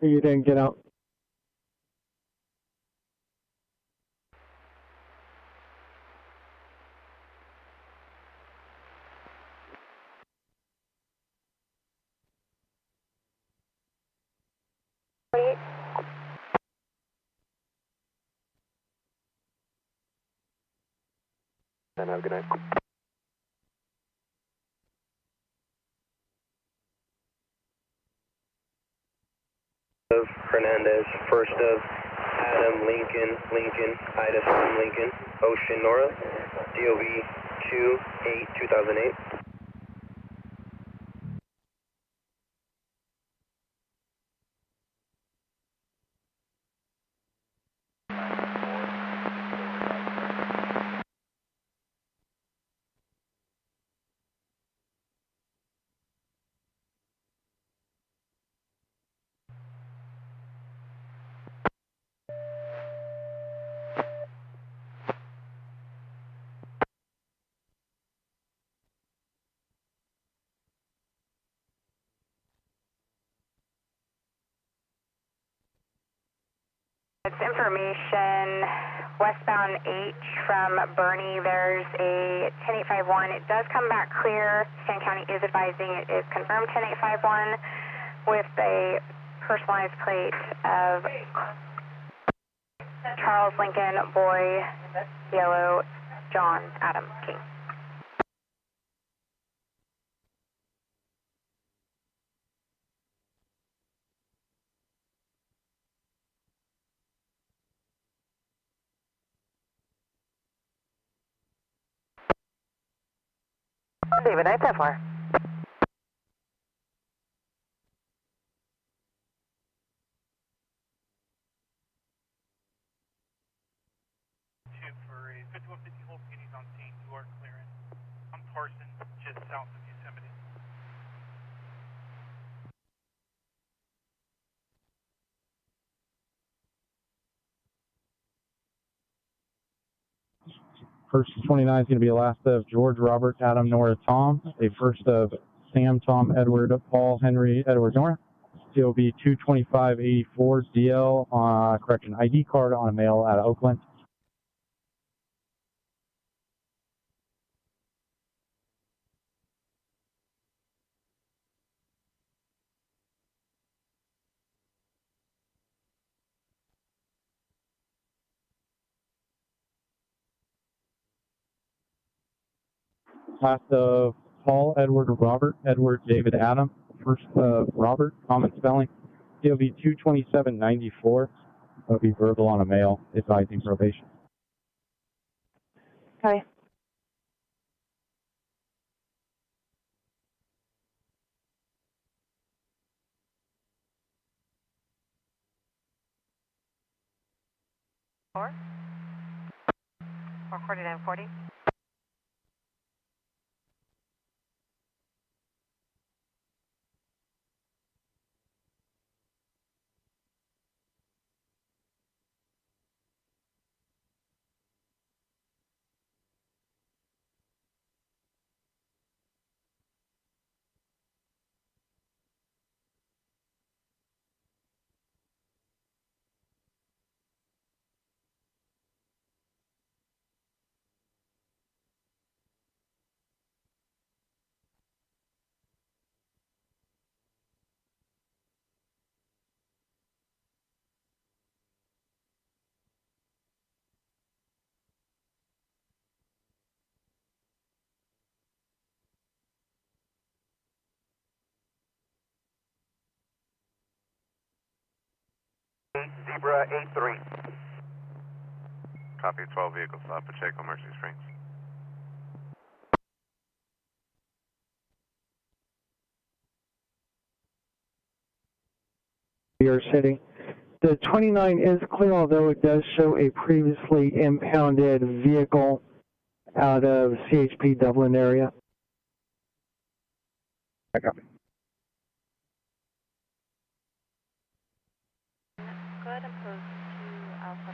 You didn't get out. And have a good night. Of Hernandez, first of Adam, Lincoln, Ida, Lincoln, Ocean, Nora, DOB 28-2008. It's information westbound H from Bernie. There's a 10851. It does come back clear. San County is advising it is confirmed 10851 with a personalized plate of Charles Lincoln, boy, yellow, John, Adam, King. David, night that far. For a 5150 Holt Pennies on scene, you are clearing. I'm Carson, just south of Yosemite. First of 29 is going to be a last of George, Robert, Adam, Nora, Tom. A first of Sam, Tom, Edward, Paul, Henry, Edward, Nora. COB 22584 DL, correction, ID card on a mail out of Oakland. Last of Paul, Edward, Robert, Edward, David, Adam. First of Robert, common spelling. COB 22794. That'll be verbal on a mail, advising probation. Okay. Four. 44940. Zebra 83. Copy 12 vehicles, Pacheco, Merced Springs. Your city. The 29 is clear, although it does show a previously impounded vehicle out of CHP Dublin area. I copy. Go ahead and post to Alpha.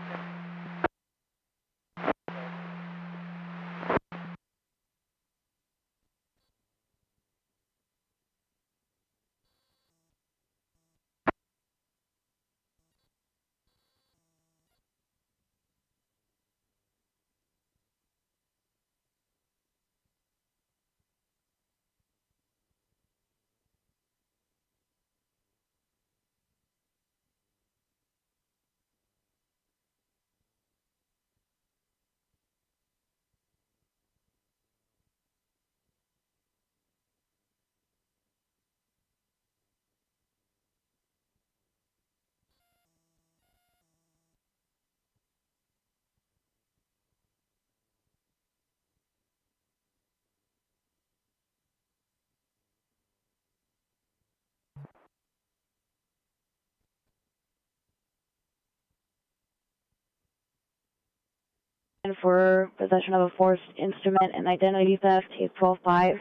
for possession of a forced instrument and identity theft. He's 12-5.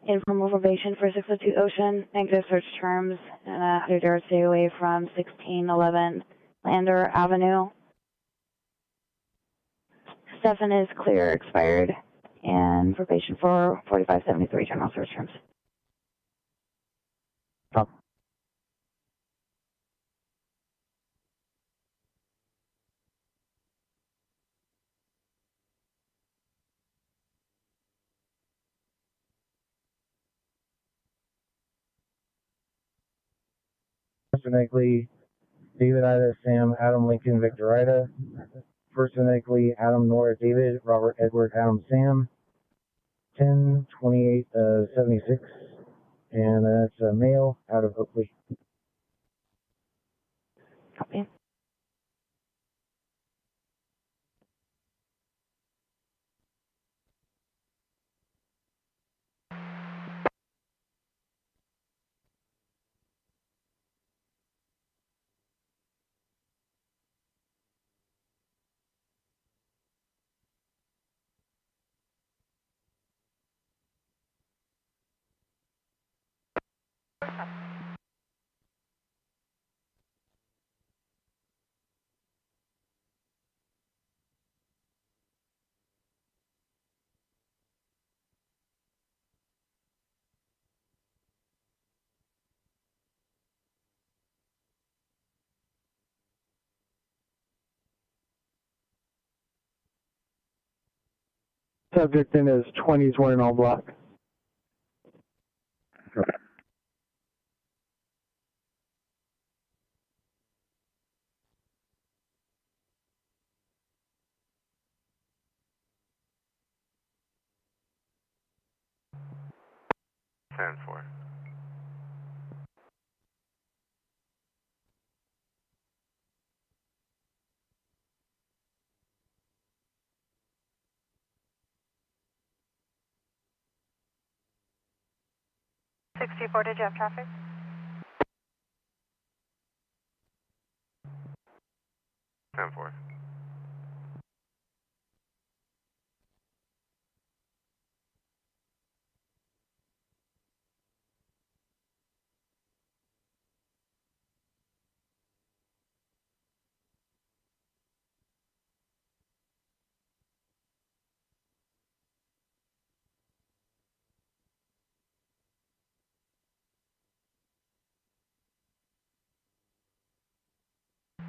Informal probation for 602 Ocean. Negative search terms and 100 yards stay away from 1611 Lander Avenue. Stefan is clear, expired, and probation for 4573 general search terms. Phonetically, David Ida, Sam, Adam Lincoln, Victor Ida. First phonetically, Adam Nora David, Robert Edward Adam Sam. 10/28/76, and that's a male out of Oakley. Copy. Subject in his 20s wearing all black. Stand for. Did you have traffic? Stand for.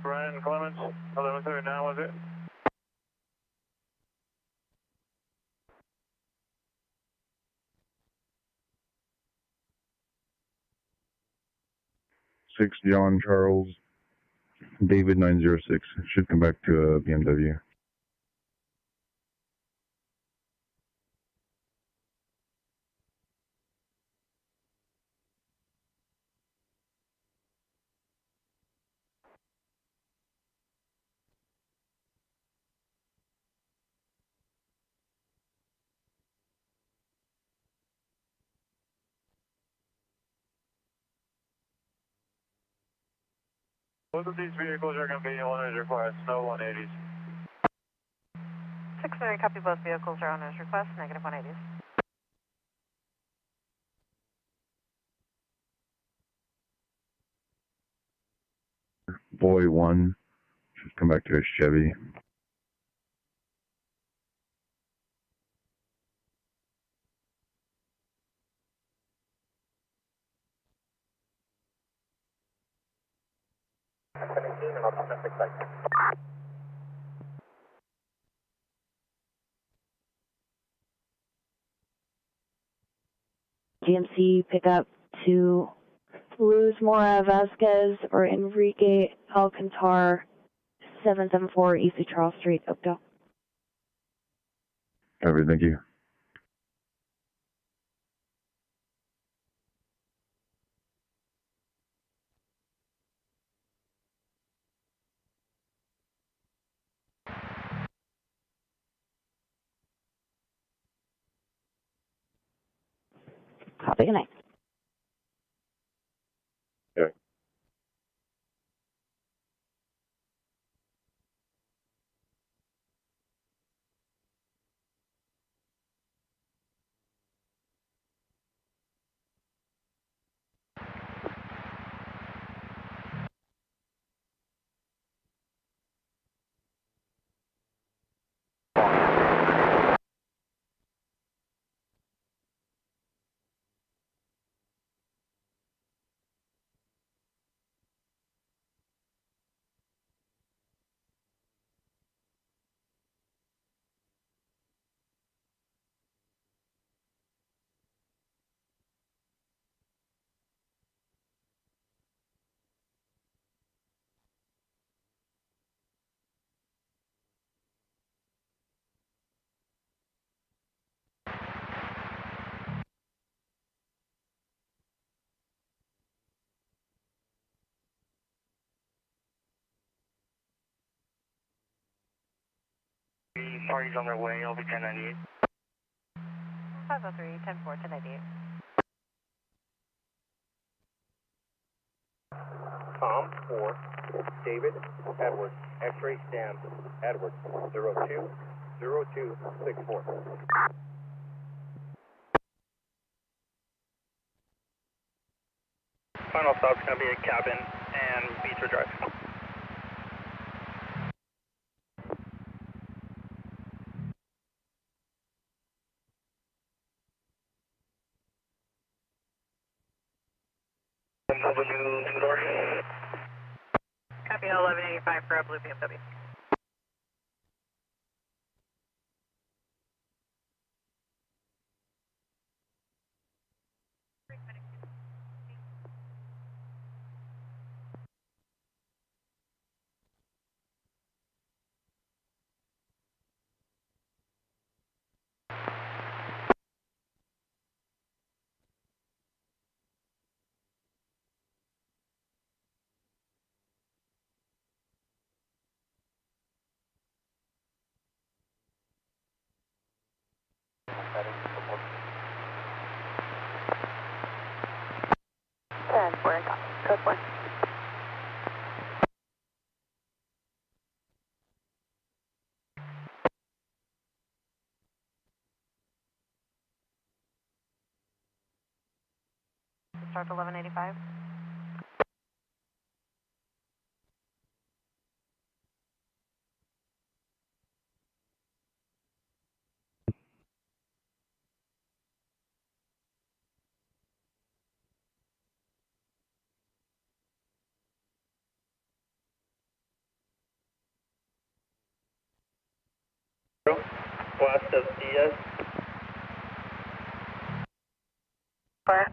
Brian Clements, 1139 was it? Six John Charles David 906. Should come back to a BMW. Both of these vehicles are going to be owners request, no 180s. 6-9, copy, both vehicles are owner's request, negative 180s. Boy 1. Should come back to a Chevy. GMC pickup to Luz Mora Vasquez or Enrique Alcantar, 774 East Charles Street, Oakdale. Copy, thank you. Copy, good night. Okay. parties on their way, I'll be 1098. 503, 10-4, 1098. Tom 4, David, Edward, X-ray stamp, Edward, 020264. Final stop's going to be at Cabin and Beecher Drive. Copy 1185 for a blue BMW. We're in code 4. Start 1185. West of Diaz. Where?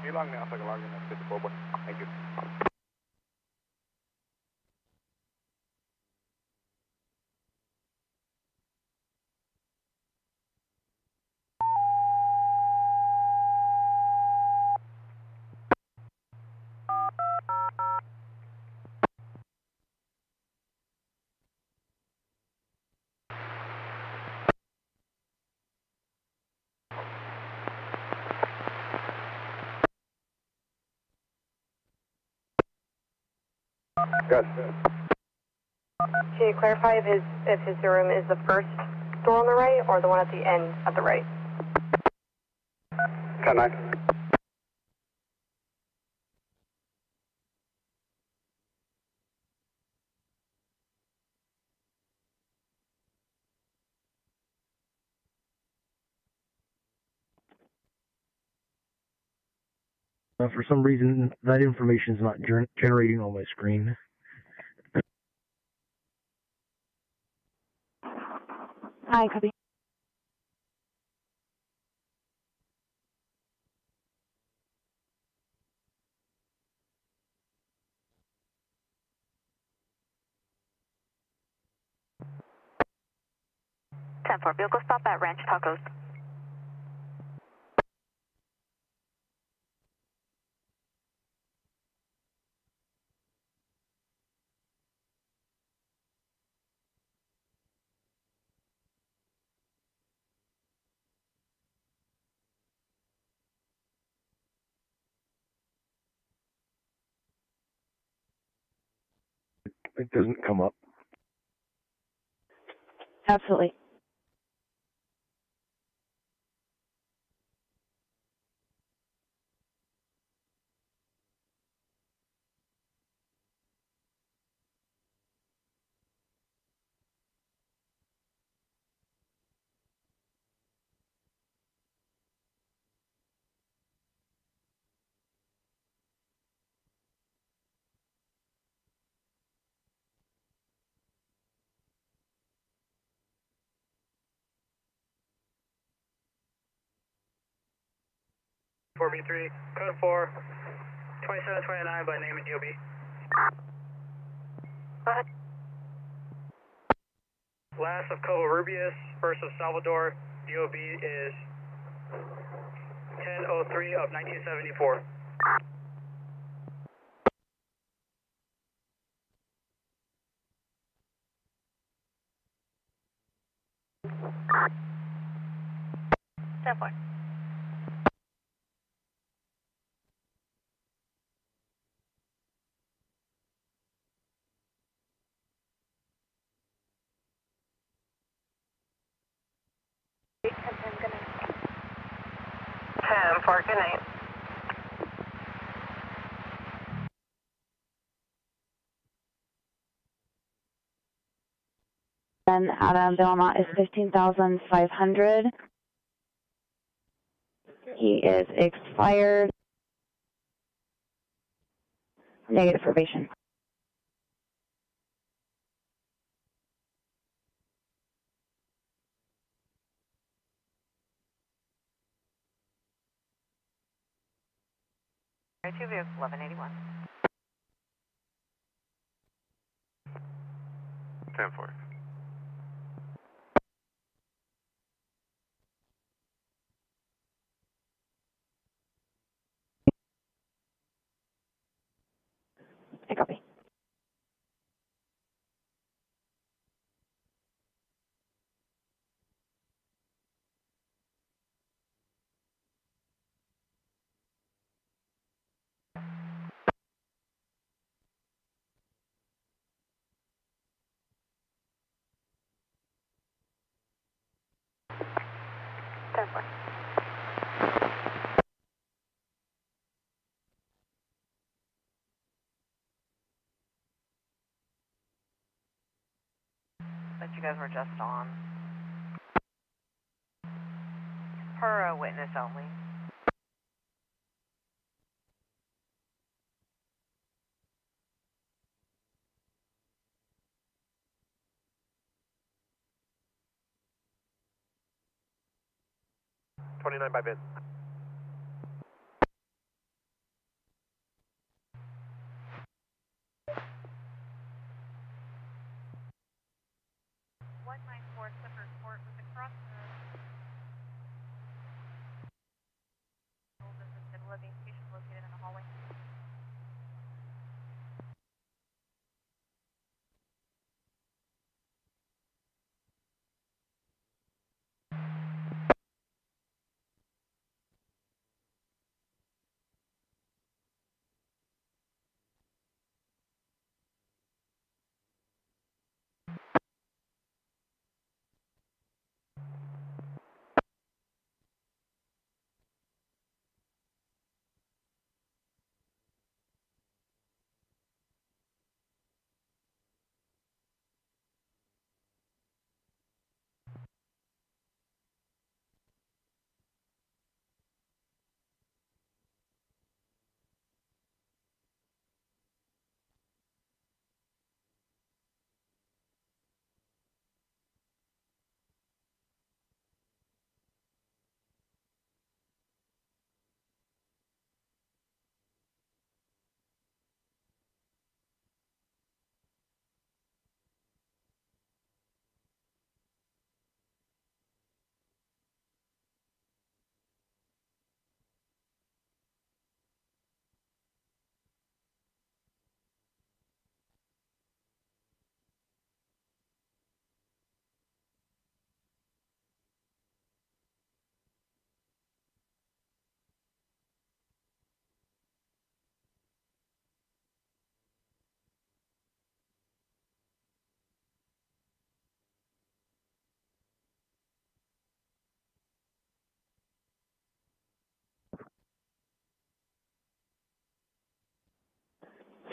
Ilang na sa kalagin ng City Bobo. Thank you. Good. Can you clarify if his room is the first door on the right or the one at the end at the right? 10-9. For some reason, that information is not generating on my screen. Hi, copy. Vehicle stop at Ranch Tacos. It doesn't come up. Absolutely. 4B3, code 4, 2729 by name and DOB. Last of Covarrubias, first of Salvador, DOB is 1003 of 1974. Definitely. Good night. 10-4, good night. Then Adam, the amount is 15,500. He is expired. Negative probation. Right, 2 vehicles, 1181. 10-4. I copy. Definitely. But you guys were just on. Per witness only. $29 by bid. One nine four Clifford Court with the cross the living station located in the hallway.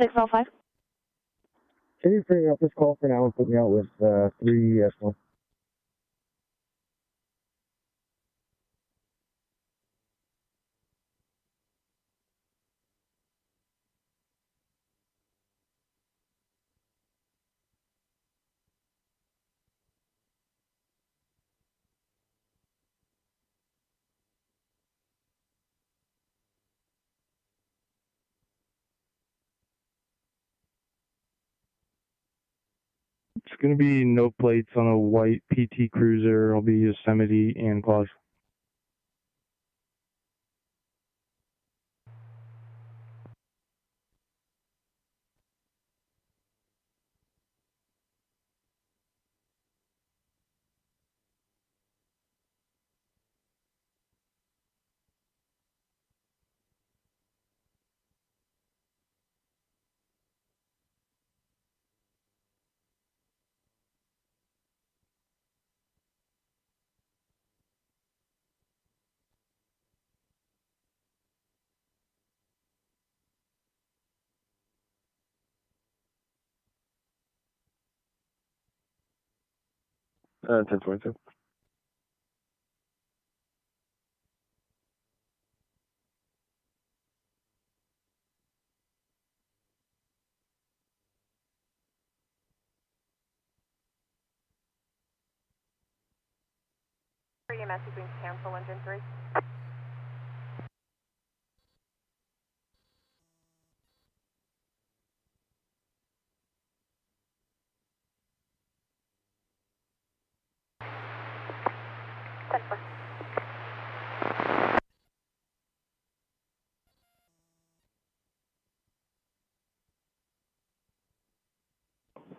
Six oh five. Can you figure out this call for now and put me out with 3S1? It's going to be no plates on a white PT Cruiser. I'll be Yosemite and Palos. Uh, 1022. EMS between cancel engine 3. Central.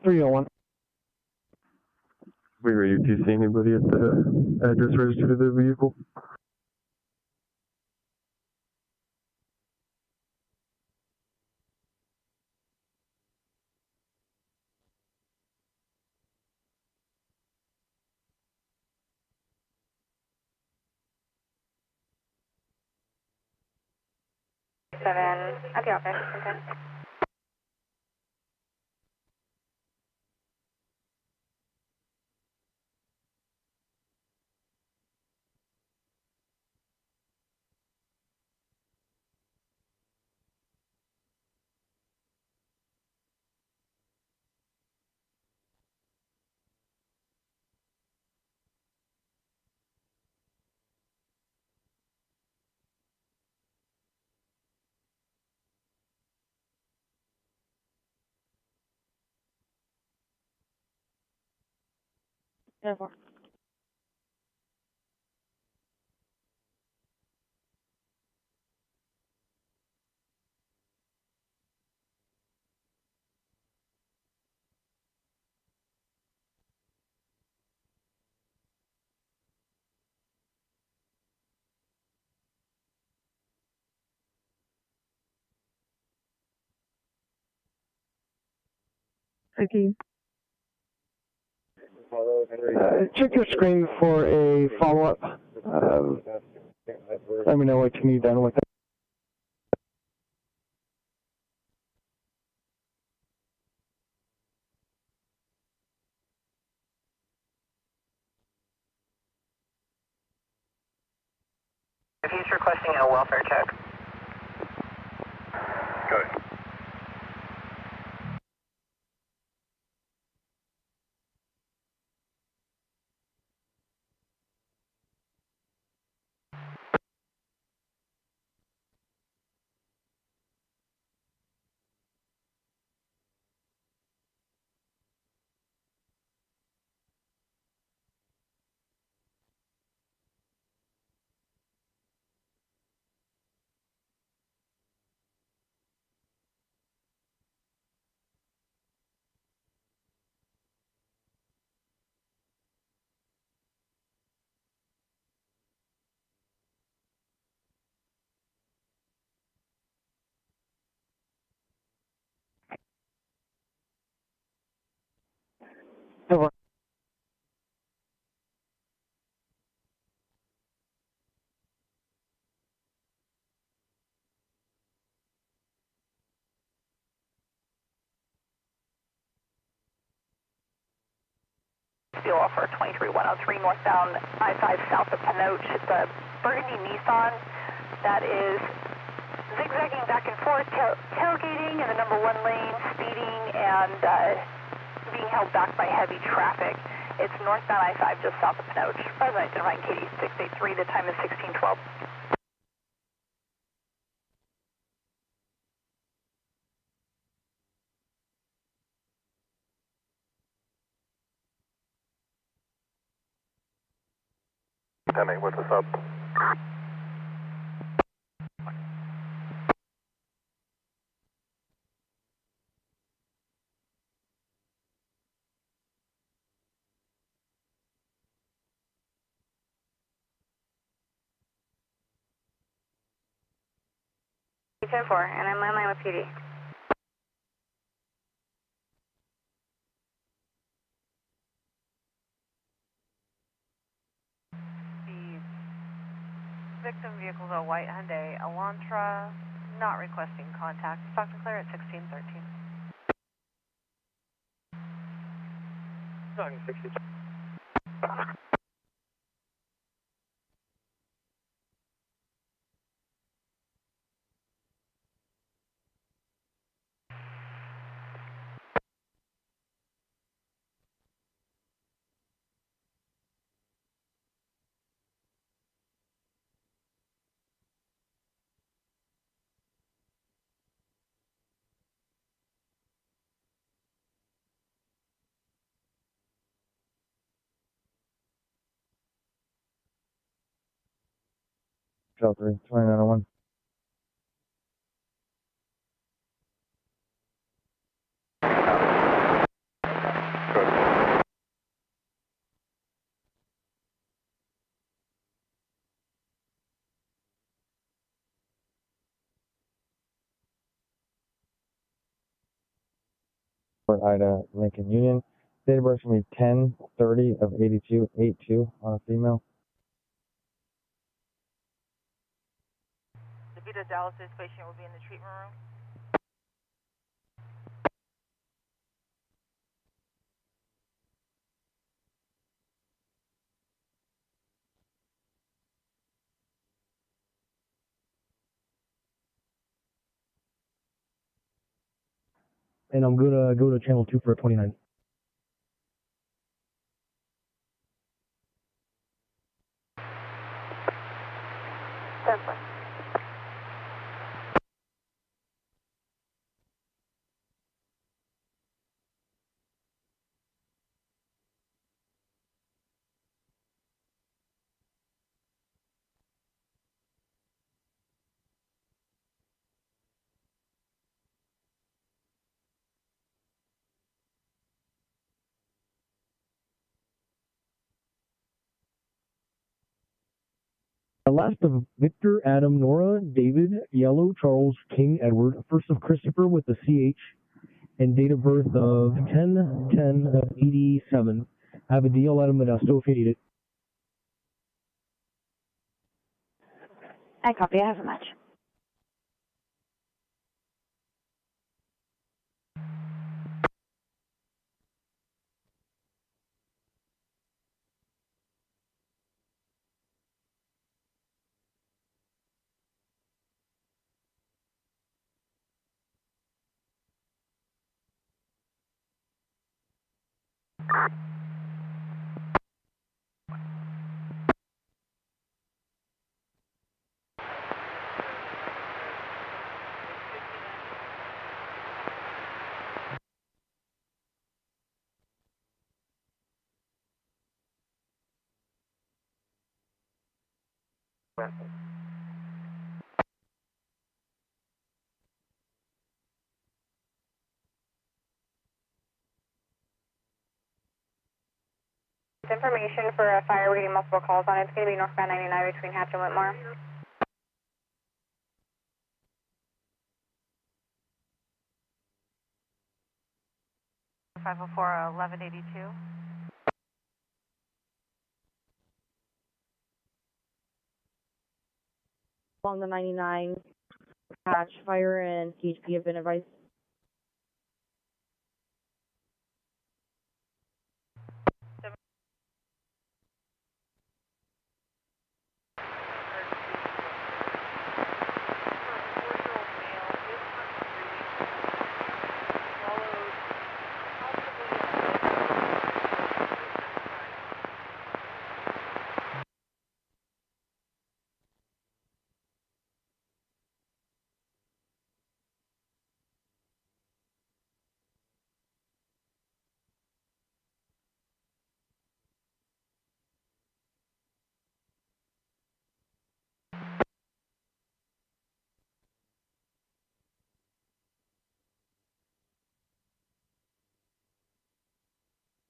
301. We ready to see anybody at the address registered of the vehicle? Seven at the office. Okay. Okay. Check your screen for a follow-up. Let me know what you need done with it. If he's requesting a welfare check. Good. Over. Steel offer 23103 northbound I-5 south of Palos. It's a burgundy Nissan that is zigzagging back and forth, tailgating in the number 1 lane, speeding, and being held back by heavy traffic. It's northbound I-5 just south of Palos. Present identifying KD 683. The time is 1612. 10-8, what's the sub? Ten-4, and I'm on line with PD. The victim vehicle is a white Hyundai Elantra, not requesting contact. Stock and clear at 1613. Talking 60. Shell 3, 2901. For Ida, Lincoln Union. Date of birth is going to be 10/30 of 82, 8-2 on a female. The Vita Dallas patient will be in the treatment room. And I'm gonna go to channel 2 for a 29. The last of Victor, Adam, Nora, David, Yellow, Charles, King, Edward, first of Christopher with the CH, and date of birth of 10/10 of 87. I have a DL at Modesto if you need it. I copy. I have a match. Information for a fire we're getting multiple calls on. It's going to be northbound 99 between Hatch and Whitmore. Five oh four 1182. Along the 99 Hatch fire and CHP have been advised.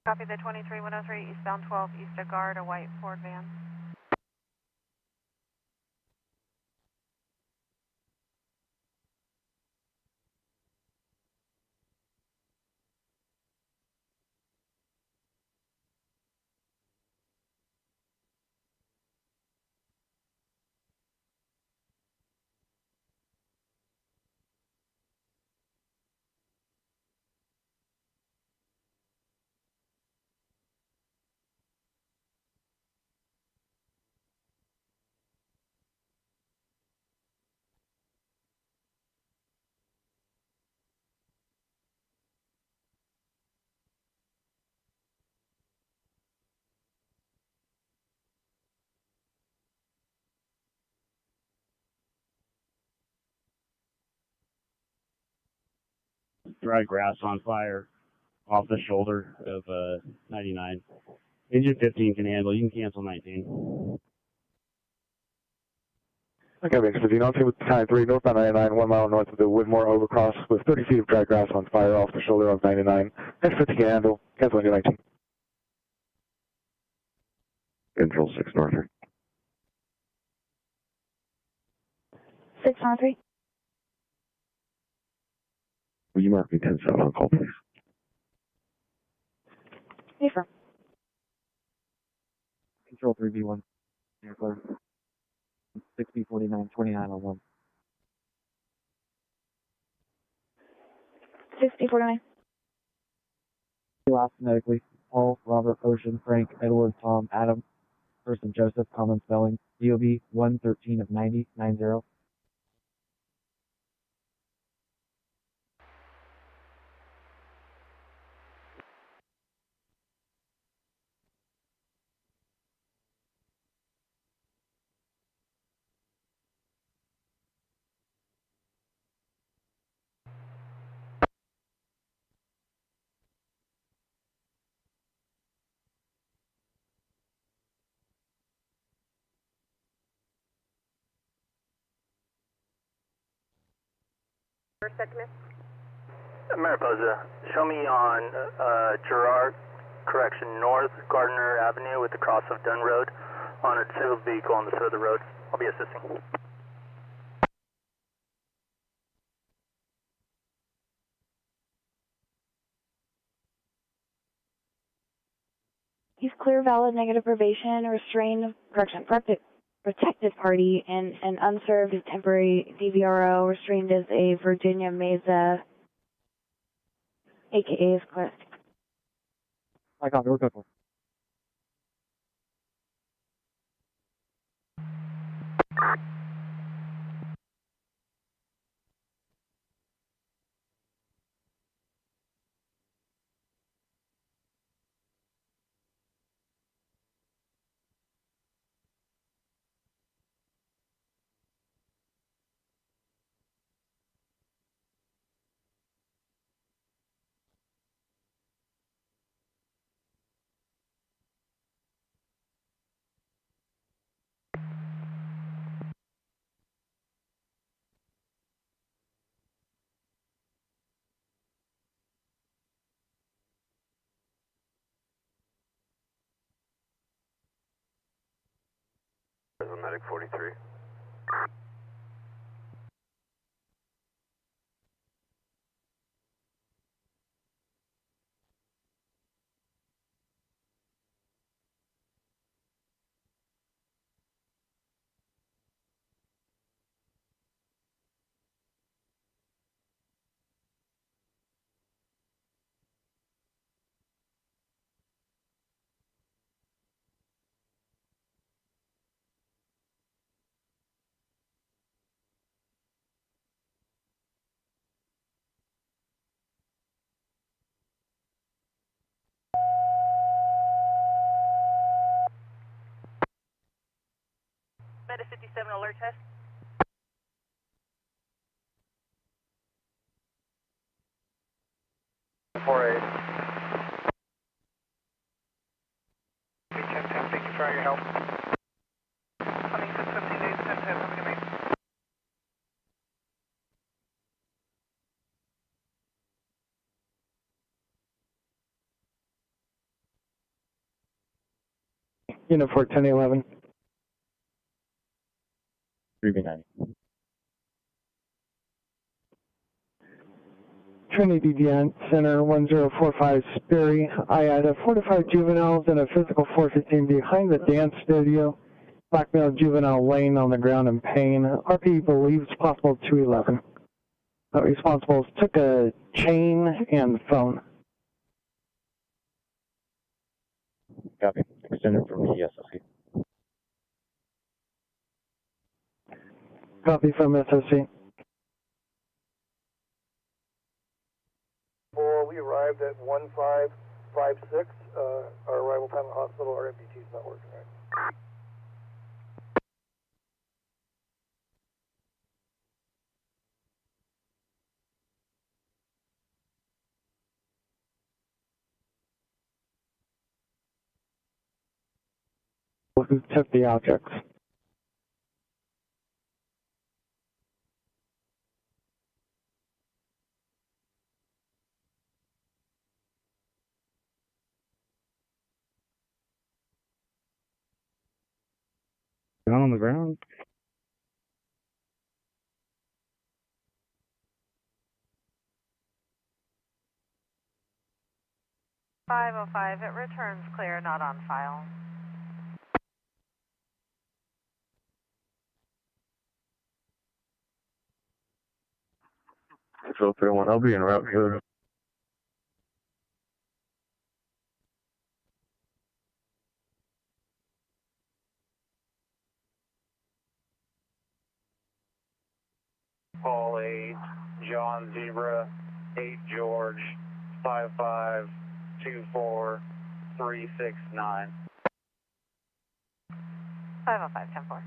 Copy the 23103, eastbound 12, east of guard, a white Ford van. Dry grass on fire off the shoulder of 99. Engine 15 can handle. You can cancel 19. Okay, Banks 15, on with time 3, northbound 99, 1 mile north of the Whitmore overcross with 30 feet of dry grass on fire off the shoulder of 99. Next 50 can handle. Cancel engine 19. Control 6 Northern. 613. Will you mark me 10-7 on call, please? Affirm. Control 3B1. Air clear. 6049, 2901. 6049. Last phonetically. Paul, Robert, Ocean, Frank, Edward, Tom, Adam, first and Joseph, common spelling. DOB 113 of 90, 90. Mariposa, show me on Gerard, correction, North Gardner Avenue with the cross of Dunn Road on a disabled vehicle on the side of the road. I'll be assisting. He's clear, valid, negative probation, restrained, protected party, and an unserved temporary DVRO. Restrained is a Virginia Mesa, AKA is clear. I copy, we're good. Medic 43. Meta 57 alert test. Thank you for all your help. Coming 615 days, 10-10, have a good night. Unit 4, 1011. 3B90. Trinity Dent Center 1045 Sperry. I had a 45 juveniles and a physical 415 behind the dance studio. Black male juvenile laying on the ground in pain. RP believes possible 211. Responsibles took a chain and phone. Copy. Extended from the SOC. Copy from SOC. Well, we arrived at 1556. Our arrival time at the hospital, our MPT is not working right. Who took the objects? Down on the ground? .505, it returns clear, not on file. Control 301, I'll be en route here. Paul 8, John Zebra, 8 George, 5524369. 505, 10-4.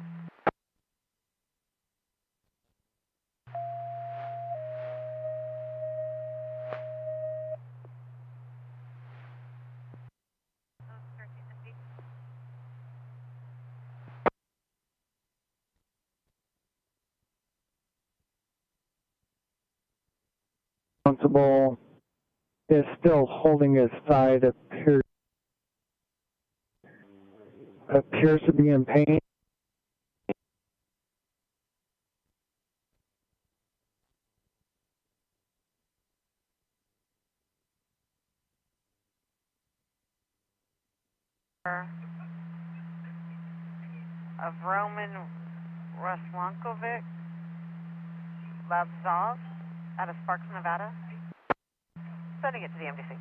Responsible is still holding his side, appears to be in pain. Of Roman Raslankovic Labzov out of Sparks, Nevada. Sending it to the MDC.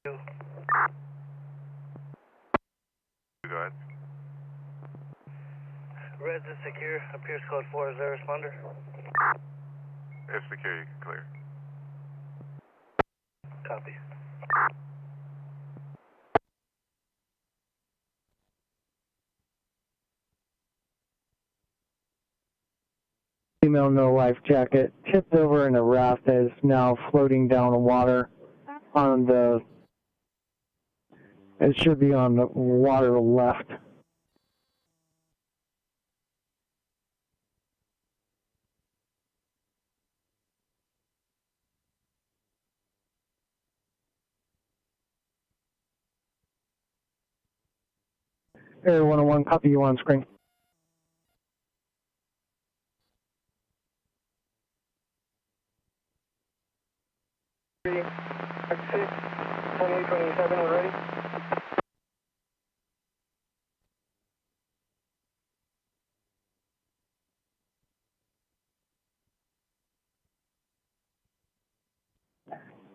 Go ahead. Resident secure, appears code 4 is there, responder. It's secure, you can clear. Copy. Female no life jacket tipped over in a raft that is now floating down the water on the, it should be on the water left. Area 101, copy you on screen. Six, 2827, we're ready.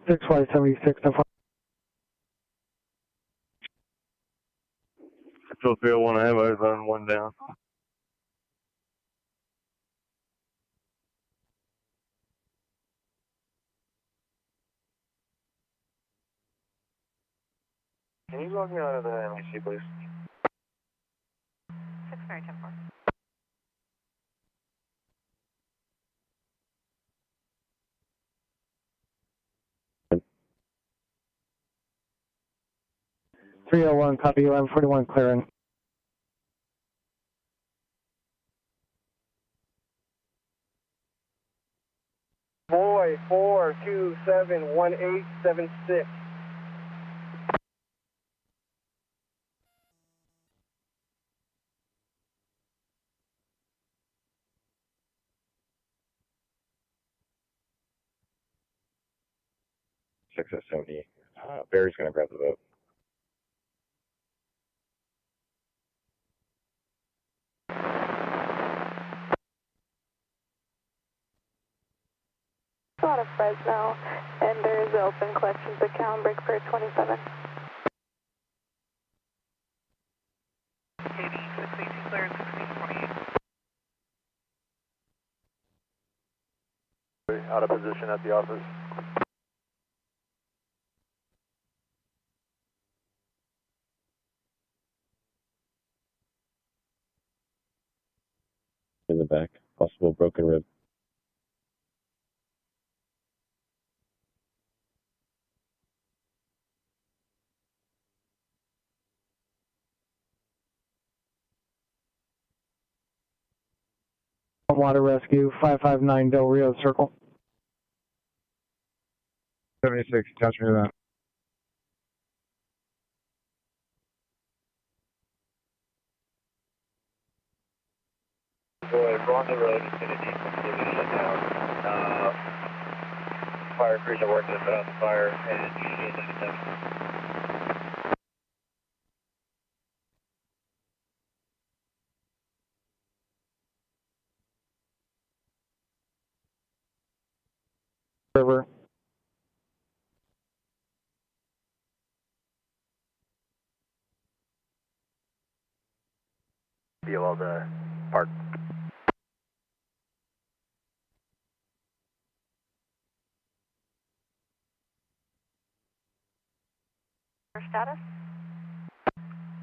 Six 76 to 5. Control 301, I have eyes on one down. Can you log me out of the MDC, please? 6 Mary 10-4. .301, copy 1141, clearing. Boy 4271876. Texas 70. Barry's going to grab the boat. Out of Fresno, and there is an open collections account, break for 27. KD 682 cleared, 1628. Out of position at the office. In the back, possible broken rib. Water Rescue, 559 Del Rio Circle. 76, touch me that. Boy, we're on the road, it's going to need some shut down. Fire crews are working to put out the fire, and she is 97. River. Be able to park. Your status?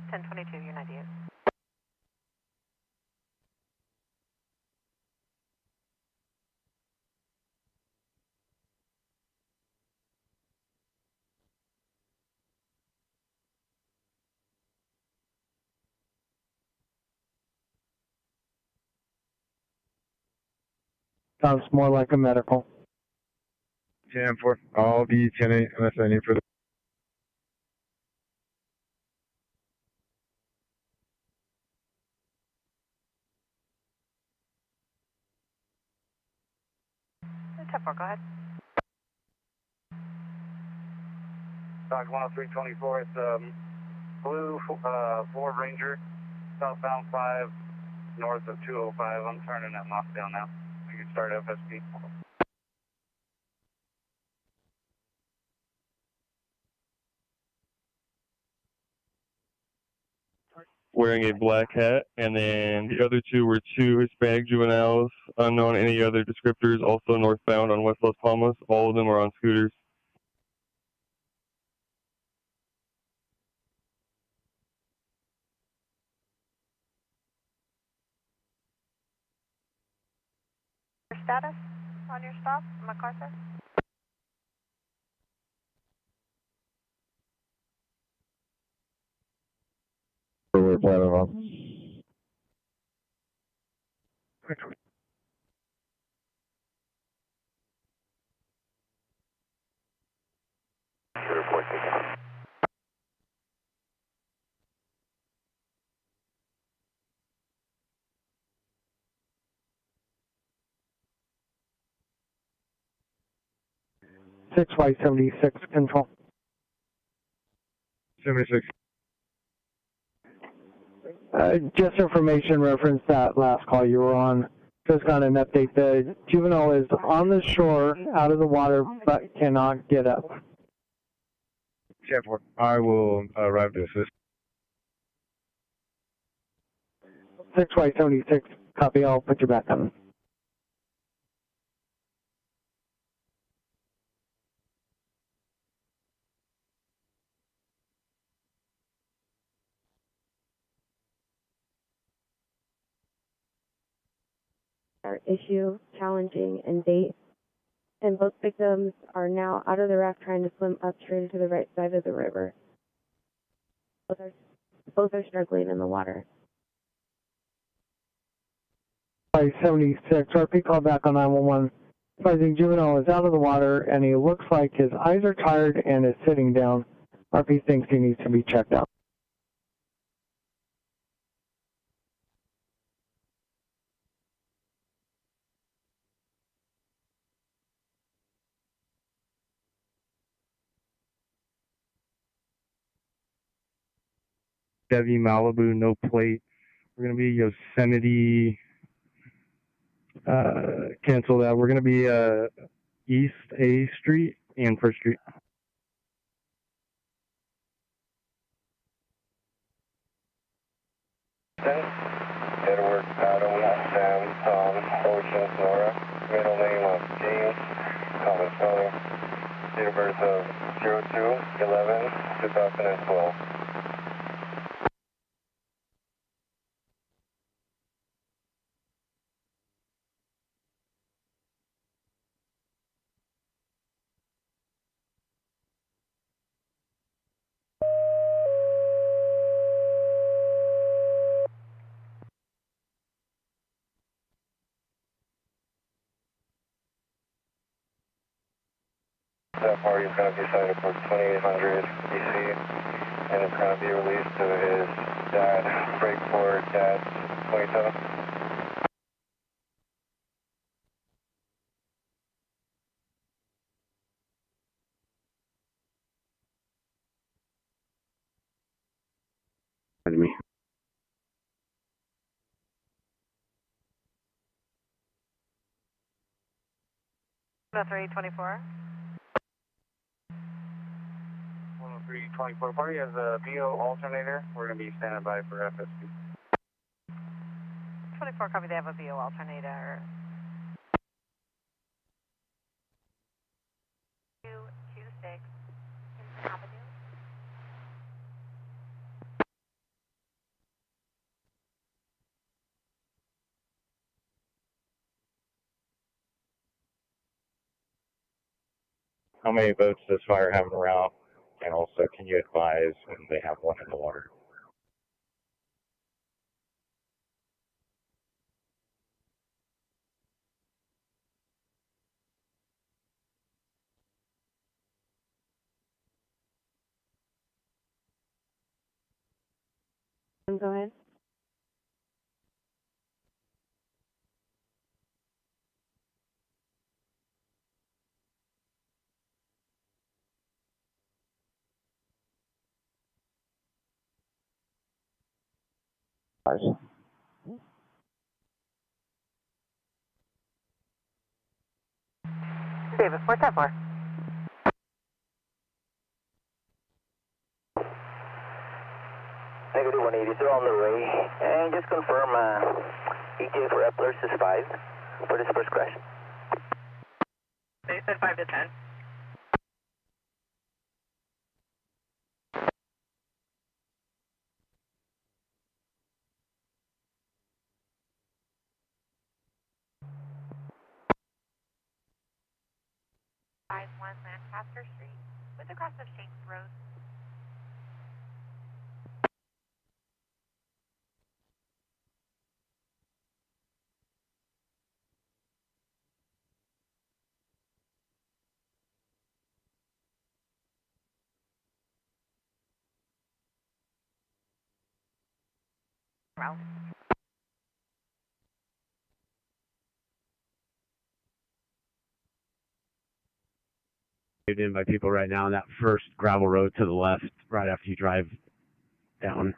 1022, you're 98. Sounds more like a medical. 10-4, I'll be 10-8 unless I need for the... Step 4, go ahead. Dock 10324, it's blue Ford Ranger, southbound 5, north of 205. I'm turning that mop down now. You can start FSP. Wearing a black hat, and then the other two were two Hispanic juveniles, unknown any other descriptors, also northbound on West Los Palmas. All of them are on scooters. Your status on your stop, MacArthur? We're planning on. Report taken. Six Y 76 control. 76. Just information reference that last call you were on. Just got an update. The juvenile is on the shore, out of the water, but cannot get up. 10-4, I will arrive to assist. 6 Y 76, copy. I'll put you back on. Our issue, challenging, and date. And both victims are now out of the raft trying to swim upstream to the right side of the river. Both are struggling in the water. Y 76, RP call back on 911. Advising juvenile is out of the water and he looks like his eyes are tired and is sitting down. RP thinks he needs to be checked out. Chevy Malibu, no plate. We're going to be Yosemite, cancel that. We're going to be East A Street and First Street. Edward, Adam, Sam, Tom, Ocean, Nora, middle name of James, common spelling, date of birth of 02/11/2012. That party is going to be cited for 2800 BC, and it's going to be released to his dad, break for dad's Toyota. Me. That's 324. 10324 party has a BO alternator. We're going to be standing by for FSP. 24 copy, they have a BO alternator. 226 Kingston Avenue. How many boats does fire have en route? And also, can you advise when they have one in the water? Go ahead. Davis, what's that for? Negative 180, they're on the way. And just confirm ETA for Epler's is 5 for this first crash. They said 5 to 10. Lancaster Street with the cross of Shanks Road. Route. In by people right now on that first gravel road to the left, right after you drive down.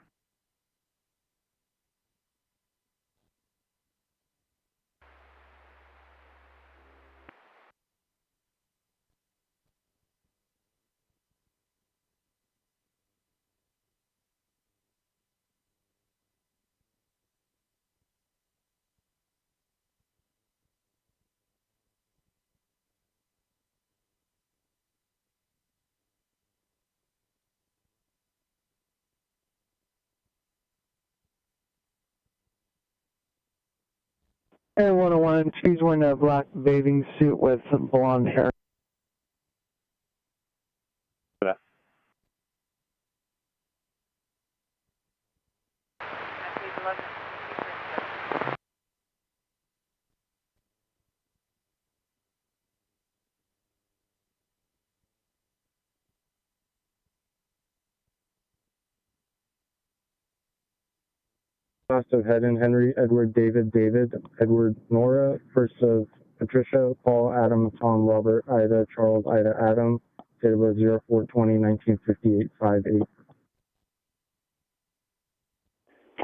And 101, she's wearing a black bathing suit with blonde hair. Last of Hedden, Henry, Edward, David, Edward, Nora, first of Patricia, Paul, Adam, Tom, Robert, Ida, Charles, Ida, Adam, date of birth 04/20/1958, 5/8.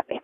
Copy.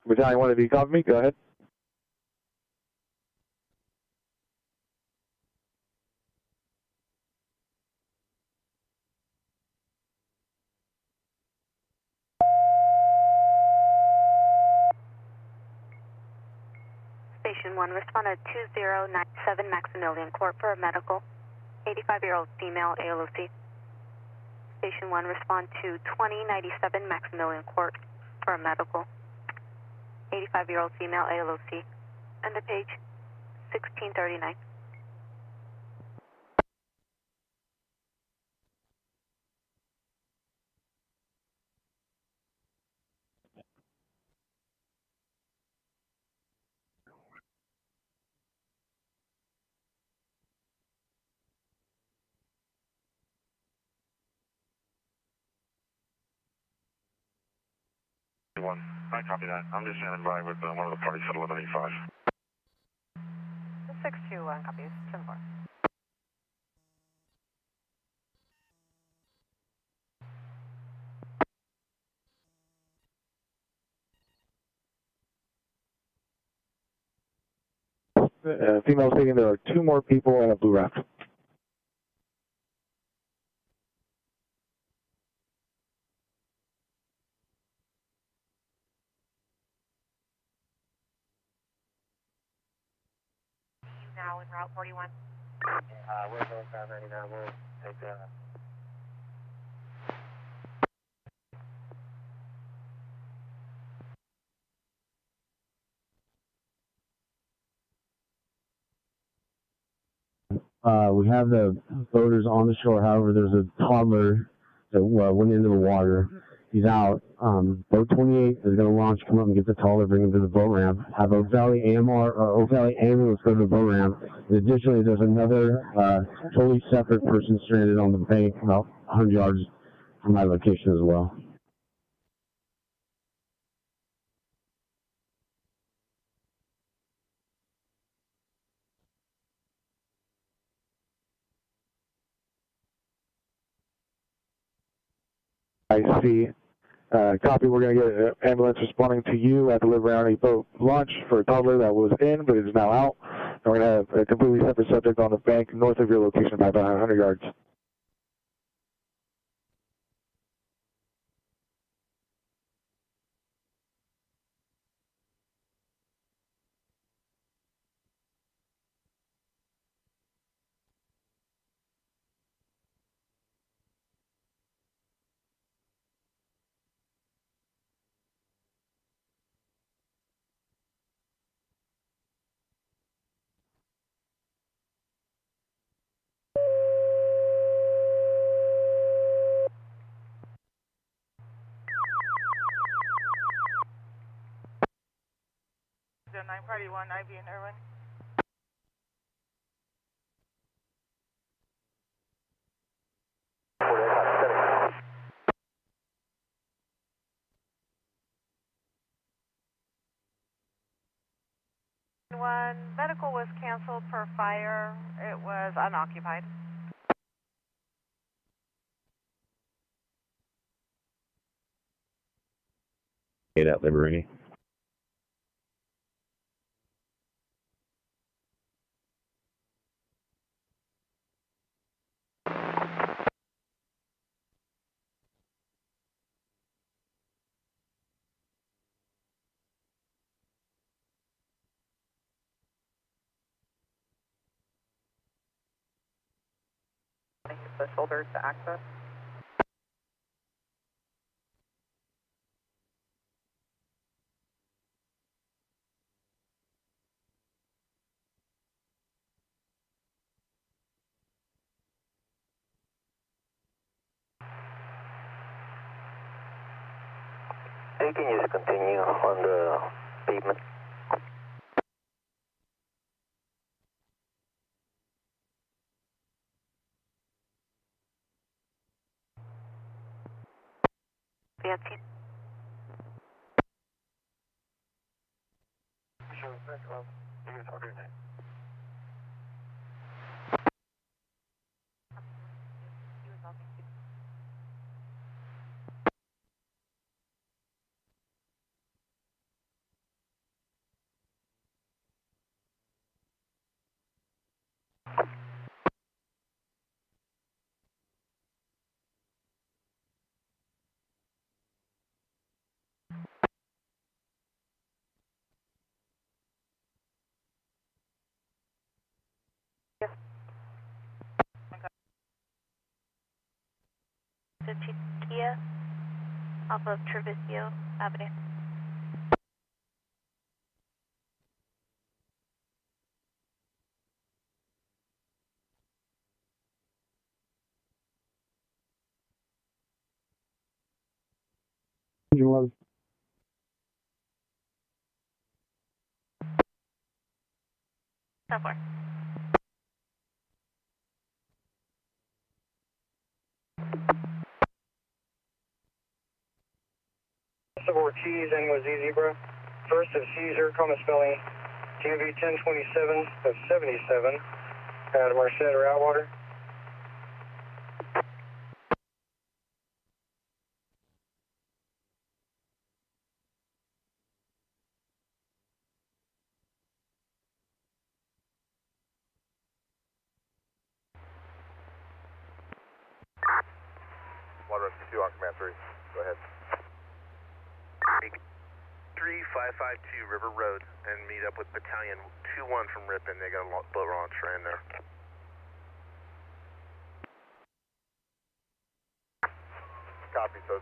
Battalion 1, if you copy me, go ahead. Station 1, respond to 2097 Maximilian Court for a medical. 85-year-old female ALOC. Station 1, respond to 2097 Maximilian Court for a medical. 85-year-old female ALOC. End of page 1639. I copy that. I'm just standing by with one of the parties at 1185. 621 copies, 10-4. Female stating there are 2 more people and a blue raft. Now in Route 41. We're northbound 99. We'll take that. We have the boaters on the shore. However, there's a toddler that went into the water. He's out. Boat 28 is going to launch, come up and get the toddler, bring him to the boat ramp. Have Oak Valley Oak Valley ambulance go to the boat ramp. And additionally, there's another totally separate person stranded on the bank about 100 yards from my location as well. I see. Copy, we're going to get an ambulance responding to you at the Liberty boat launch for a toddler that was in but is now out. And we're going to have a completely separate subject on the bank north of your location by about 100 yards. Party 1, IB and Irwin. When medical was canceled for fire, it was unoccupied. At Liberty. use the shoulder to access. You can just continue on the pavement. Fancy. Yes. The Kia off of Treviso Avenue. You love. So far. Ortiz and was easy, bro. First of Caesar, comma spelling TV 1027 of 77 at Merced or Outwater. Water Rescue 2 on command 3. Go ahead. 3552 River Road and meet up with Battalion 21 from Ripon. They got a boat launch right in there. Copy, so.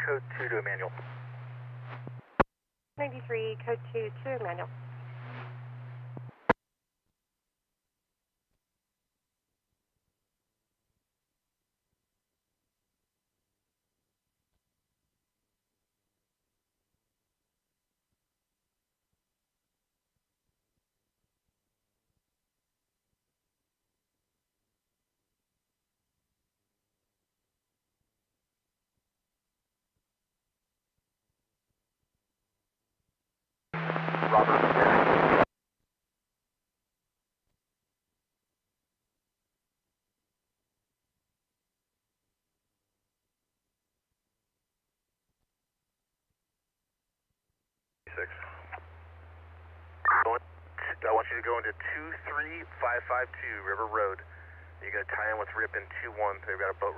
Code 2 to Emmanuel. 93, code 2 to Emmanuel. Robert. I want you to go into 23552 River Road. You got to tie in with Ripon 21. They've got a boat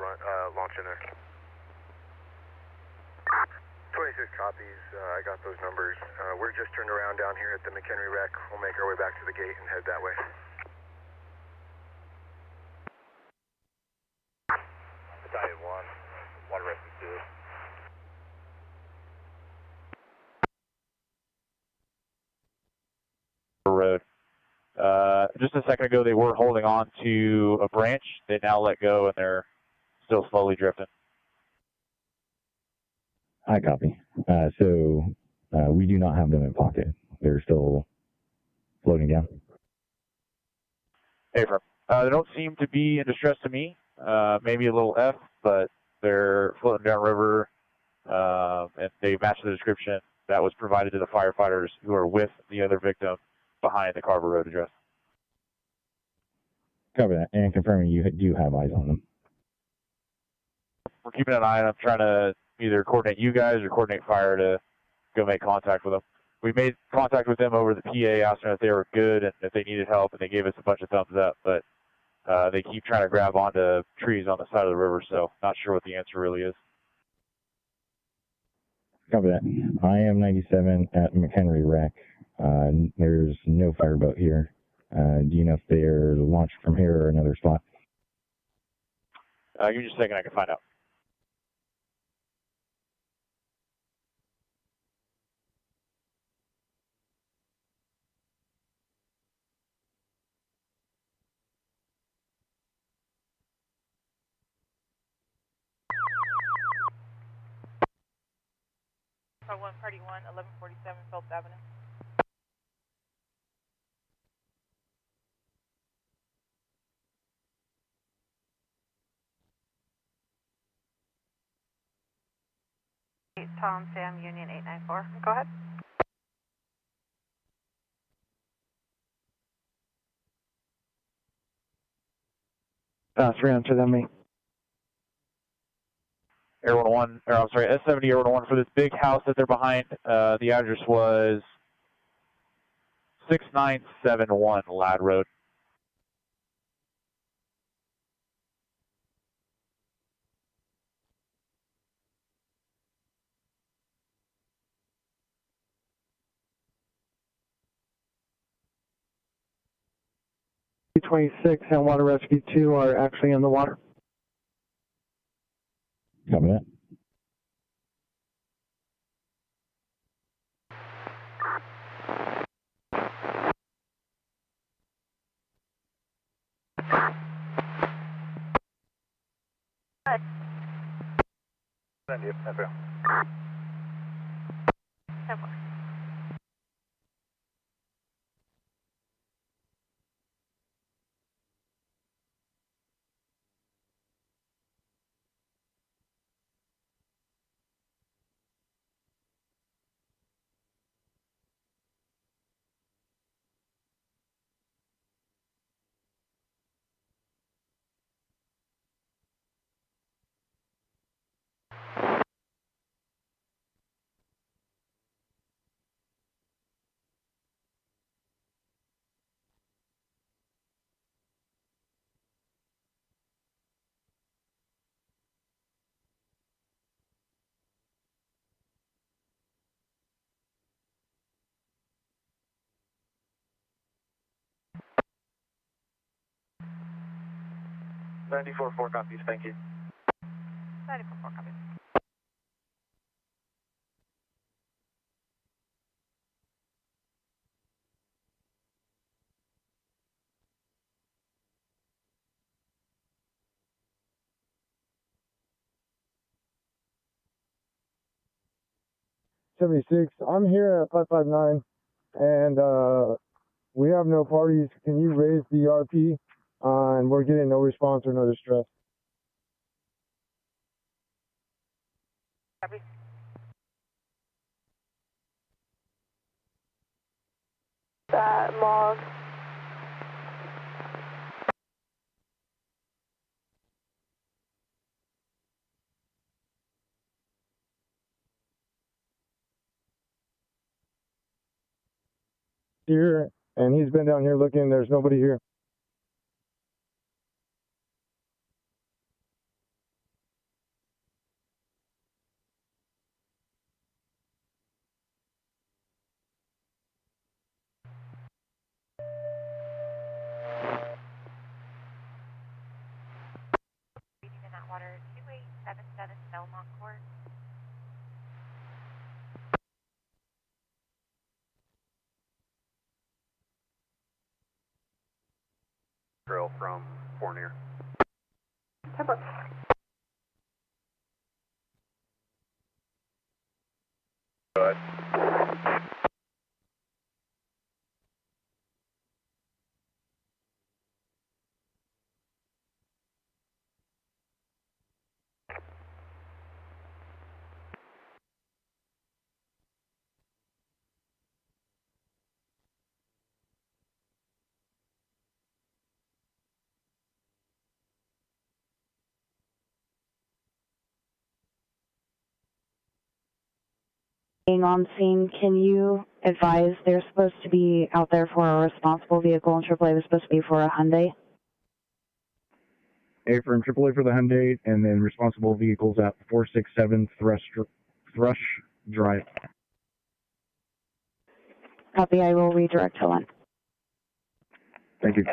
launch in there. 26 copies. I got those numbers. We're just turned around down here at the McHenry wreck. We'll make our way back to the gate and head that way. Battalion 1, Water Rescue 2. Road. Just a second ago, they were holding on to a branch. They now let go, and they're still slowly drifting. I copy. We do not have them in pocket. They're still floating down. Hey, they don't seem to be in distress to me. Maybe a little F, but they're floating downriver, and they match the description that was provided to the firefighters who are with the other victim behind the Carver Road address. Cover that, and confirming you do have eyes on them. We're keeping an eye on them, trying to either coordinate you guys or coordinate fire to go make contact with them. we made contact with them over the PA, asking if they were good and if they needed help, and they gave us a bunch of thumbs up, but they keep trying to grab onto trees on the side of the river, so not sure what the answer really is. Copy that. I am 97 at McHenry Wreck. There's no fireboat here. Do you know if they're launched from here or another spot? Give me just a second, I can find out. Pro 1 Party 1, 1147 Phillips Avenue. Tom Sam Union 894. Go ahead. Faster than me. Air 101, or I'm sorry, S70 Air 101 for this big house that they're behind. The address was 6971 Ladd Road. B-26 and Water Rescue 2 are actually in the water. Copy that. Four copies, thank you. 94 copies. I'm here at 559, and we have no parties. Can you raise the RP? And we're getting no response or no distress. Copy. Log. Here, and he's been down here looking. There's nobody here. Reading in that water, 2877 Belmont Court. Trail from Fournier. Pepper. Go ahead. Being on scene, can you advise they're supposed to be out there for a responsible vehicle and AAA was supposed to be for a Hyundai? Affirm AAA for the Hyundai, and then responsible vehicles at 467 Thrush Drive. Copy, I will redirect to one. Thank you.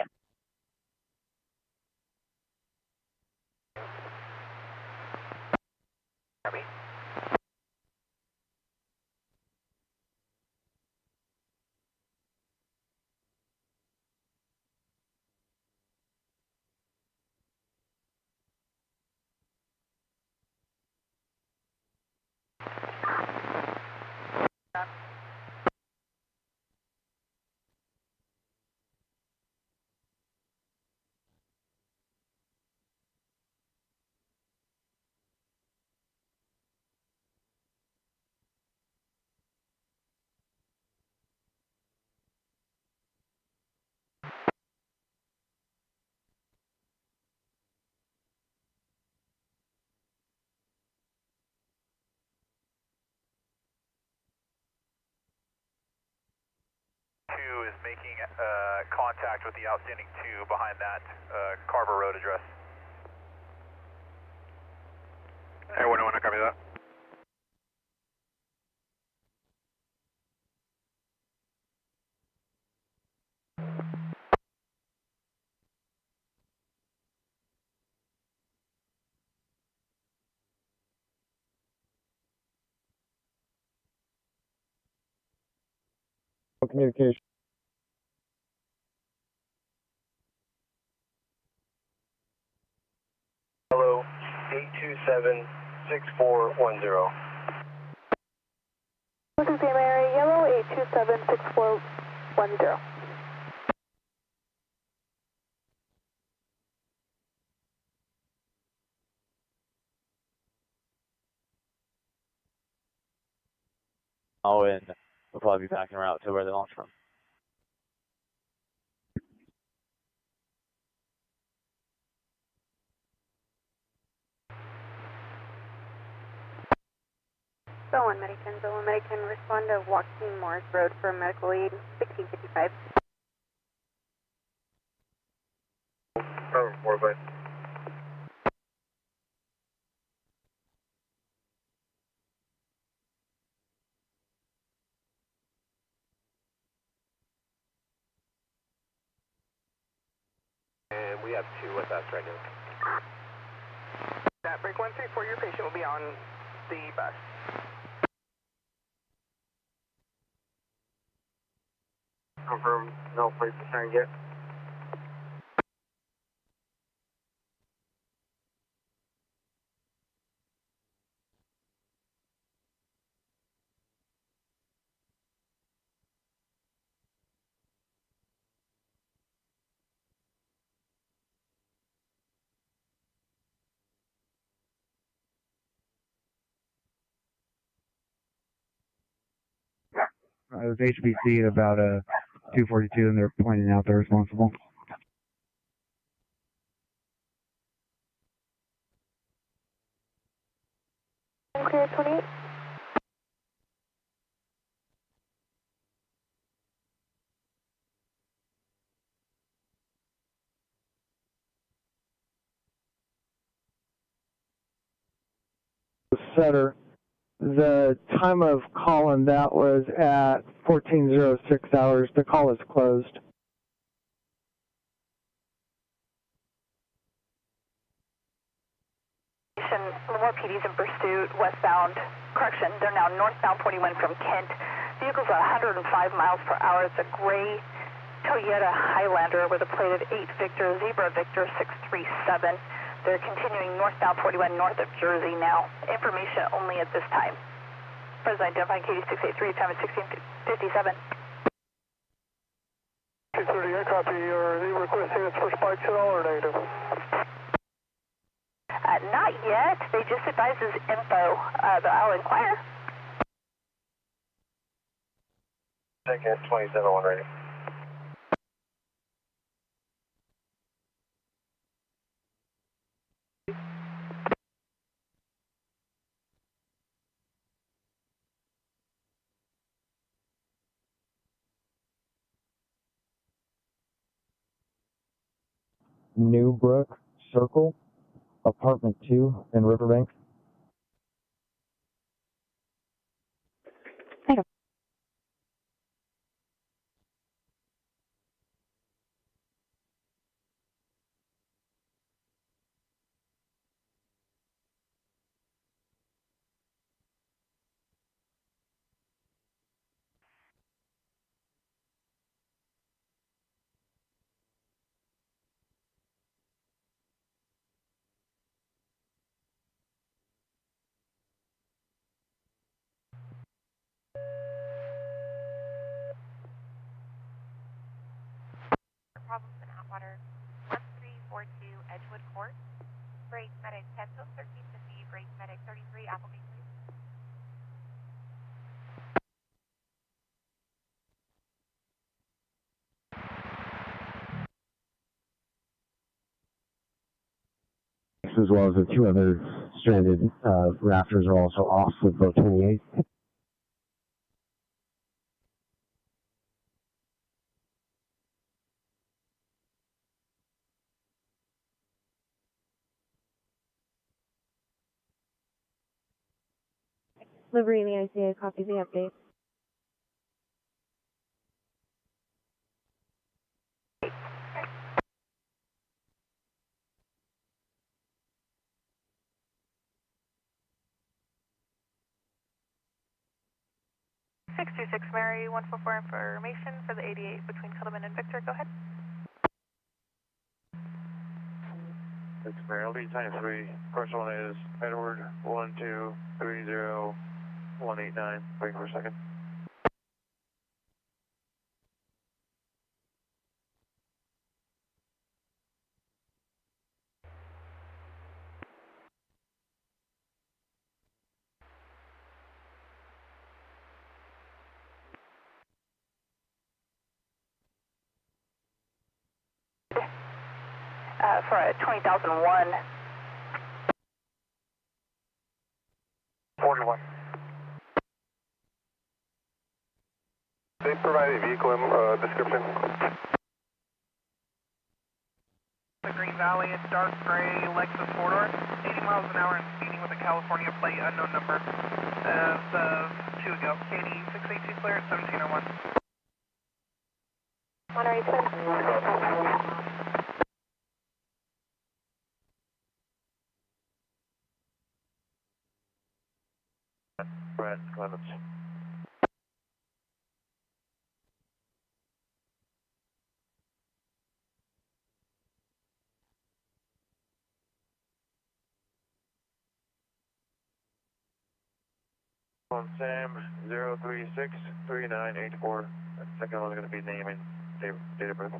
Is making contact with the outstanding 2 behind that Carver Road address. Hey, 101, I copy that. Communication. Hello, 827-6410. This is the Mary Yellow, 827-6410. Oh, and we'll probably be backing around to where they launched from. Zone Medican, respond to Joaquin Morris Road for medical aid, 1655. Perfect, 45. And we have 2 with us right now. That frequency for your patient will be on the bus. Confirm, no place to turn yet. It was HBC at about 242, and they're pointing out they're responsible. Clear 28. Setter. The time of calling that was at 14:06 hours. The call is closed. More PDs in pursuit, westbound. Correction, they're now northbound 41 from Kent. Vehicle's at 105 miles per hour. It's a gray Toyota Highlander with a plate of 8 Victor, Zebra Victor 637. They're continuing northbound 41 north of Jersey now. Information only at this time. President identifying KD683, time is 1657. 230, I copy. Are they requesting us for spikes at all or negative? Not yet. They just advised us info, but I'll inquire. Second, 27-1 ready. Newbrook Circle, Apartment 2 in Riverbank. Problems in Atwater, 1342 Edgewood Court. Brake Medic 10 to 1350, Brake Medic 33, Appleby, please. As well as the two other stranded rafters are also off with boat 28. Livery, the ICA, copy the update. Mary, 144 information for the 88 between Tillman and Victor. Go ahead. 6 Mary, LD times 3. First one is Edward 1230189. Wait for a second. For a 20,001. 41. They provide a vehicle description. The Green Valley, it's dark gray Lexus 4-door, 80 miles an hour and speeding with a California plate, unknown number. As of 2 ago, Katie 682 clear at 1701. 187. Brad Clements. On Sam 0363984. That second one is going to be name and date of birth.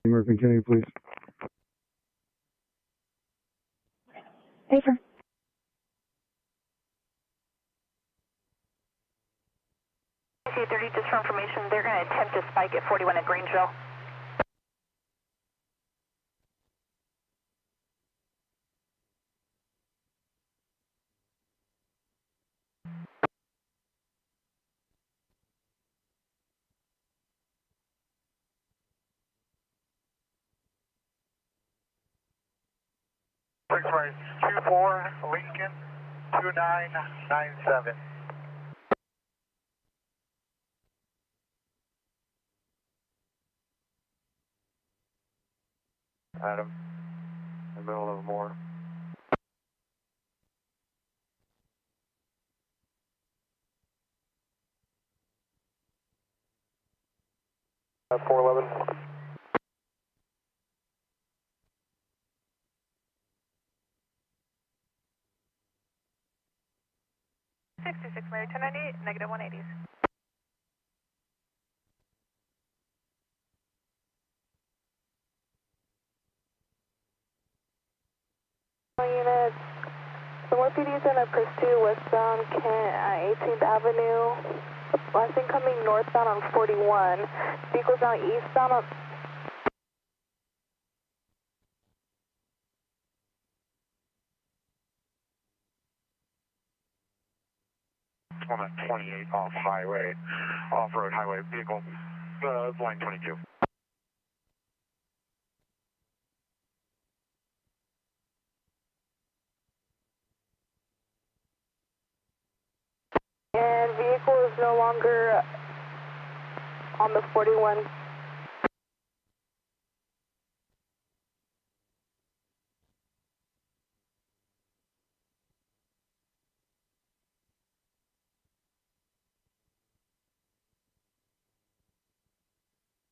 Murphy County, please. Paper. C30, just for information, they're going to attempt to spike at 41 at Grangeville. Six Mary 24 Lincoln 2997. Adam, in the middle of more. At 411. 66 Mary 298, negative 180s. Units, the more PDs in a pursuit westbound Kent at 18th Avenue. Last thing coming northbound on 41. Vehicles now eastbound on. on a 28 off highway, off-road highway vehicle, line 22. And vehicle is no longer on the 41.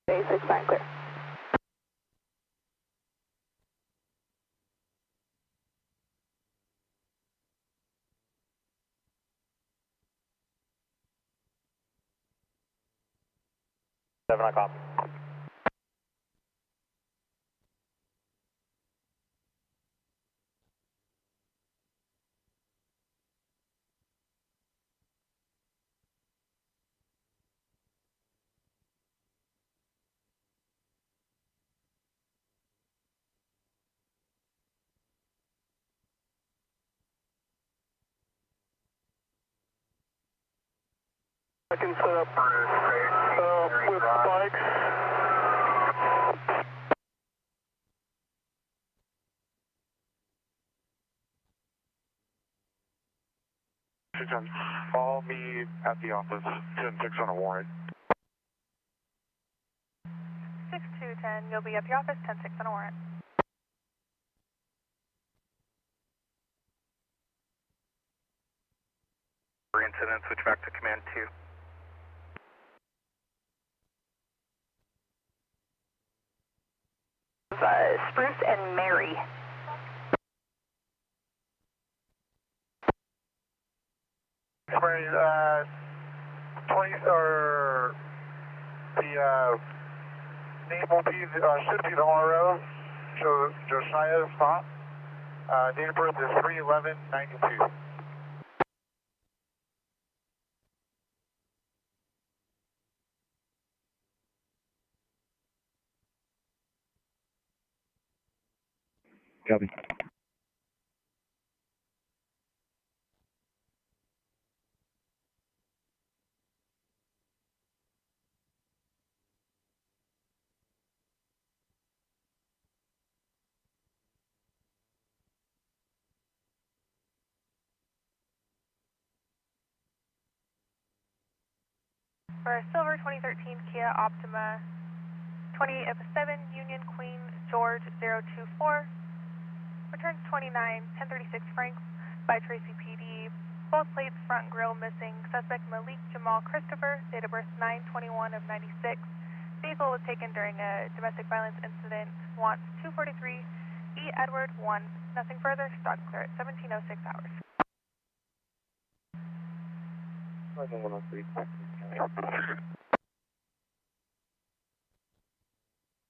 Basic sign clear. Seven, I copy. I can set up with spikes. Call me at the office, 10-6 on a warrant. 6210, you'll be at the office, 10-6 on a warrant. Incident, switch back to command 2. Spruce and Mary. Mary, 20, or the name will be, should be the RO, Josiah Scott. Date of birth is 3/11/92. Copy. For a silver 2013 Kia Optima, 2807 Union Queen George 024, returns 29-1036 Franks by Tracy PD. Both plates, front and grille missing. Suspect Malik Jamal Christopher, date of birth 9/21/96. Vehicle was taken during a domestic violence incident. Wants 243 E. Edward 1. Nothing further. Stock clear at 1706 hours.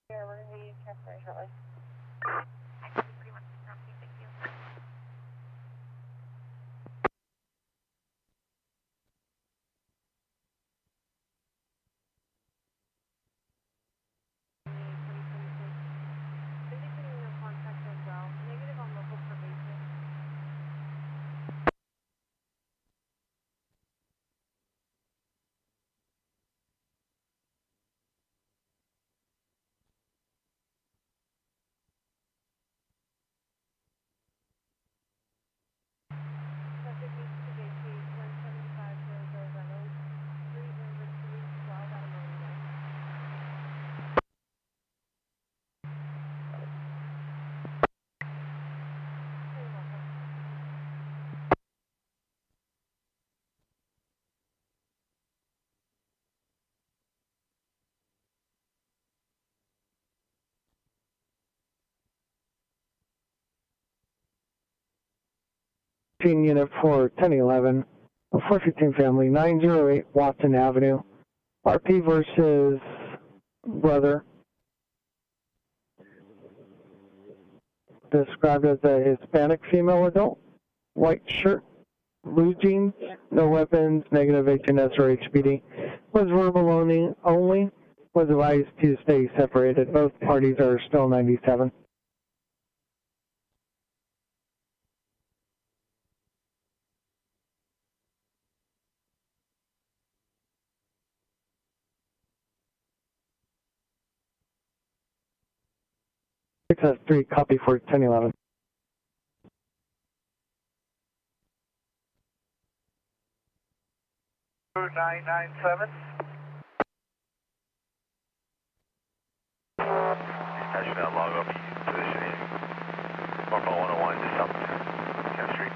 Yeah, we're going to be transferring shortly. Unit for 1011, a 415 family, 908 Watson Avenue. RP versus brother. Described as a Hispanic female adult. White shirt, blue jeans, no weapons, negative HNS or HPD. Was verbal only, was advised to stay separated. Both parties are still 97. 6S3, copy for 1011. Two 997. I should not log up positioning. Northbound 101, just south of 10th Street.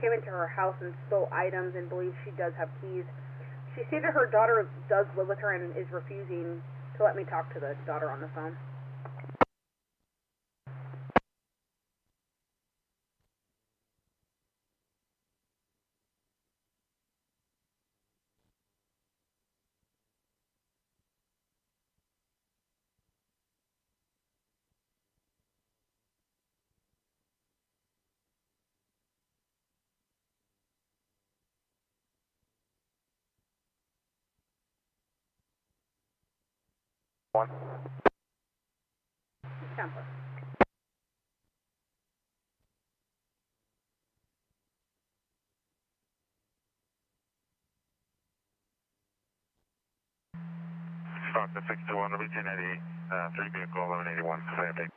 Came into her house and stole items and believes she does have keys. She stated her daughter does live with her and is refusing to let me talk to the daughter on the phone. One. Tampa. Stock the 621, will be 1088, 3 vehicle 1181, same thing.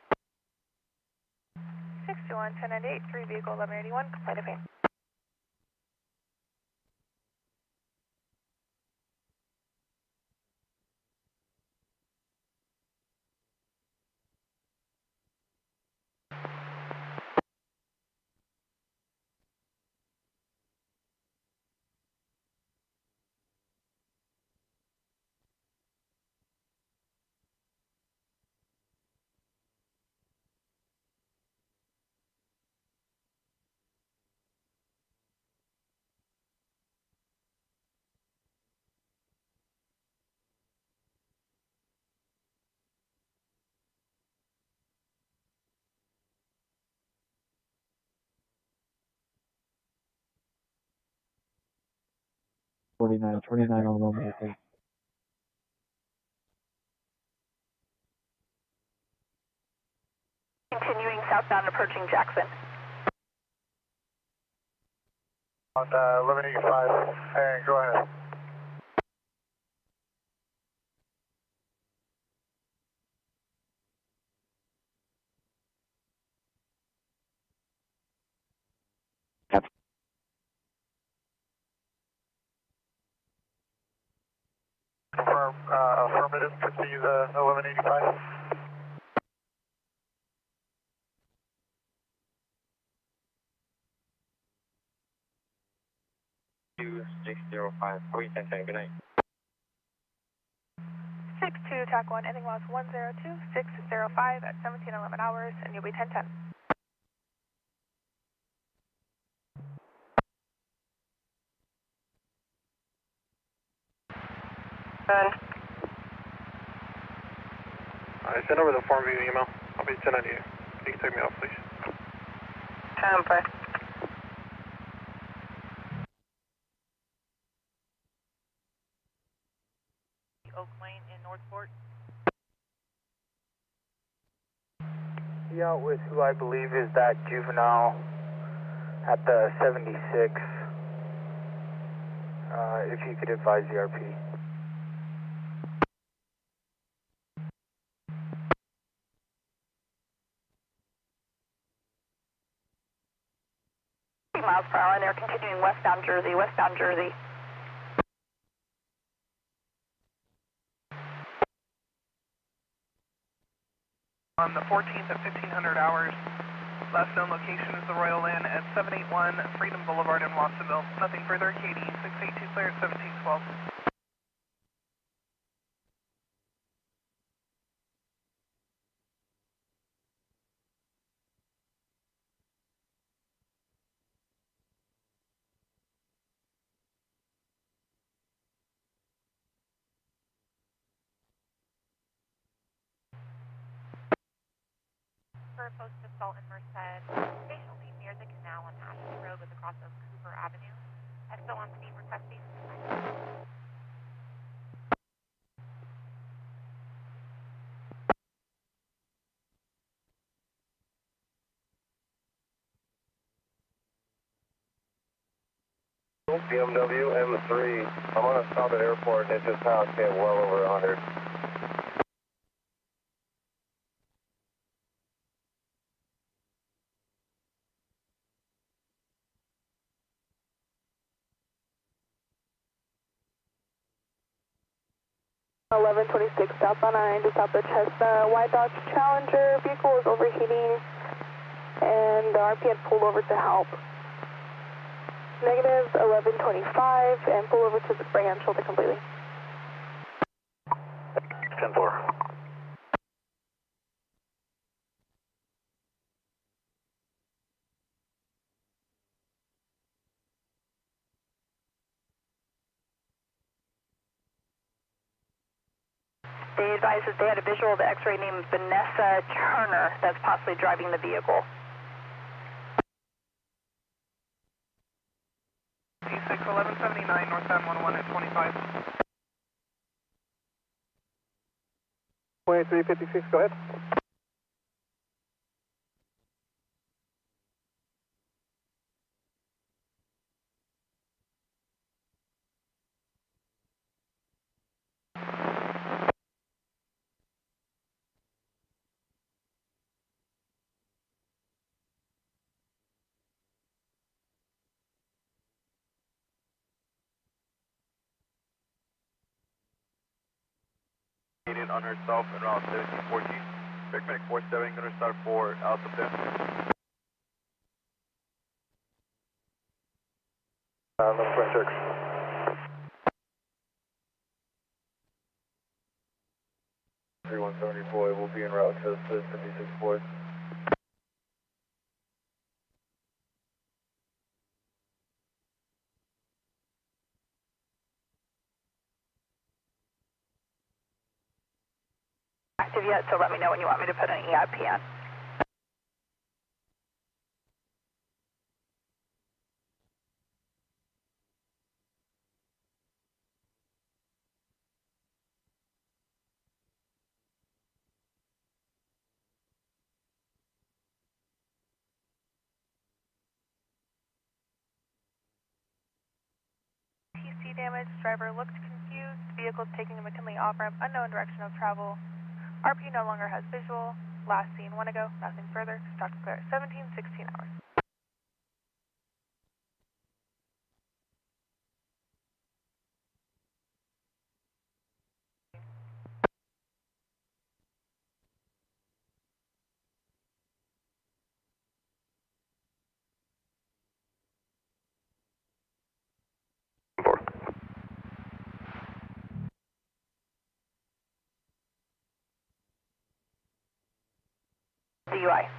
621, 1098, 3 vehicle 1181, complaint of pain. Twenty-nine on one vehicle. Continuing southbound approaching Jackson. On 1185, and go ahead. Confirm, affirmative, proceed 1185. 2605, 310, good night. 62, TAC 1, ending loss 102605 at 1711 hours, and you'll be 1010. I sent over the form via email. I'll be 1098. You can take me off, please. Bye. Oak Lane in Northport. Yeah, with who I believe is that juvenile at the 76. If you could advise the RP. Miles per hour, and they're continuing westbound Jersey, westbound Jersey. On the 14th at 1500 hours. Last known location is the Royal Inn at 781 Freedom Boulevard in Watsonville. Nothing further, KD 682 clear at 1712. For a post assault in Merced, station will be near the canal on Ashton Road with the cross of Cooper Avenue. XO on scene requesting. BMW M3. I'm on a stop at airport and it just passed me at well over 100. Southbound I just stopped the Chestnut White Dodge Challenger. Vehicle was overheating and the RP had pulled over to help. Negative 1125 and pull over to the right hand shoulder completely. 10-4. They advised that they had a visual of the X-ray named Vanessa Turner that's possibly driving the vehicle. P6 1179 northbound 11 at 25. 2356, go ahead. On herself and around 1714. Paramedic 47 going to start for out of 10. 11.6. boy will be en route to the 56 boy. Active yet, so let me know when you want me to put an EIP on. PC damage, driver looked confused, vehicle taking a McKinley off-ramp, unknown direction of travel. RP no longer has visual. Last seen 1 ago, nothing further. Stock clear 17-16 hours. DUI.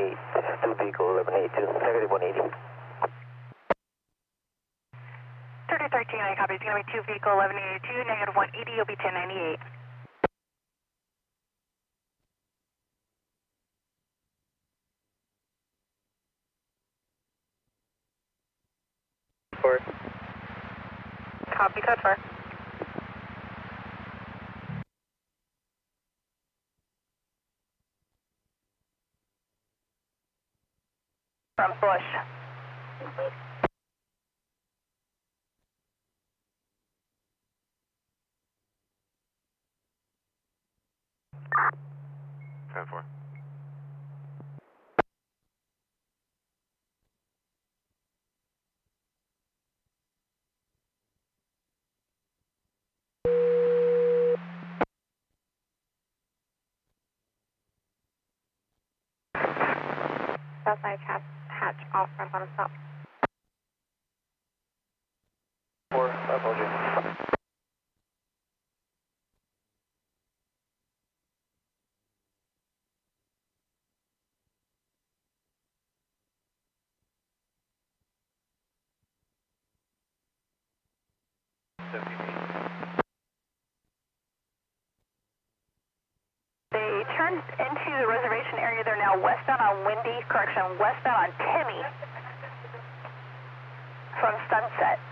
Two vehicle 1182, negative 180. 3013, I copy. It's going to be 2 vehicle 1182, negative 180, you'll be 1098. Copy, code 4. From Bush. 10-4. Southside hatch off, front bottom stop. 4, I told you. They turned into the reservation area. They're now westbound on Windy, westbound on Timmy from Sunset.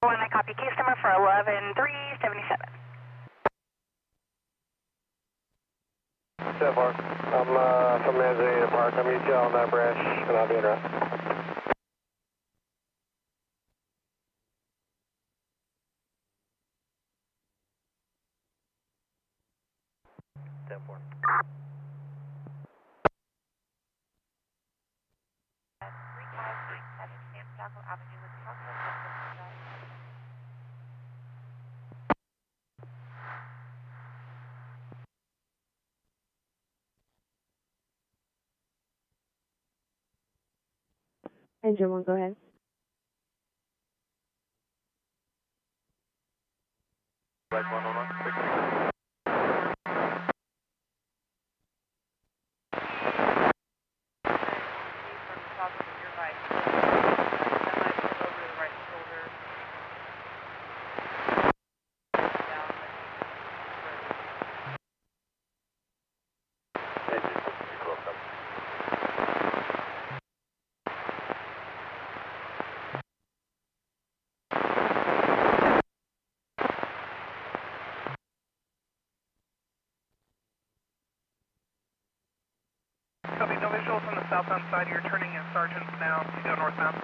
And I copy case number for 11377. So far, I'm from Manzanita Park. I'm ETL on that branch, and I'll be in route. Engine 1, go ahead. Right 111. Copy, no visuals on the southbound side. You're turning at Sergeant's now to go northbound.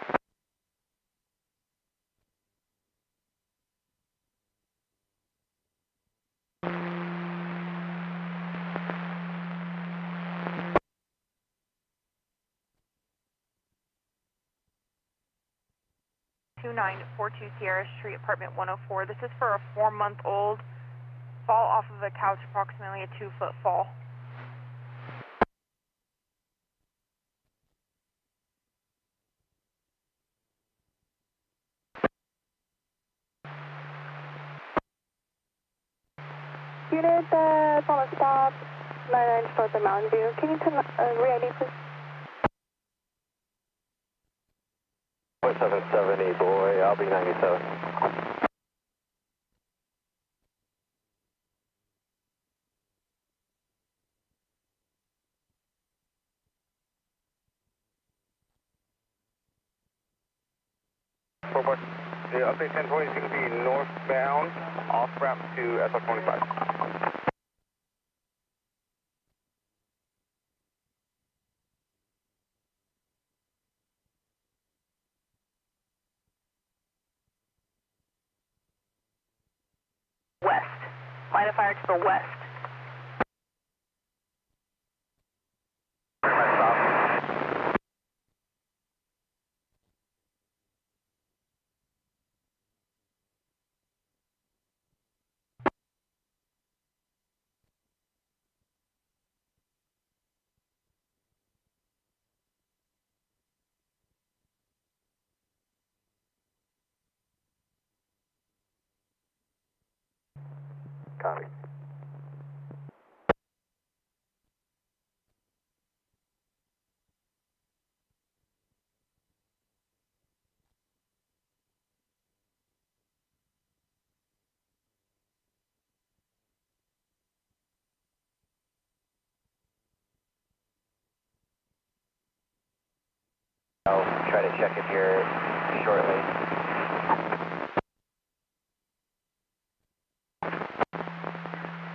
Sierra Street, apartment 104. This is for a 4-month-old. Fall off of a couch, approximately a 2-foot fall. Unit, that's on a stop, 99 towards the Mountain View. Can you turn re-ID, please? 770, boy, I'll be 97. Yeah, update 1020 is going to be northbound, off ramp to SR25. West. Line of fire to the west. Copy. I'll try to check it here shortly.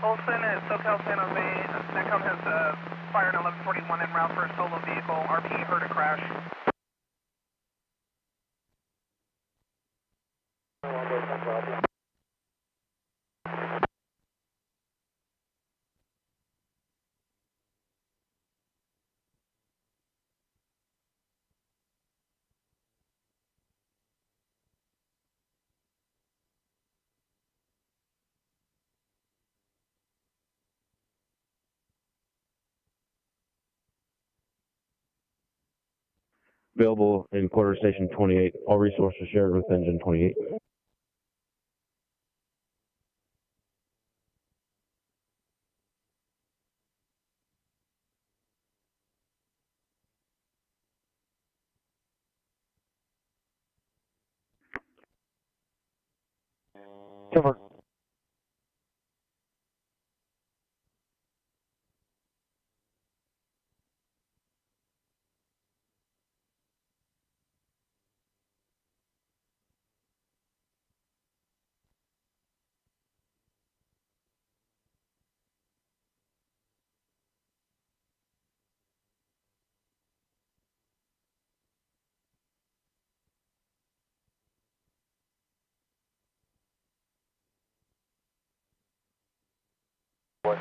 Olson at SoCal San Jose. NECOM has fired 1141 en route for a solo vehicle. RP heard a crash. available in quarter station 28. All resources shared with engine 28. Cover. What?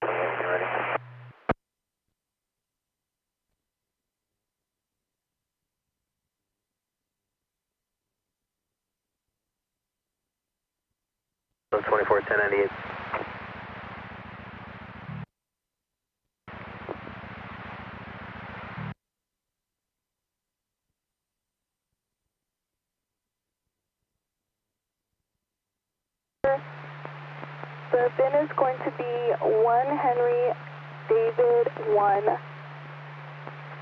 Ready? So 24, 1098. The VIN is going to be 1 Henry David 1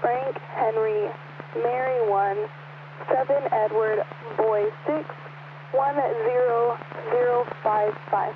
Frank Henry Mary 1 7 Edward Boy 6 10055.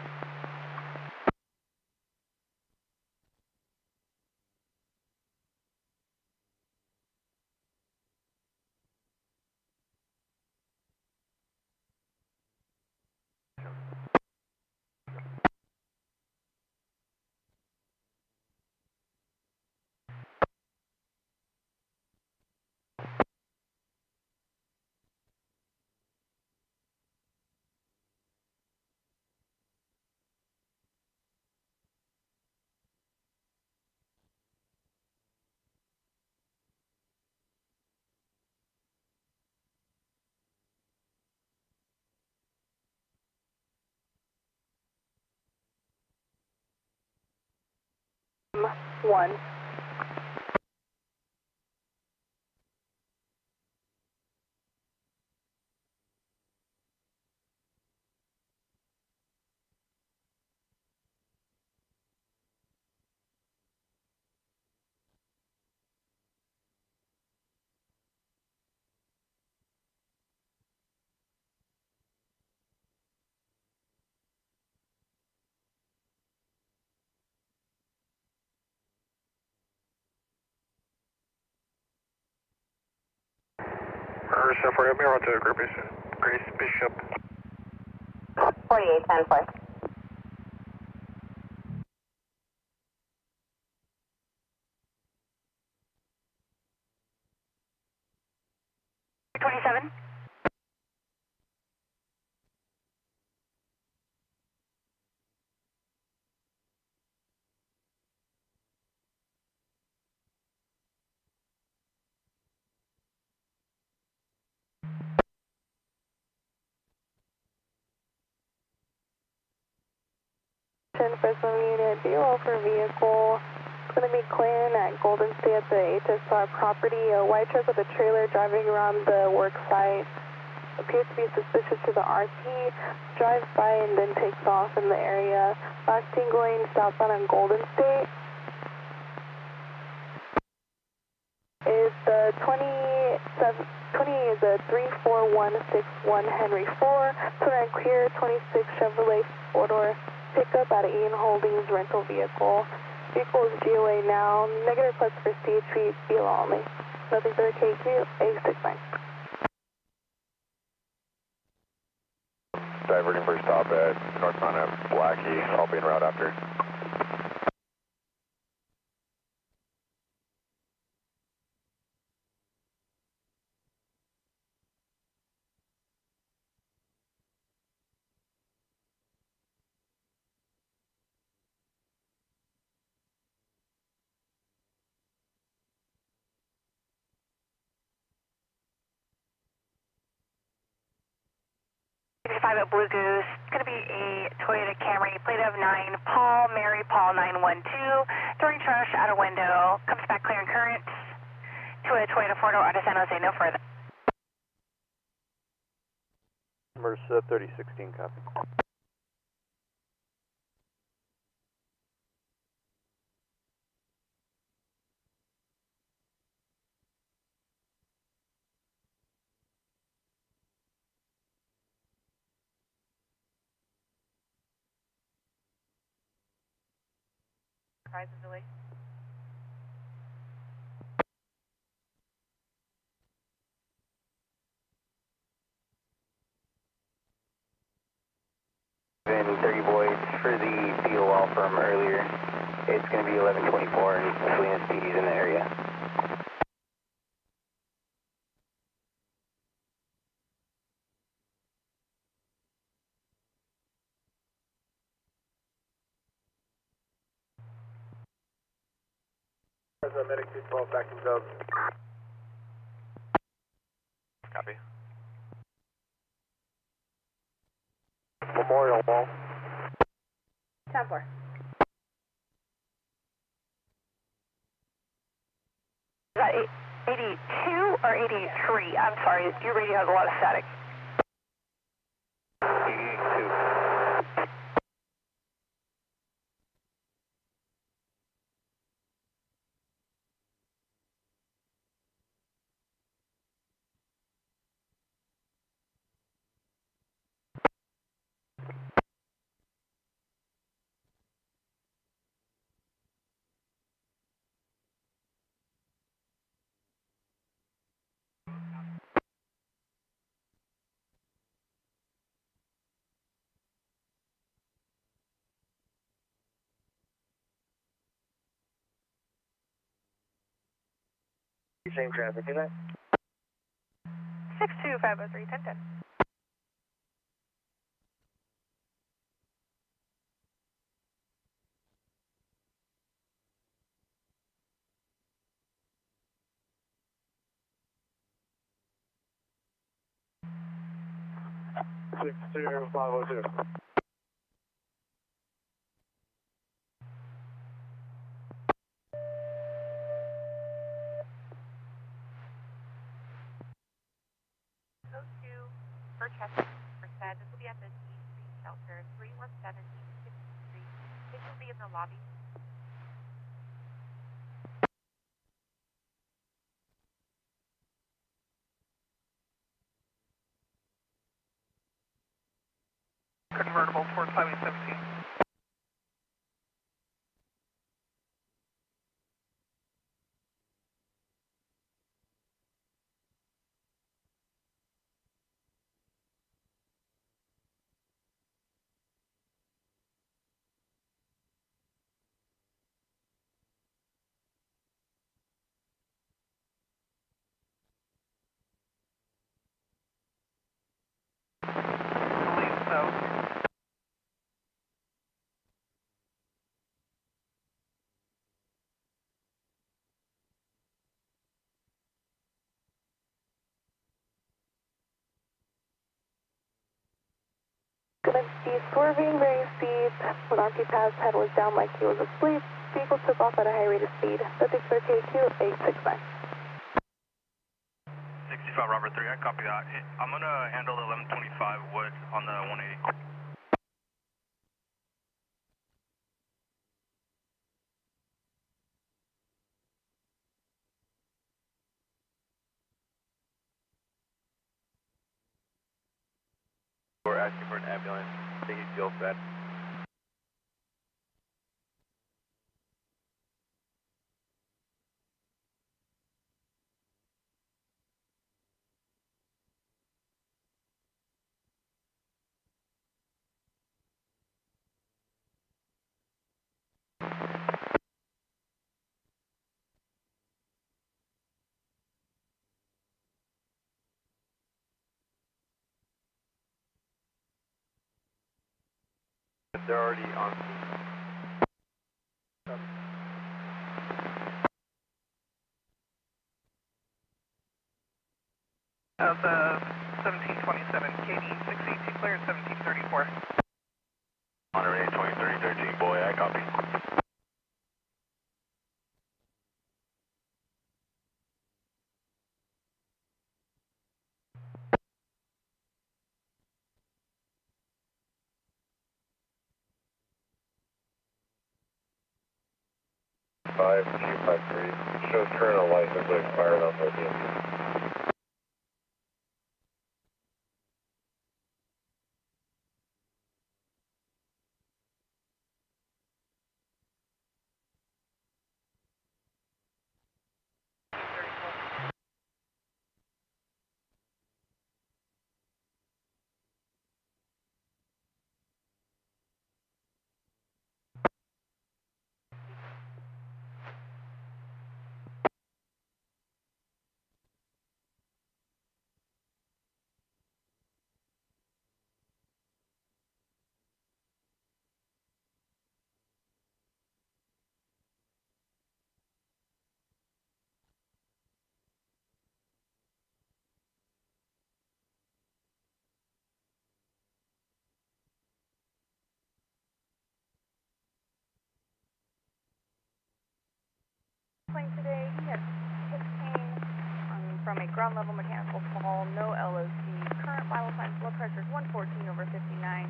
One. Chef, we're going to be on to Grace Bishop. 4810 flight. For some unit, be roll for vehicle. It's going to be Clinton at Golden State at the HSR property. A white truck with a trailer driving around the work site. Appears to be suspicious to the RT. Drives by and then takes off in the area. Last team going southbound on Golden State. Is the 28 is a 34161 Henry 4. Turn clear 26 Chevrolet 4-door. Pickup out of Ian Holdings rental vehicle. Vehicle is GOA now. Negative plus for CHP, fuel only. Nothing for KQ, 869. Diverting for stop at northbound of Blackie. I'll be en route after. Private Blue Goose. It's going to be a Toyota Camry, plate of 9, Paul, Mary, Paul 912. Throwing trash out a window. Comes back clear and current to a Toyota 4-door out of San Jose, no further. Merced 3016, copy. Surprise and delay. And 30 boys for the BOL from earlier. It's going to be 1124 and Salinas PD is in the area. Medic 212 back in zone. Copy. Memorial Wall. 10-4. Is that 82 or 83? I'm sorry, your radio has a lot of static. 82. Same traffic, is that? 62503, 1010. Six 502. Go to Merced, Merced. This will be at the D Street Shelter, 317 East 6th Street. This will be in the lobby. Convertible towards Highway 17. Believe so. Gonna be swerving very speed. When Archie passed, head was down like he was asleep. Vehicle took off at a high rate of speed. Subject for KQ 869. 65 Robert 3, I copy that. I'm going to handle 1125 Wood on the 180. We're asking for an ambulance. I think he feels bad. They're already on scene. As of 1727, KD 682 clear at 17. 5253. Shows current on license but expired on both EMS. Today, he had hip pain from a ground level mechanical fall, no LOC. Current vital signs, blood pressure is 114/59.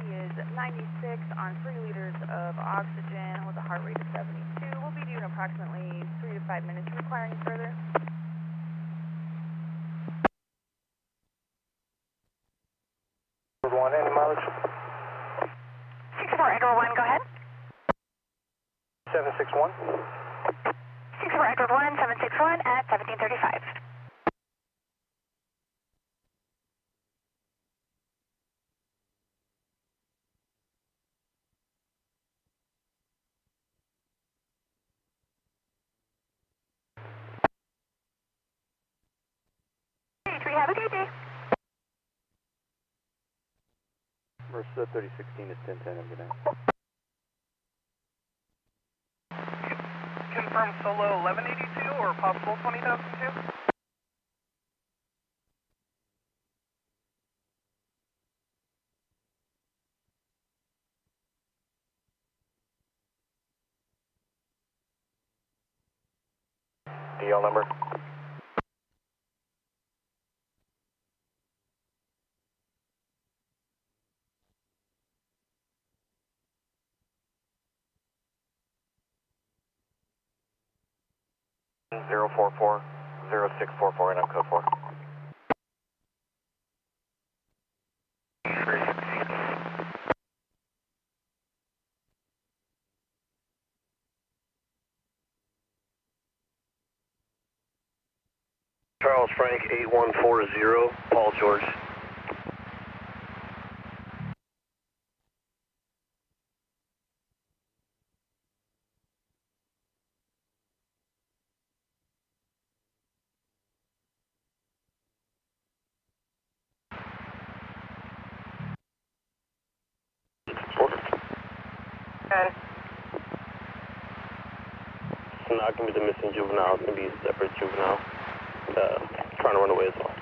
He is 96 on 3 liters of oxygen with a heart rate of 72. We'll be due in approximately 3 to 5 minutes. Requiring further? Edward 1, any mileage? 64 Edward 1, go ahead. 761. 64 Edward 1, 761 at 1735. Have a good day. Merced 3016 is 1010, have a good night. Confirm solo 1182 or possible 20,002? DL number? Zero 0644 and I'm code 4. Charles Frank 8140, Paul George. It's not going to be the missing juvenile, it's going to be a separate juvenile. Trying to run away as well.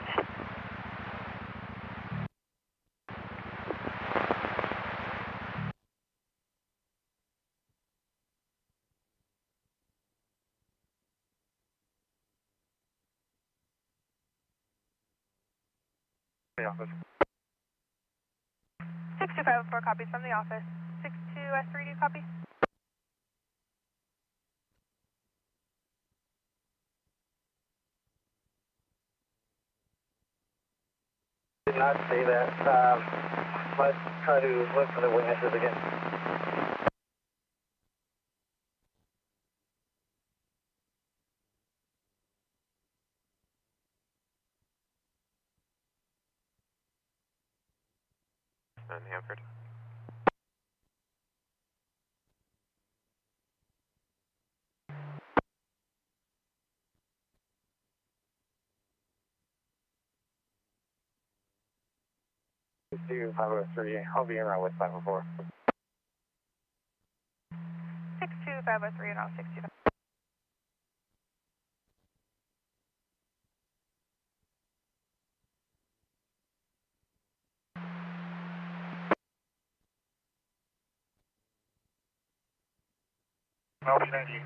The office. 6254 copies from the office. 62S3, do copy? Did not say that. Let's try to look for the witnesses again. Hanford. Do 503, I'll be around with 504. 62503 and I'll 62. Option NG.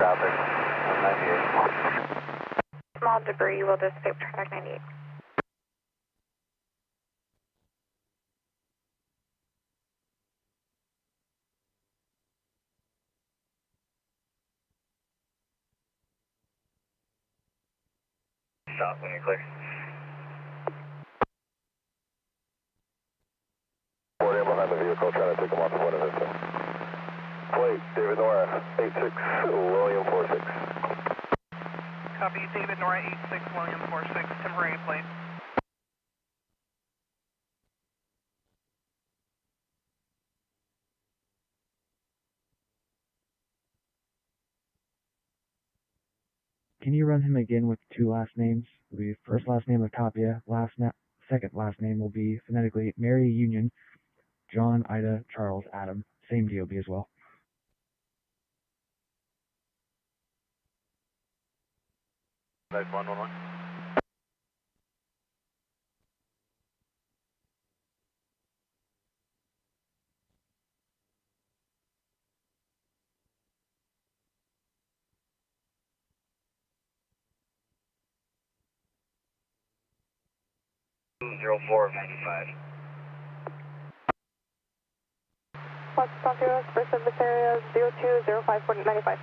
Traffic, 98. Small debris will dissipate traffic 98. Stop when you're clear. 40 behind the vehicle, trying to take him off of one of his. Plate, David Nora, 86, William 46. Copy, David Nora, 86, William 46, temporary plate. Can you run him again with two last names? It'll be first last name of Tapia, second last name will be phonetically Mary Union, John, Ida, Charles, Adam. Same DOB as well. Nice 111. What's Los Angeles, first service area 02054095.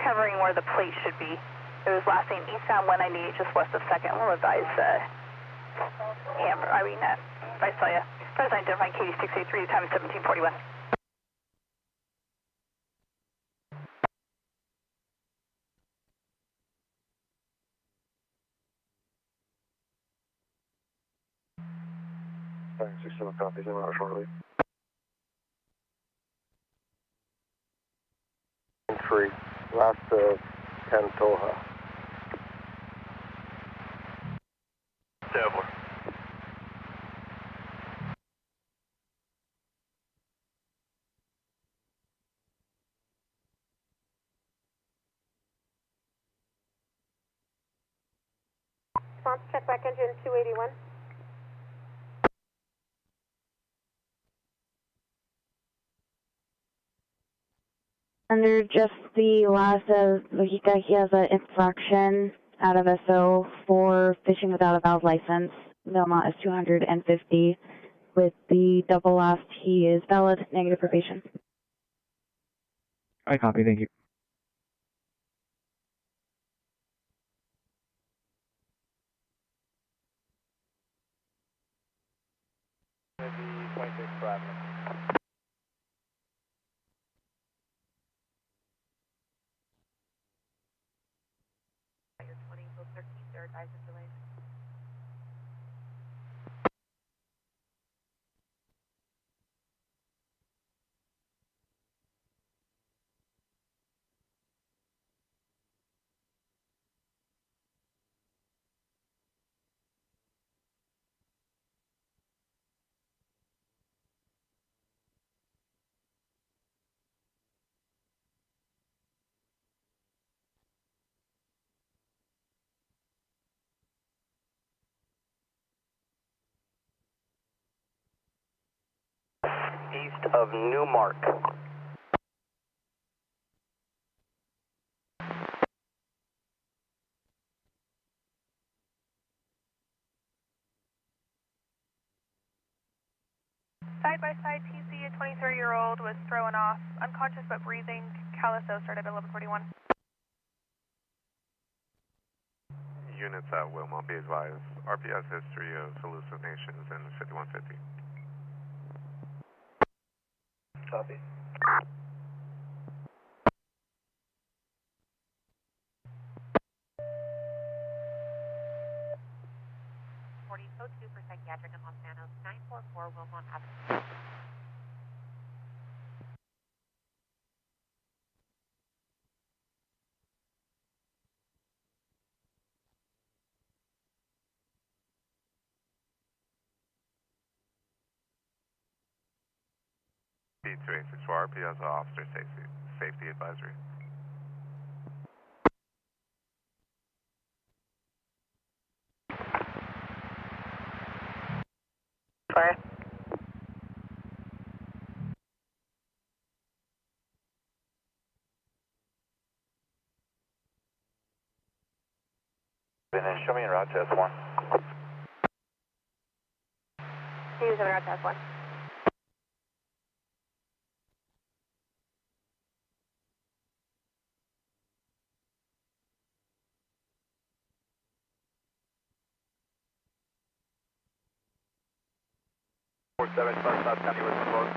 Covering where the plate should be. It was last name eastbound 198, just west of 2nd. We'll advise I saw you. First identifying Katie 683, time is 1741. Thanks, 67 copies, I'm out shortly. 3, last of Cantoja. Devler. Response check back engine 281. Under just the last of Lojita, he has an infraction out of SO for fishing without a valid license. The amount is 250. With the double last, he is valid, negative probation. I copy, thank you. Maybe 26 Avenue. Your 20 till 13, they're advised of delays. East of Newmark. Side by side TC, a 23-year-old was thrown off, unconscious but breathing. Caliso started at 1141. Units at Wilmot, be advised. RPS history of hallucinations in 5150. Copy. For psychiatric in Los Banos, 944 Wilmot Avenue. B286 for RPS officer safety advisory. sorry. Then show me en route to S1. He was en route to S1. South County with Palos.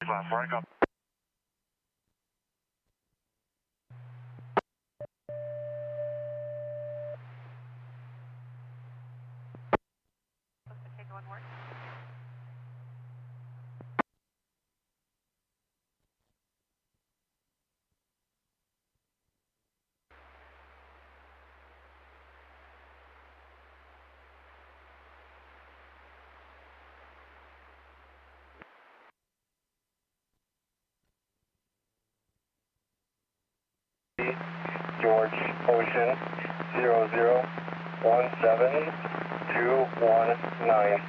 Last warning up. George Ocean 0017219.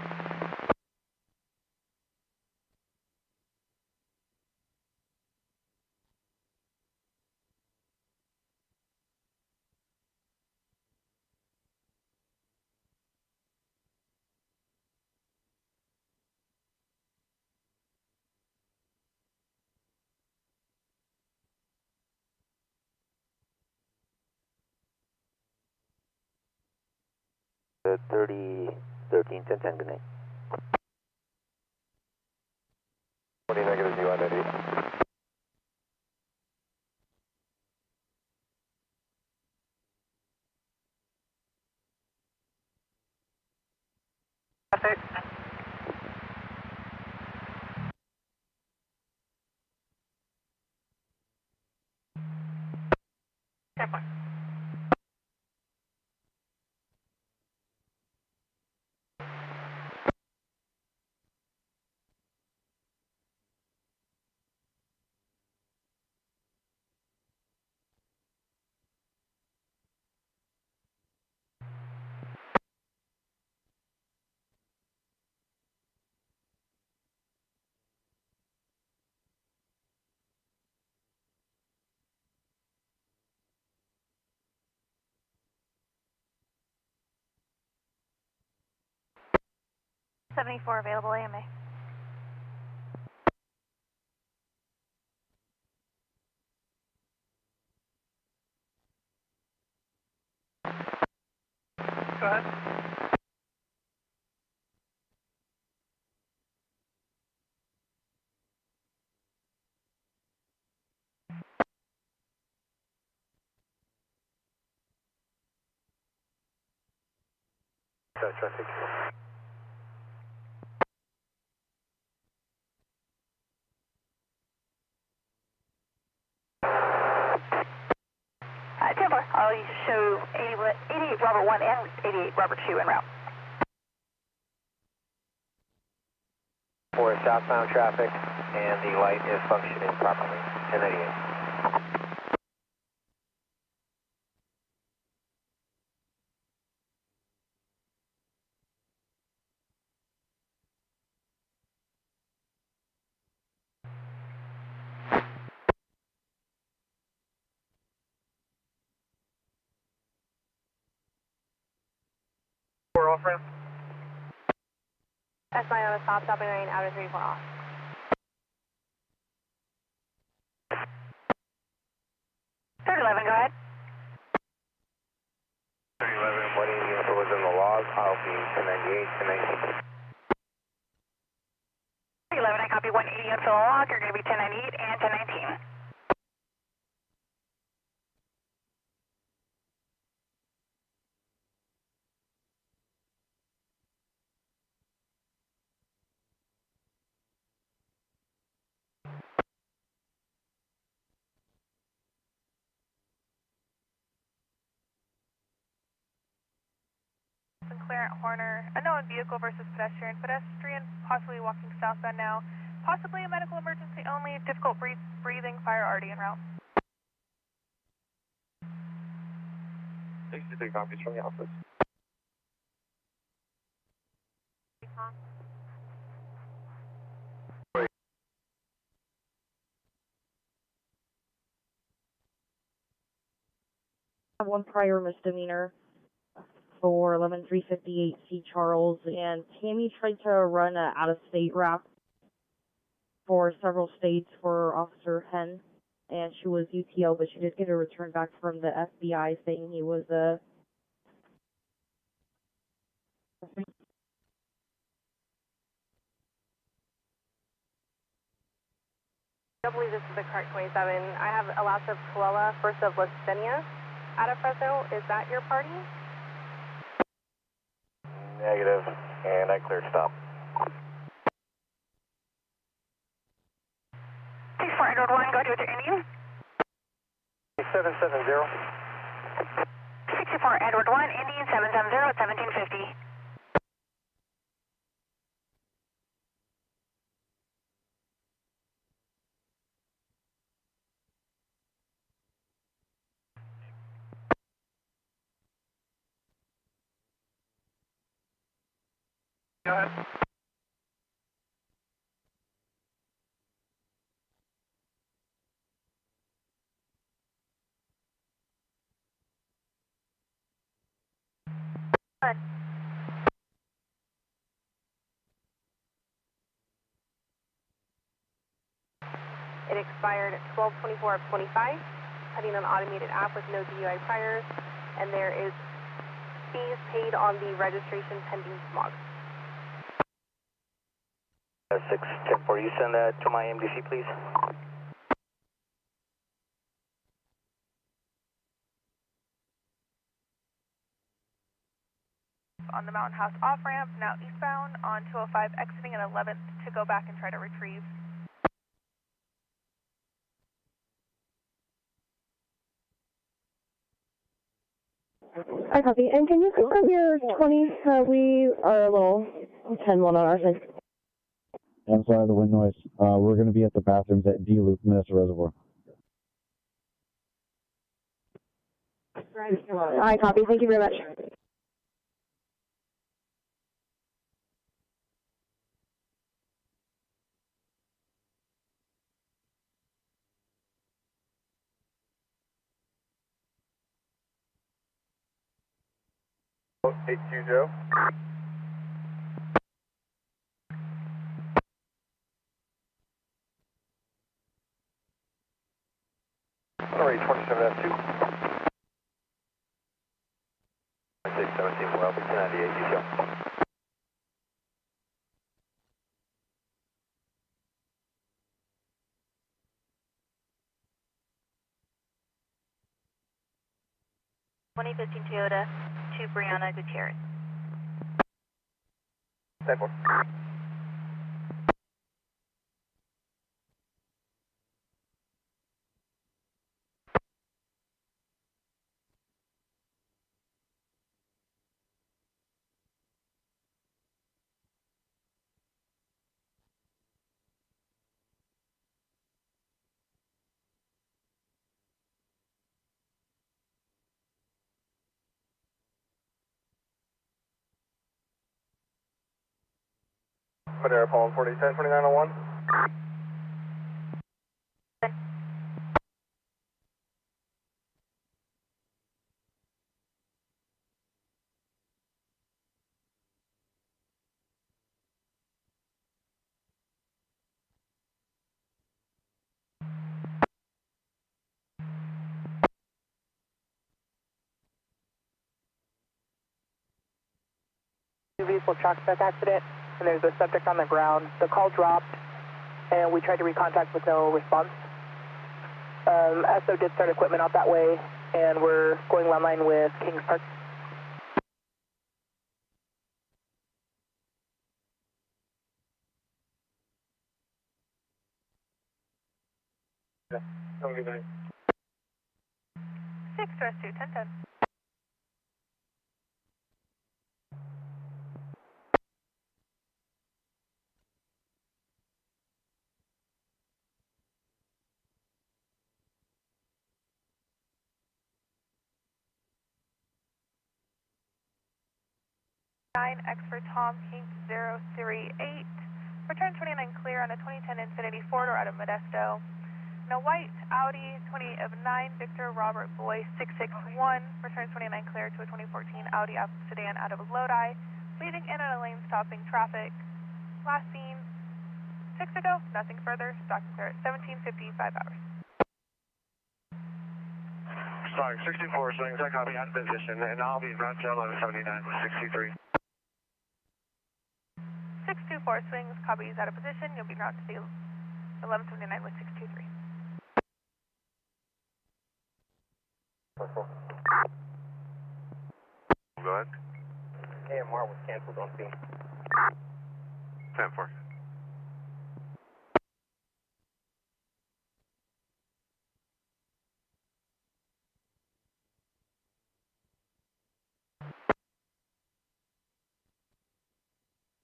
The 3013 1010, good night. 20 negative Z180. Traffic. $74 available AMA. Go ahead. Traffic. Templar, I'll show 88 Robert 1 and 88 Robert 2 en route. For southbound traffic, and the light is functioning properly. 1098. We're off ramp. S9 on a stop, stopping lane, outer 34 off. 3011, go ahead. 3011, what info was in the log? I'll be 1098, 1019. 3011, I copy 180 on fill log. You're going to be 1098 and 1019. Clear at Horner. Unknown vehicle versus pedestrian. Pedestrian possibly walking southbound now. Possibly a medical emergency only. Difficult breathing. Fire already en route. 63 copies from the office. One prior misdemeanor for 11358 C. Charles, and Tammy tried to run an out-of-state route for several states for Officer Hen, and she was UTL, but she did get a return back from the FBI saying he was a... I don't believe this is the correct 27. I have Alasa Puella, first of Lasenia, out of Fresno. Is that your party? Negative, and I cleared stop. 64 Edward 1, go to your Indian. 770. 64 Edward 1, Indian 770 at 1750. Go ahead. It expired 12/24 of 25, heading an automated app with no DUI priors, and there is fees paid on the registration pending smog. 610, you send that to my MDC, please. On the Mountain House off-ramp, now eastbound on 205, exiting at 11th to go back and try to retrieve. I copy. And can you confirm your 20? We are a little 10-1 on our side. I'm sorry, the wind noise. We're going to be at the bathrooms at D Loop, Minnesota Reservoir. I copy. Thank you very much. HQ Joe. Alright, 27F2. 617, well, 298, detail. Toyota to Brianna Gutierrez. 10-4. Panera Palm 4010, 2901. Vehicle track accident, and there's a subject on the ground. The call dropped, and we tried to recontact with no response. SO did start equipment out that way, and we're going landline with Kings Park. Okay. Have a good night. 6 Rest 2, 1010. X for Tom, King 038. Return 29 clear on a 2010 Infiniti 4-door out of Modesto. And a white Audi 28 of 9, Victor Robert Boy 661. Return 29 clear to a 2014 Audi sedan out of Lodi. Leaving in on a lane stopping traffic. Last seen 6 ago, nothing further. Stock clear at 17:55 hours. Sorry, 64 swings, I copy out of position, and I'll be route to 1179 with 63. 624 swings, copies out of position. You'll be route to the 1179 with 623. Go ahead. AMR was canceled on scene. 10-4.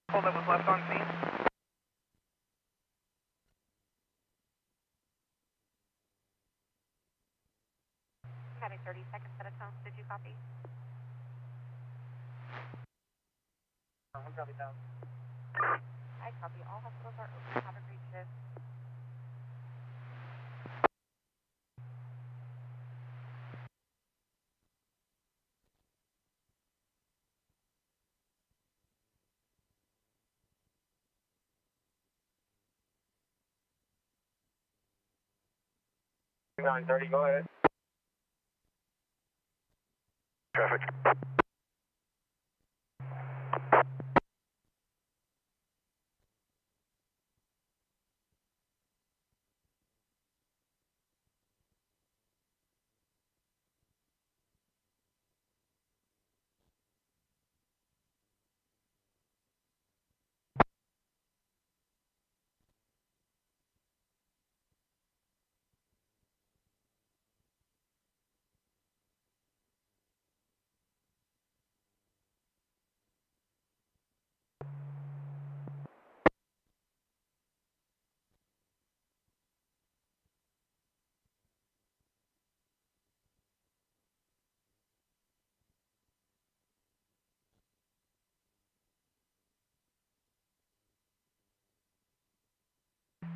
Hold up was left on scene. Having 30 seconds at a time. Did you copy? I'll copy down. I copy. All hospitals are open. Have a great shift. $9:30, go ahead. Traffic.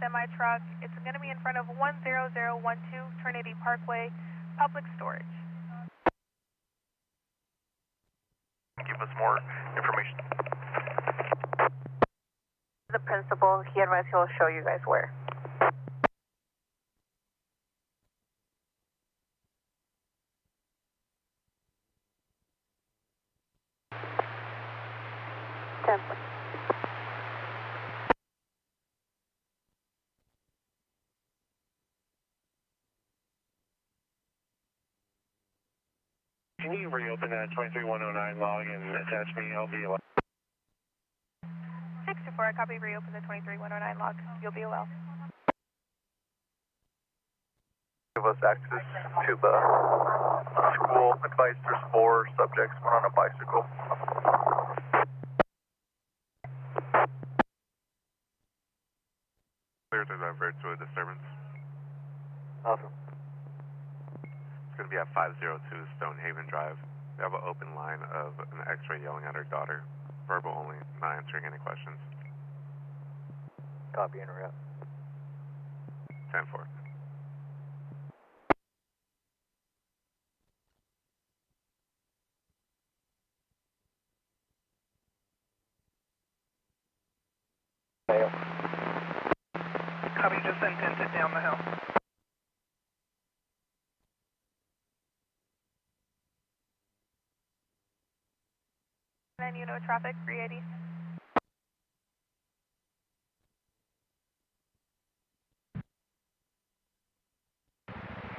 Semi-truck. It's going to be in front of 10012 Trinity Parkway, public storage. Give us more information. The principal, he advised he'll show you guys where. Can you reopen that 23109 log and attach me? I'll be 624, I copy. Reopen the 23109 log. You'll be well. Give us access to the school. Advice there's 4 subjects, one on a bicycle. Clear to divert to a disturbance. Awesome. It's going to be at 502 Stonehaven Drive. We have an open line of an X-ray yelling at her daughter. Verbal only, not answering any questions. Copy, interrupt. 10-4. Copy, just sent it down the hill. And you know traffic, 380.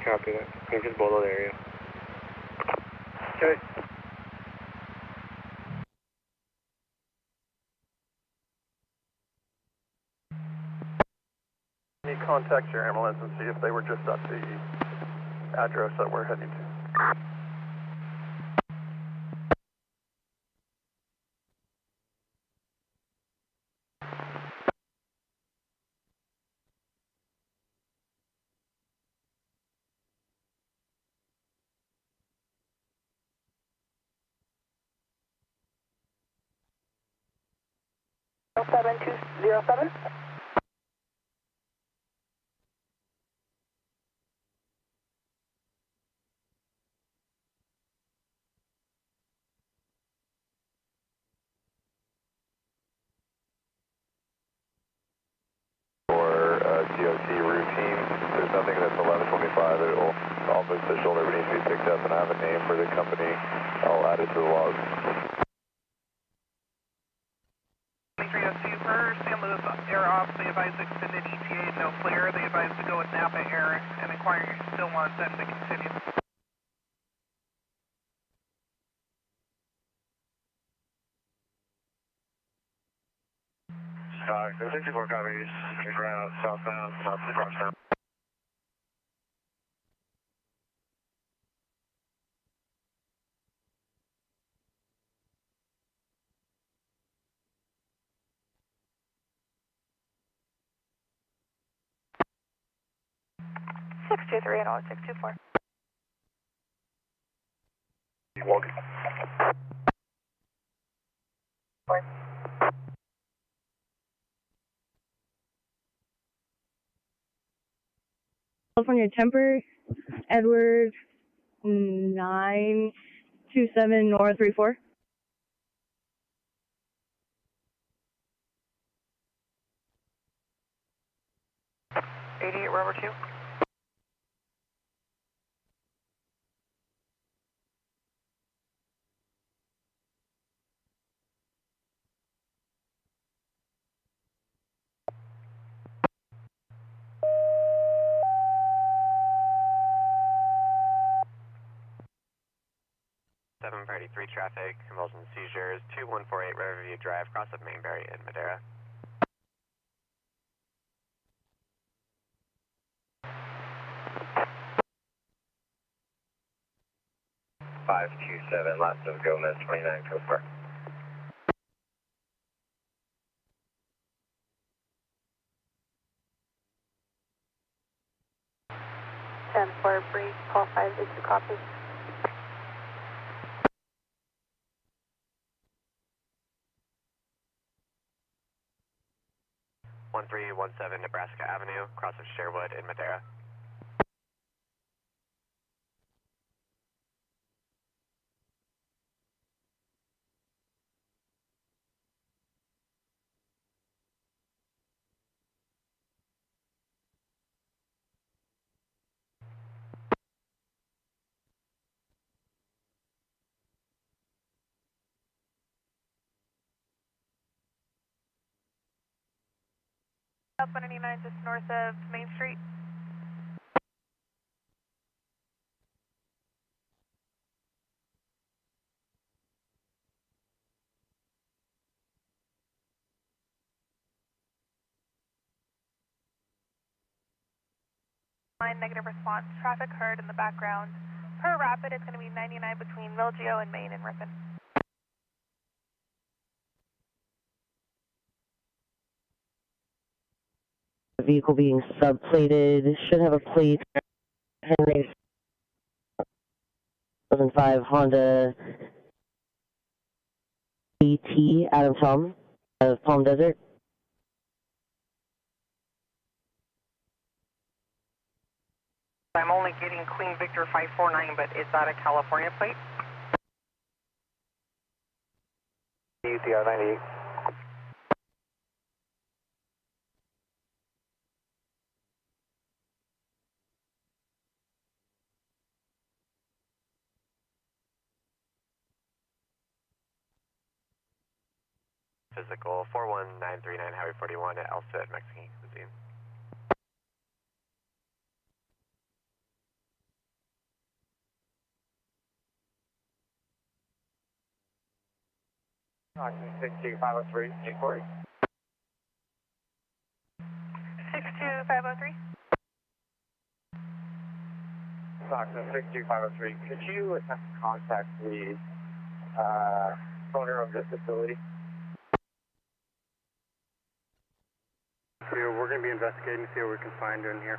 Copy that. Engine below the area. Okay. You contact your ambulance and see if they were just at the address that we're heading to. 7207. DOT routine. There's nothing that's 1125. It will, all the shoulder needs to be picked up, and I have a name for the company. I'll add it to the log. 2302 per San Luis Air Ops, they advise extended ETA, no flare. They advise to go with Napa Air, and inquiry still wants them to continue. The 64 copies, route southbound, south to crosstown. And 624. Walking. California Temper, Edward 927 North 34. 88 rubber 2. Three traffic, convulsions and seizures, 2148 Riverview Drive, cross of Mainbury in Madera. Five two seven, lots of Gomez 29 code car. 10-4 brief, call 582 copy. One 1317 Nebraska Avenue, cross of Sherwood in Madera. Up 189 just north of Main Street. Negative response. Traffic heard in the background. Per rapid, it's going to be 99 between Milgeo and Main and Ripon. The vehicle being subplated should have a plate. Henry 2005 Honda AT Adam Tom of Palm Desert. I'm only getting Queen Victor 549, but is that a California plate? UTR 98. Physical 41939 Highway 41 at Elstead, Mexican Cuisine. Oxygen 62503, inquiry. 62503. Oxygen 62503, could you attempt to contact the owner of the facility? We're going to be investigating to see what we can find in here.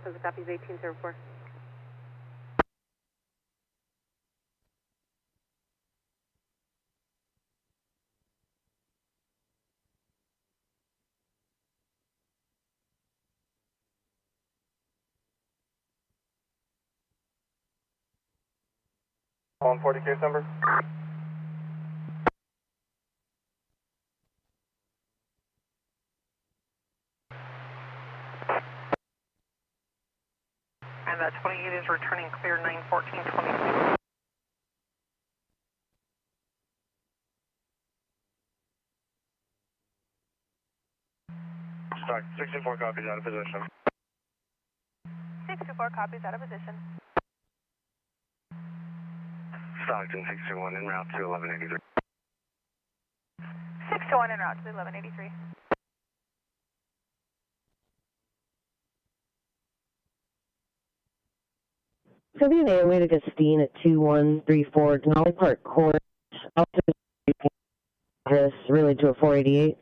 So the copy is 1804. 140 case number. And that 28 is returning clear 914-26. Stock 64 copies out of position. 624 copies out of position. Stockton 621 en route to 1183. 621 en route to 1183. WNA away to Gustine at 2134 Denali Park Court. This really to a 488.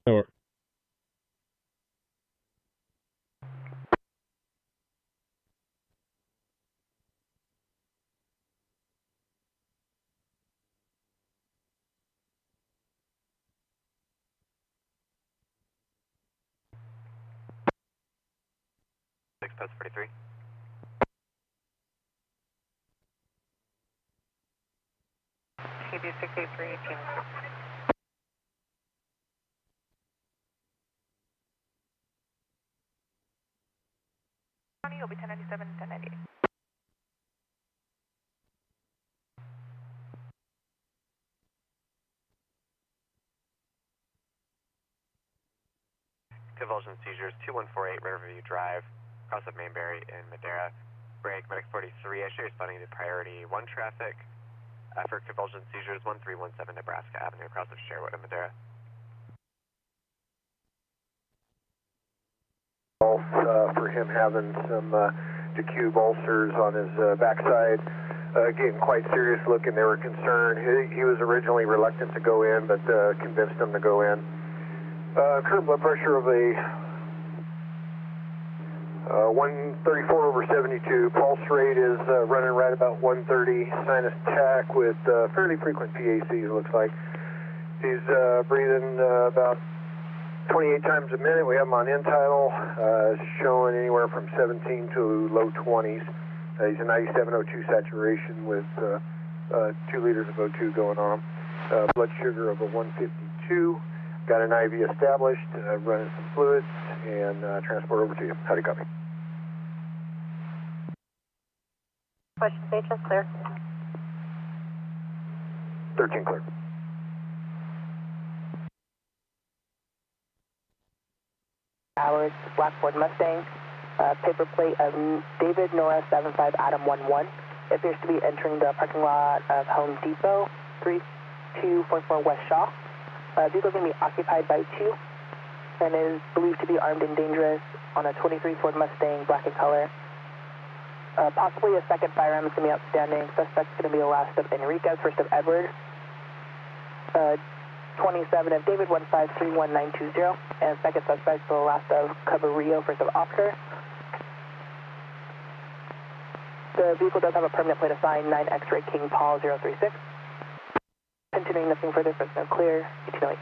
Over. Post 43. KB 683, team. You'll be 1097 and 1098. Convulsion seizures 2148 Riverview Drive, cross of Mainbury in Madera. Break, medic 43, I show you responding to priority 1 traffic. For convulsion seizures 1317 Nebraska Avenue, across of Sherwood in Madera. For him having some decube ulcers on his backside, getting quite serious looking. They were concerned. He was originally reluctant to go in, but convinced them to go in. Current blood pressure of a 134/72. Pulse rate is running right about 130. Sinus tach with fairly frequent PACs, looks like. He's breathing about 28 times a minute. We have him on end-tidal, showing anywhere from 17 to low 20s. He's a 9702 saturation with 2 liters of O2 going on. Blood sugar of a 152. Got an IV established, running some fluids, and transport over to you. How do you copy? Question station clear. 13 clear. Hours, Black Ford Mustang, paper plate of David Nora 75 Adam 11. It appears to be entering the parking lot of Home Depot, 3244 West Shaw. Vehicle is going to be occupied by 2 and is believed to be armed and dangerous on a 23 Ford Mustang, black in color. Possibly a second firearm is going to be outstanding. Suspect's going to be the last of Enriquez, first of Edward. 27 of David 1531920, and second suspect the last of Cabarillo, first of Oscar. The vehicle does have a permanent plate assigned 9 X-ray King Paul 036. Continuing nothing further, but no clear, 1808.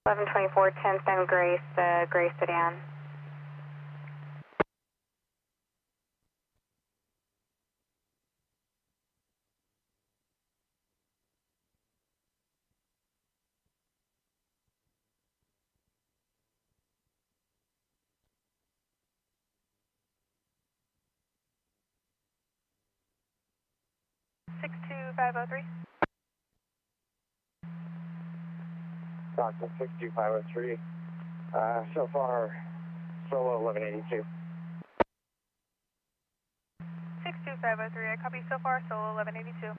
Eleven 24, 10 San Grace, Gray sedan. Stockton 62503. So far, solo 1182. 62503, I copy so far, solo 1182.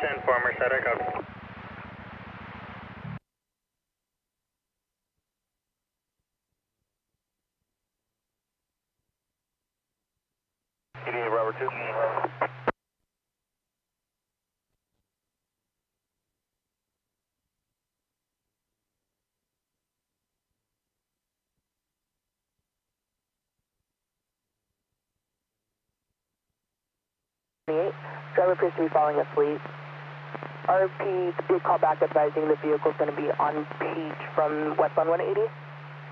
10-4, Merced, I copy. EDA Robert 2. Driver appears to be falling asleep. RP did call back advising the vehicle is going to be on Peach from westbound 180.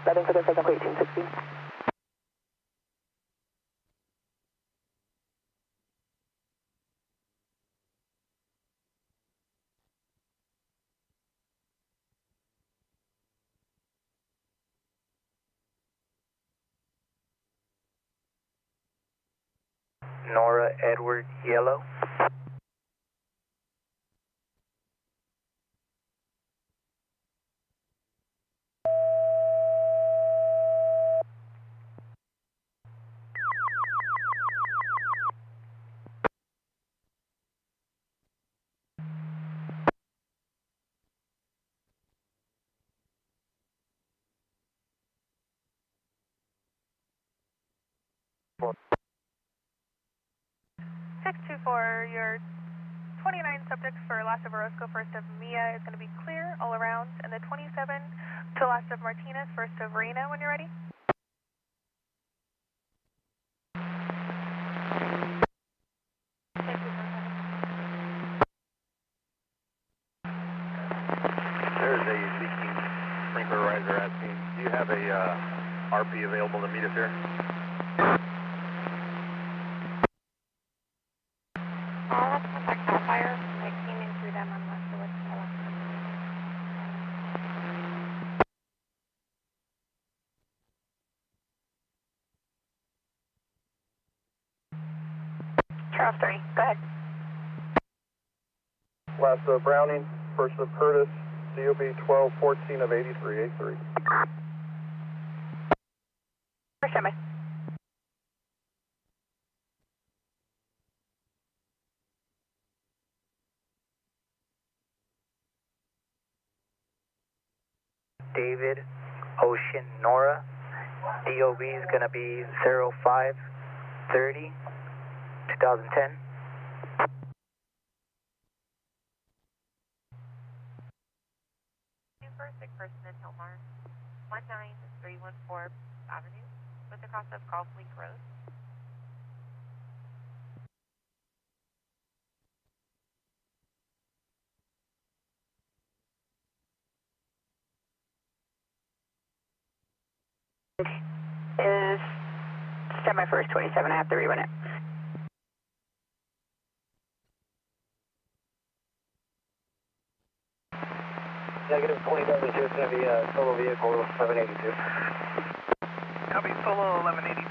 Driving for the 1860. Nora Edward Yellow. For your 29 subjects for last of Orozco, first of Mia is going to be clear all around, and the 27 to last of Martinez, first of Rena when you're ready. There's a leaking sprinkler riser at scene. Do you have a RP available to meet us here? Let's contact CAL FIRE. I came in through them. I'm not sure what's going on. Charles 30, go ahead. Last of Browning, first of Curtis, DOB 1214 of 8383. Standby. David Ocean Nora. DOB is going to be 0530 2010. Sick person in Hillmar, 19314 Avenue, with the cost of Golf Link Road. Is semi first 27. I have to rerun it. Negative 27, it's going to be a solo vehicle 1182. Copy, solo 1182.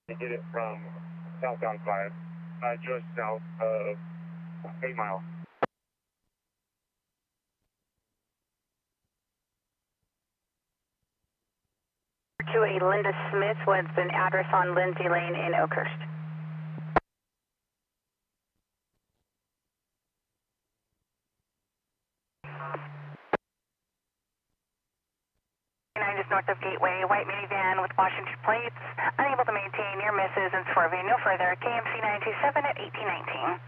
They did it from southbound 5, just south of 8 Mile. To a Linda Smith, what's an address on Lindsay Lane in Oakhurst. Just north of Gateway, white minivan with Washington plates, unable to maintain near misses and swerving no further. KMC 927 at 1819.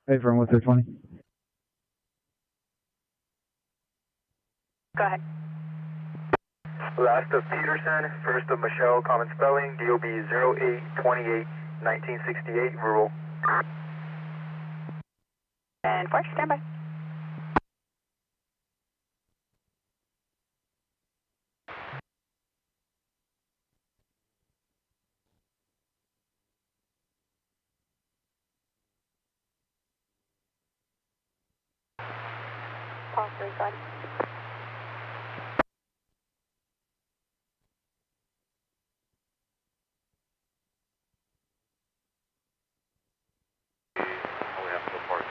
Hey, from what's their 20? Go ahead. Last of Peterson, first of Michelle, common spelling, DOB 0828 1968, verbal. And Force, standby. call 3, go ahead. We have to go park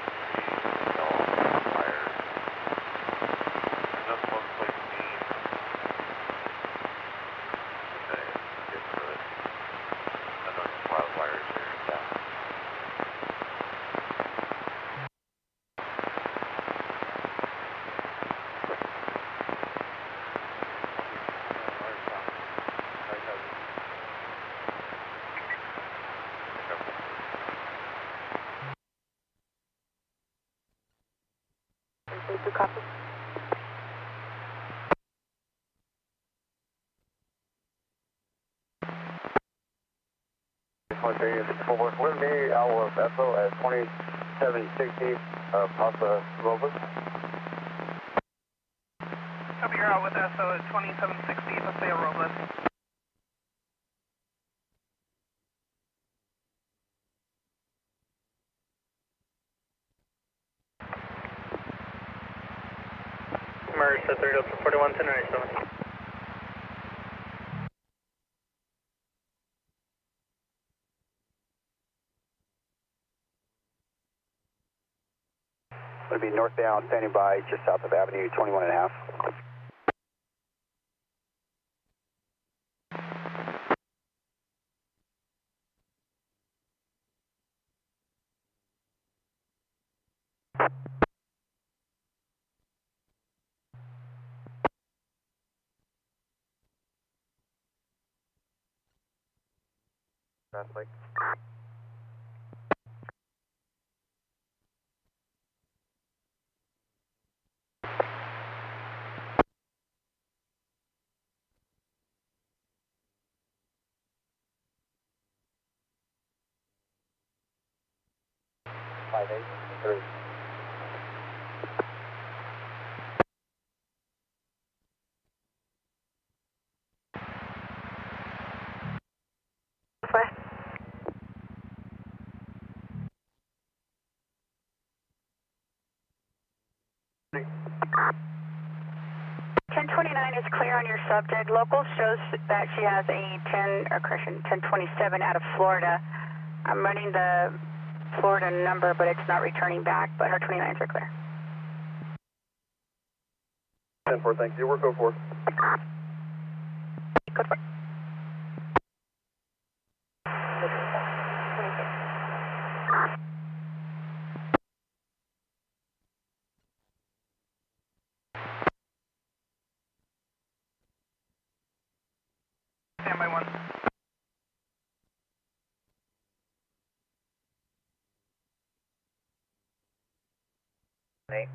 fire. There's no smoke place to be. Okay, get through it. I know there's wildfires here. Yeah. Copy. With me, Alpha Echo at 2760 Papa Robles. Copy, you're out with SO at 2760 Paseo Robles. Merced 3 Delta 41 1097. Going to be northbound, standing by just south of Avenue 21.5. Translate. Five eight three. West. 1029 is clear on your subject. Local shows that she has a 1027 out of Florida. I'm running the Florida number, but it's not returning back, but her 29s are clear. 10-4, thank you. We're go for it. Good work. Stand by 1. Eight.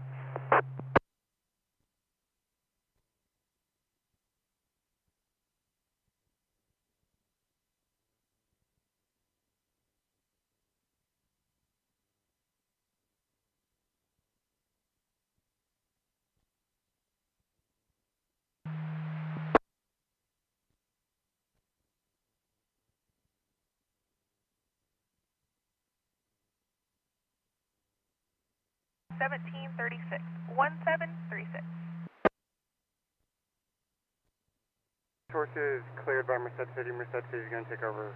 $1736. 1736. Sources cleared by Merced City. Merced City is going to take over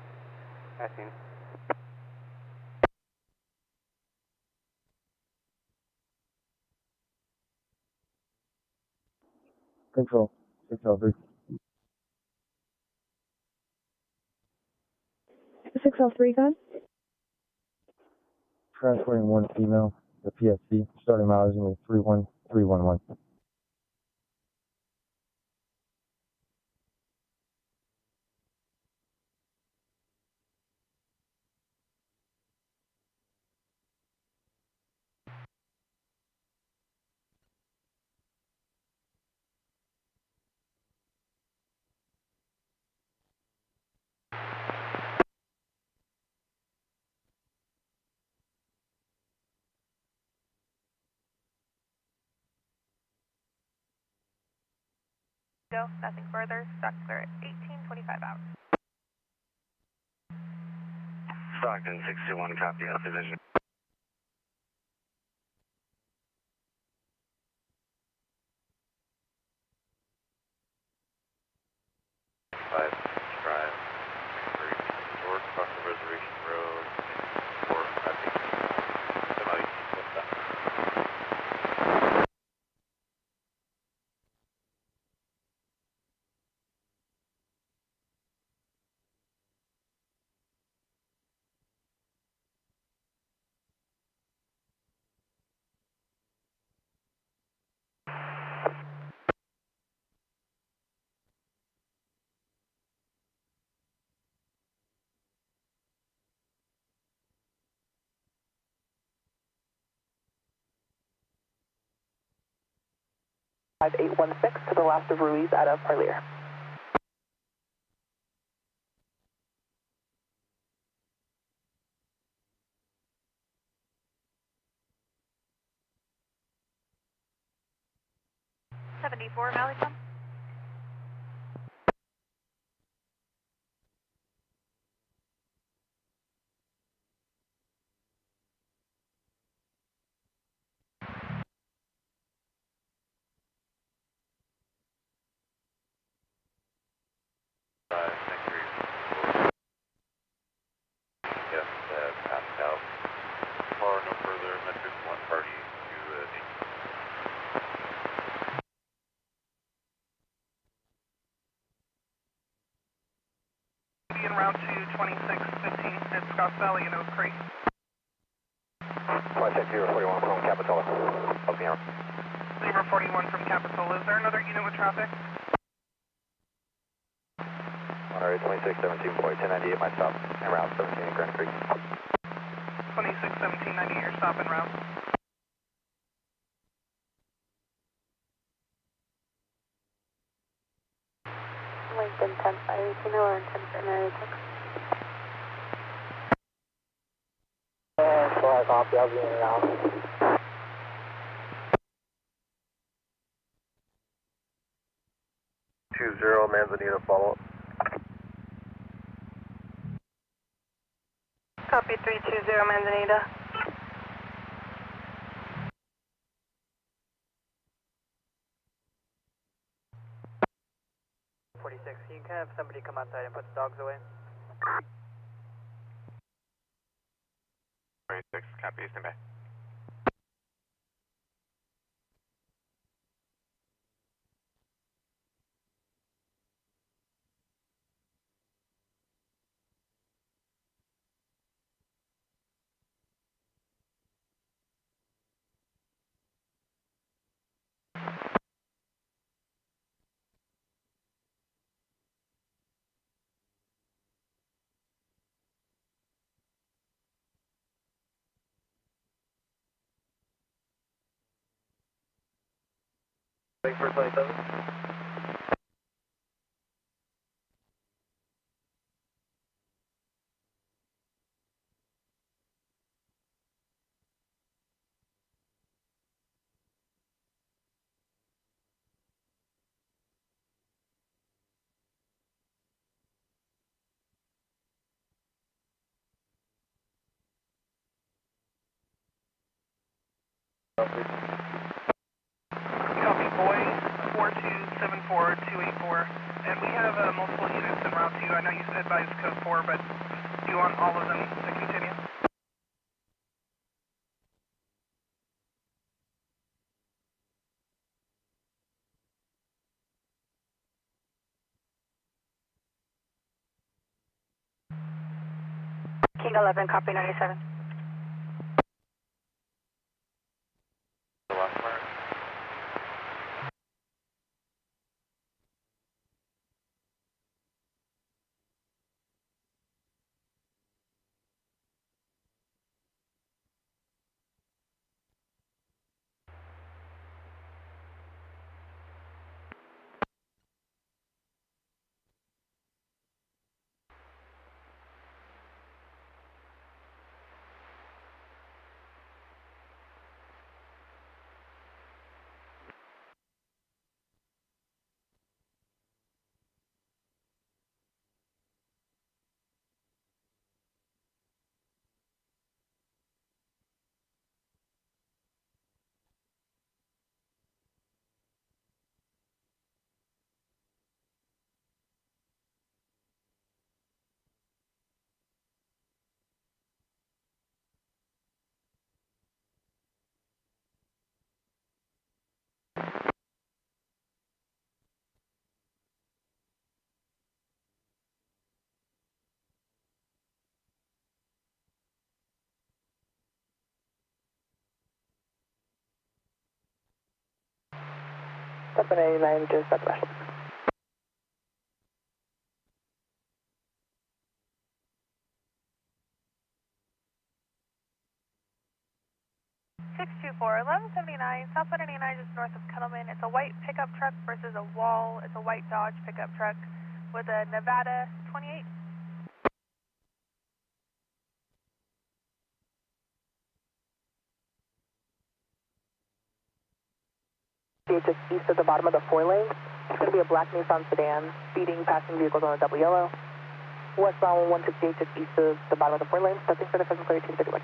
Asking. Control 603. 603, go ahead. Transferring one female, the PSC. Starting mileage is going to be 31311. Go, nothing further. Stock clear at 1825 hours. Stockton 61, copy out division. 5 Drive, North across the Reservation Road, or traffic, semi westbound. Five 816 to the left of Ruiz out of Parlier. '74 Valley Pump. Yes, passed out. Far no further, metric 1 party to Be en route to 2615 at Scotts Valley in Oak Creek. 56041 from Capitola. OPM. Zebra 41 from Capitola. Is there another unit with traffic? 2617, 1098, my stop, en route 17 in Grand Creek. 261790, your stop en route. Lincoln 10-518 or 10-5 6. And 4 copy, I'll be in now. 20 Manzanita follow-up. Copy 320 Manzanita. You can have somebody come outside and put the dogs away. 26, copy, stand by. Wait for 27. Copy, boy, 4274284. And we have multiple units en route to you. I know you advised code 4, but do you want all of them to continue? King 11, copy 97. the last part. 789, just southwest. Six two four 1179 Southbound 89, just north of Kettleman. It's a white pickup truck versus a wall. It's a white Dodge pickup truck with a Nevada 28. Just east of the bottom of the 4-lane. It's going to be a black Nissan sedan, speeding, passing vehicles on a double yellow. Westbound 168, just east of the bottom of the 4-lane. Nothing for the 73231.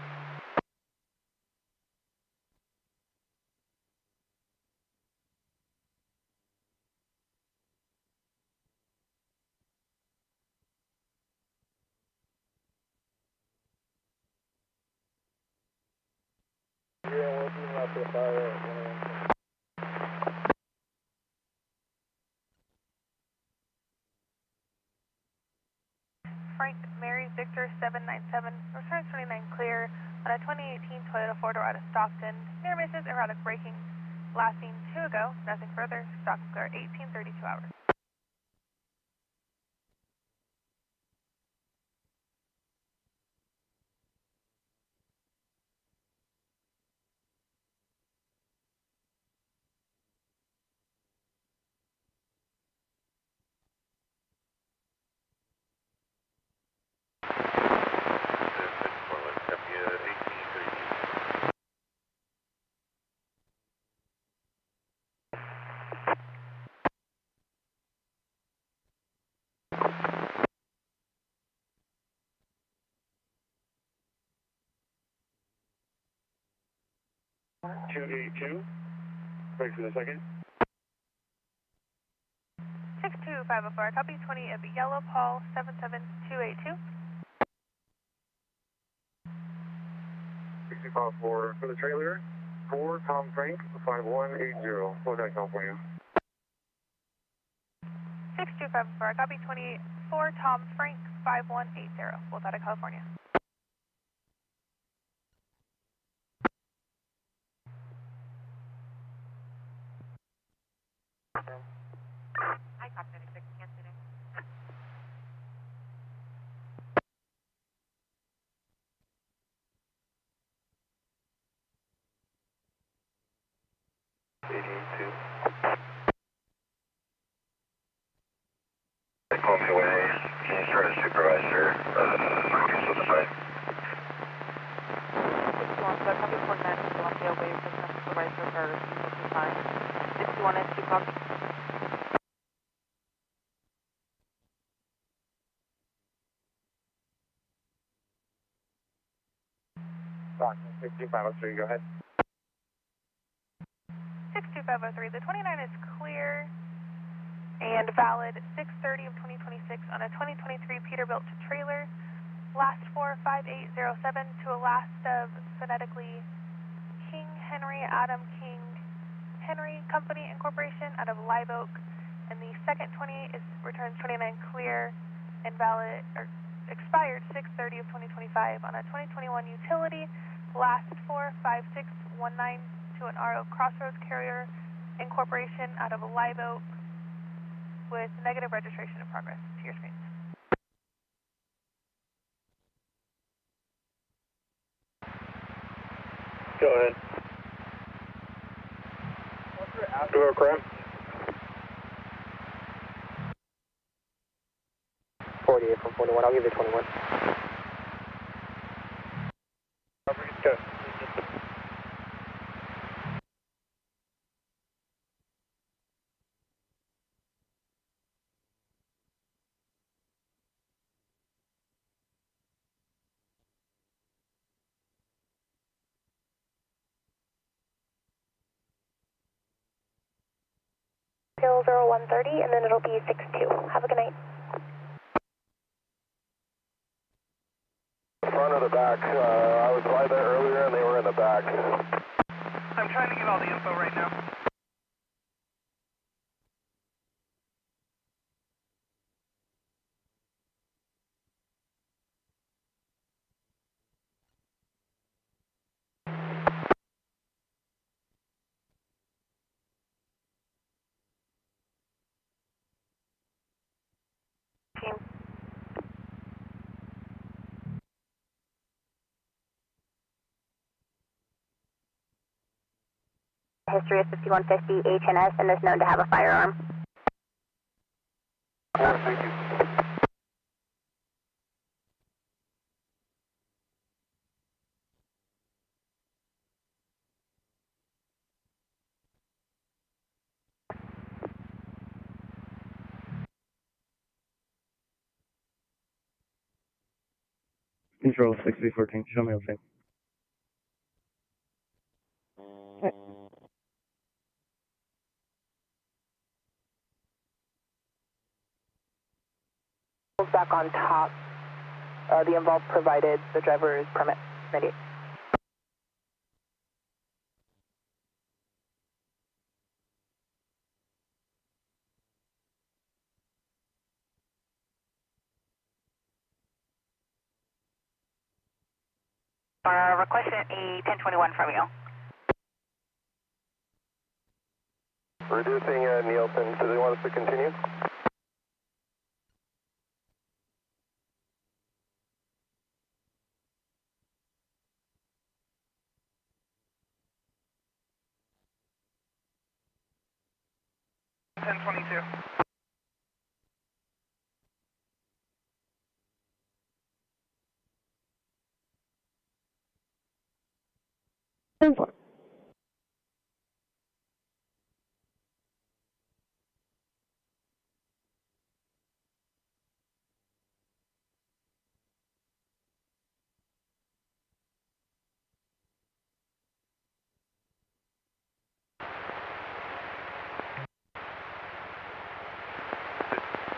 Frank Mary Victor 797, returns 29 clear on a 2018 Toyota 4-door out of Stockton. Near misses, erratic braking. Last seen 2 ago, nothing further. Stockton clear 1832 hours. Wait for the second. 62504, copy 20 of Yellow Paul 77282. 65 for the trailer. 4 Tom Frank 5180. Hotel California. 6254, copy 24 Tom Frank 5180, both out of California. I copy 96, cancel it. Columbia Way, can you start a supervisor, focus on the site? 621, copy 49, Columbia Way, supervisor for design. 61 and 2 copy. 6503, go ahead. 62503, the 29 is clear and valid 6/30 of 2026 on a 2023 Peterbilt to trailer. Last 45807 to a last of phonetically King Henry Adam King Henry Company Incorporation out of Live Oak. And the second 28 is returns 29 clear and valid or expired 6/30 of 2025 on a 2021 utility. Last 45619 to an RO Crossroads Carrier Incorporation out of Live Oak with negative registration in progress. To your screens. Go ahead. Do a crap. 48 from 41, I'll give you 21. Go. Kill 0130 and then it'll be 62. Have a good night. Front or the back? I was by there earlier and they were in the back. I'm trying to get all the info right now. history of 5150 HNS and is known to have a firearm. Thank you. Control 6014, show me okay. Back on top. The involved provided the driver's permit. Ready. Requesting a 1021 from you. Reducing Nielsen, do they want us to continue?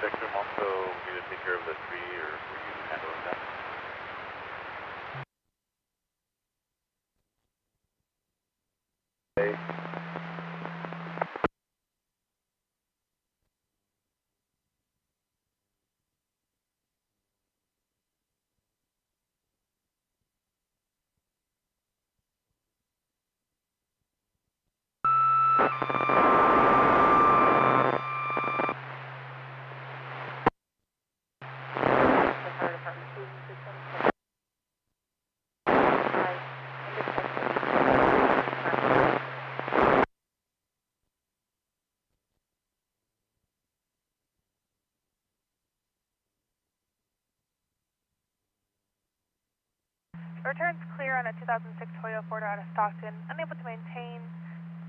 Victim also need to take care of the tree, or were you handling that? Returns clear on a 2006 Toyota Ford out of Stockton. Unable to maintain.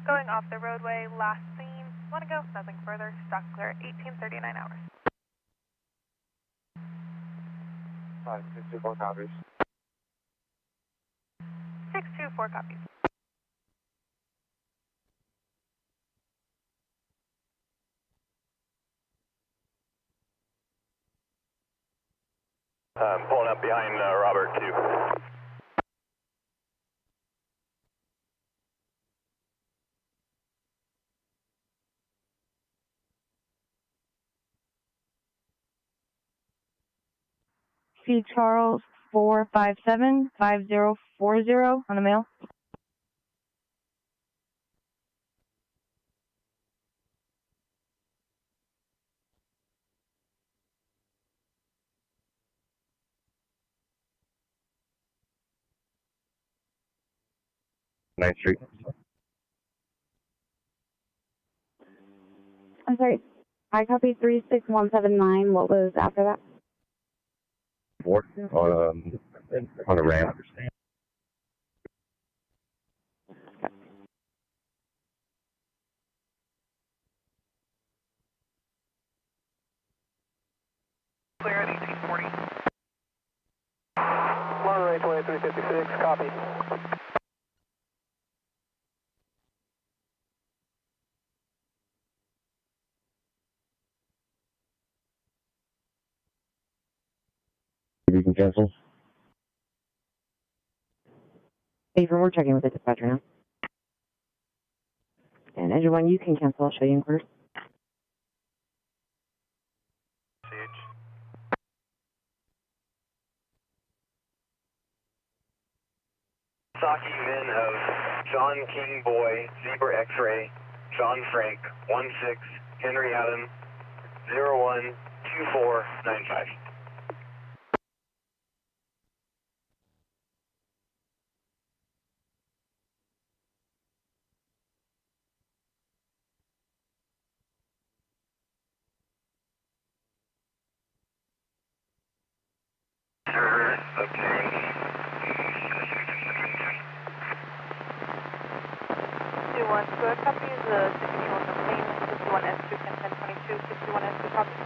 Going off the roadway. Last seen. Want to go? Nothing further. Stock clear at 1839 hours. 624 copies. 624 copies. I'm pulling up behind Robert, too. C. Charles 457-5040 on a mail. Ninth Street. I'm sorry. I copied 36179. What was after that? 4 on a ramp. Clear at 1840. Monterey 2356, copy. You can cancel. Avery, we're checking with the dispatcher now. And engine 1, you can cancel. I'll show you in quarters. Saki men of John King Boy, Zebra X-Ray, John Frank, 16, Henry Adam, 012495. Okay. 61 Square copy is the 61 Mustang, 61S2, 1022, 61S2 copy.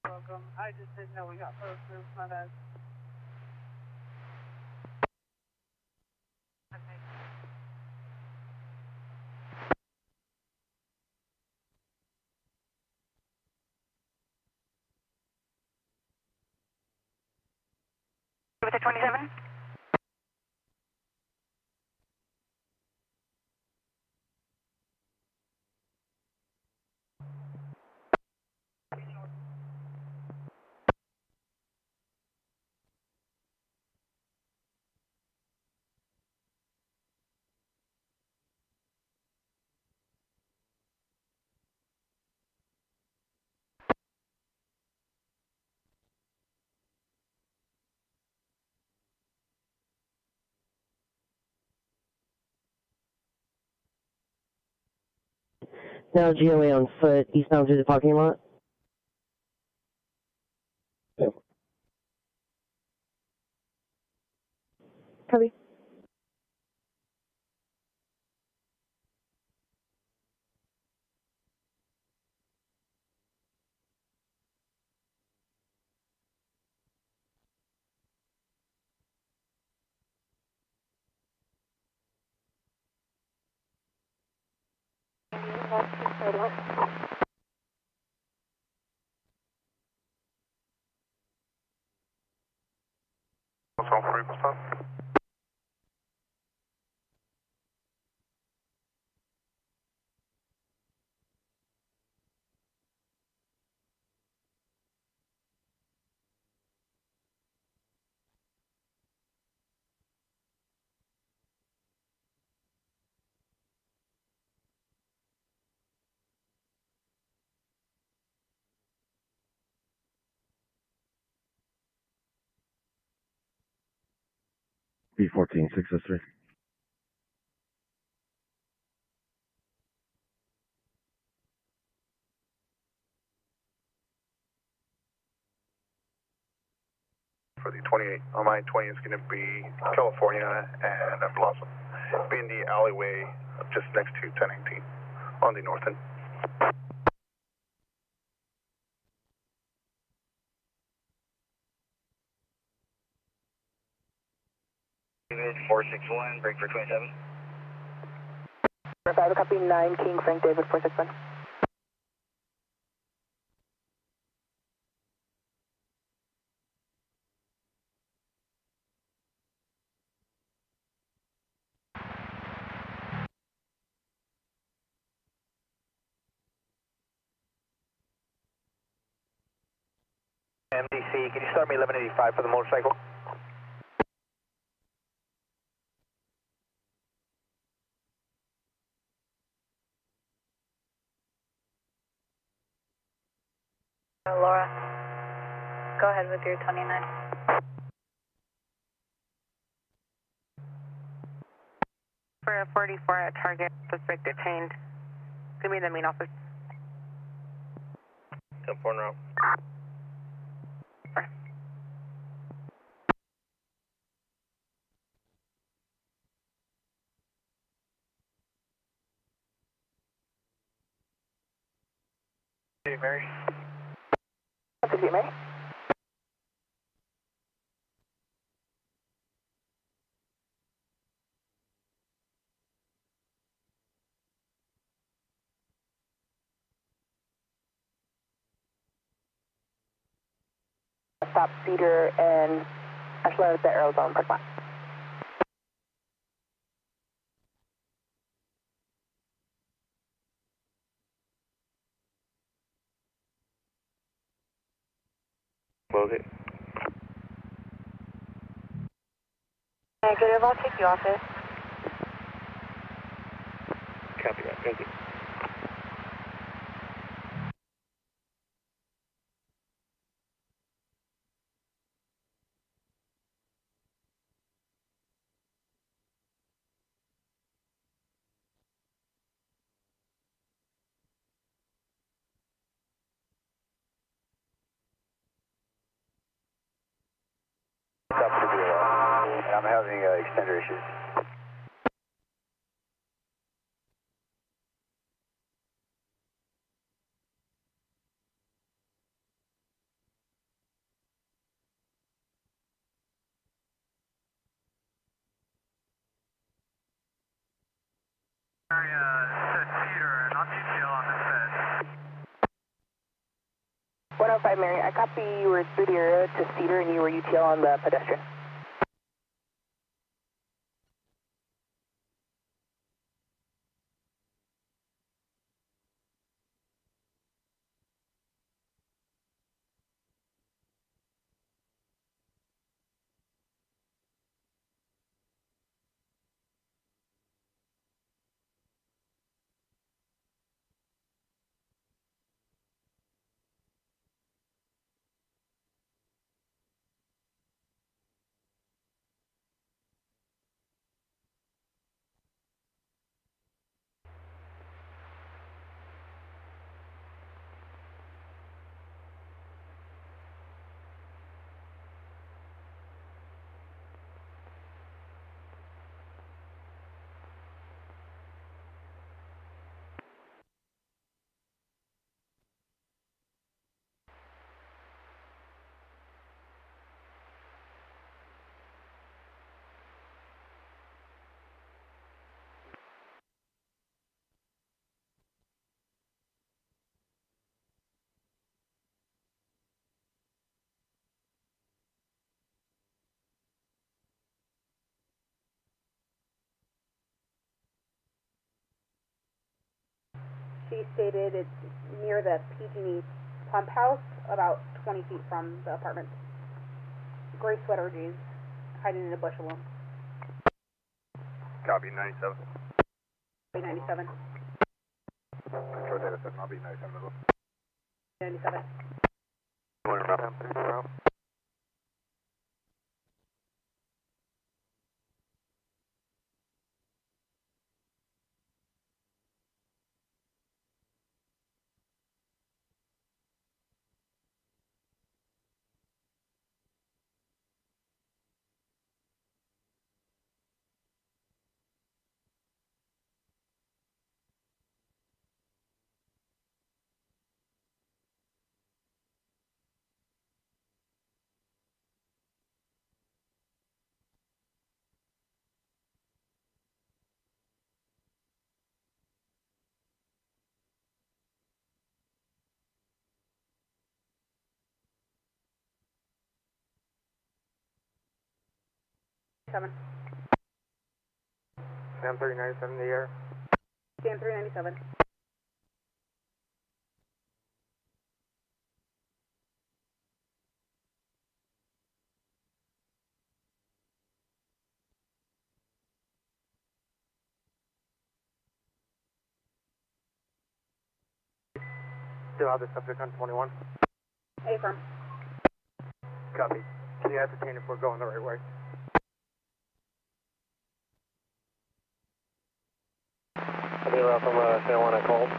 Welcome. I just didn't know we got posters. My bad. With the 27? Now GOA on foot, eastbound through the parking lot. Copy. What's on for equal stop? B14603. For the 28, on line 20 is going to be California and Blossom. Be in the alleyway just next to 1018 on the north end. David 461, break for 27. Five, copy 9, King Frank David 461. MDC, can you start me 1185 for the motorcycle? Laura, go ahead with your 29. For a 44 at target, suspect detained. Give me the main office. 10-4 now. Hey, Mary. Copy, Mary. stop Cedar and Ashland at the Arizona parking lot. Close it. Negative, I'll take you off it. Copy that, thank you. Stop the deal. I'm having extender issues. Area to Cedar, not detail on this bed. 105 Mary, I copy you were through the area to Cedar and you were UTL on the pedestrian. She stated it's near the PG&E pump house, about 20 feet from the apartment. Gray sweater jeans, hiding in a bush alone. Copy, 97. 97. Control data set, I'll be 97 as well. 97. Going around. Seven. Sam 397 in the air. Sam 397. Still have the subject on 21. Affirm. Copy. Can you ascertain if we're going the right way? Anywhere from San Juan, I called.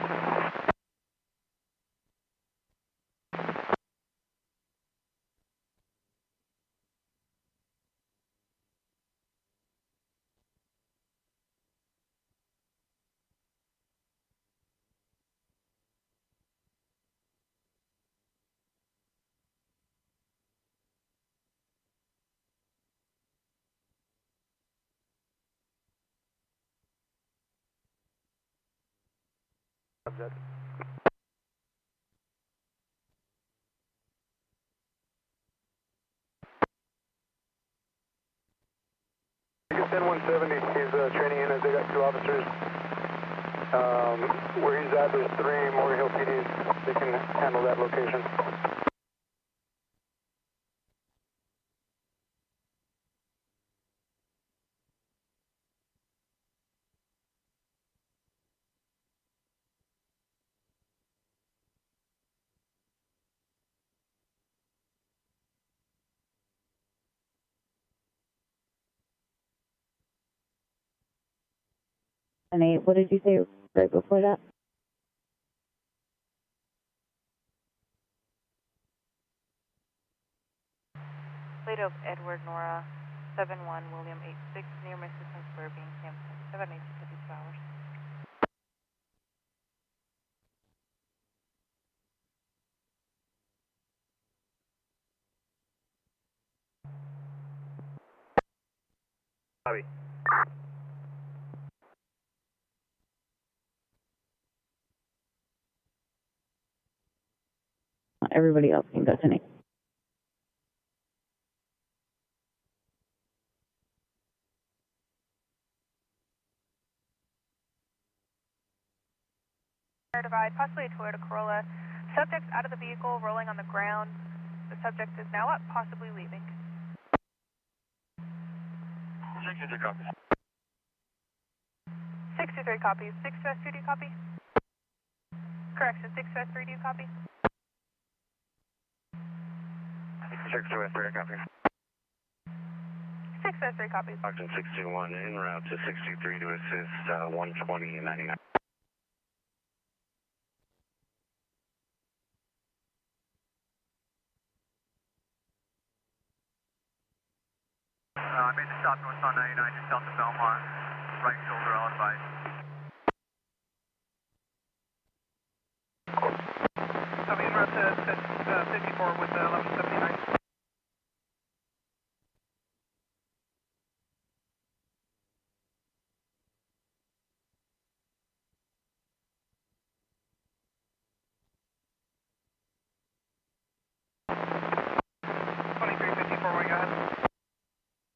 Subject. 10-170, he's training in it. They got 2 officers. Where he's at, there's 3 Morgan Hill PDs. They can handle that location. And 8, what did you say right before that? Plate of Edward Nora 71 William 86 near Mississippi Square, Binghamton, 7 8 to 52 hours. Bobby. Everybody else can go to 8. Divide, possibly a Toyota Corolla. Subject out of the vehicle, rolling on the ground. The subject is now up, possibly leaving. 63 copies. 63 copies. 6-2, do you copy? Correction, 6-3, do you copy? 6-3 copies. 6-3 copies. Oxygen 61 en route to 63 to assist 120 and 99. I made the stop northbound 99 just south of Belmont. Right shoulder, I'll advise. Copy, en route to 54 with 1179.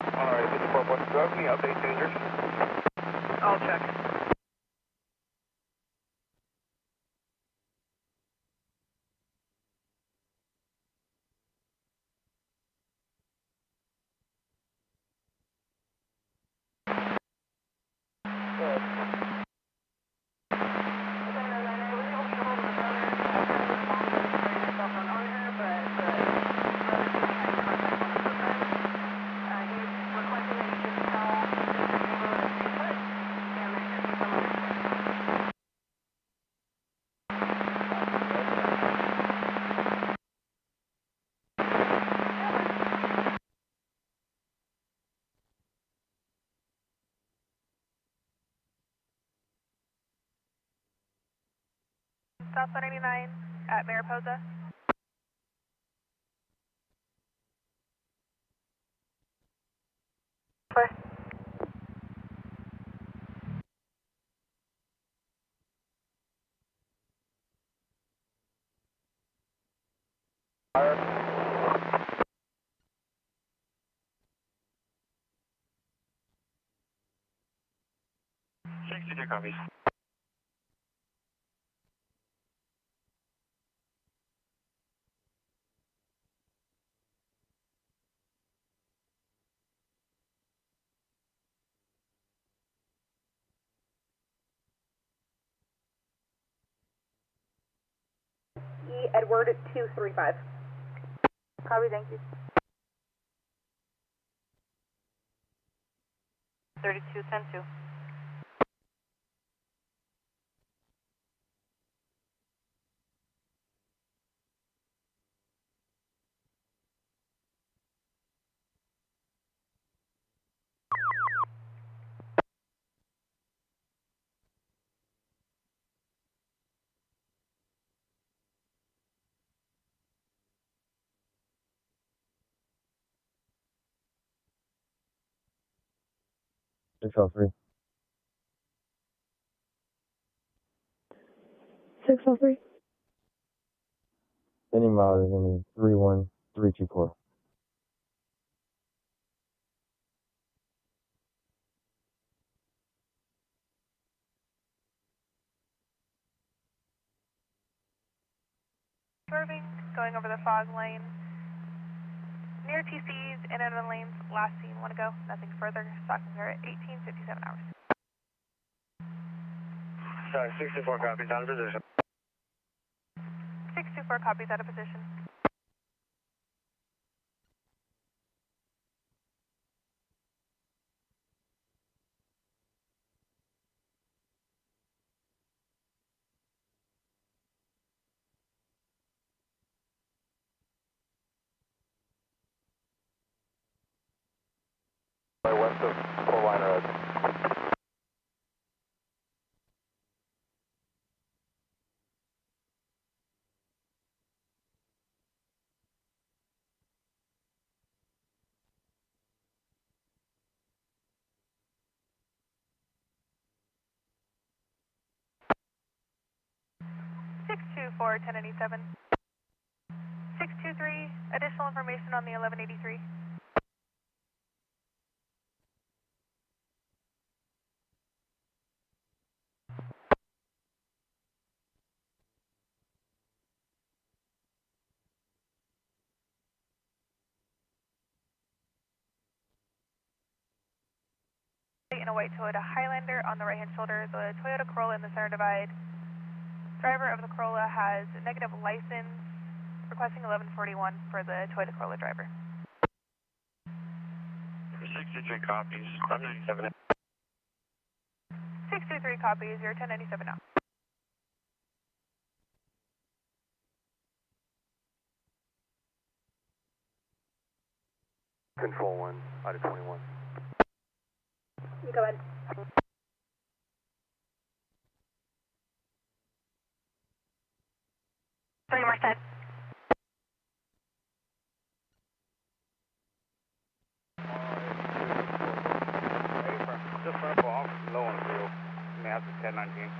Alright, 54, do you have any updates to injured? I'll check. South 189 at Mariposa. Clear. Fire. 62 copies. E. Edward 235. Copy, thank you. 3210-2. Six 603. Any mile is going to be 31324. going over the fog lane. Near TCs, in and out of the lanes, last seen, 1 to go, nothing further, stocking her at 18:57 hours. Sorry, 64 copies, out of position. 624 copies out of position. West of Coal Line Road. (624) 1087. 623, additional information on the 1183. In a white Toyota Highlander on the right-hand shoulder, the Toyota Corolla in the center divide. Driver of the Corolla has a negative license, requesting 1141 for the Toyota Corolla driver. 63 copies, 597. 623 copies, you're 1097 now. Control 1, out of 21. Go ahead. Three Merced. Just run up off, low on the field. Mass is 1019.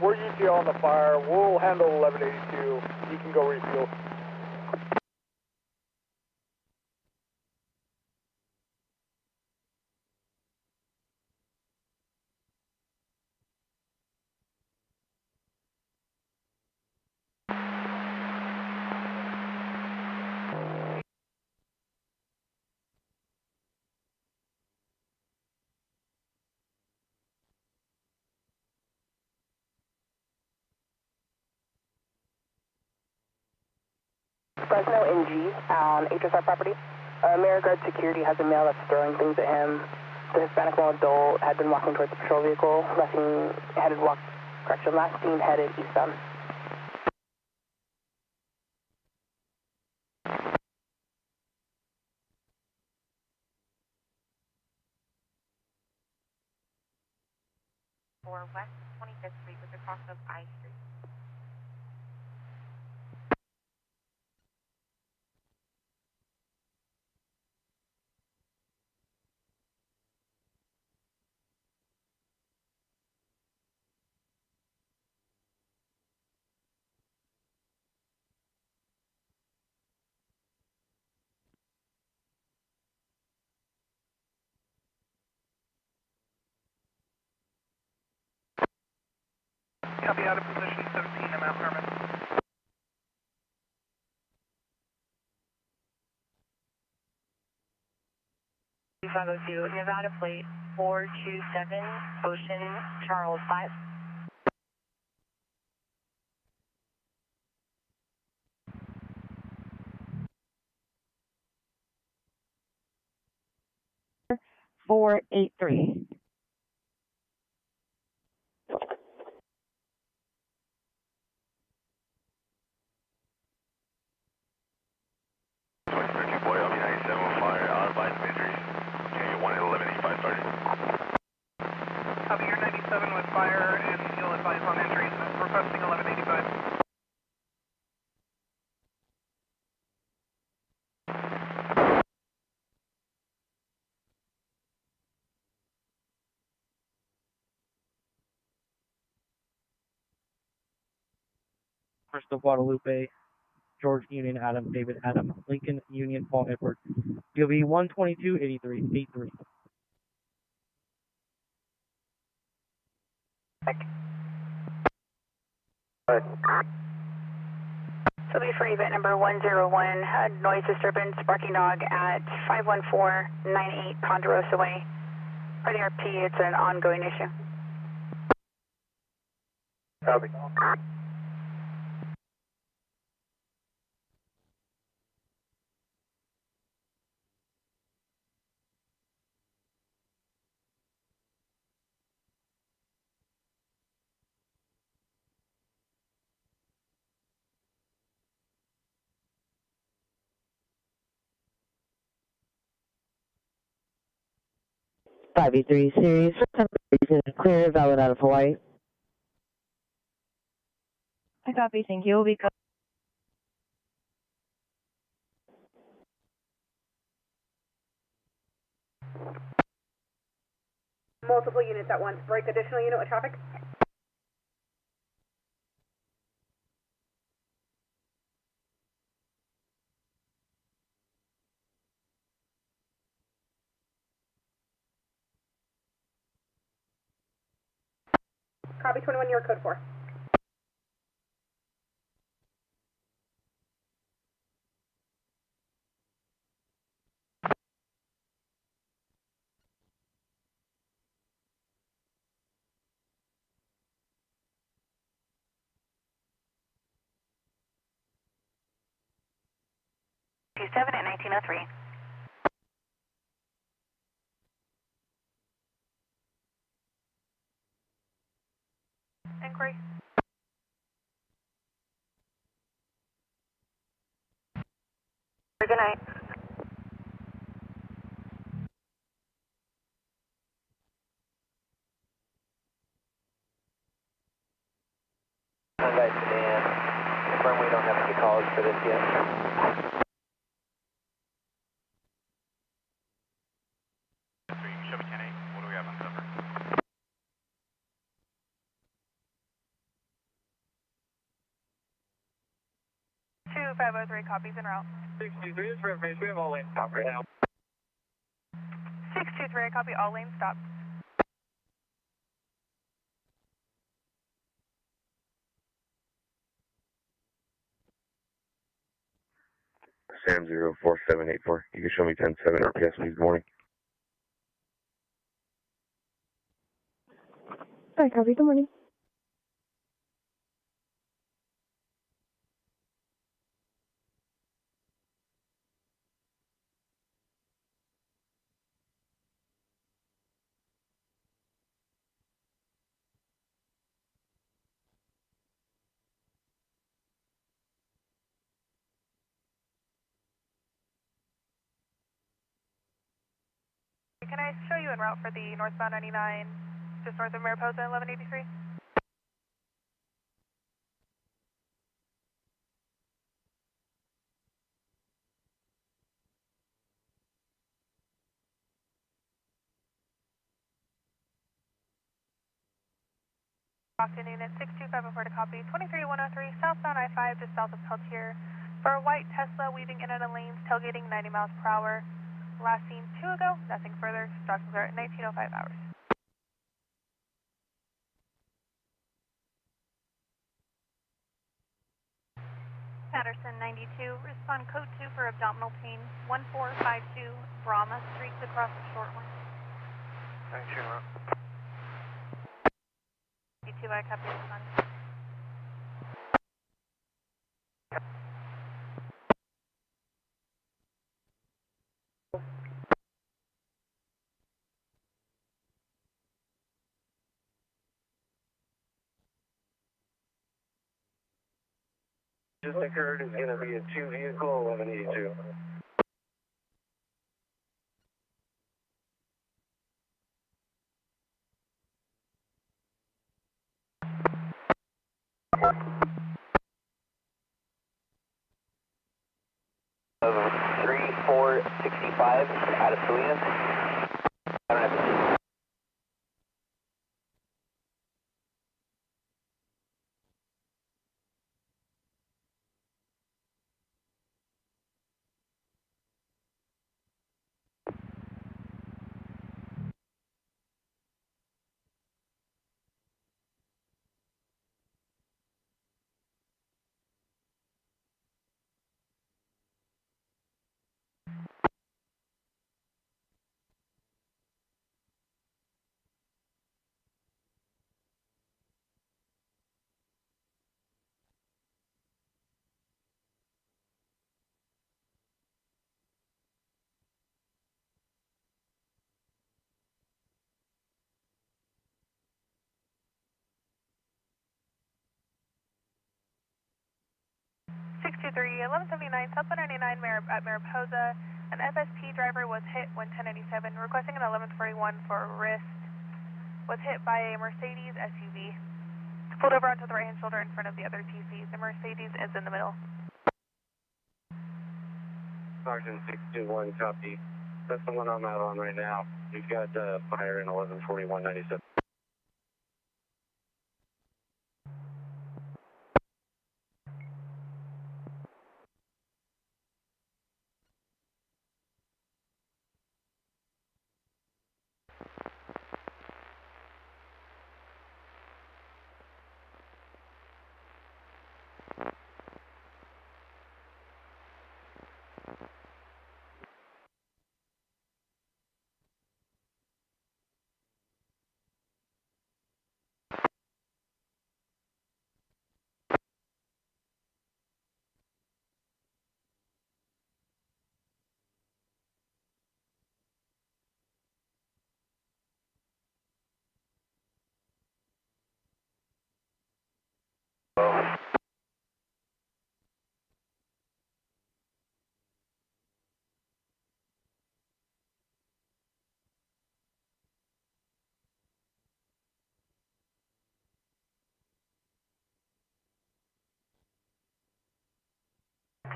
We're UTL on the fire. We'll handle 1182. You can go refuel. Fresno NG on HSR property. AmeriGuard Security has a male that's throwing things at him. The Hispanic male adult had been walking towards the patrol vehicle. Last seen headed eastbound. For West 25th Street with the cross of I Street. Copy, out of position 17, I'm out, Herman. (502) Nevada plate 427, Ocean, Charles 5. Four 83. Copy, you're 97 with fire, and you'll advise on injuries. Requesting 1185. First of Guadalupe, George Union Adam, David Adam, Lincoln Union Paul Edward. DOB 1228383. So be for event number 101, noise disturbance, barking dog at 51498 Ponderosa Way. For the RP, it's an ongoing issue. Copy. E3 series, clear, valid out of Hawaii. I copy, thank you. Because multiple units at once. Break additional unit with traffic. Copy 21, your code 4. Seven at 1903. Inquiry. Good night. Hyundai sedan. Confirm we don't have any calls for this yet. Show me 10-8. What do we have on cover? 2503, copies en route. 623 is for information. We have all lanes stopped right now. 623, I copy all lanes stopped. Sam 04784. You can show me 10-7 RPS, please. Good morning. I copy, good morning. Can I show you en route for the northbound 99, just north of Mariposa, 1183? Locked in unit 62504 to copy, 23103, southbound I-5 just south of Peltier. For a white Tesla weaving in out of lanes, tailgating 90 miles per hour. Last seen 2 ago, nothing further. Stock are at 1905 hours. Patterson 92, respond code 2 for abdominal pain, 1452 Brahma Street across the short one. Thanks, Shima. 52, I copy respond. Just occurred is going to be a 2-vehicle 1182. Of 3465 out of Salinas. I don't have to. 623, 1179, South 199 at Mariposa. An FSP driver was hit when 1097, requesting an 1141 for wrist. Was hit by a Mercedes SUV. Pulled over onto the right-hand shoulder in front of the other TCs. The Mercedes is in the middle. Sergeant 621, copy. That's the one I'm out on right now. We've got fire in 114197.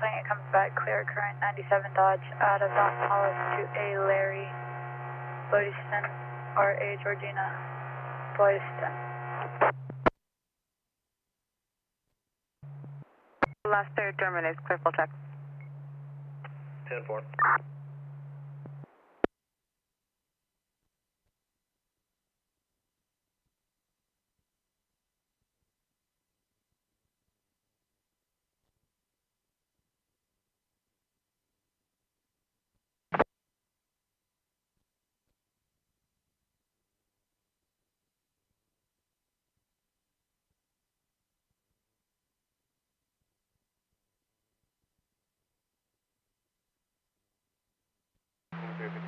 It comes back clear current 97 Dodge out of Palos to A Larry Boyston or A Georgina Boyston. Last third German is clear full check. 10-4.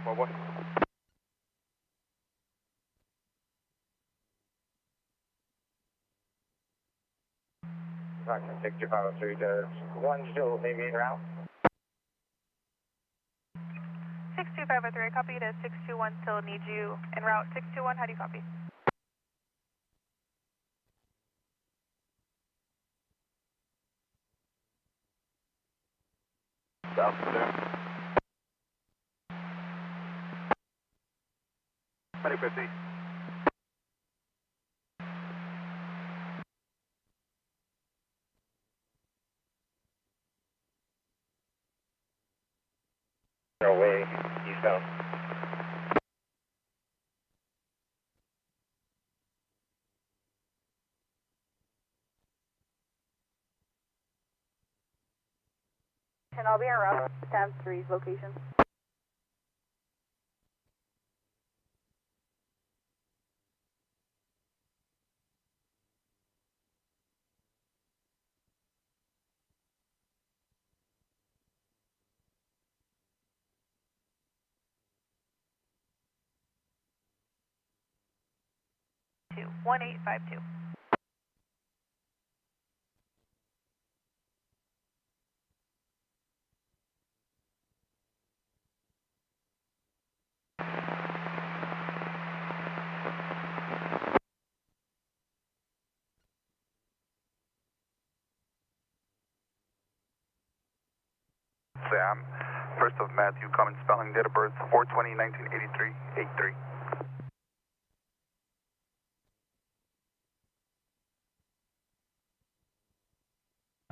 Boy. Sergeant 6503, does one still maybe en route? 62503, I copy to 621, still need you en route. 621, how do you copy? South there. Medic 50. Away, eastbound. And I'll be en route to Sam 3's location. Two 1852. Sam, first of Matthew, common spelling, date of birth 4/20/1983, 83.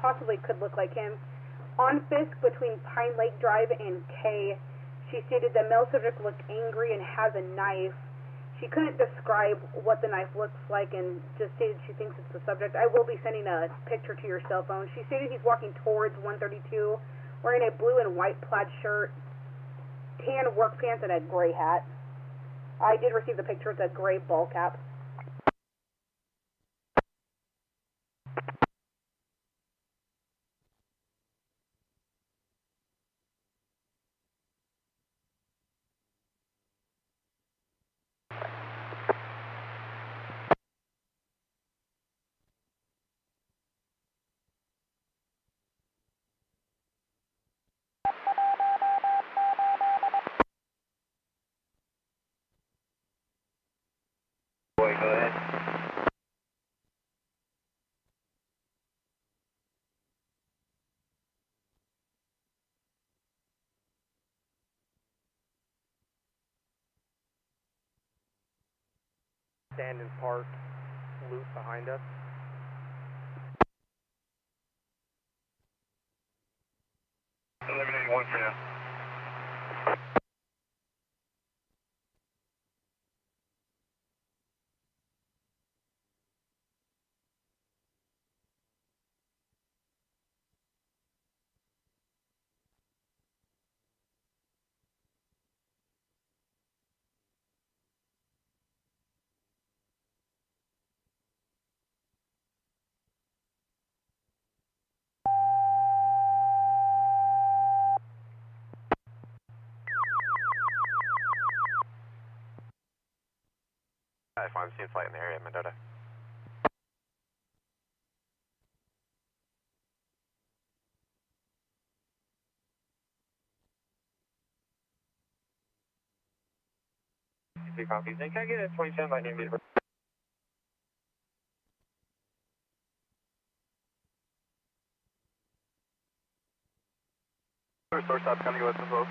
Possibly could look like him. On Fisk between Pine Lake Drive and K, she stated the male subject looked angry and has a knife. She couldn't describe what the knife looks like and just stated she thinks it's the subject. I will be sending a picture to your cell phone. She stated he's walking towards 132, wearing a blue and white plaid shirt, tan work pants, and a gray hat. I did receive the picture. It's a gray ball cap. Stand and park loop behind us. Eliminating one for now. I'm seeing flight in the area, Mendota. Three copies. Can I get a 27 by name? Source stop coming to us as well.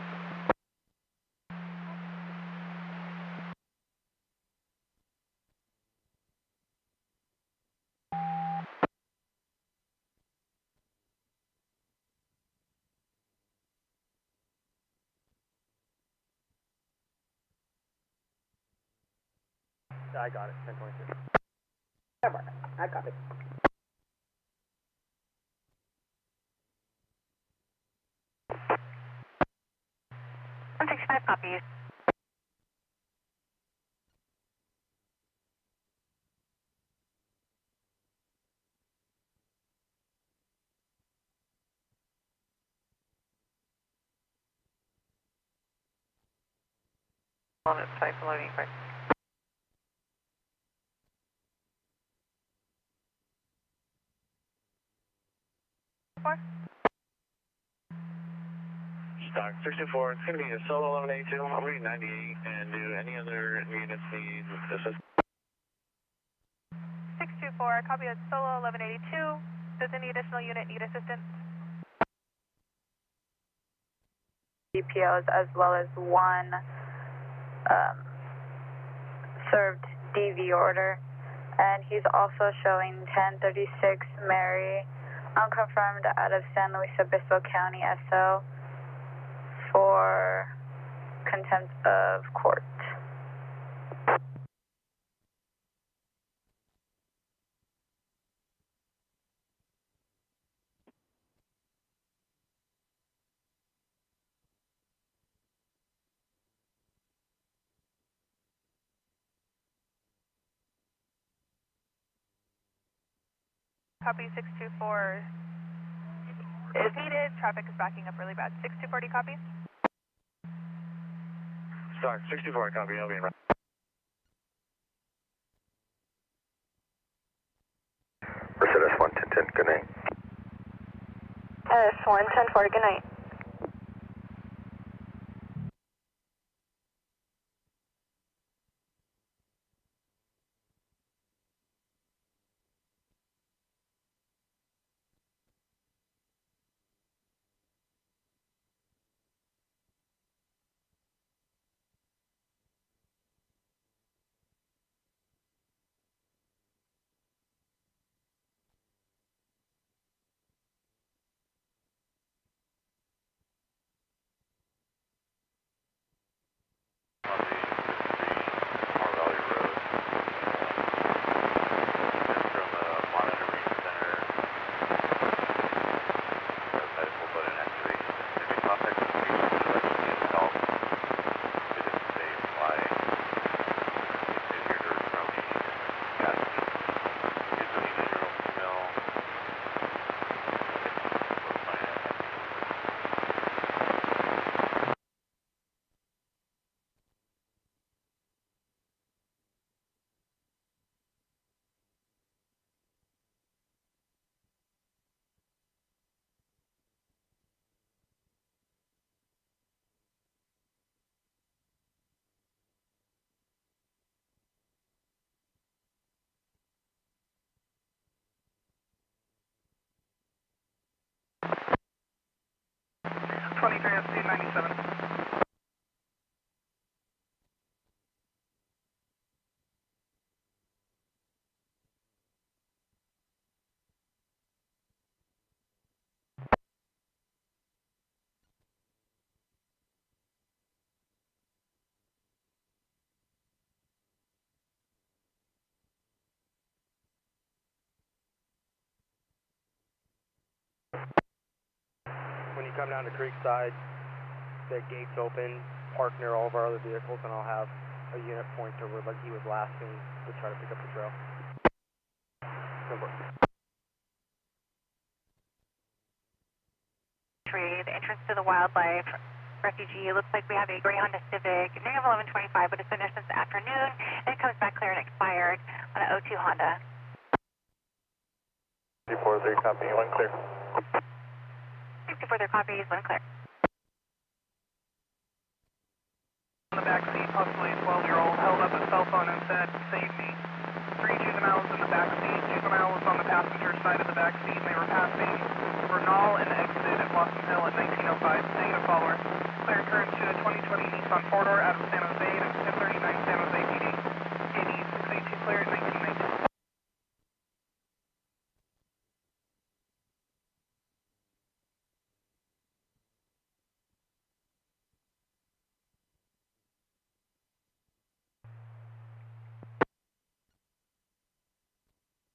I got it, 1026. I got it. One 65 copies. On its site for loading, quick. Stock 64, it's going to be a solo 1182. I'll read 98 and do any other units need assistance. 624, copy of solo 1182. Does any additional unit need assistance? DPOs as well as one served DV order, and he's also showing 1036 Mary, unconfirmed out of San Luis Obispo County SO for contempt of court. Copy 624 is needed. Traffic is backing up really bad. 6240 copy. Stock 64, copy. I'll be in. Mercedes 11010, good night. S11040, good night. can come down to Creekside, the gates open, park near all of our other vehicles, and I'll have a unit point to where like he was last seen to try to pick up the trail. The entrance to the wildlife refugee. It looks like we have a gray Honda Civic near 1125, but it's been there since the afternoon, and it comes back clear and expired on an 02 Honda. 343, copy, 1 clear. 64, their copies, 1 clear. On the back seat, possibly a 12-year-old, held up his cell phone and said, "Save me." 3 juveniles in the back seat. Juvenile was on the passenger side of the back seat, and they were passing Bernal and exit at Blossom Hill at 1905. Negative follower. Clear current to a 2020 Nissan 4-door out of San Jose at 1039 San Jose PD. KD 682 clear at 1919.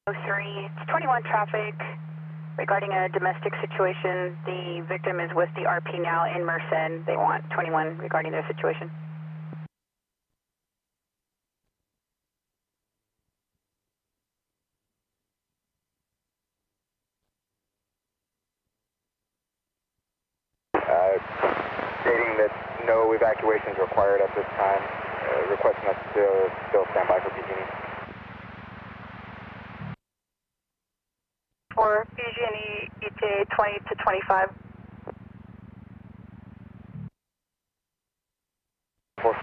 It's 21 traffic regarding a domestic situation. The victim is with the RP now in Merced. They want 21 regarding their situation. Stating that no evacuation is required at this time, requesting us to still stand by for PG&E. For PG&E ETA 20 to 25. 4.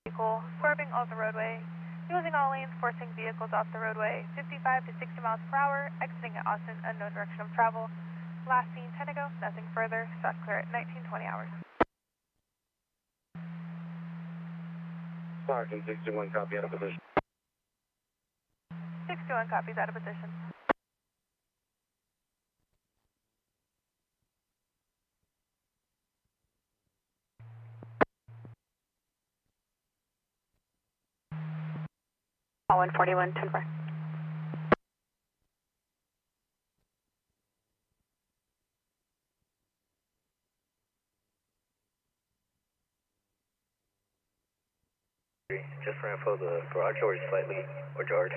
Vehicle swerving off the roadway, using all lanes, forcing vehicles off the roadway, 55 to 60 miles per hour, exiting at Austin, unknown direction of travel. Last seen 10 ago, nothing further, stock clear at 1920 hours. Sergeant 61, copy out of position. 61 copies out of position. All 141, 10 4. Just for info, the garage door is slightly ajar.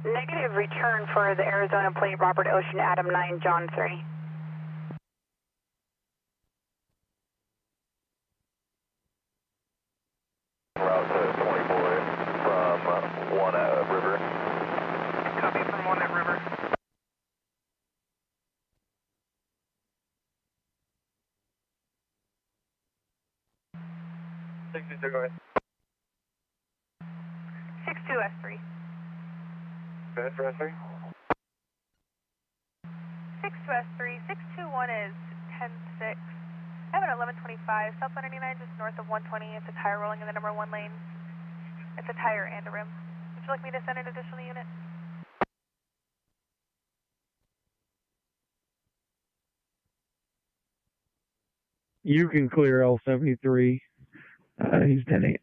Negative return for the Arizona plate, Robert Ocean, Adam 9, John 3. Route to 24 from 1 at River. Copy from 1 at River. Go ahead. 62 S3. Go ahead for S3. 62 S3. 621 is 10-6. I have an 1125, South 199 just north of 120. It's a tire rolling in the number 1 lane. It's a tire and a rim. Would you like me to send an additional unit? You can clear L73. He's 10-8.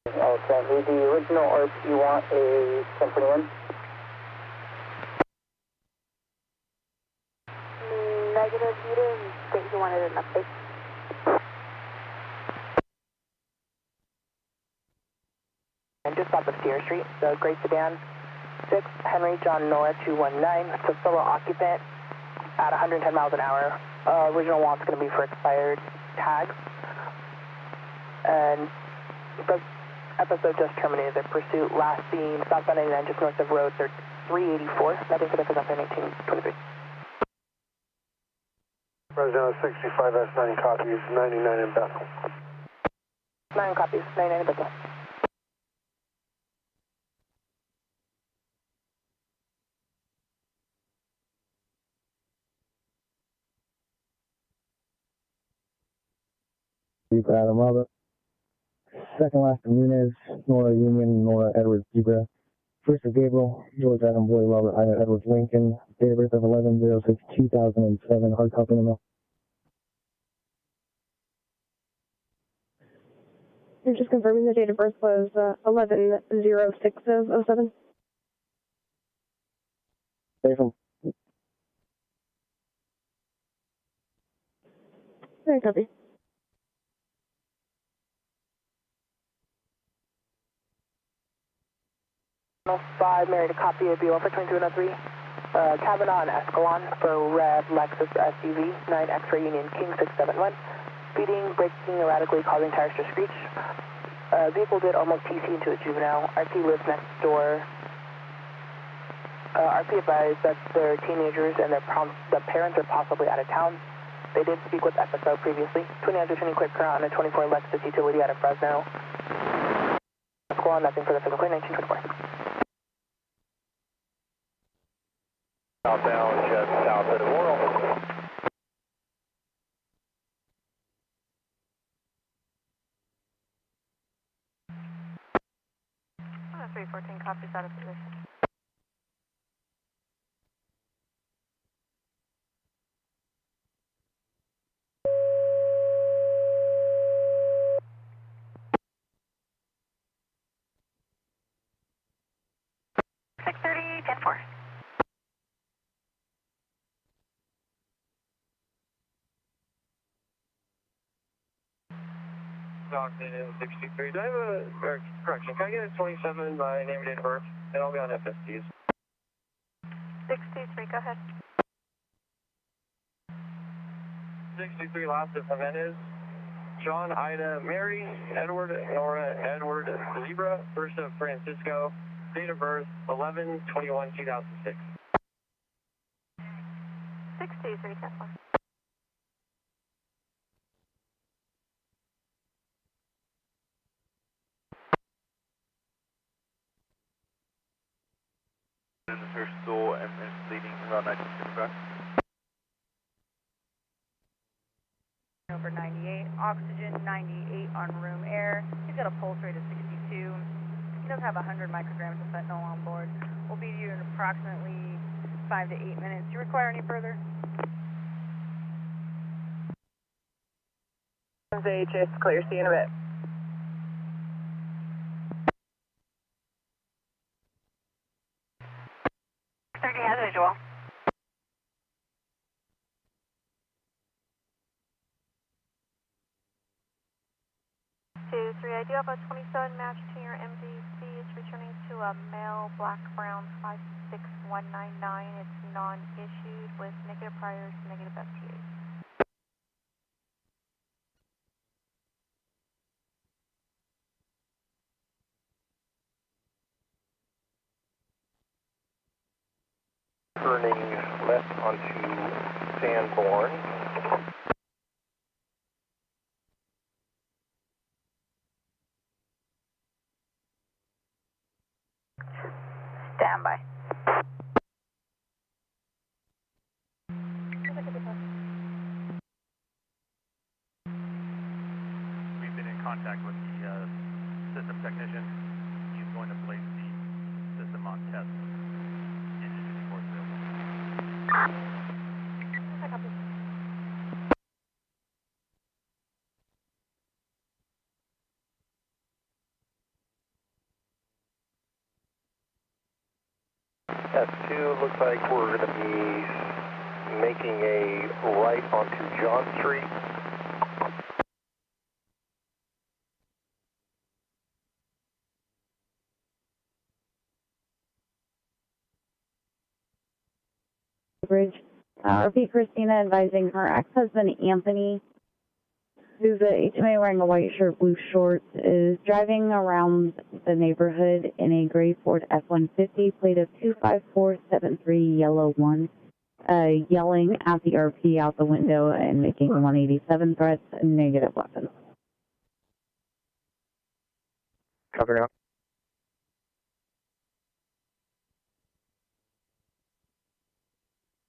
Okay, the original ARP, you want a 1021? Negative, you didn't think you wanted an update. And just off of Sierra Street, the gray sedan, 6 Henry John Nora 219. It's a solo occupant at 110 miles an hour. Original want's going to be for expired tags. And the episode just terminated. The pursuit last seen southbound 99 just north of road 384. Nothing for the pickup in 1823. Resident 65S9 copies, 99 in Bethel. 9 copies, 99 in Bethel. for Adam Robert. Second last of Nunez, Nora Union, Nora Edwards Zebra. First of Gabriel, George Adam Boy Robert Ida Edwards Lincoln. Date of birth of 11/06/2007. Hard copy in the mail. You're just confirming the date of birth was 11/06/07. Faithful. Very copy. Banos 5, married a copy of BO for 2203. Kavanaugh and Escalon for red Lexus SUV, 9 X-ray Union King 671. Speeding, braking erratically, causing tires to screech. Vehicle did almost TC into a juvenile. RP lives next door. RP advised that they're teenagers and the parents are possibly out of town. They did speak with FSO previously. 20 under 20 quick current on a 24 Lexus utility out of Fresno. Escalon, nothing for the physical, 1924. Southbound, just south of the Laurel. 314 copies out of position. Stockton in 63. Do I have a correction? Can I get a 27 by name and date of birth? And I'll be on FSTs. 63, go ahead. 63, last of Jimenez. John, Ida, Mary, Edward, Nora, Edward, Zebra, first of Francisco, date of birth 11/21/2006. 63, 10-4. Mr. Stool and misleading around 1975. Over 98, oxygen 98 on room air. He's got a pulse rate of 62. He does have 100 micrograms of fentanyl on board. We'll be here in approximately 5 to 8 minutes. Do you require any further? HS, clear, see you in a bit. 30 has visual. I do have a 27 match to your MDC. It's returning to a male black brown 56199. It's non-issued with negative priors, negative FTAs. Turning left onto Sanborn. Stand by. We've been in contact with the system technician. He's going to place the system on test. S2, looks like we're going to be making a right onto John Street. Bridge. Repeat Christina advising her ex-husband Anthony, who's a HMA wearing a white shirt, blue shorts, is driving around the neighborhood in a gray Ford F-150, plate of 25473 yellow 1, yelling at the RP out the window and making 187 threats, negative weapons. Copy out.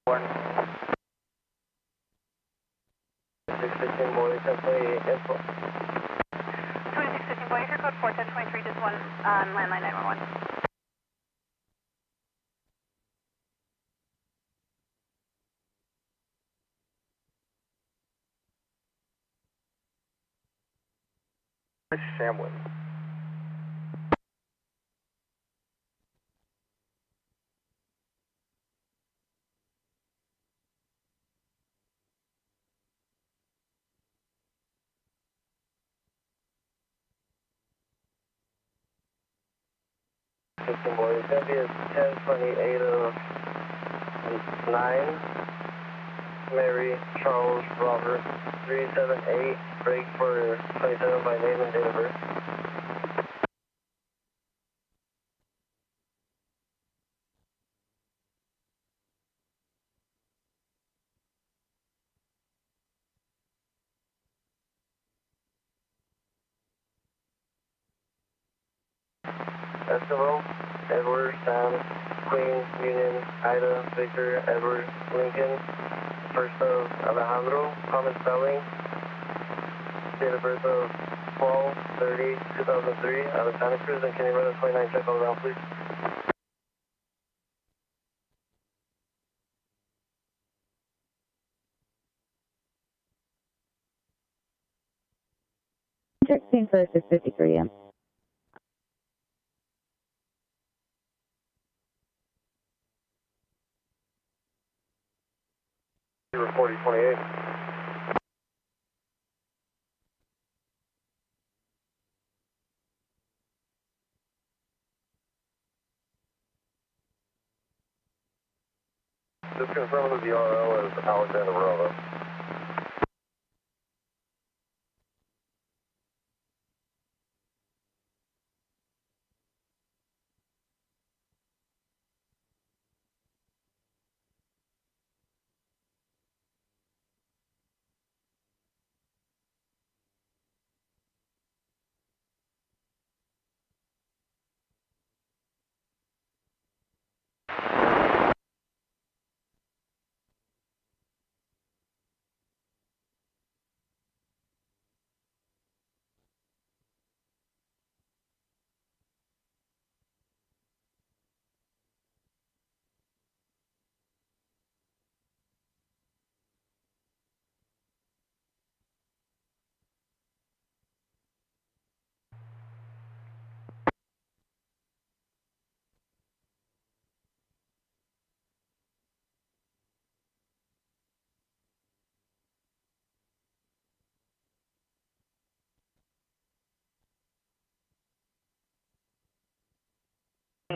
One. 615 Morley, 1028 info. 41023, just one on landline 911. Shamblin. System boy, it's going to be a 1028 of 9, Mary, Charles, Robert, 378, break for 27 by name and date of birth. Eskimo, Edward, Sam, Queen, Union, Ida, Victor, Edward, Lincoln, first of Alejandro, common spelling, date of birth of 12/30/2003, out of Santa Cruz, and can you run a 29 check all around, please? Check scene for 6:53 a.m. Zero 4028. Just confirm that the RO is Alexander Bravo.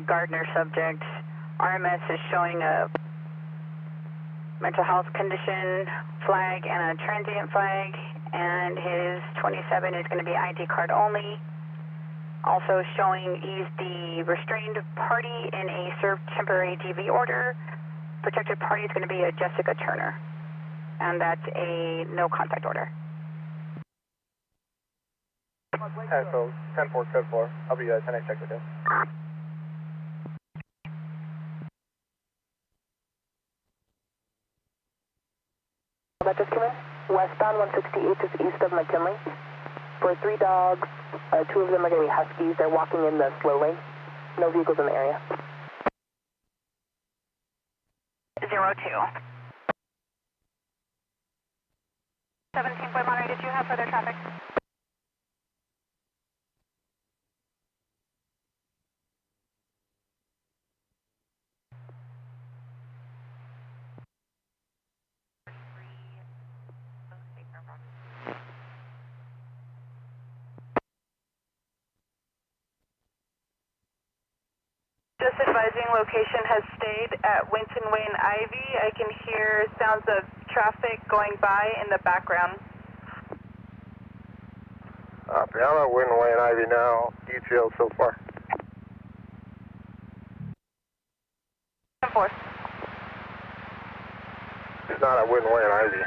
Gardner subject. RMS is showing a mental health condition flag and a transient flag, and his 27 is going to be ID card only. Also showing he's the restrained party in a served temporary DV order. Protected party is going to be a Jessica Turner, and that's a no contact order. So 10-4, code 4. I'll be 10-8 check with you. That just came in. Westbound 168 is east of McKinley. For 3 dogs, 2 of them are going to be Huskies. They're walking in the slow lane. No vehicles in the area. 02. 17-point Monterey, did you have further traffic? Just advising location has stayed at Winton Way and Ivy. I can hear sounds of traffic going by in the background. I'm at Winton Way and Ivy now. Details so far. 10-4. It's not at Winton Way and Ivy.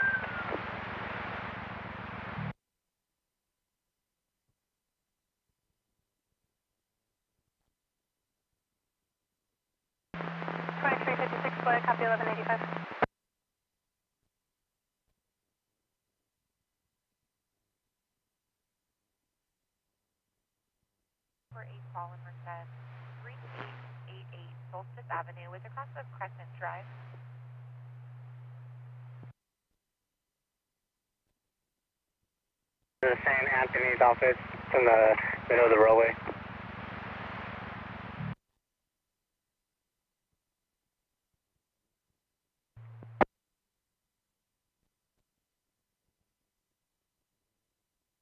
Copy 1185. For 8 call in Merced, 3888 Solstice Avenue with across of Crescent Drive. The San Anthony's office in the middle of the roadway.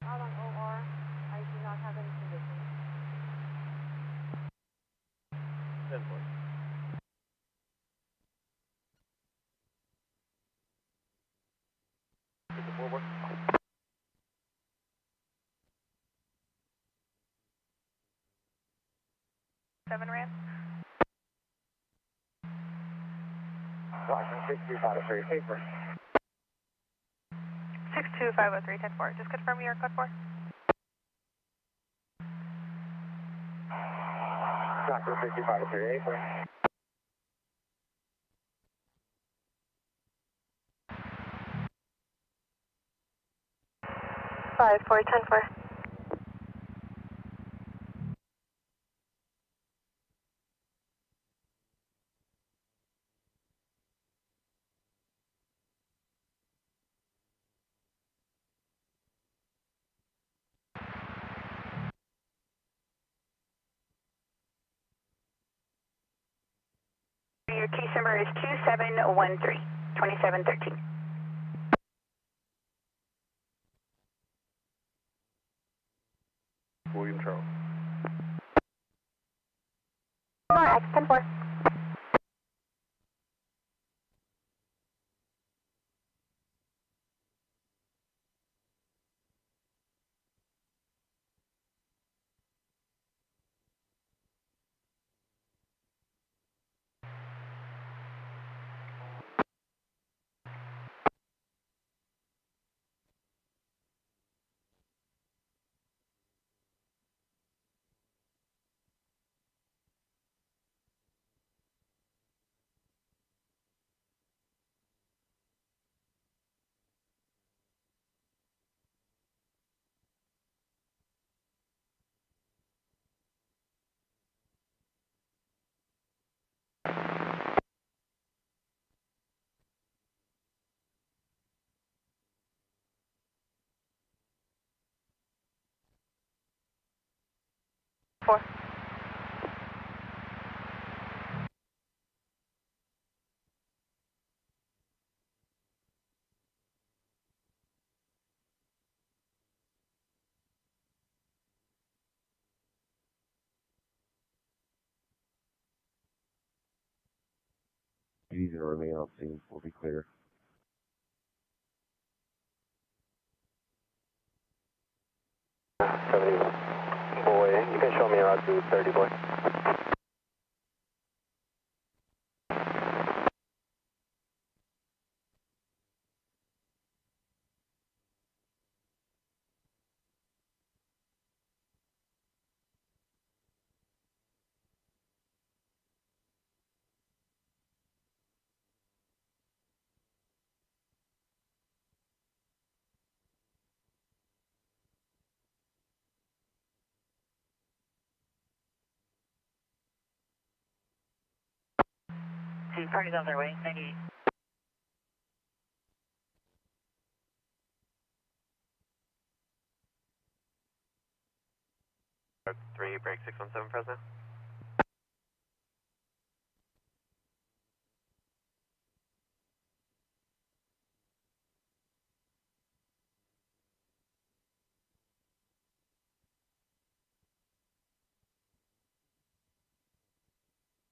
Out on OR, I do not have any conditions. 10 4. Get the forward. 7 Rand. 62503, paper. 62503, 10-4. Just confirm your code 4. Doctor 62503, paper. 5-4, 10-4. Your case number is 2713, 2713. William Charles. X 10-4. These are remain on scene. We'll be clear. Boy, you can show me around 230, boy. Party's on their way, 98. Three break 617 Fresno.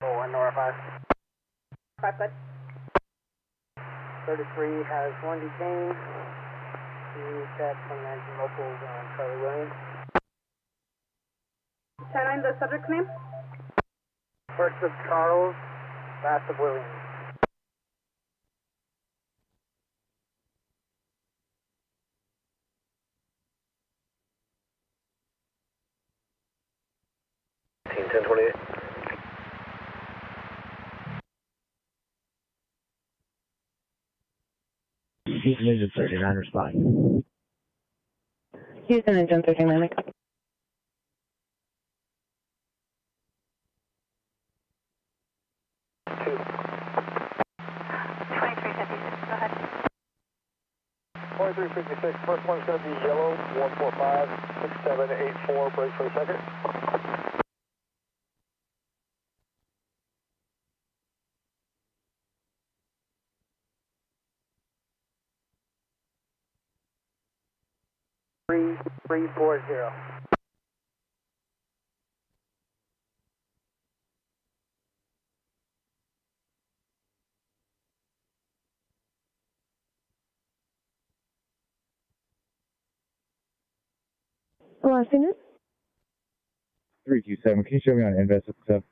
Oh, 1 Nora 5. 5 good. 33 has 1 detained. He's at 2019 locals on Charlie Williams. 10-9, the subject's name? First of Charles, last of Williams. Team 1028. Houston Engine 39, respond. Houston Engine 39, 2356, first one's going to be yellow, 145-6784, brake for a second. Three 40. Last unit? 327, can you show me on invest stuff?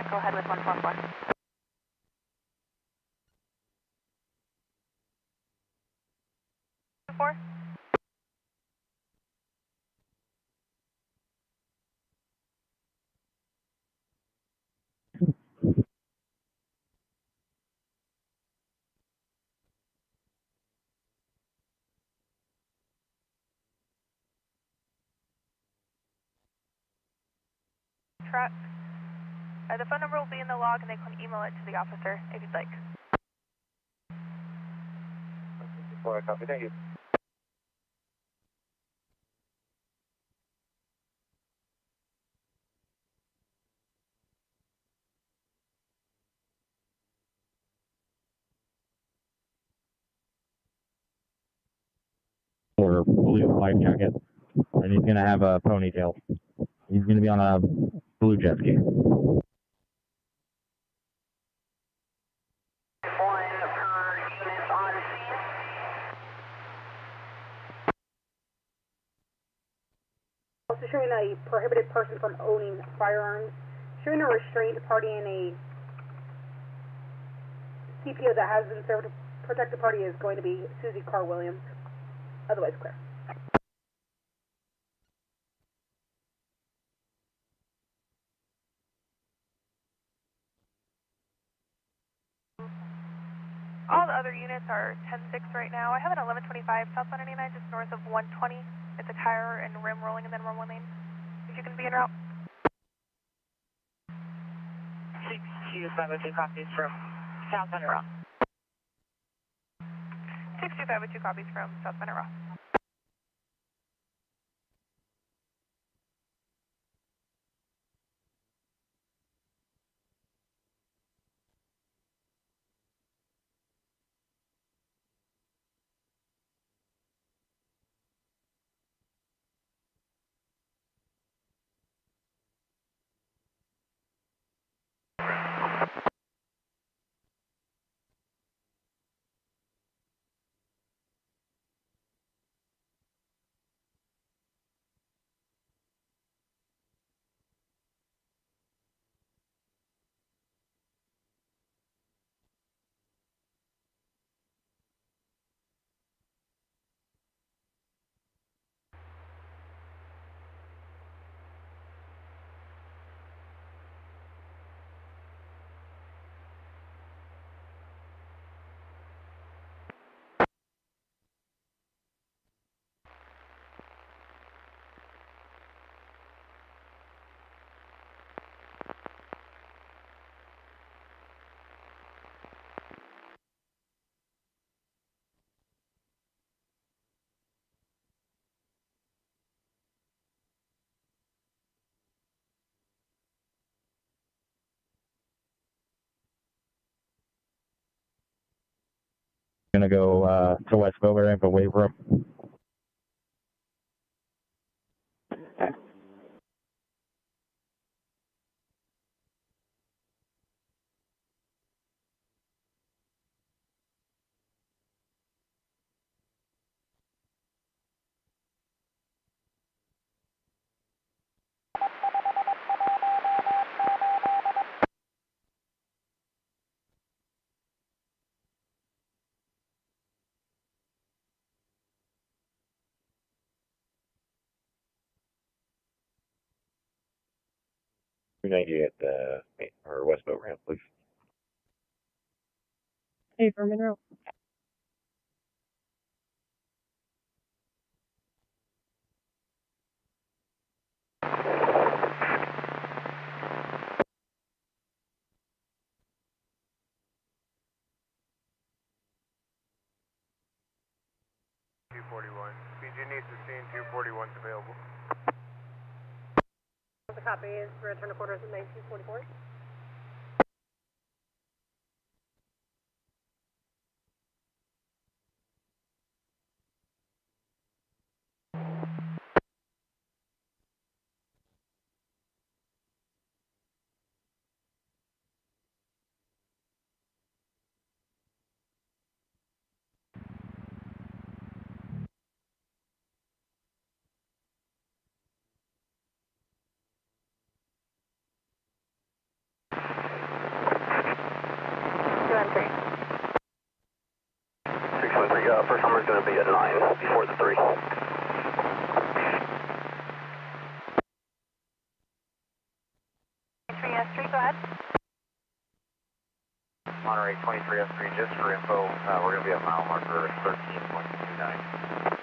Go ahead with 144. Four. Truck. The phone number will be in the log and they can email it to the officer if you'd like. Copy, thank you. Or blue life jacket, and he's gonna have a ponytail. He's gonna be on a blue jet ski. Also showing a prohibited person from owning firearms. Showing a restrained party in a CPO that has been served. Protected party is going to be Susie Carr Williams. Otherwise clear. All the other units are 10-6 right now. I have an 1125 southbound 99 just north of 120. It's a tire and rim rolling and then run one lane. If you can be en route. 62502 copies from South Monroe. 62502 copies from South Monroe. Gonna go to West Boulder and go waive room. .290 at the or West Boat ramp, please. Hey, for Monroe. 241. BG needs to see 241's available. The copy is return to quarters at 1944. First number is going to be at 9 before the 3. S3, go ahead. Monterey 23S3, just for info, we're going to be at mile marker 13.29.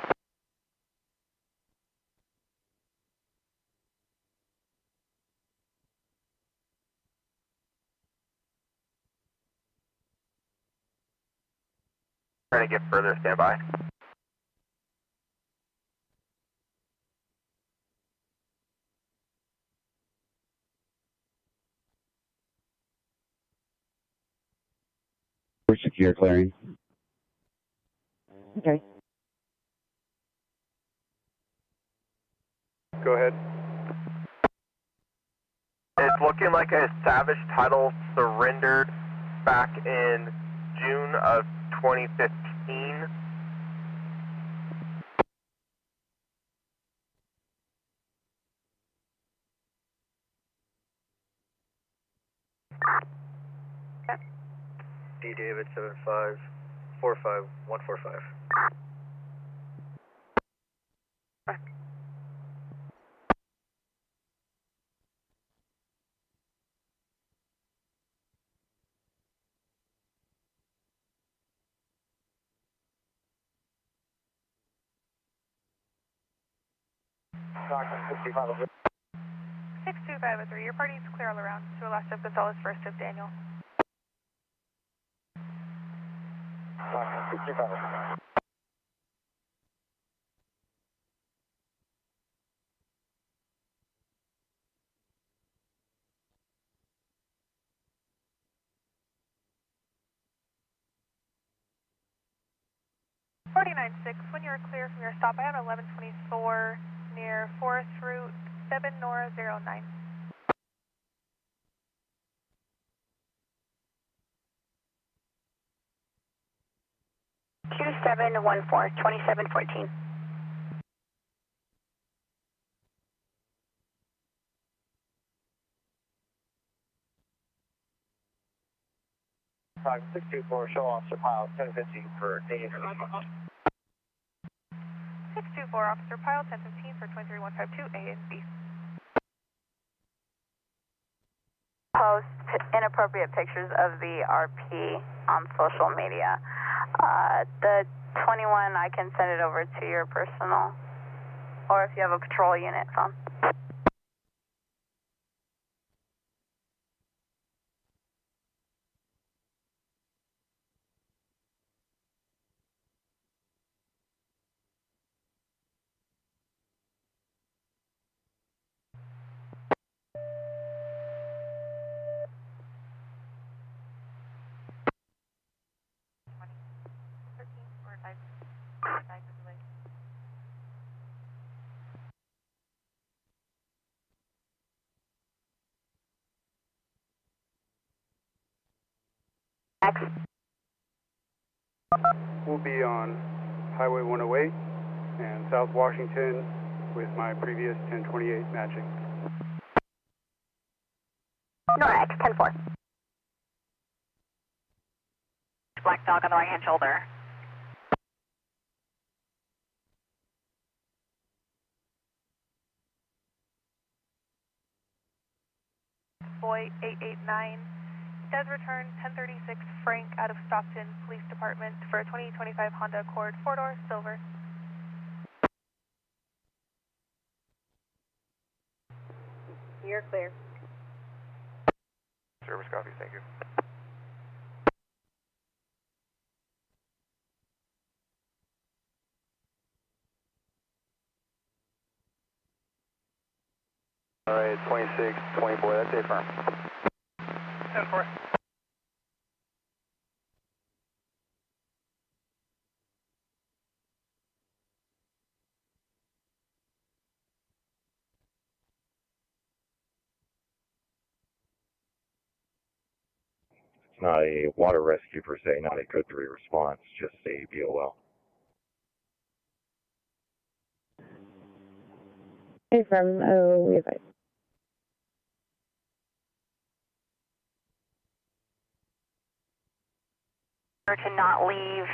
Trying to get further, stand by. We're secure, clearing. Okay. Go ahead. It's looking like a Savage title surrendered back in June of 2015. D. David 7545145. Talking 62503, your party is clear all around. To a last of Gonzalez, first of Daniel. Talking 62503. When you're clear from your stop, I have 1124 near Forest Route 7 Nora 09. Q714, 2714. Talking 624, show officer Palos 1015 for Canadian. 624, Officer Pile 1015 for 23152 A and B. Post inappropriate pictures of the RP on social media. The 21, I can send it over to your personal, or if you have a patrol unit phone. We'll be on Highway 108 and South Washington with my previous 1028 matching. Nora X 10-4. Black dog on the right hand shoulder. Boy 889 does return 1036 Frank out of Stockton Police Department for a 2025 Honda Accord 4-door silver. You're clear. Service copy, thank you. Alright, 26, 24, that's it, firm. 10-4. It's not a water rescue per se, not a code 3 response, just a BOL. Hey, from we have To not leave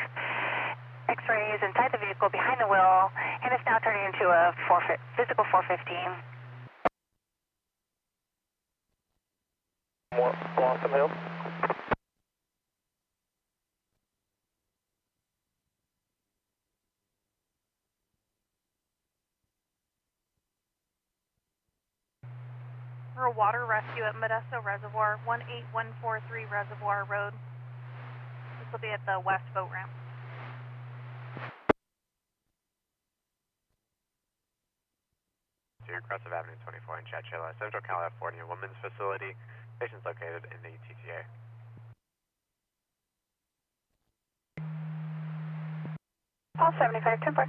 X-rays inside the vehicle behind the wheel, and it's now turning into a physical 415. Blossom Hill. For a water rescue at Modesto Reservoir, 18143 Reservoir Road. This will be at the west boat ramp. Aggressive Avenue 24 in Chowchilla, Central California Women's Facility. Patient's located in the TTA. All 75, 10-4.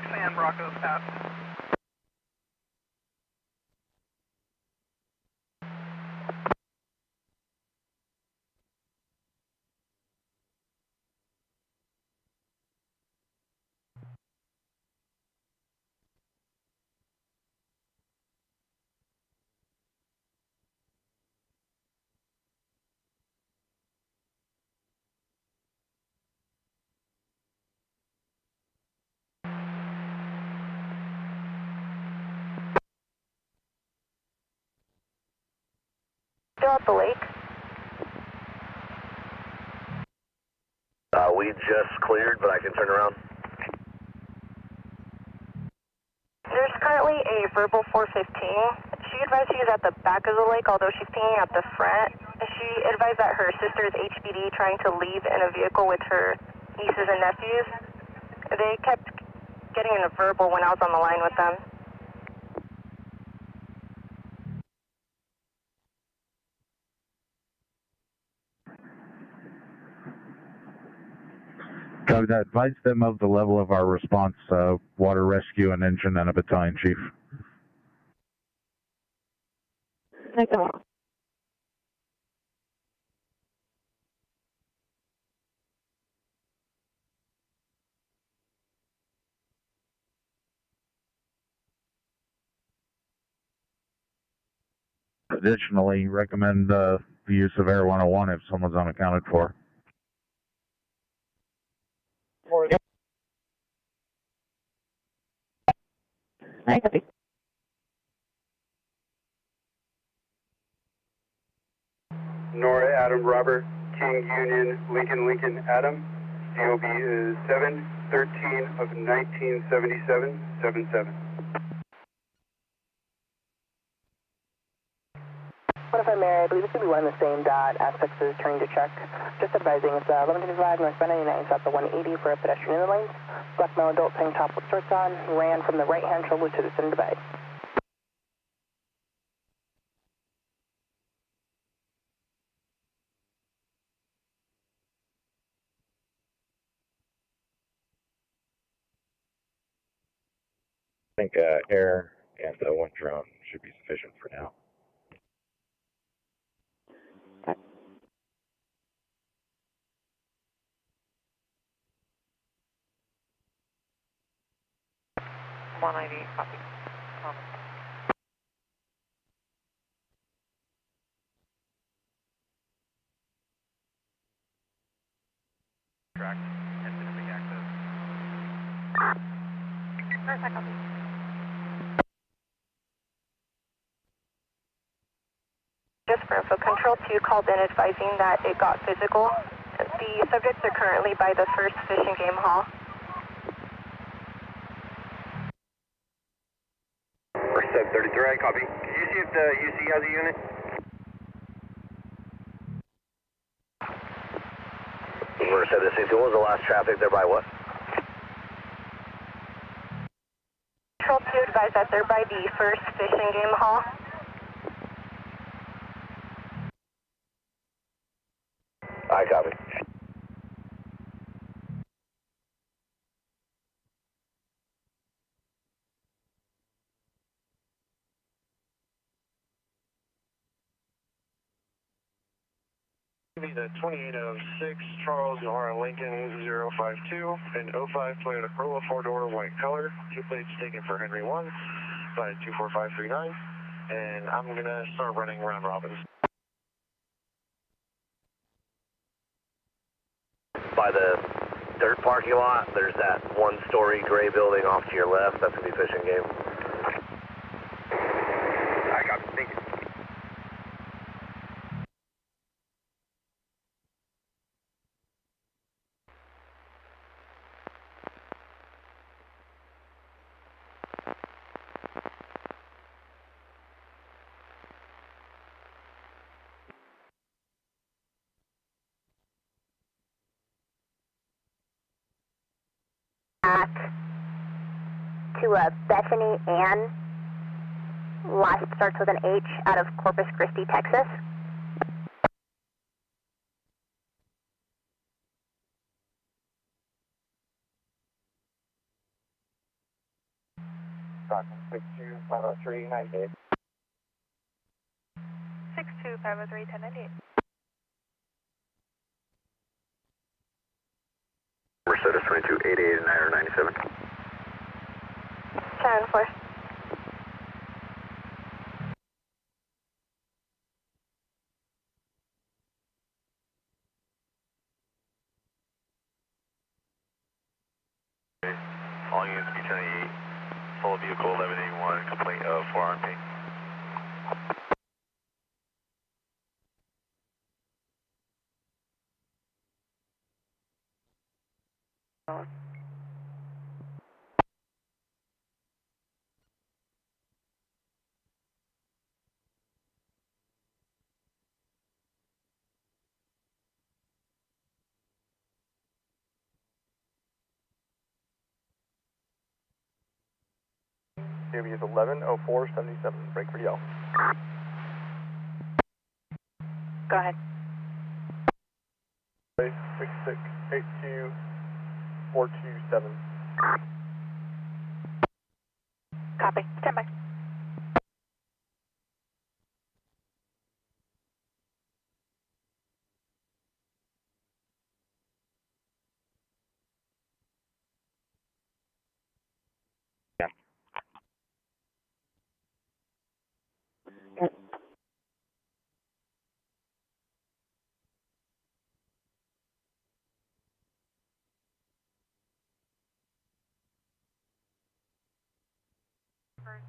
San Bracco's passed. Still at the lake? We just cleared, but I can turn around. There's currently a verbal 415. She advised she's at the back of the lake, although she's pinging at the front. She advised that her sister is HPD trying to leave in a vehicle with her nieces and nephews. They kept getting in a verbal when I was on the line with them. Copy that. Advise them of the level of our response, water rescue, an engine, and a battalion chief. Additionally, recommend the use of Air 101 if someone's unaccounted for. I copy. Nora, Adam, Robert, King, Union, Lincoln, Adam. COB is 7/13 of 1977, 77. What if I may? I believe this would be one and the same dot. Aspects is turning to check. Just advising it's 1125 northbound 99 south of 180 for a pedestrian in the lane. Black male adult tank top with shorts on. Ran from the right hand shoulder to the center bay. I think air and one drone should be sufficient for now. Okay. 190, copy. Track, tentative access. Perfect, copy. Track, 10 to 5 access. 0 Vegas for Info Control 2 called in advising that it got physical. The subjects are currently by the first Fish and Game Hall. Merced 33, copy. Can you see if the UC has a unit? Merced, this is what was the last traffic there by what? Control 2 advised that they're by the first Fish and Game Hall. I copy. The 2806 Charles Noir Lincoln 052 and 05 Toyota Corolla 4-door white color. 2 plates taken for Henry 1 by 24539. And I'm going to start running round robins. By the dirt parking lot, there's that 1-story gray building off to your left. That's going to be Fish and Game. I copy, thank you. Back to Bethany Ann. Last starts with an H, out of Corpus Christi, Texas. Stockton 62503, 98. 62503, 1098. Mercedes 22, 88, 97. Channel 4. All units B28, full vehicle 1181, complaint of forearm pain. DOB is 110477, break for yell. Go ahead. 6682427. Copy. Stand by.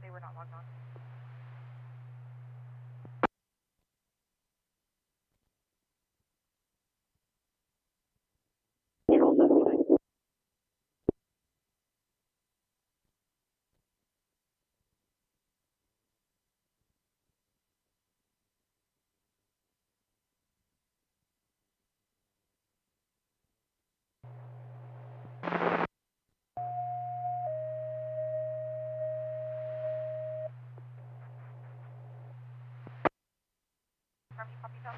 They were not logged on. From you, copy, Tom?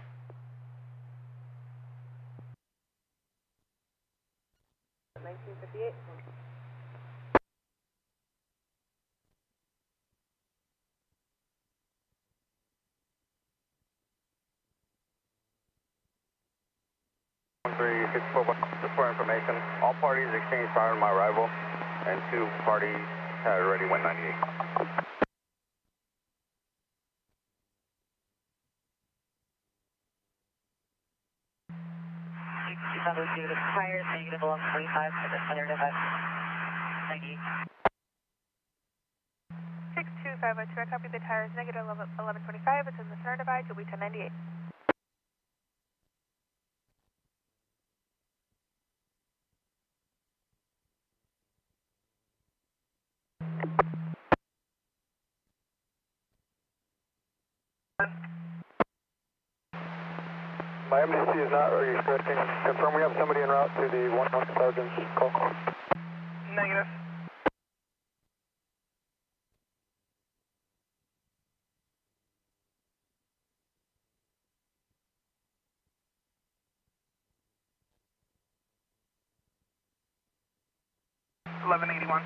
1958. Just for information, all parties exchanged prior to my arrival, and 2 parties had already went 98. The tires negative 1125 for the center device. 98. 62503, 502, I copy the tires negative 1125. It's in the center divide. You'll be 1098. My emergency is not restricting. Confirm we have somebody en route to the 11000 call. Negative. $11.81.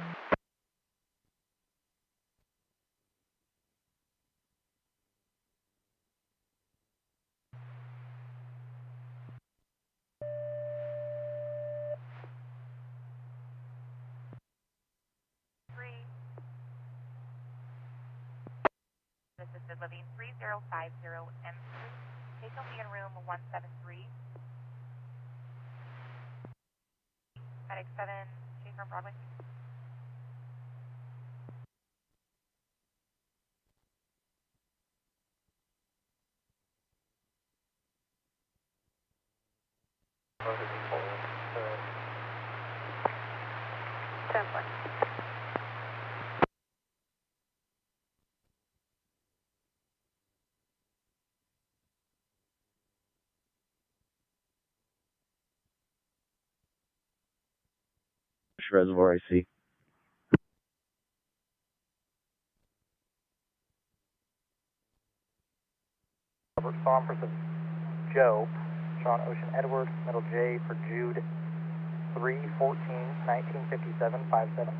Assisted living 3050 M3. Take only in room 173. Medic 7, Schaefer Broadway. Reservoir, I see. Robert Somers of Joe, Sean Ocean Edward, middle J for Jude, 3/14/1957, 57.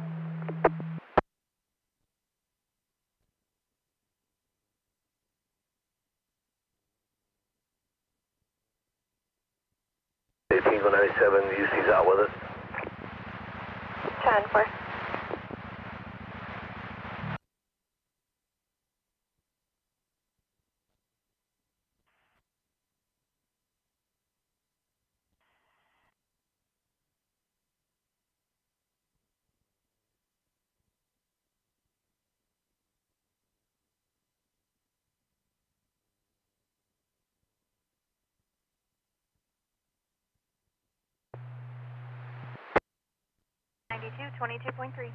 1897, UC's out with it. 10-4. $92, 22.3.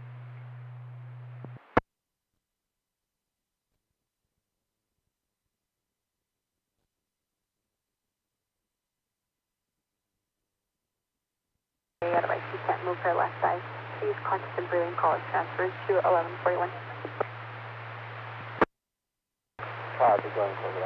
Otherwise, she can't move her left side. Please conscious and breathing call is transferred to 1141. Copy, going for it.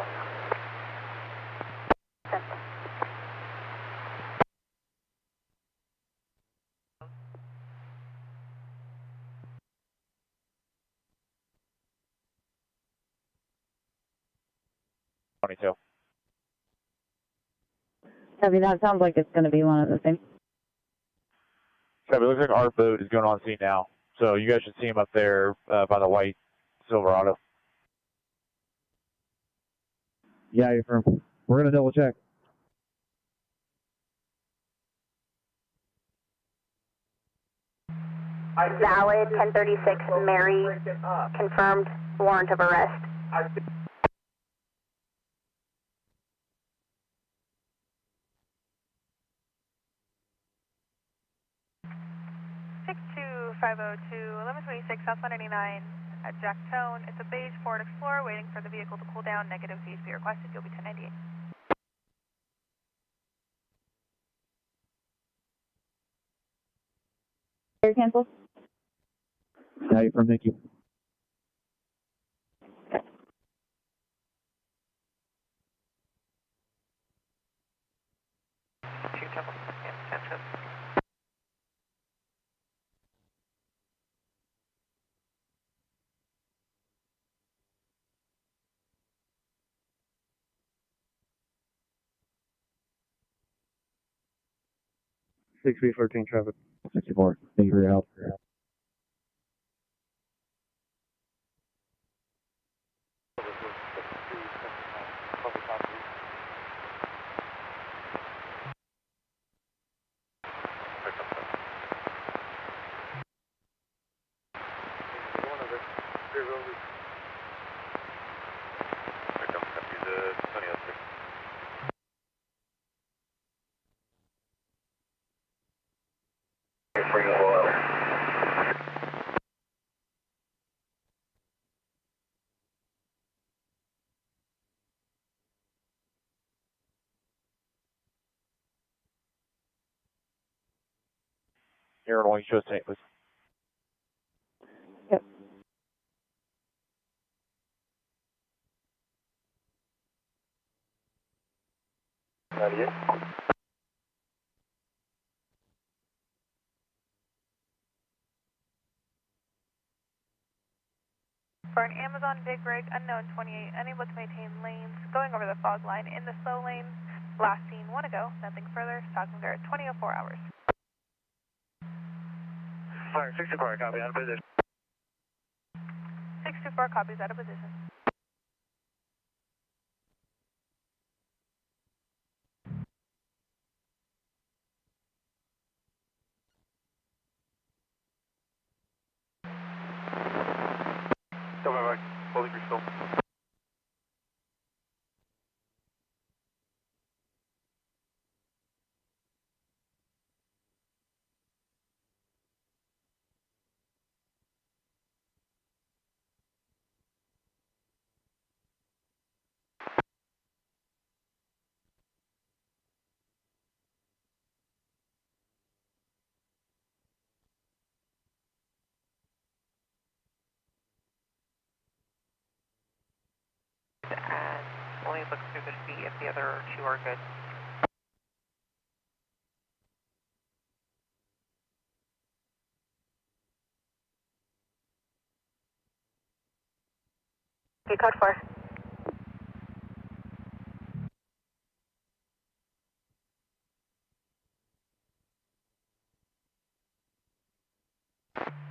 Copy, that sounds like it's going to be one of the same. Copy, it looks like our boat is going on scene now. So you guys should see him up there by the white Silverado. Yeah, you're firm. We're going to double check. Valid 1036, Mary, confirmed warrant of arrest. 502, 1126 South 199 at Jack Tone. It's a beige Ford Explorer waiting for the vehicle to cool down. Negative CHP requested. You'll be 1098. Air cancel. Yeah, you're firm. Thank you. Six B 14 traffic. 64. Thank you for your help. You're rolling show St. Louis. Yep. For an Amazon big rig, unknown 28, unable to maintain lanes, going over the fog line in the slow lane. Last seen 1 ago, nothing further. Stockton there at 20:04 hours. Fire 64, copy, out of position. 624 copies out of position. Come on, back. Holding your still. And only look through the seat if the other two are good. Okay, code 4.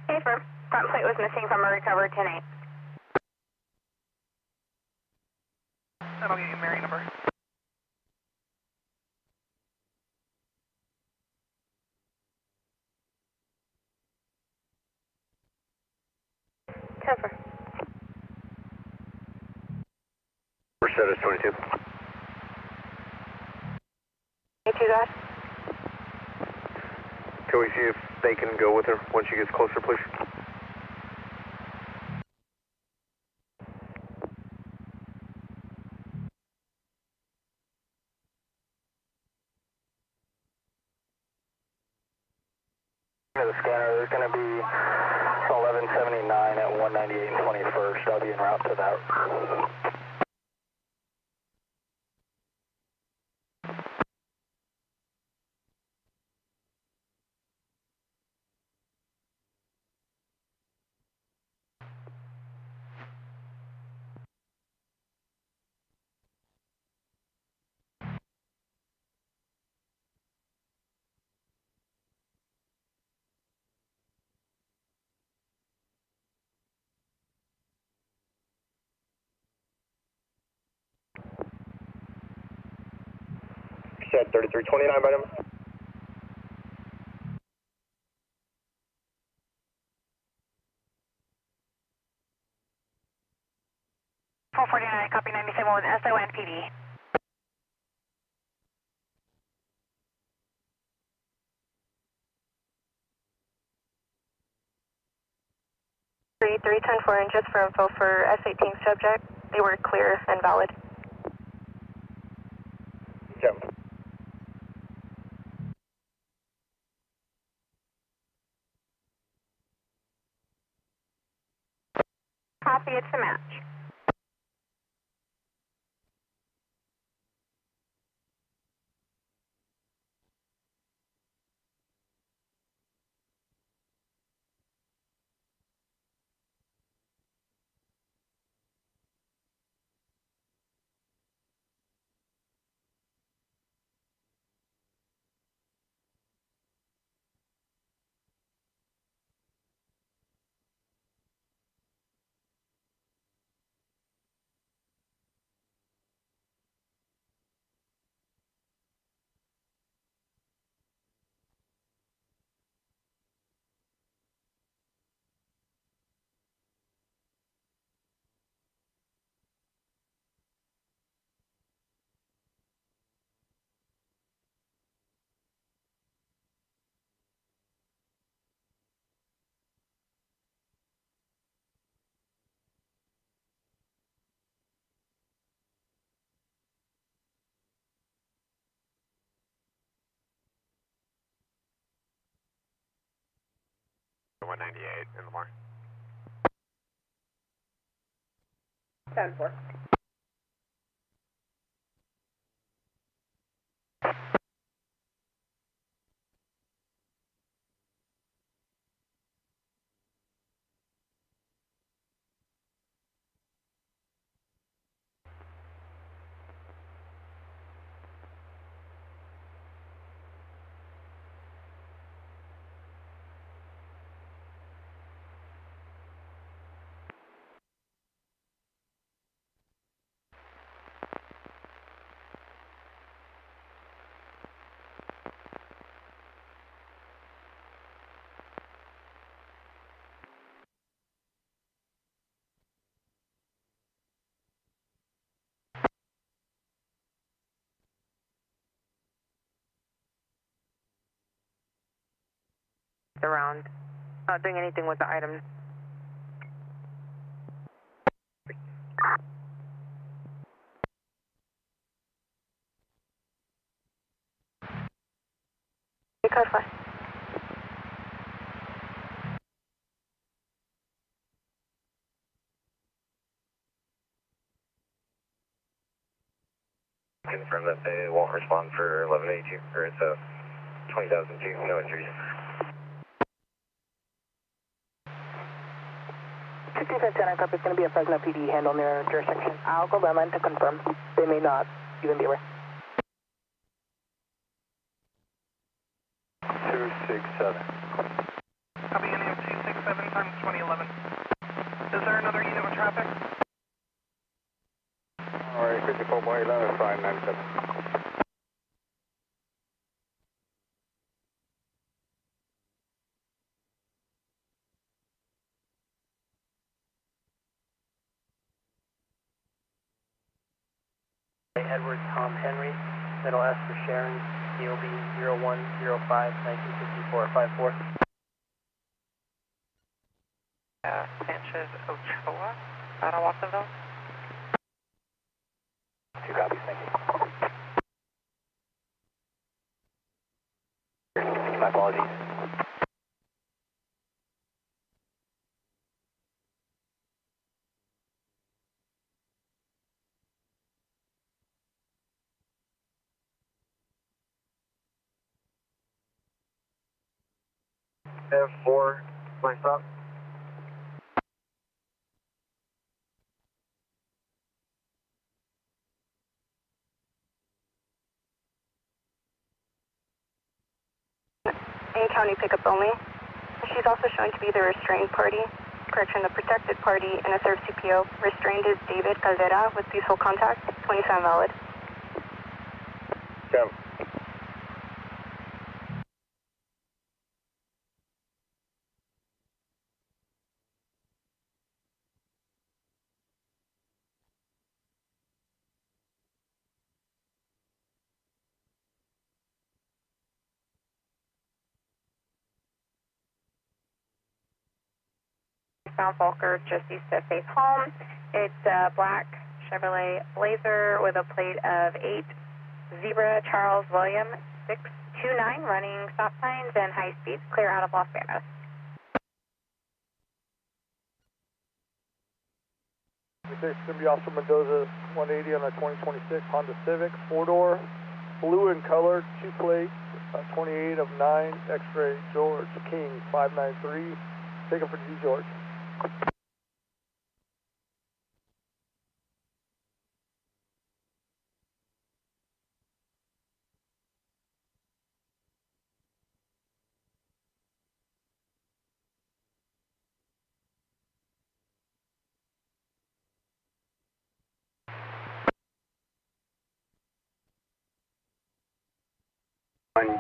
Hey, firm. Front plate was missing from a recovered 10-8. That'll get you Mary number. Cover. Merced is 22. 22, guys. Can we see if they can go with her when she gets closer, please? The scanner, there's going to be 1179 at 198 and 21st. I'll be en route to that. Shed 3329 by number. Copy 97 with SO and PD. Three 10-4 inches for info for S18 subject. They were clear and valid. Jump. Copy, it's a match. 198 in the more. 10-4. Around. Not doing anything with the items. Code 5. Confirm that they won't respond for 1182, or it's 20,002, no injuries. 6510, copy. It's going to be a Fresno PD handle near jurisdiction. I'll go landline to confirm. They may not even be aware. 267. Copy, NAM 267 times 2011. Is there another unit with traffic? Alright, 54.11, 597. Edward Tom Henry, middle S for Sharon, DOB 0105 1954 54. Sanchez Ochoa, out of Watsonville. 2 copies, thank you. My apologies. F4, my stop. County pickup only. She's also shown to be the restrained party, correction, the protected party, and a served CPO. Restrained is David Caldera with peaceful contact, 27 valid. Come. South Volker, just east of Faith Home. It's a black Chevrolet Blazer with a plate of 8 Zebra Charles William 629, running stop signs and high speeds, clear out of Los Banos. It's going to be Officer Mendoza 180 on a 2026 Honda Civic, 4-door, blue in color, 2 plates, 28 of 9, X-ray George King 593, taken for G George.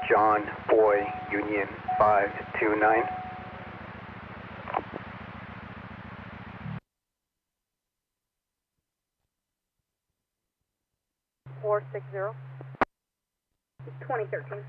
John Boy, Union 529. It's 2013.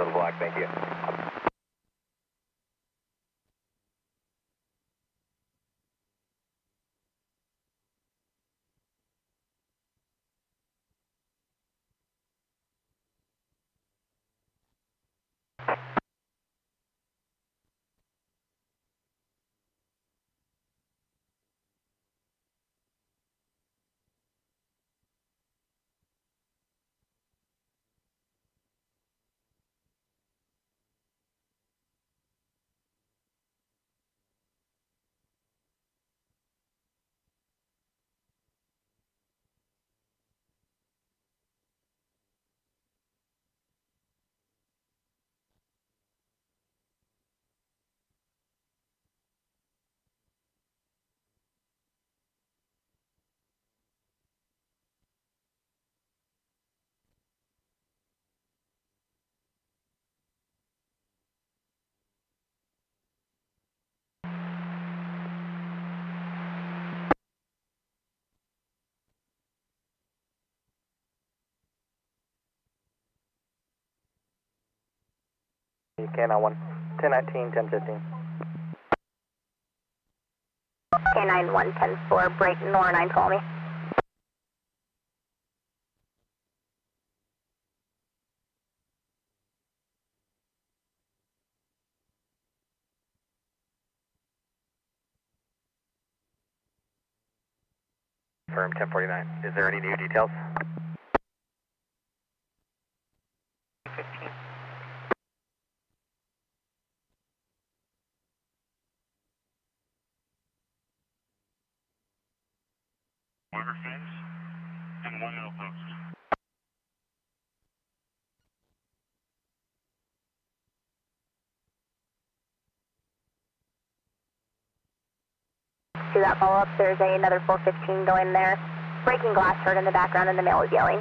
11 black, thank you. K9 1, 1019, 1015. K9 110-4, break Nor 9, call me. Firm 1049. Is there any new details? 15. Water fence and one middle post. To that follow-up, there's another 415 going there. Breaking glass heard in the background and the male is yelling.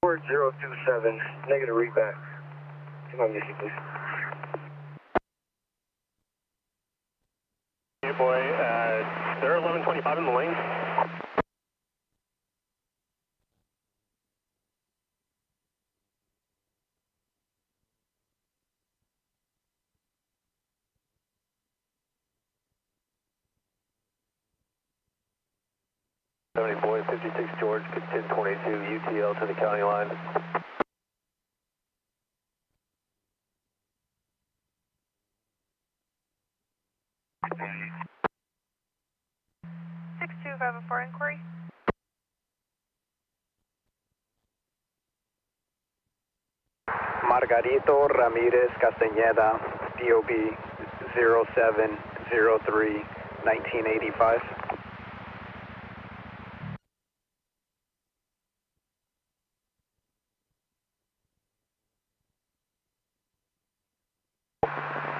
4027, negative readback. Come on, Missy, please. Hey boy, they're 1125 in the lane. Boy, 56 George, 1022 UTL to the county line. For inquiry. Margarito Ramirez Castañeda, DOB 0703 1985.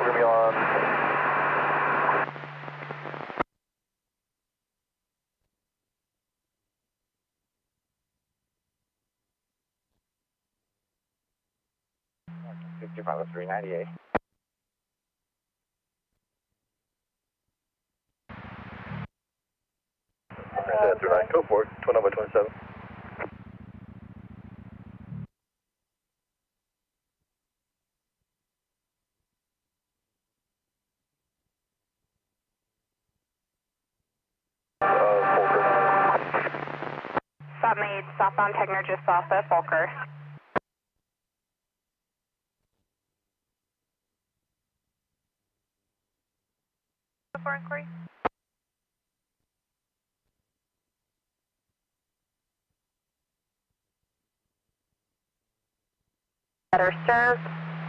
We're going to be on. Palos 398. Through 9, go for it, 29 by 27. Stop made, southbound Tegner just off of Volker. For inquiry. Better served.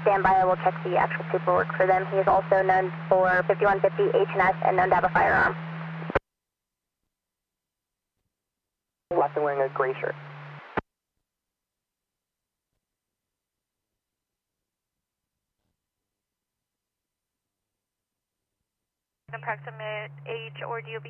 Stand by, I will check the actual paperwork for them. He is also known for 5150 H&S and known to have a firearm. Left and wearing a gray shirt. Approximate age or DOB.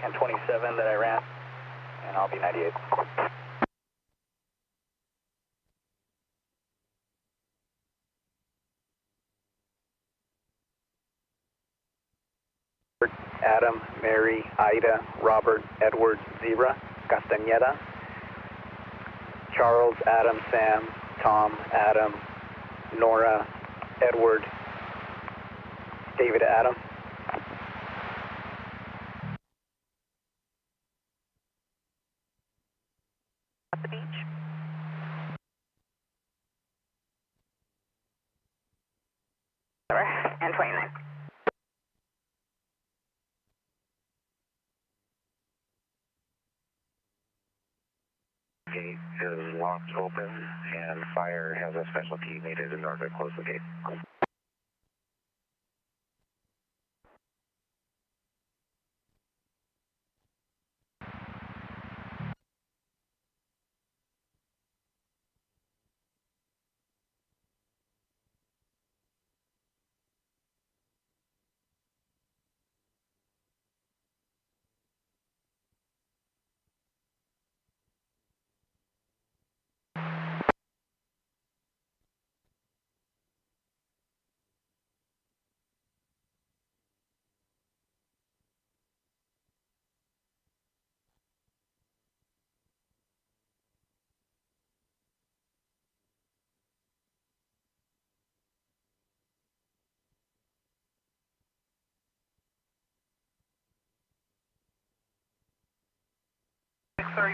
And 27 that I ran, and I'll be 98. Adam, Mary, Ida, Robert, Edward, Zebra, Castañeda, Charles, Adam, Sam, Tom, Adam, Nora, Edward, David, Adam. At the beach. And 29. Gate is locked open and fire has a special key needed in order to close the gate.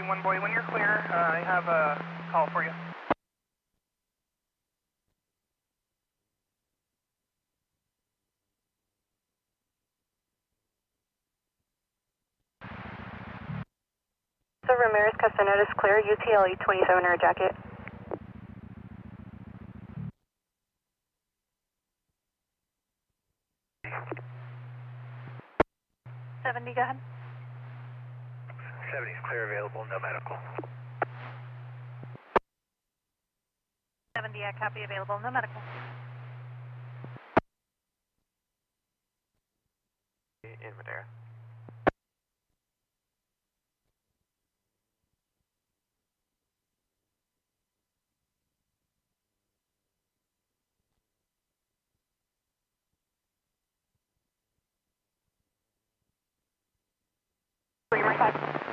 One boy, when you're clear, I have a call for you. So Merced County is clear, UTLE 27 air jacket. 70, go ahead. 70 is clear, available, no medical. 70, I copy, available, no medical. In Madera. Merced.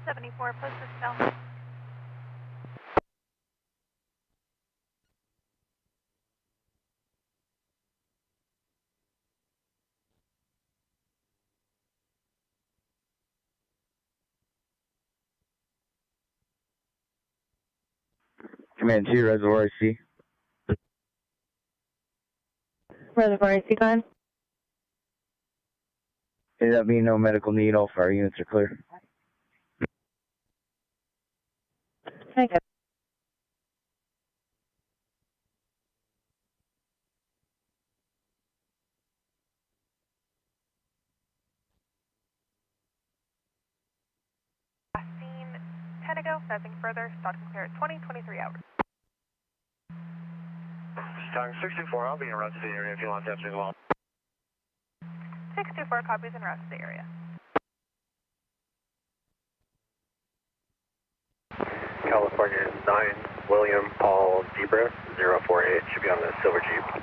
74, post this down. Command 2, Reservoir C. Reservoir AC, go ahead. That being no medical need, all fire units are clear. Okay. Scene 10 ago, nothing further, stock and clear at 23 hours. Stock 64, I'll be in rest of the area if you want that as well. 624 copies and rest of the area. California 9, William Paul Zebra 048, should be on the silver Jeep.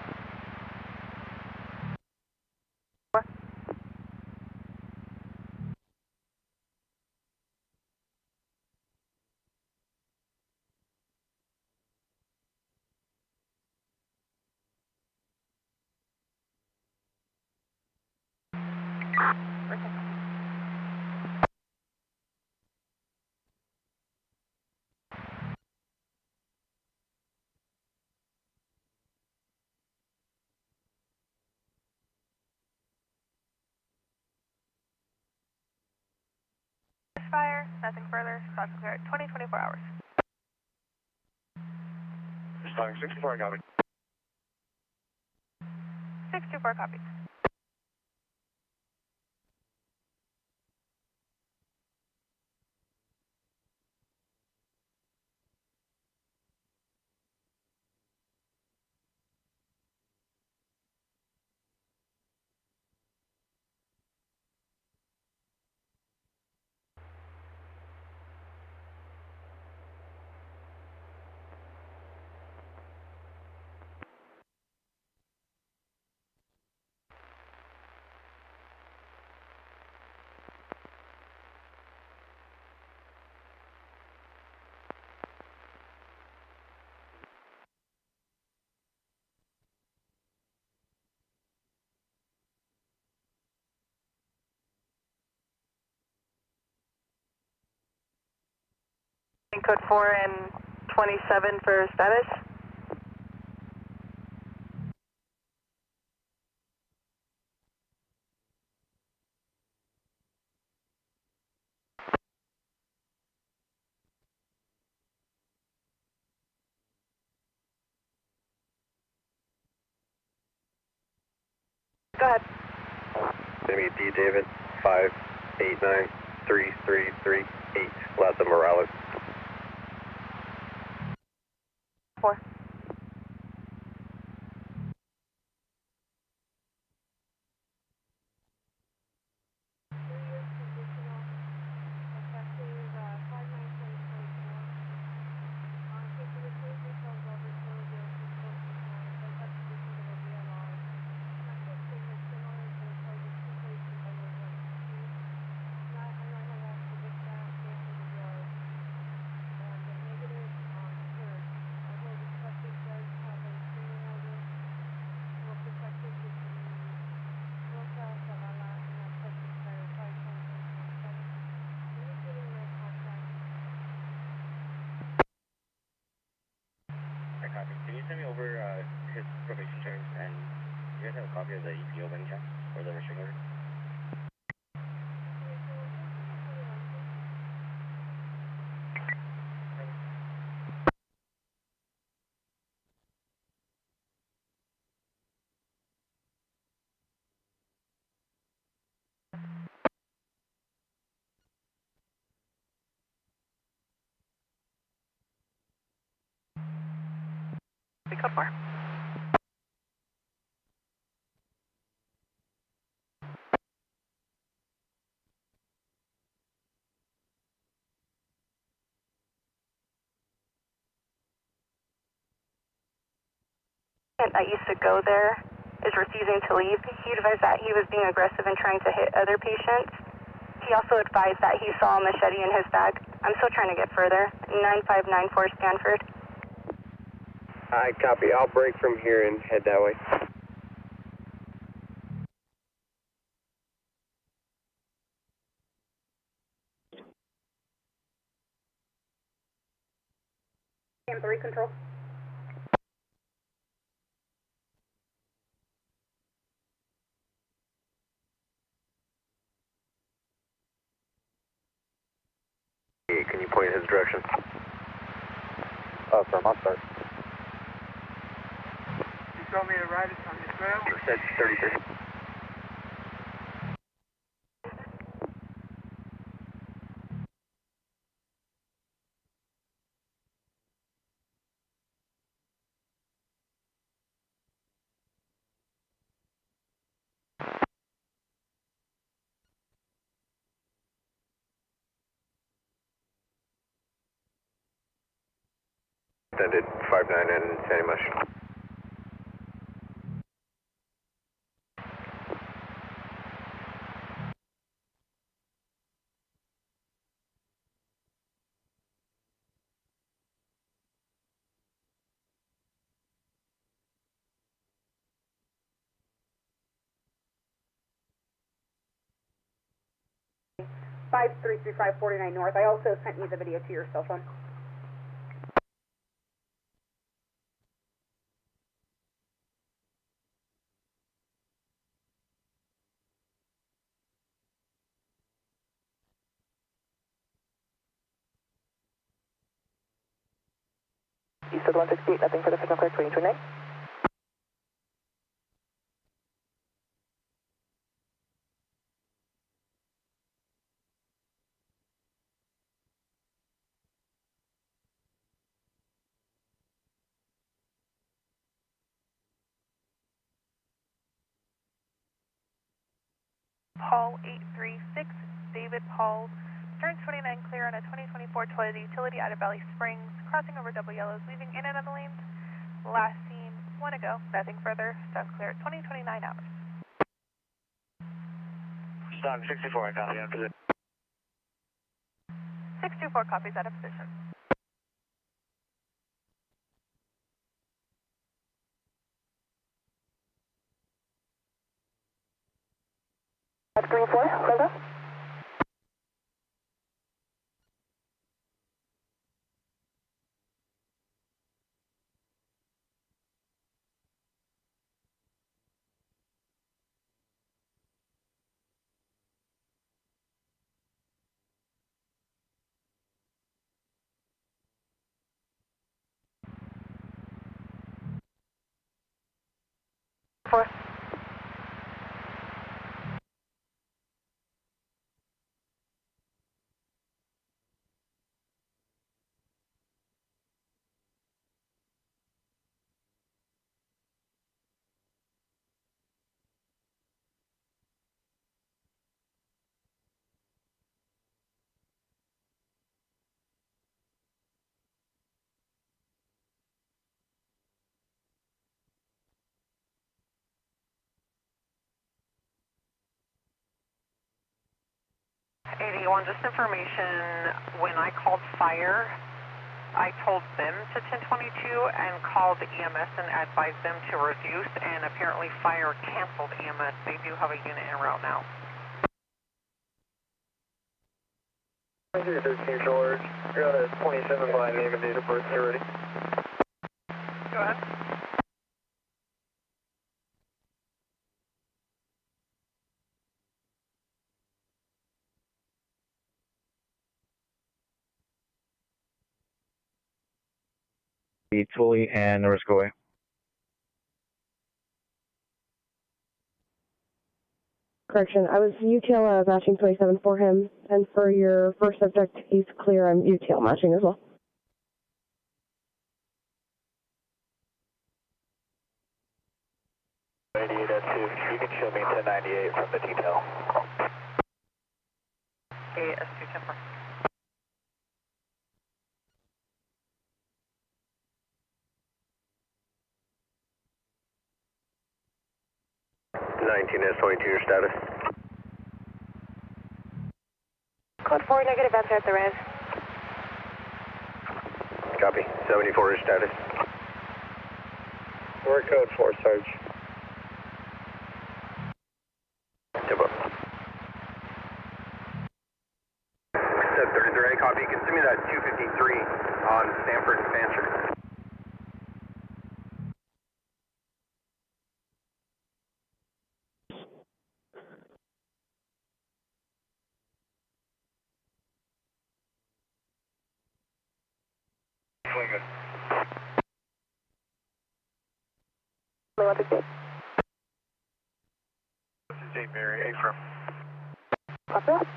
Fire, nothing further, stock and clear at 24 hours. Stock 64, got it. 624 copies. code 4 and 27 for status. Go ahead. Enemy D David 5893338, Laza Morales. 4. Can you send me over his probation terms, and you guys have a copy of the EPO by any chance, or the restraining order? Code 4. That used to go there is refusing to leave. He advised that he was being aggressive and trying to hit other patients. He also advised that he saw a machete in his bag. I'm still trying to get further. 9594 Stanford. I copy. I'll break from here and head that way. Cam 3 control. Can you point his direction? From I'll start. You told me to ride it on your trail? You said 33. Extended 59 and Sandy Mush. Five 33549 North. I also sent you the video to your cell phone. You said 168, nothing for the official clear, 2029. Paul 836, David Paul, turns 29 clear on a 2024 Toyota Utility out of Valley Springs, crossing over double yellows, leaving in and out of the lanes. Last seen 1 ago, nothing further, stuck clear at 2029 hours. Stock 64, I copy after this. 624 copies out of position. That's green 4, Brother. 4. Just information, when I called fire, I told them to 1022 and called the EMS and advised them to reduce, and apparently fire canceled EMS. They do have a unit en route now. 13 George, you're on a 27 by name and date of birth, you're ready. Go ahead. Tully and Merced County. Correction, I was UTL matching 27 for him, and for your first subject, he's clear. I'm UTL matching as well. You can show me 1098 from the detail. AS2 temper. S22, your status. Code 4, negative, answer at the res. Copy. 74, your status. We're code 4, Sarge. Tempo. Set 33, copy. You can send me that 253 on Stanford and Fancher. This is St. Mary, A-firm. What's up?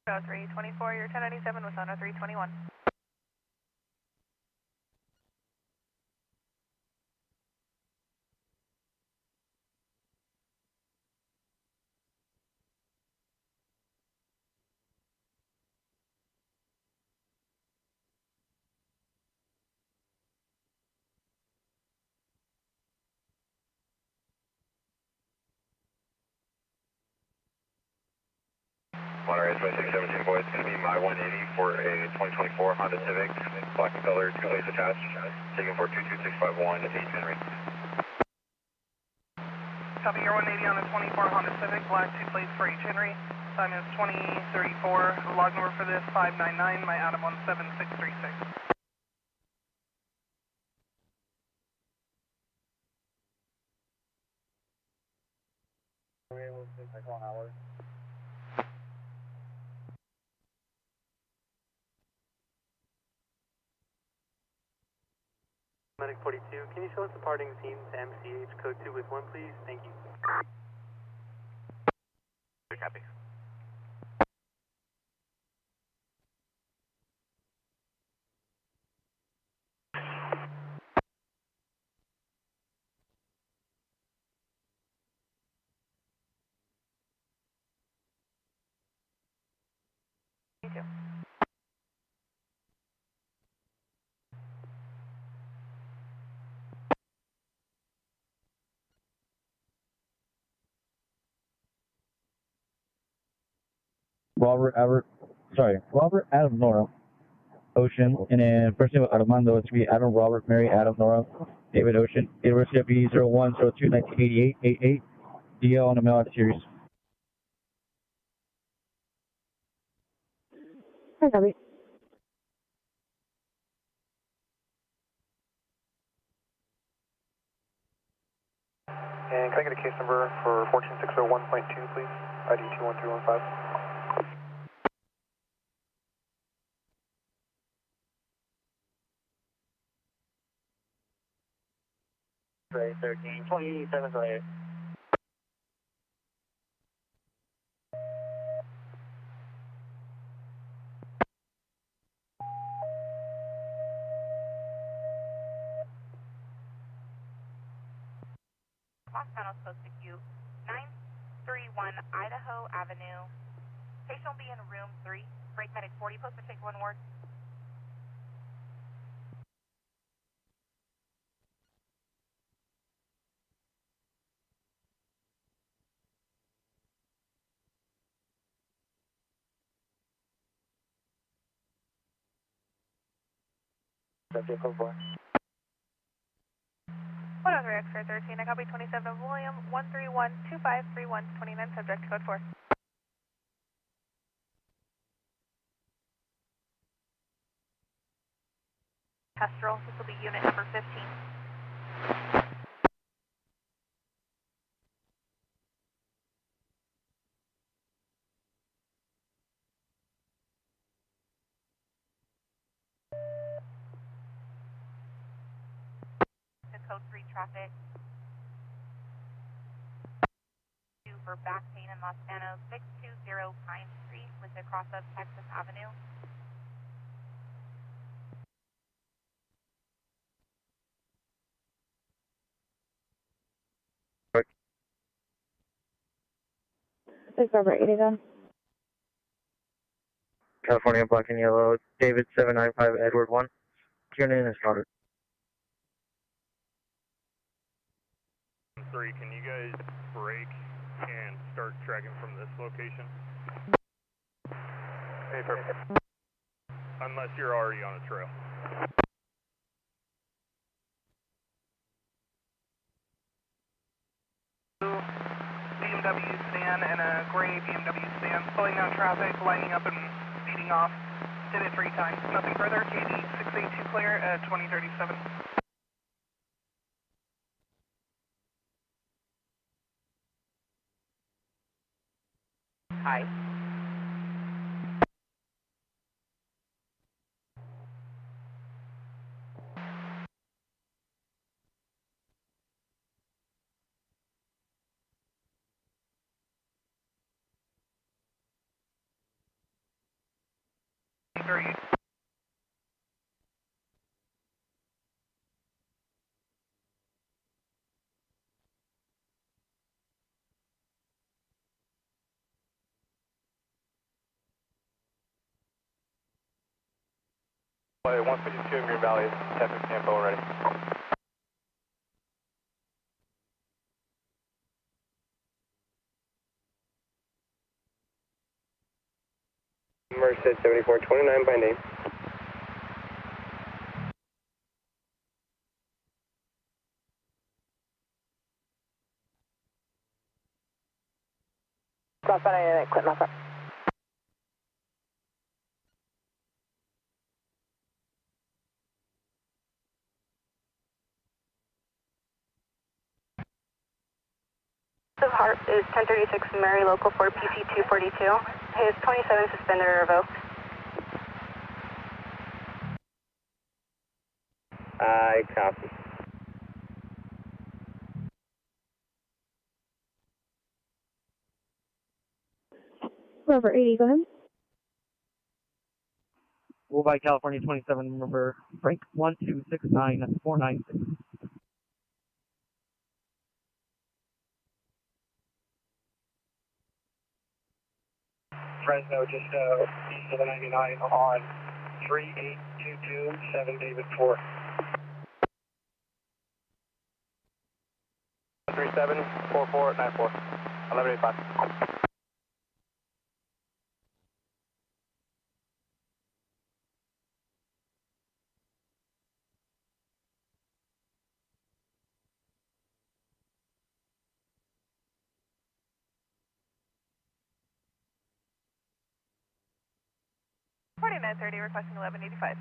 Go 324, you're 1097 with on a 321. Monterey 2617 boy, it's going to be my 180 for a 2024 Honda Civic, black and color, 2 plates attached, taken for 22651 8 Henry. Copy your 180 on the 24 Honda Civic, black, 2 plates for each Henry. Time is 2034. Log number for this 599. My Adam 17636. Medic 42, can you show us departing team to MCH code 2 with 1, please? Thank you. Copy. You too. Robert Adam Nora, Ocean, and then first name Armando, it's going to be Adam Robert Mary Adam Nora, David Ocean, University of B 0102 1988 88, DL on the mail series. Hi, copy. And can I get a case number for 14601.2, please? ID 21315. Right, 13, 27 later. Los Palos Post Acute, 931 Idaho Avenue. Patient will be in room 3, break medic 40, post to take 1 ward. Subject code 4. 103 X-ray 13, I copy 27 William, 131-2531-29, subject code 4. Pastoral, this will be unit number 15. Code 3 traffic. 2 for back pain in Los Banos, 620 Pine Street with the cross of Texas Avenue. Six over 80 then. California Black and Yellow, David 795 Edward 1. Tune in and started. 3, can you guys break and start tracking from this location? Hey, perfect. Unless you're already on a trail. BMW sedan and a gray BMW sedan, slowing down traffic, lining up and speeding off. Did it 3 times. Nothing further. KD 682 clear at 2037. Hi. Play 152 in Green Valley, Texas Campo ready. Merced 7429 by name. Southbound 99, Clinton, off. The heart is 1036 Mary Local 4 PC 242. His 27 suspended revoked. I copy. Rover 80, go ahead. We'll by California 27, number break 1269496. Fresno, just east of the 99 on 3822 7 David 4. 374494, 1185. Reporting 930, requesting 1185.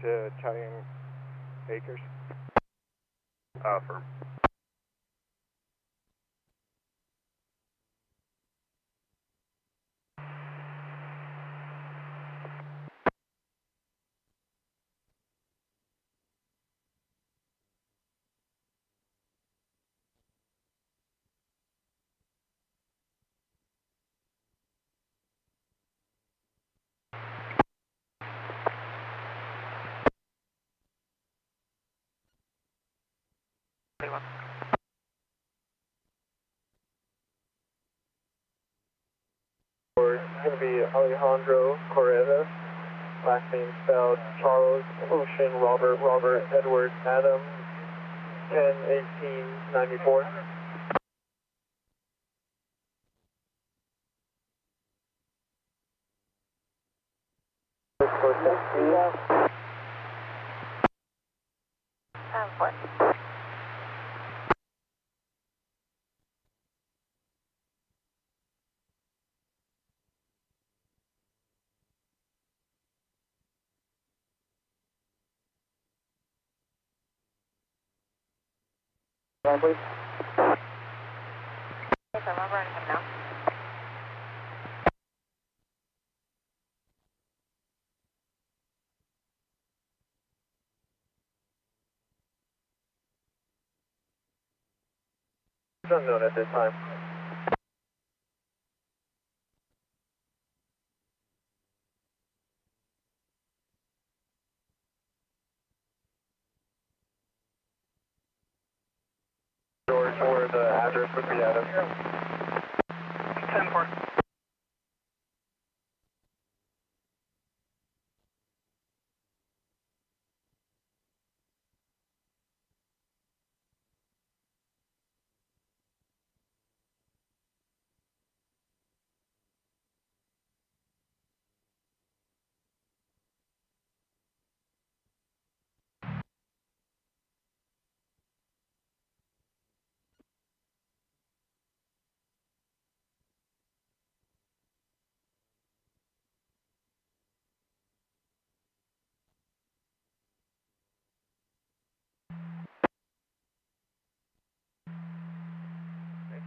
to Italian Acres. Affirm. It's going to be Alejandro Correa, last name spelled Charles, Ocean, Robert, Edward, Adam, 10-18-94. Please. Yes, I'm running him now. It's unknown at this time. George, where the address would be at. 10-4.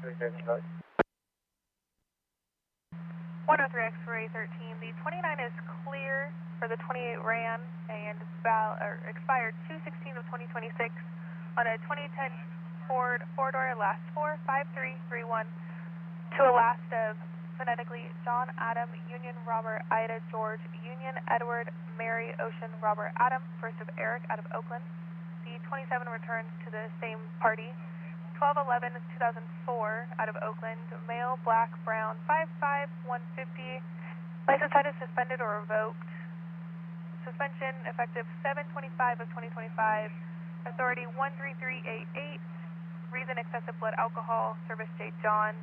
Okay. 103 X-ray 13. The 29 is clear for the 28 ran and expired 2/16 of 2026 on a 2010 Ford four-door last 45331 to a last of phonetically John, Adam, Union, Robert, Ida, George, Union, Edward, Mary, Ocean, Robert, Adam, first of Eric out of Oakland. The 27 returns to the same party. 12/11/2004 out of Oakland, male, black, brown, 5'5", 150. License type is suspended or revoked. Suspension effective 7/25 of 2025. Authority 13388. Reason excessive blood alcohol. Service J. John.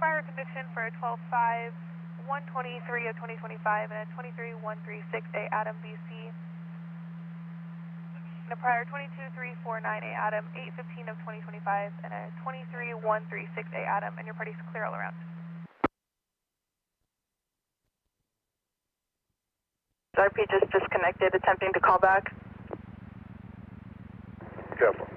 Prior conviction for a 12/5, 123 of 2025 and a 23136A Adam BC. And a prior 22349A Adam, 8/15 of 2025 and a 23136A Adam, and your party's clear all around. RP just disconnected, attempting to call back. Careful.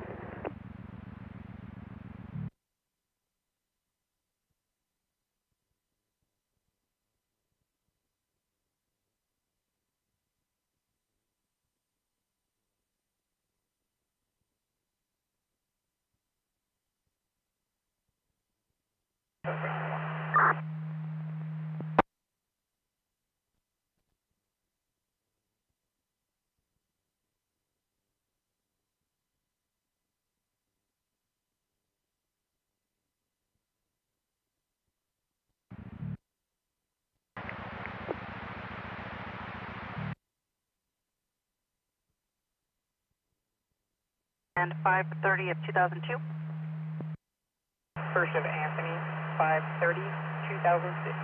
And 5/30 of 2002. First of Anthony, 5/30, 2006.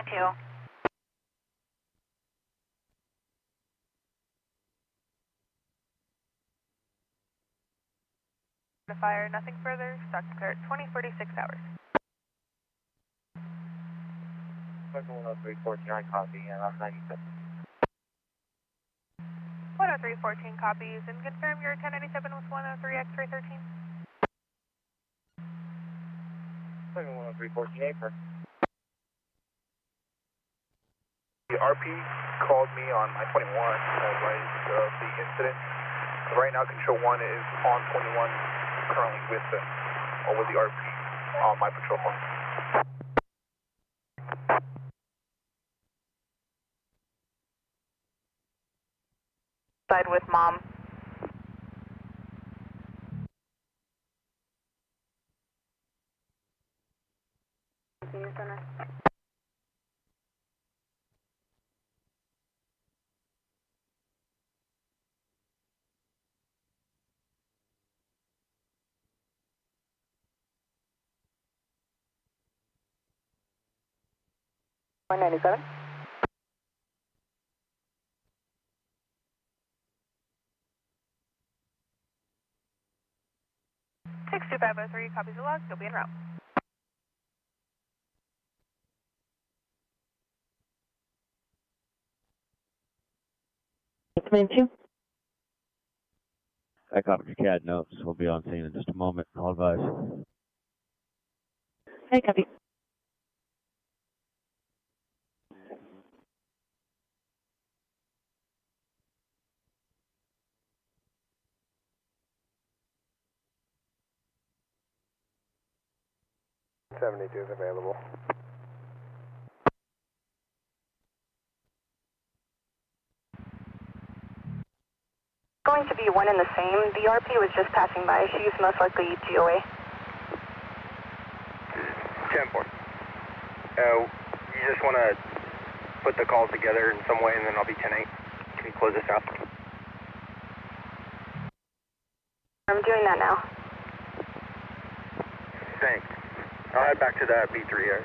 2. The fire, nothing further. Stock declared 2046 hours. 10314, copy, and I'm 97. 10314 copies, and confirm your 1097 with 103 X-ray 13. 10314, April. The RP called me on my 21 right of the incident. Right now, Control 1 is on 21, currently with them, or with the RP on my patrol phone. Side with mom. Senior Center. One 97. Six 2503, copies of log, you'll be en route. Command 2. I copied your CAD notes. We'll be on scene in just a moment. I'll advise. Hey, copy. '72 is available. Going to be one and the same. The RP was just passing by. She's most likely GOA. 10-4. You just want to put the calls together in some way, and then I'll be 10-8. Can you close this out? I'm doing that now. Thanks. I'll head back to that B3 area.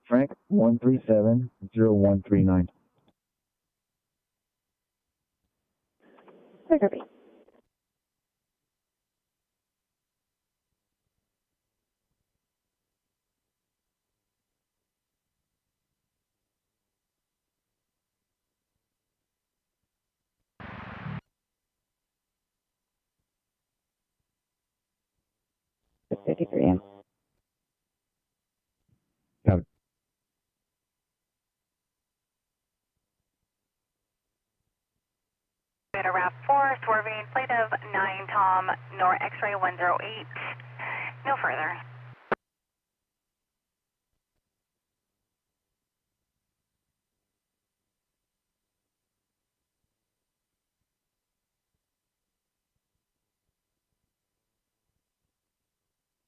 Frank 137-0139. Hey, copy. It's 53 Copy. Beta RAV 4, swerving, plate of 9 Tom, NOR X-ray 108. No further.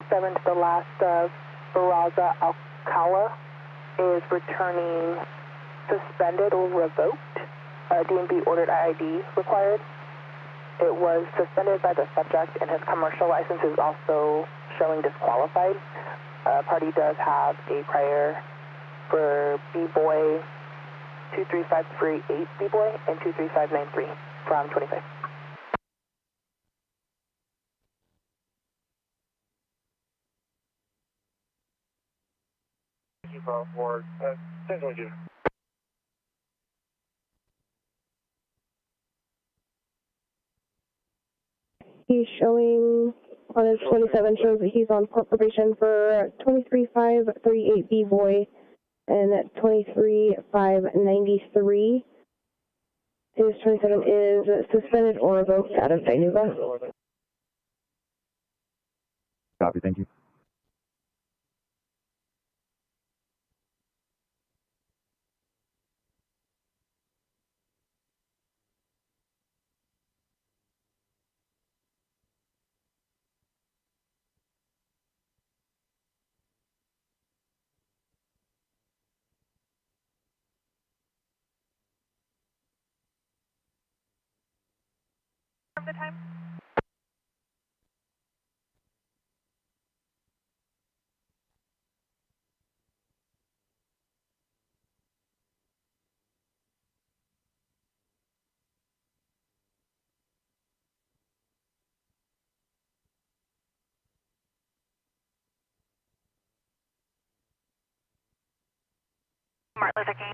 Seven to the last of Barraza Alcala is returning suspended or revoked. DMV ordered IID required. It was suspended by the subject, and his commercial license is also showing disqualified. Party does have a prior for B-Boy 23538 B-Boy and 23593 from 25. For 1022. He's showing on his 27 shows that he's on court probation for 23538 B-Boy and 23593. His 27 is suspended or revoked out of Dinuba. Copy, thank you. From the time? Martin Luther King.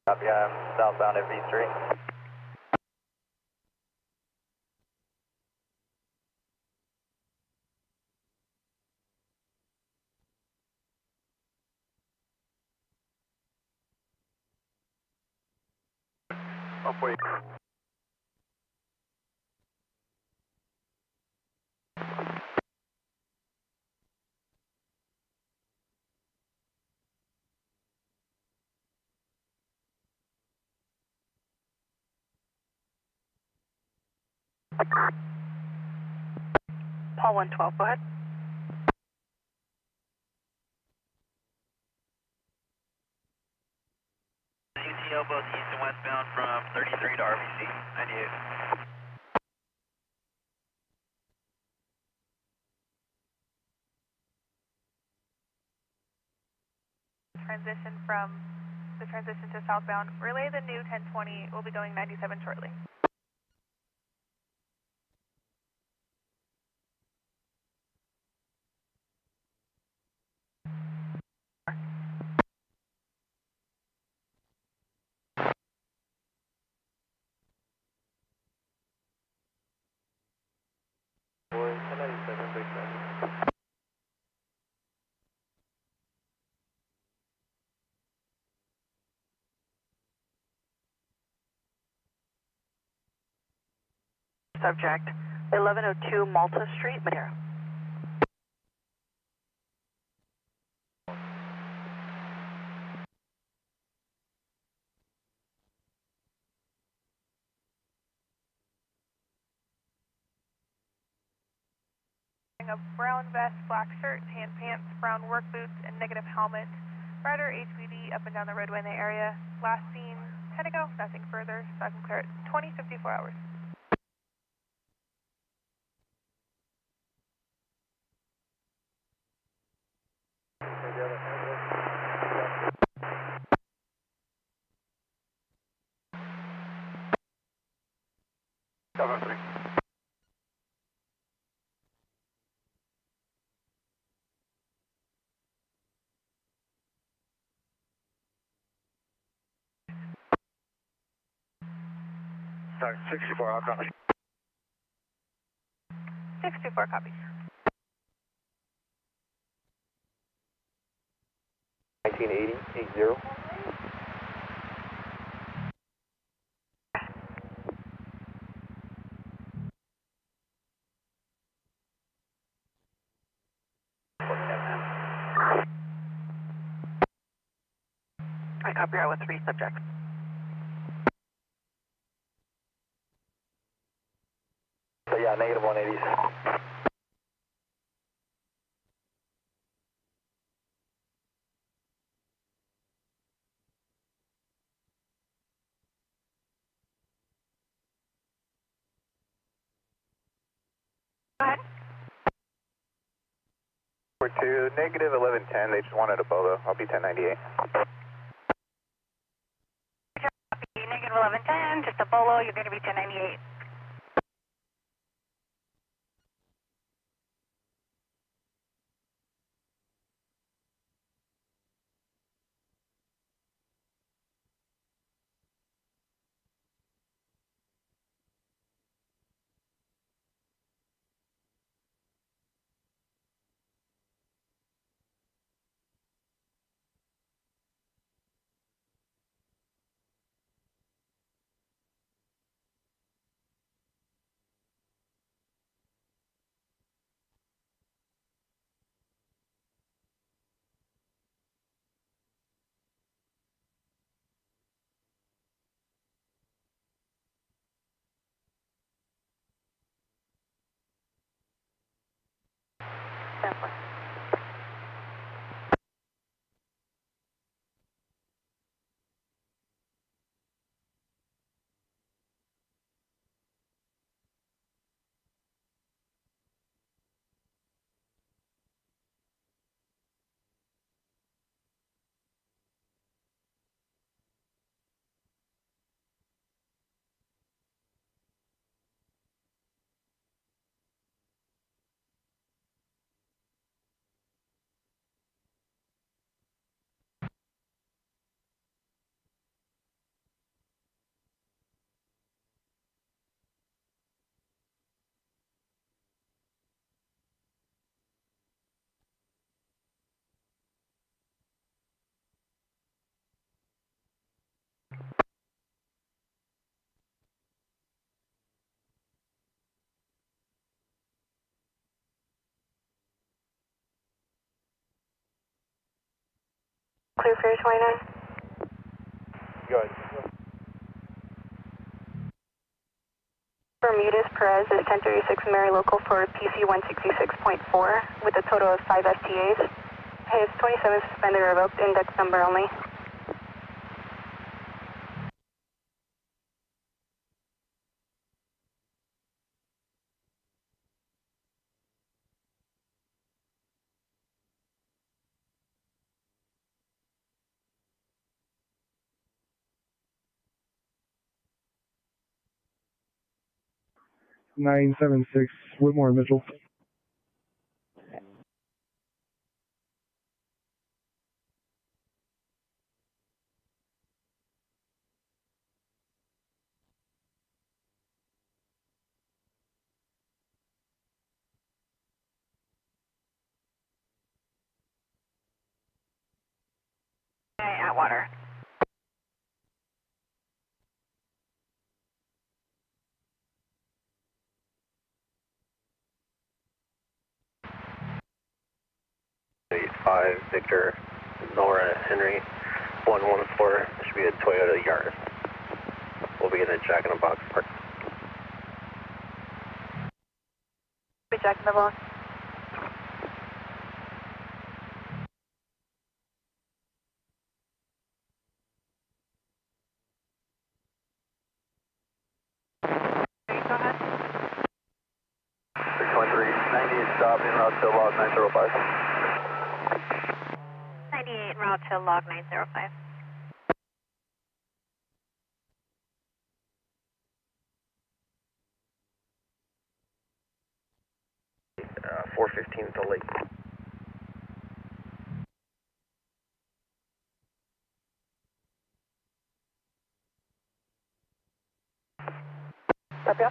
Copy, I'm southbound at V3. Upway. Paul 112, go ahead. CTO both east and westbound from 33 to RBC, 98. Transition to southbound. Relay the new 1020. We'll be going 97 shortly. Subject 1102 Malta Street, Madera. A brown vest, black shirt, tan pants, brown work boots, and negative helmet. Rider HPD up and down the roadway in the area. Last seen 10 ago, nothing further, so I can clear it 54 hours. Sorry, 64, I'll copy. 64 copies. 1980, 80. I copy out with 3 subjects. So yeah, negative 180s. Go ahead. We're to negative 1110, they just wanted a BOLO. I'll be 1098. Negative 1110, just a BOLO, you're going to be 1098. Clear for your 29. Good. Bermudez Perez is 1036 Mary Local for PC 166.4 with a total of 5 STAs. His 27 suspended or revoked, index number only. Nine 976 Whitmore and Mitchell. Atwater. Five Victor Nora Henry 114. Should be a Toyota Yaris. We'll be in a Jack in the Box park. Be Jack in the Box. Go ahead. 623, 98 stop en route to log 905. 98 route to log 905. Uh, 415 to lake. Copy.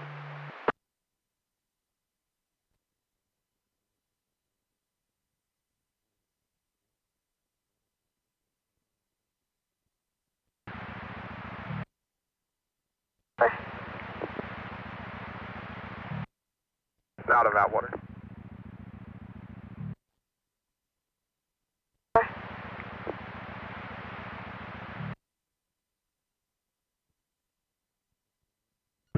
Out of Atwater.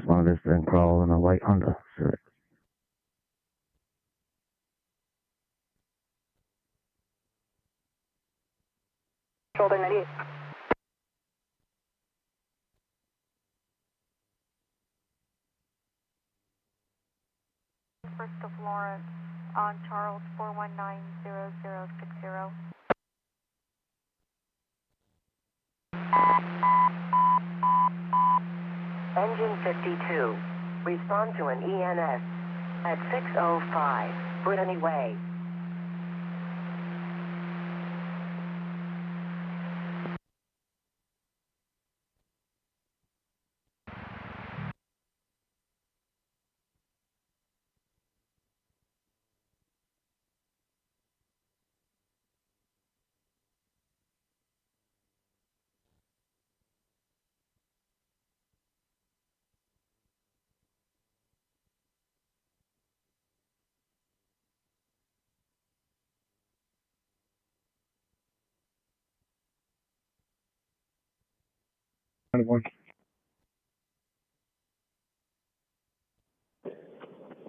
Responders then crawl in a white Honda Civic. Shoulder 98. First of Lawrence on Charles 4190060. Engine 52. Respond to an EMS at 605. Brittany Way.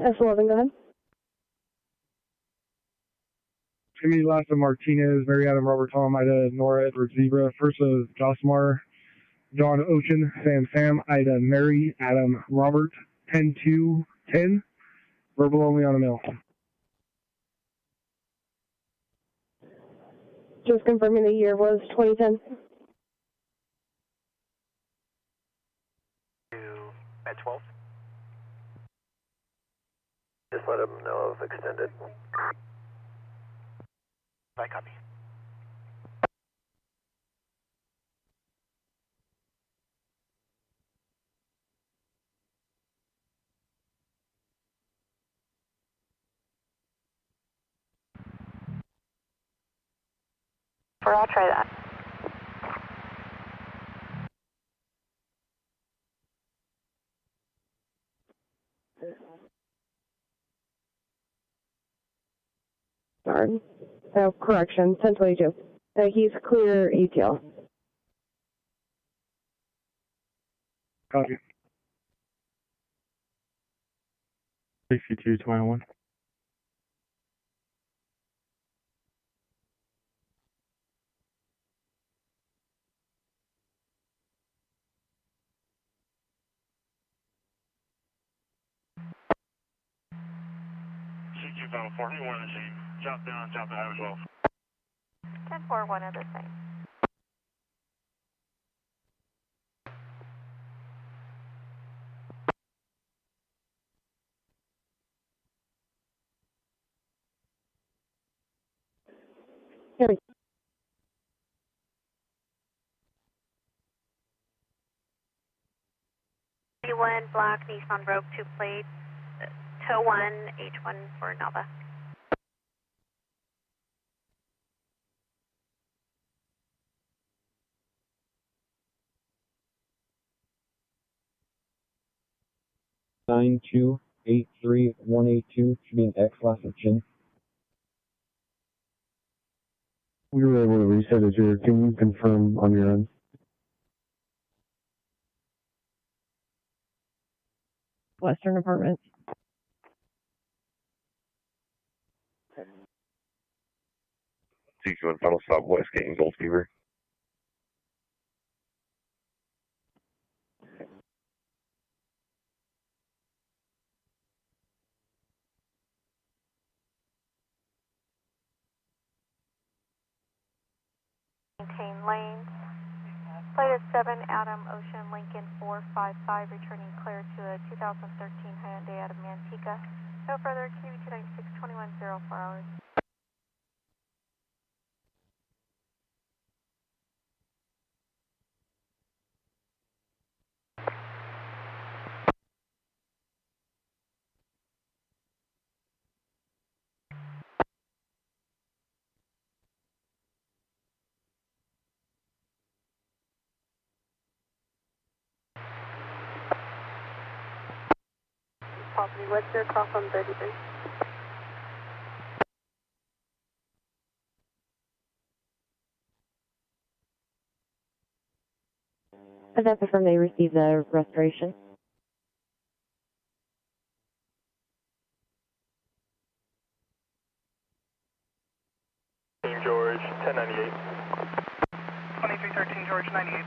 S11, go ahead. Jimmy Lassa Martinez, Mary Adam Robert Tom, Ida Nora Edward Zebra. First of Josmar, John Ocean, Sam, Ida Mary Adam Robert, 10-2-10. Verbal only on a mill. Just confirming the year was 2010. At 12. Just let them know if extended. I copy. I'll try that. Sorry. Oh, correction, 1022. He's clear ATL. Copy. 6221. CQ Final 4, you wanted to see, drop down, drop out as well. 10-4, 1 of the same. Here we 31 black Nissan Rogue 2 plate, tow 1, H1 for Nava. go. 9283182 should be an X last of chin. We were able to reset it here. Can you confirm on your end? Western Apartments. CQ and Final Stop Westgate and Gold Fever. Maintain lanes. Plate is 7, Adam, Ocean, Lincoln 455, returning clear to a 2013 Hyundai out of Manteca. No further activity, 296, 21, 04 hours. Property Webster, cross on 33. Does that confirm they received the restoration? Team George, 1098. 2313 George 98.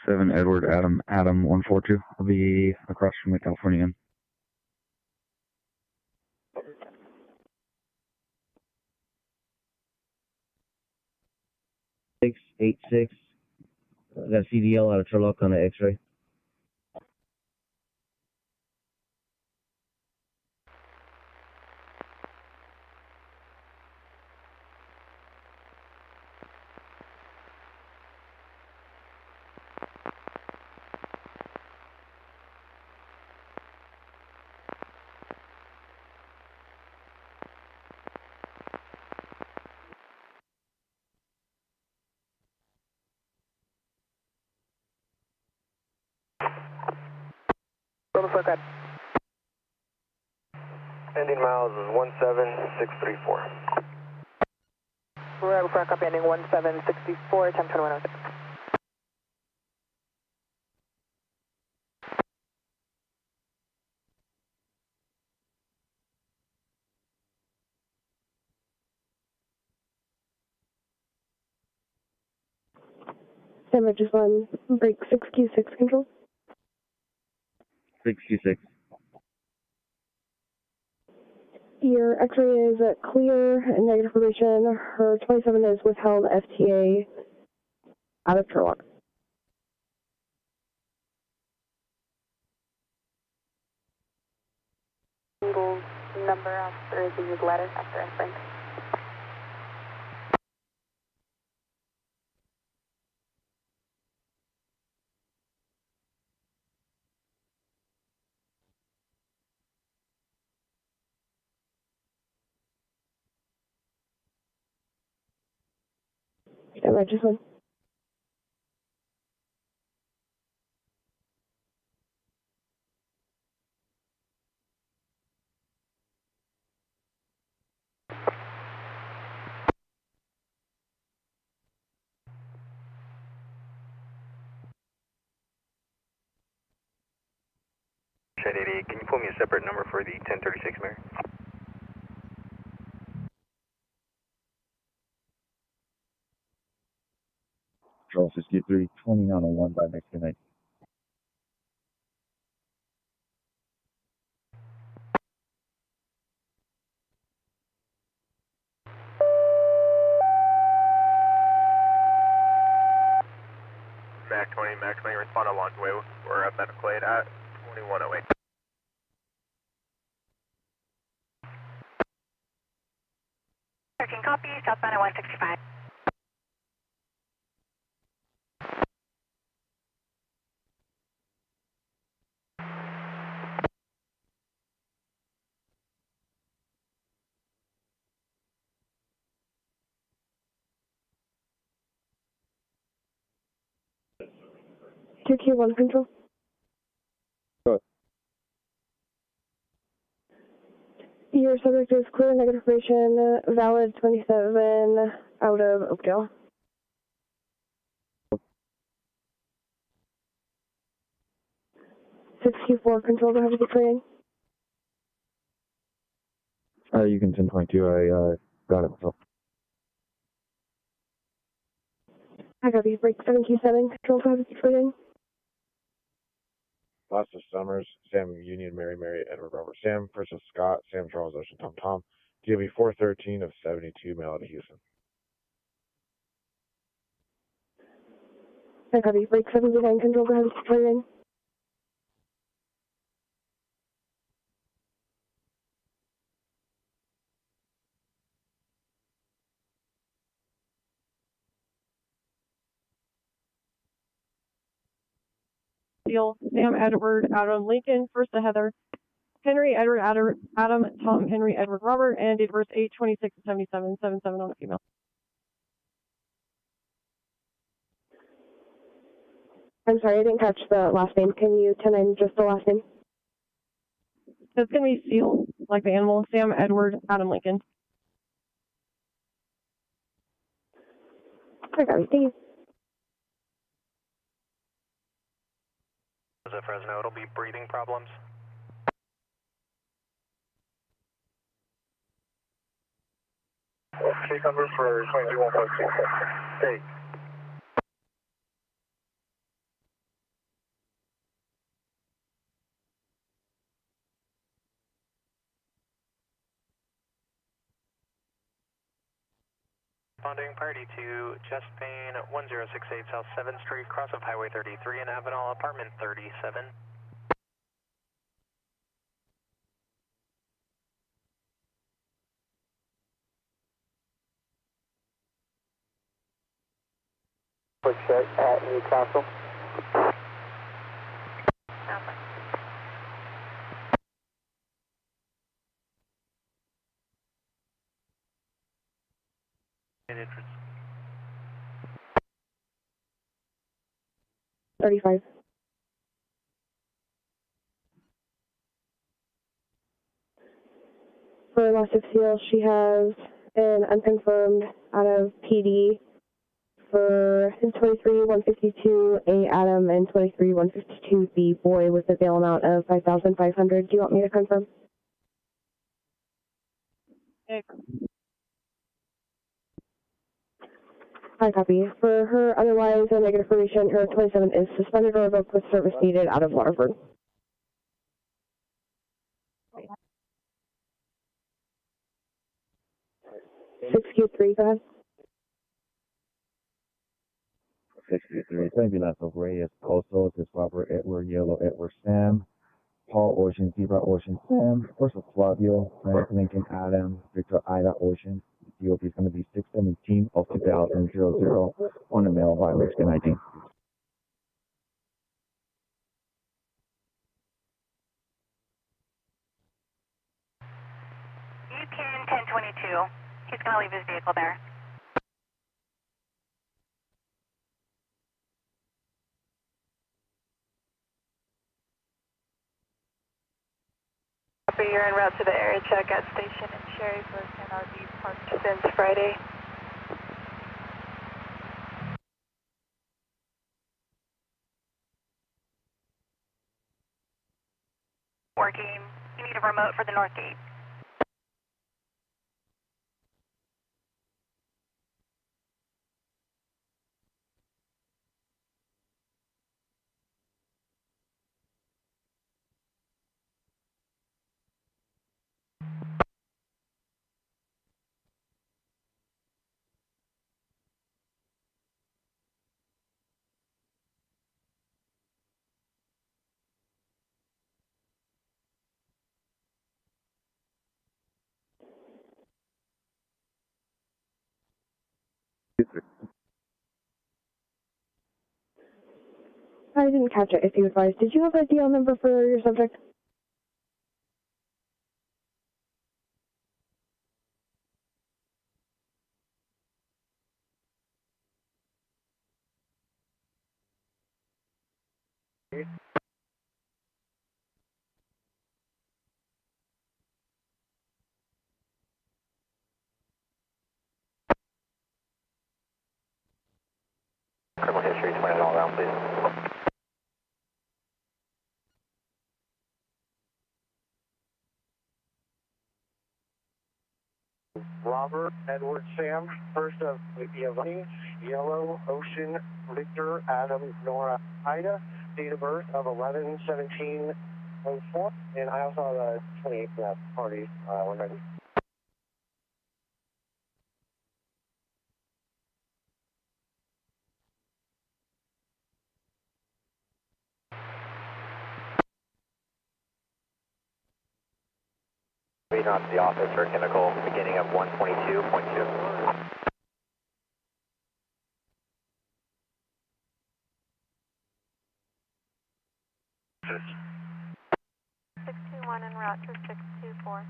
Seven Edward Adam 142. I'll be across from the California Inn. Six 86. I got CDL out of Turlock on the X-ray. Ending miles is 17634. We're for copy ending 1764, time 2106. Sam, just on break 6Q6 control. 6Q6. Your X-ray is clear, negative information. Her 27 is withheld FTA out of Turlock. Single number after the letter after imprint. I just went. Shed 88, can you pull me a separate number for the 1036, Mary? Control 63, 2901 by Mexican 90. Mac 20, respond to Launchway. We're at medical aid at 2108. Copy, southbound at 165. QQ1 control. Good. Your subject is clear, negative information, valid 27 out of Oakdale. Q4 control, go ahead with the training. You can 1022, I got it myself. I got these break 7Q7 control, go ahead with the training. Palos Summers, Sam Union, Mary, Edward Robert, Sam, Princess Scott, Sam Charles Ocean, Tom, DOB 413 of 72, mail out to Houston. I got these break 7Q9 control, go ahead with the training. Sam Edward Adam Lincoln, first to Heather. Henry Edward Adam Tom Henry Edward Robert, and date of birth 8/26/77, 77 on a female. I'm sorry, I didn't catch the last name. Can you 10-9 just the last name? It's going to be Seal, like the animal. Sam Edward Adam Lincoln. I got it, thank you. At Fresno, it'll be breathing problems. Case number for 23152. Hey. Responding party to chest pain 1068 South 7th Street, cross of Highway 33 in Avenal, apartment 37. Quick check at Newcastle. Entrance. 35. For loss of seal, she has an unconfirmed out of PD for 23-152 A Adam and 23-152 B boy with a bail amount of $5,500. Do you want me to confirm? I copy. For her otherwise negative information, her 27 is suspended or revoked with service needed out of Waterford. Q3, go ahead. 63, ambulance of Reyes, Palos, is Robert Edward Yellow Edward Sam, Paul Ocean, Zebra Ocean Sam, versus Flavio, Frank Lincoln Adam, Victor Ida Ocean. DOP is going to be 617 of 2000 on the mail by Mexican 19. You can 1022. He's going to leave his vehicle there. you're en route to the area check at station in Cherry Brook and RV parked since Friday. Working. You need a remote for the north gate. I didn't catch it, if you advised. Did you have a DL number for your subject? Criminal history, 20 all around, please. Robert, Edward, Sam, first of Giovanni, Yellow, Ocean, Victor, Adam, Nora, Ida, date of birth of 11/17/04, and I also have a 28th for that party when ready. 8 on to the office for chemical beginning of 122.2. 621 en route to 624.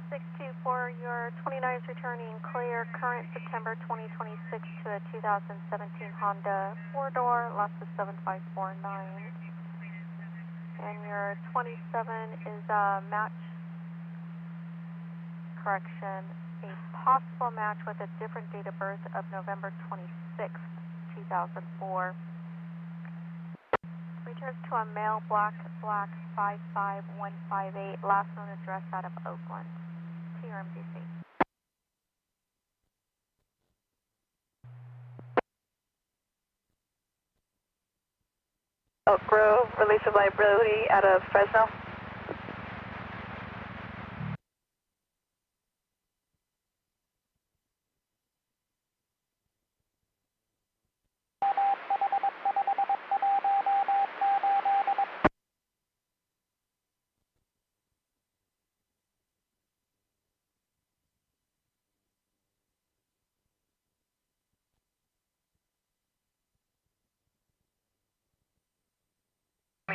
624, your 29 is returning clear, current September 2026 to a 2017 Honda 4-door, lots of 7549. And your 27 is a match, correction, a possible match with a different date of birth of November 26th, 2004. Returns to a male black 55158, last known address out of Oakland, to your MDC. Oak Grove, release of liability out of Fresno.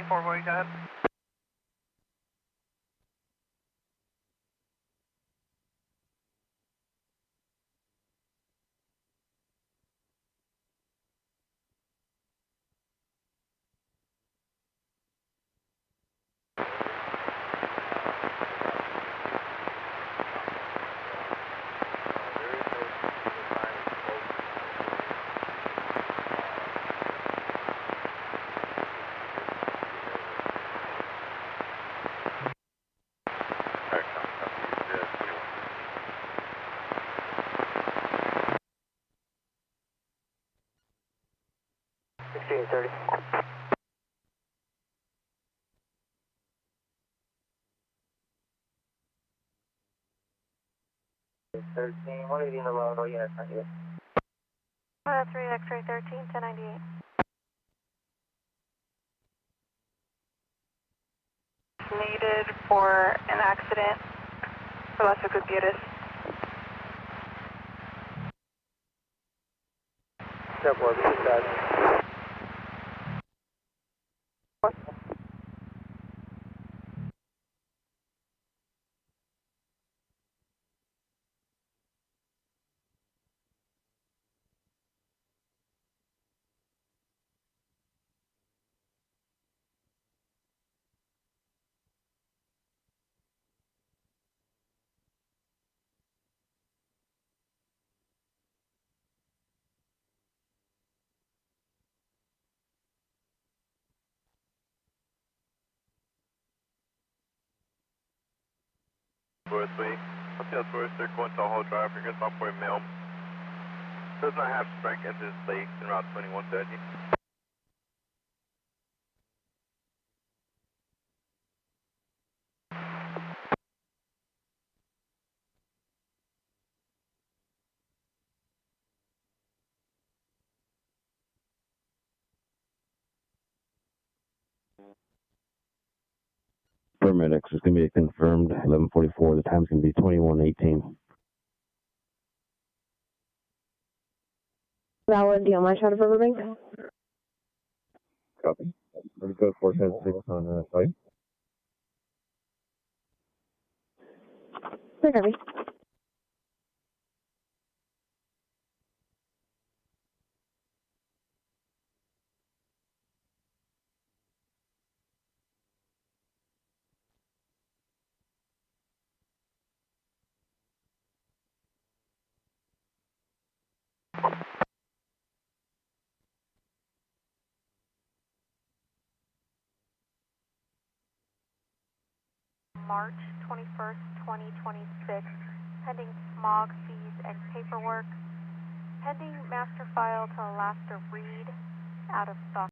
Boy, go ahead. What are you in the road? Oh, yeah, that's not 103 X-ray 13, 1098. Needed for an accident for Las Vegas. Step 1, dispatch. Northway. Northwest Circle into Hall Drive, regards Southport Mail. Does not have strike engines late in Route 2130. Paramedics is going to be confirmed 11:44. The time's going to be 21:18. Valid, do you want my shot of Riverbank? Copy. Let's go 476 on site. Clear, Kirby. March 21st, 2026, pending smog fees and paperwork, pending master file to Alaska Reed, out of stock.